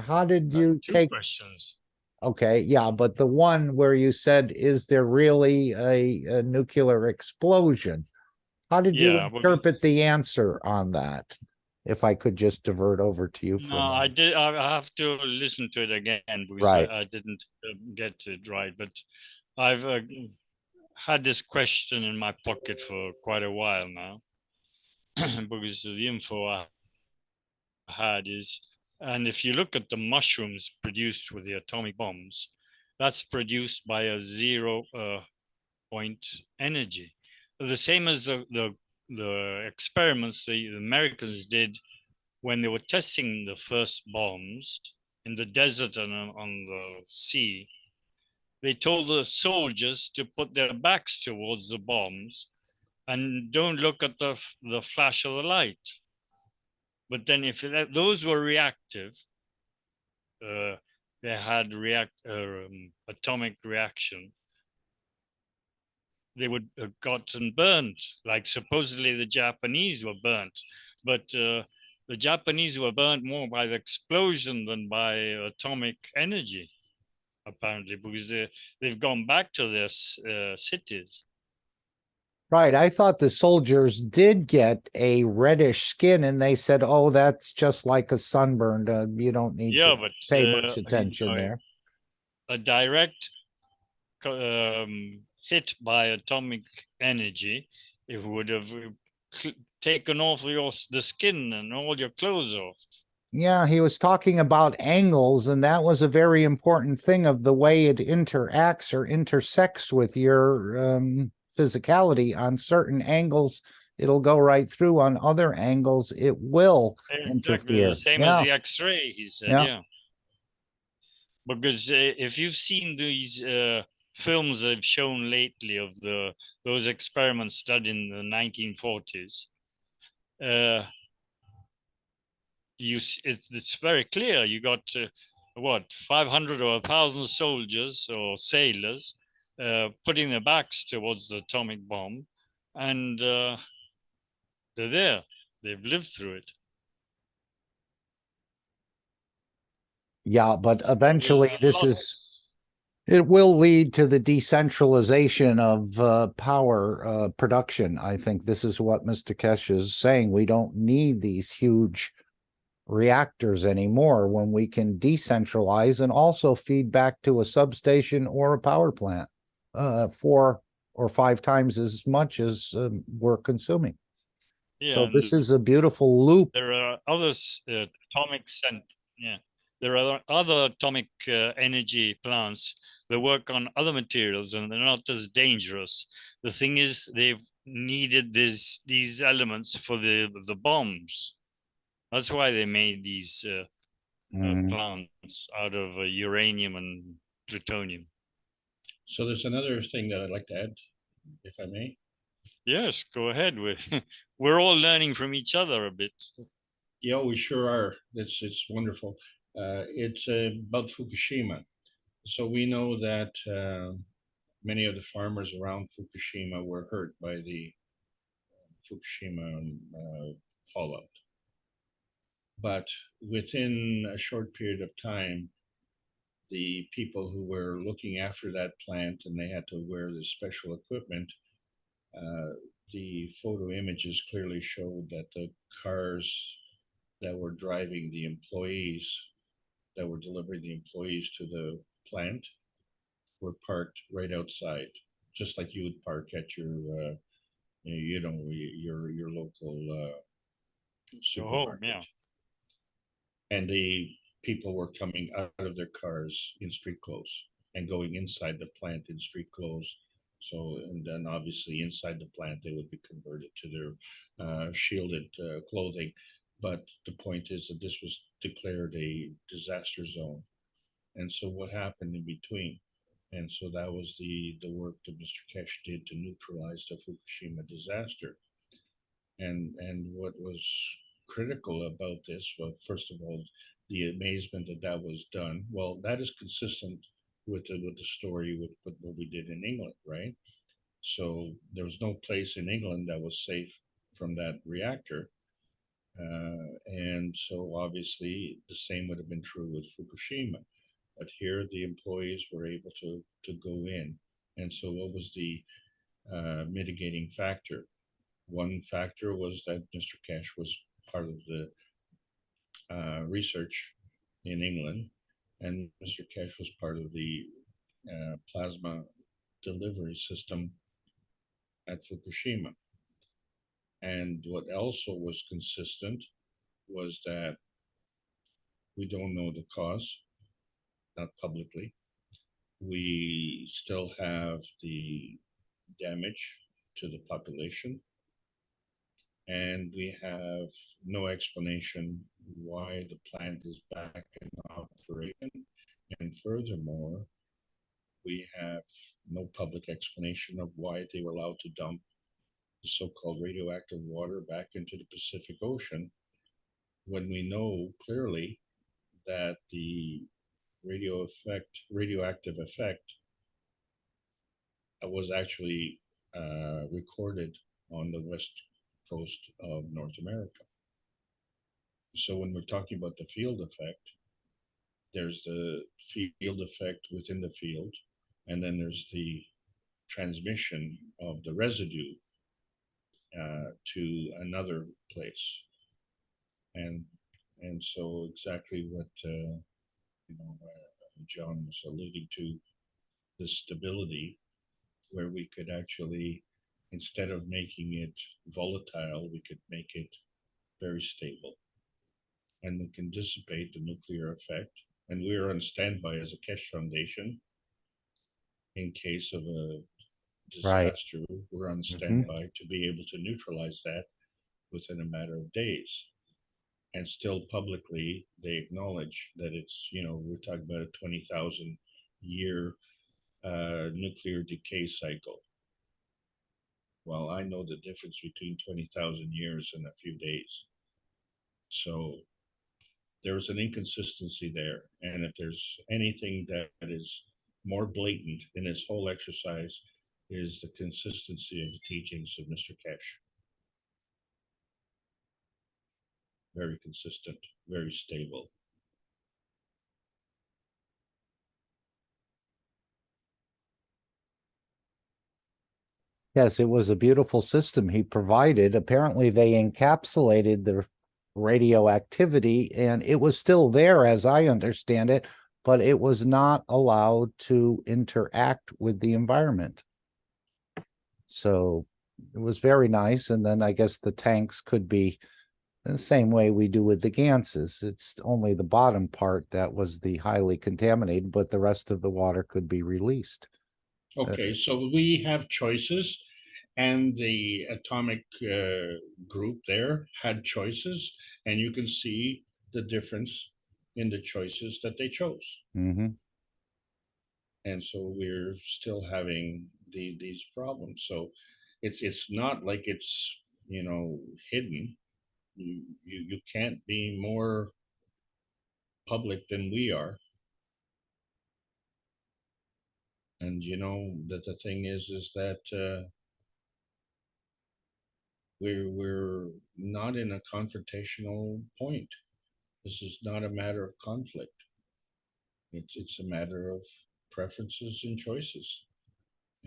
how did you Two questions. Okay, yeah, but the one where you said, is there really a nuclear explosion? How did you interpret the answer on that? If I could just divert over to you for a moment. I have to listen to it again because I didn't get it right. But I've had this question in my pocket for quite a while now because the info I had is, and if you look at the mushrooms produced with the atomic bombs, that's produced by a 0 point energy. The same as the experiments the Americans did when they were testing the first bombs in the desert and on the sea. They told the soldiers to put their backs towards the bombs and don't look at the flash of the light. But then if those were reactive, they had atomic reaction, they would have gotten burnt, like supposedly the Japanese were burnt. But the Japanese were burnt more by the explosion than by atomic energy, apparently, because they've gone back to their cities. Right. I thought the soldiers did get a reddish skin and they said, oh, that's just like a sunburn. You don't need to pay much attention there. A direct hit by atomic energy, it would have taken off the skin and all your clothes off. Yeah, he was talking about angles, and that was a very important thing of the way it interacts or intersects with your physicality. On certain angles, it'll go right through. On other angles, it will interfere. The same as the X-ray, he said, yeah. Because if you've seen these films they've shown lately of those experiments done in the 1940s, it's very clear. You got what, 500 or 1,000 soldiers or sailors putting their backs towards the atomic bomb, and they're there. They've lived through it. Yeah, but So eventually it will lead to the decentralization of power production. I think this is what Mr. Keshe is saying. We don't need these huge reactors anymore when we can decentralize and also feed back to a substation or a power plant 4 or 5 times as much as we're consuming. yeah, So this is a beautiful loop. there are other there are other atomic energy plants that work on other materials, and they're not as dangerous. The thing is, they've needed these elements for the bombs. That's why they made these plants out of uranium and plutonium. So there's another thing that I'd like to add, if I may. Yes, go ahead. We're all learning from each other a bit. Yeah, we sure are. It's wonderful. It's about Fukushima. So we know that many of the farmers around Fukushima were hurt by the Fukushima fallout. But within a short period of time, the people who were looking after that plant, and they had to wear this special equipment, the photo images clearly showed that the cars that were driving the employees, that were delivering the employees to the plant, were parked right outside, just like you would park at your, your local supermarket. Yeah. And the people were coming out of their cars in street clothes and going inside the plant in street clothes. So, and then obviously inside the plant, they would be converted to their shielded clothing. But the point is that this was declared a disaster zone. And so what happened in between? And so that was the work that Mr. Keshe did to neutralize the Fukushima disaster. And what was critical about this, well, first of all, the amazement that was done. Well, that is consistent with the story with what we did in England, right? So there was no place in England that was safe from that reactor. And so obviously the same would have been true with Fukushima. But here the employees were able to go in. And so what was the mitigating factor? One factor was that Mr. Keshe was part of the research in England, and Mr. Keshe was part of the plasma delivery system at Fukushima. And what also was consistent was that we don't know the cause, not publicly. We still have the damage to the population, and we have no explanation why the plant is back in operation. And furthermore, we have no public explanation of why they were allowed to dump the so-called radioactive water back into the Pacific Ocean, when we know clearly that the radioactive effect was actually recorded on the west coast of North America. So when we're talking about the field effect, there's the field effect within the field, and then there's the transmission of the residue to another place. And so exactly what John was alluding to, the stability, where we could actually, instead of making it volatile, we could make it very stable. And we can dissipate the nuclear effect. And we are on standby as a Keshe Foundation in case of a disaster. Right. We're on standby to be able to neutralize that within a matter of days. and still publicly they acknowledge that it's, we're talking about a 20,000 year nuclear decay cycle. Well, I know the difference between 20,000 years and a few days. So there's an inconsistency there. And if there's anything that is more blatant in this whole exercise, is the consistency of the teachings of Mr. Keshe. Very consistent, very stable. Yes, it was a beautiful system he provided. Apparently, they encapsulated the radioactivity, and it was still there, as I understand it, but it was not allowed to interact with the environment. So it was very nice. And then I guess the tanks could be the same way we do with the Ganses. It's only the bottom part that was the highly contaminated, but the rest of the water could be released. Okay, so we have choices, and the atomic group there had choices, and you can see the difference in the choices that they chose. Mm-hmm. And so we're still having these problems. So it's not like it's hidden. You can't be more public than we are. And that the thing is that we're not in a confrontational point. This is not a matter of conflict. It's a matter of preferences and choices.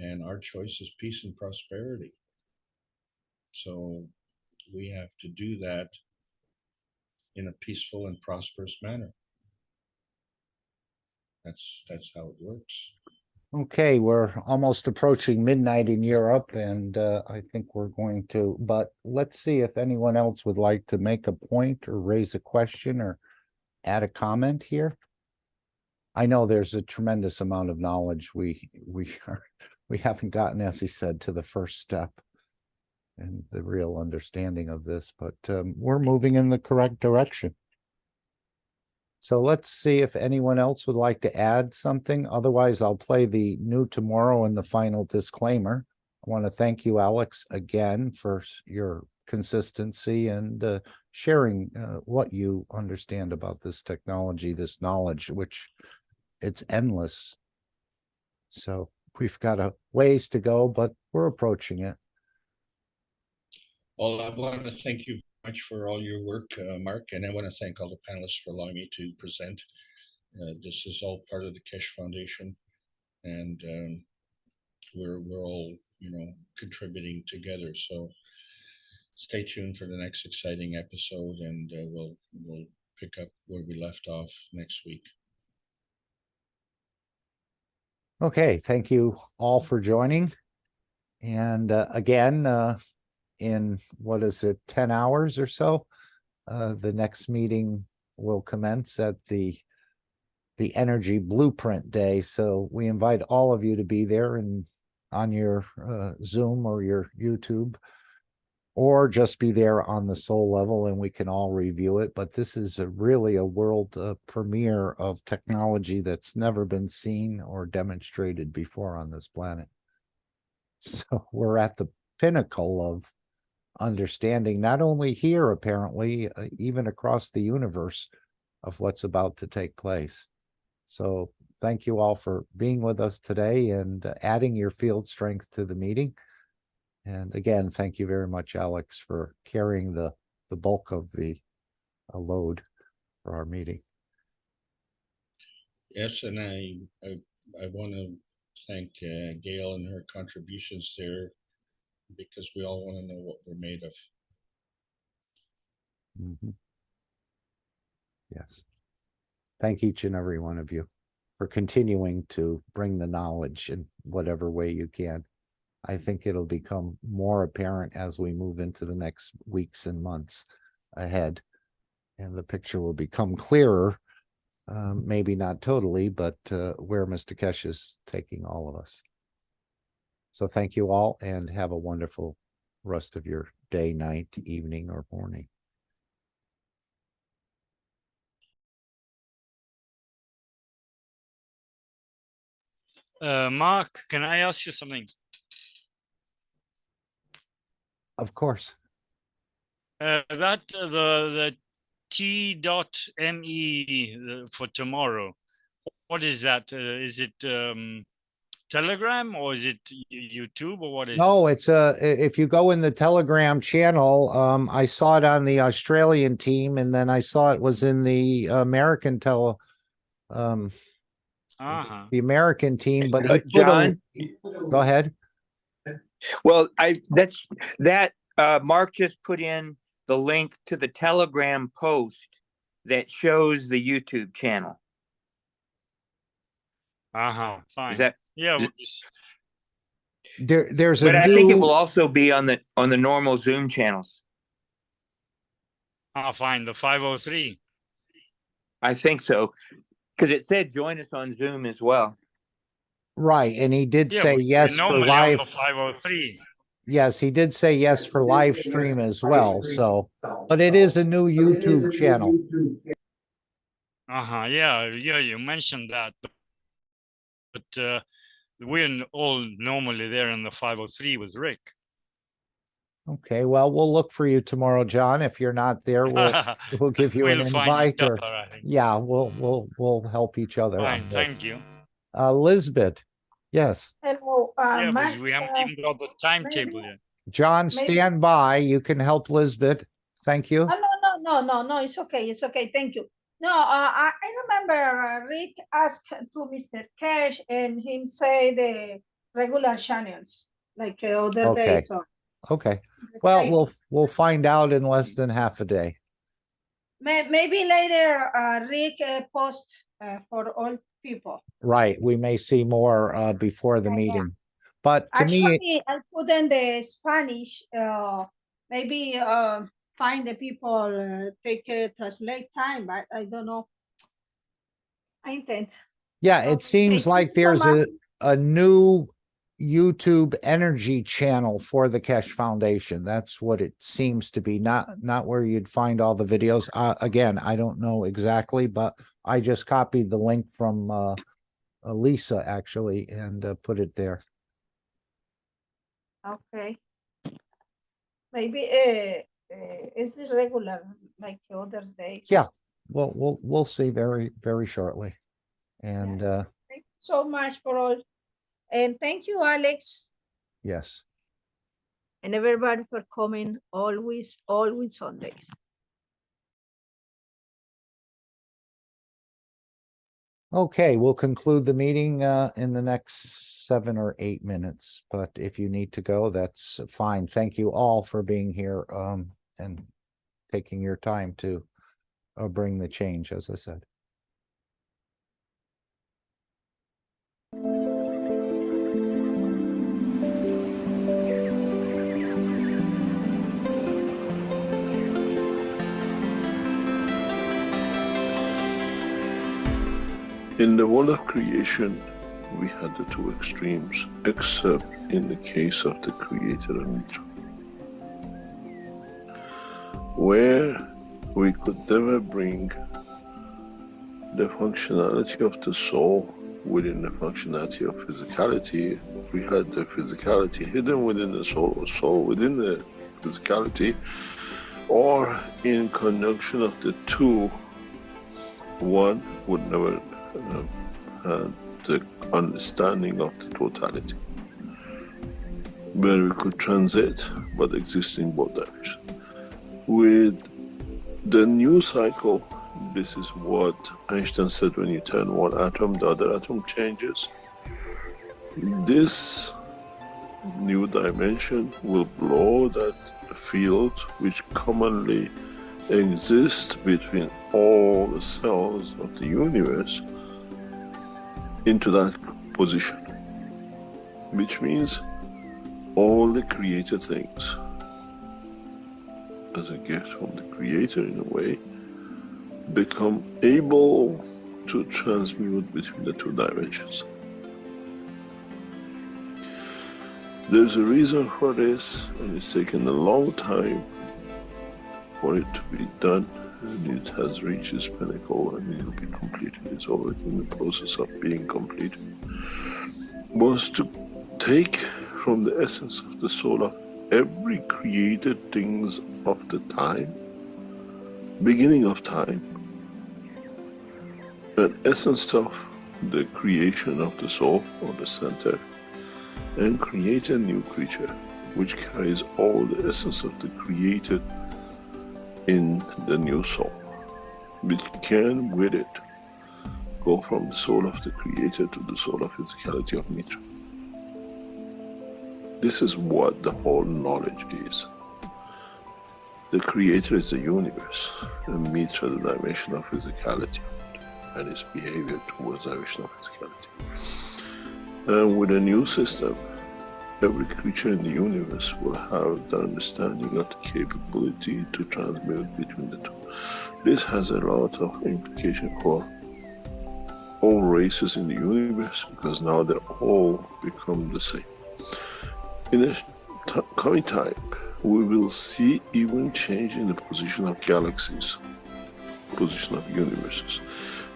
And our choice is peace and prosperity. So we have to do that in a peaceful and prosperous manner. That's how it works. Okay, we're almost approaching midnight in Europe, and I think we're going to, but let's see if anyone else would like to make a point or raise a question or add a comment here. I know there's a tremendous amount of knowledge we haven't gotten, as he said, to the first step and the real understanding of this, but we're moving in the correct direction. So let's see if anyone else would like to add something. Otherwise, I'll play the new tomorrow and the final disclaimer. I want to thank you, Alex, again for your consistency and sharing what you understand about this technology, this knowledge, which it's endless. So we've got a ways to go, but we're approaching it. Well, I want to thank you much for all your work, Mark, and I want to thank all the panelists for allowing me to present. This is all part of the Keshe Foundation, and we're all contributing together. So stay tuned for the next exciting episode, and we'll pick up where we left off next week. Okay, thank you all for joining. And again, in what is it, 10 hours or so, the next meeting will commence at the Energy Blueprint Day. So we invite all of you to be there and on your Zoom or your YouTube, or just be there on the soul level and we can all review it. But this is really a world premiere of technology that's never been seen or demonstrated before on this planet. So we're at the pinnacle of understanding, not only here, apparently, even across the universe, of what's about to take place. So thank you all for being with us today and adding your field strength to the meeting. And again, thank you very much, Alex, for carrying the bulk of the load for our meeting. Yes, and I want to thank Gail and her contributions there, because we all want to know what we're made of. Mm-hmm. Yes. Thank each and every one of you for continuing to bring the knowledge in whatever way you can. I think it'll become more apparent as we move into the next weeks and months ahead, and the picture will become clearer, maybe not totally, but where Mr. Keshe is taking all of us. So thank you all, and have a wonderful rest of your day, night, evening, or morning. Mark, can I ask you something? Of course. The T.me for tomorrow. What is that? Is it Telegram or is it YouTube or what is No, it? it's if you go in the Telegram channel, I saw it on the Australian team, and then I saw it was in the American the American team, but he put John, go ahead. Well, Mark just put in the link to the Telegram post that shows the YouTube channel. Fine. Is that, yeah. There's but a I new, think it will also be on the normal Zoom channels. Fine. The 503. I think so, because it said join us on Zoom as well. Right, and he did Yeah, say yes for normally live. on the 503. Yes, he did say yes for live stream as well. So, but it is a new YouTube channel. Yeah, you mentioned that, but we're all normally there in the 503 with Rick. Okay, well, we'll look for you tomorrow, John. If you're not there, we'll give you an We'll find invite, each or other, I think. yeah, we'll help each other Fine, on this. thank you. Lisbeth, yes. Hello, Yeah, Mark, because we haven't even got the timetable yet. John, maybe- stand by. You can help Lisbeth. Thank you. no, it's okay, thank you. No, I remember Rick asked to Mr. Keshe and him say the regular channels, like other Okay. days. Or Okay. Well, we'll find out in less than half a day. maybe later, Rick post for all people. Right. We may see more before the meeting. But to me, Actually, I put in the Spanish, maybe find the people, take translate time, but I don't know. I intend. yeah, it seems thank like you so there's much. a new YouTube energy channel for the Keshe Foundation. That's what it seems to be, not where you'd find all the videos. Again, I don't know exactly, but I just copied the link from Lisa actually and put it there. Okay. Maybe is this regular like other days? Yeah, we'll see very, very shortly. And Thank you so much for all. And thank you, Alex, yes. and everybody for coming always Sundays. Okay, we'll conclude the meeting in the next 7 or 8 minutes, but if you need to go, that's fine. Thank you all for being here and taking your time to bring the change, as I said. In the world of creation, we had the two extremes, except in the case of the Creator and Mitra, where we could never bring the functionality of the soul within the functionality of physicality. We had the physicality hidden within the soul, or soul within the physicality, or in conjunction of the two, one would never had the understanding of the totality, where we could transit but exist in both directions. With the new cycle, this is what Einstein said: when you turn one atom, the other atom changes. This new dimension will blow that field which commonly exists between all the cells of the universe into that position, which means all the created things, as a gift from the Creator in a way, become able to transmute between the two dimensions. There's a reason for this, and it's taken a long time for it to be done, and it has reached its pinnacle, and it will be completed. It's already in the process of being completed. was to take from the essence of the soul of every created things of the time, beginning of time, an essence of the creation of the soul or the center, and create a new creature which carries all the essence of the created in the new soul, which can with it go from the soul of the creator to the soul of physicality of Mitra. This is what the whole knowledge is. The creator is the universe, and Mitra the dimension of physicality and its behavior towards the dimension of physicality. And with a new system, every creature in the universe will have the understanding of the capability to transmute between the two. This has a lot of implication for all races in the universe, because now they all become the same. In a coming time, we will see even change in the position of galaxies, position of universes.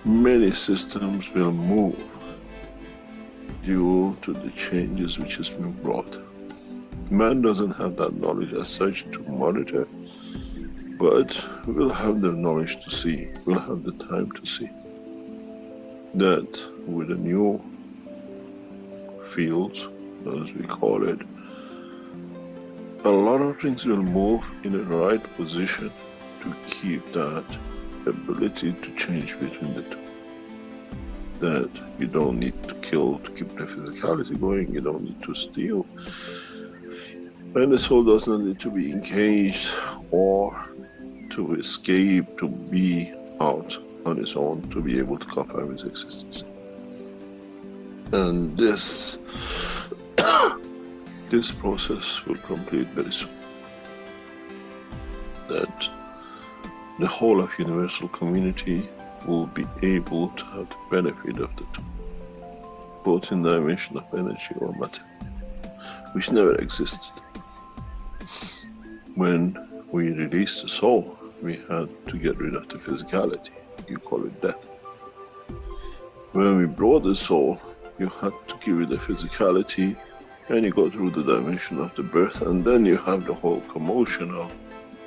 Many systems will move due to the changes which has been brought. Man doesn't have that knowledge as such to monitor, but we'll have the knowledge to see, we'll have the time to see that with the new fields, as we call it, a lot of things will move in the right position to keep that ability to change between the two. That you don't need to kill to keep the physicality going, you don't need to steal, and the soul doesn't need to be engaged or to escape, to be out on its own, to be able to confirm its existence. And this this process will complete very soon. That the whole of universal community will be able to have the benefit of the two, both in the dimension of energy or matter, which never existed. When we released the soul, we had to get rid of the physicality. You call it death. When we brought the soul, you had to give it the physicality, and you go through the dimension of the birth, and then you have the whole commotion of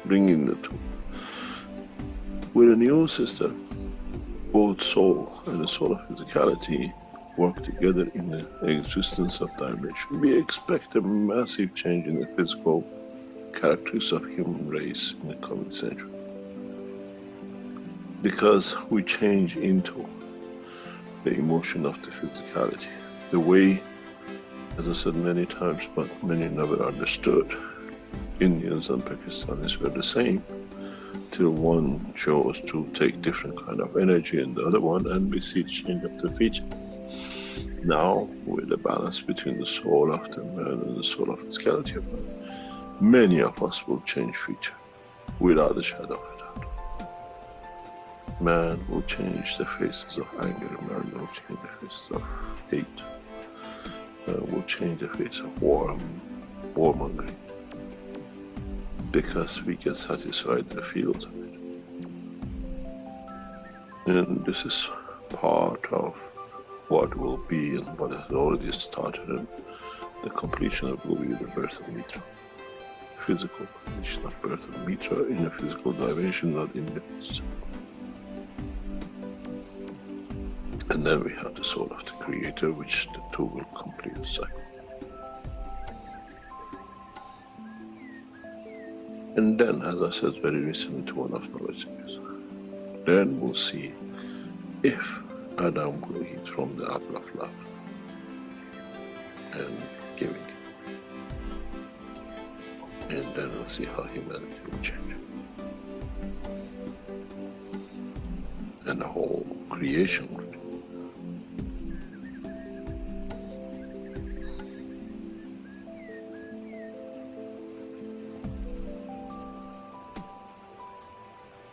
bringing the two. With a new system, both soul and the soul of physicality work together in the existence of dimension. We expect a massive change in the physical characteristics of human race in the coming century, because we change into the emotion of the physicality. The way, as I said many times, but many never understood, Indians and Pakistanis were the same, till one chose to take different kind of energy in the other one, and we see change of the feature. Now, with the balance between the soul of the man and the soul of physicality of man, many of us will change feature, without a shadow of a doubt. Man will change the faces of anger, man will change the faces of hate, will change the face of warmongering, because we get satisfied in the fields of it. And this is part of what will be and what has already started, and the completion of will be the birth of Mitra. Physical completion of birth of Mitra in a physical dimension, not in myths. And then we have the soul of the creator, which the two will complete the cycle. And then, as I said very recently to one of my listeners, then we'll see if Adam will eat from the apple of love and giving it. And then we'll see how humanity will change. And the whole creation will change.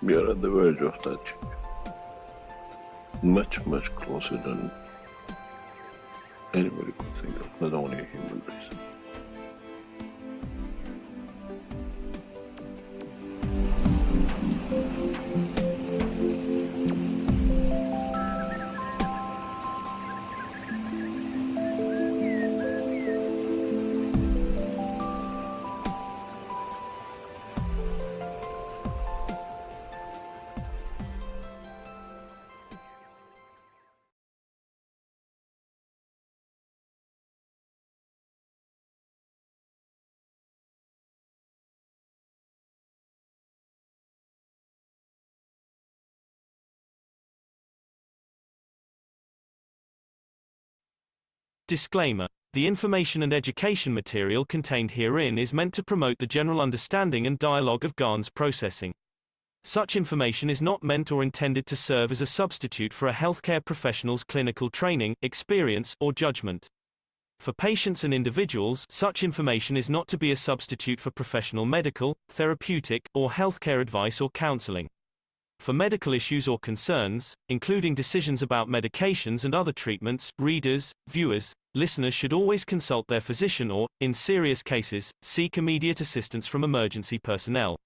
We are at the verge of that change. Much, much closer than anybody could think of, not only a human race. Disclaimer. The information and education material contained herein is meant to promote the general understanding and dialogue of GANs processing. Such information is not meant or intended to serve as a substitute for a healthcare professional's clinical training, experience, or judgment. For patients and individuals, such information is not to be a substitute for professional medical, therapeutic, or healthcare advice or counseling. For medical issues or concerns, including decisions about medications and other treatments, readers, viewers, listeners should always consult their physician or, in serious cases, seek immediate assistance from emergency personnel.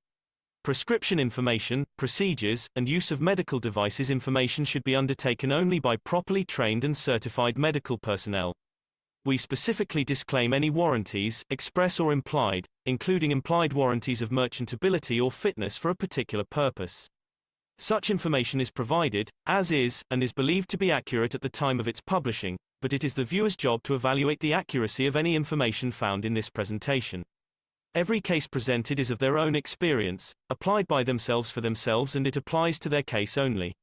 Prescription information, procedures, and use of medical devices information should be undertaken only by properly trained and certified medical personnel. We specifically disclaim any warranties, express or implied, including implied warranties of merchantability or fitness for a particular purpose. Such information is provided, as is, and is believed to be accurate at the time of its publishing, but it is the viewer's job to evaluate the accuracy of any information found in this presentation. Every case presented is of their own experience, applied by themselves for themselves, and it applies to their case only.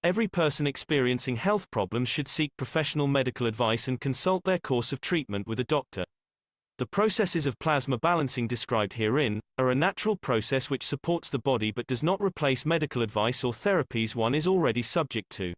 Every person experiencing health problems should seek professional medical advice and consult their course of treatment with a doctor. The processes of plasma balancing described herein are a natural process which supports the body but does not replace medical advice or therapies one is already subject to.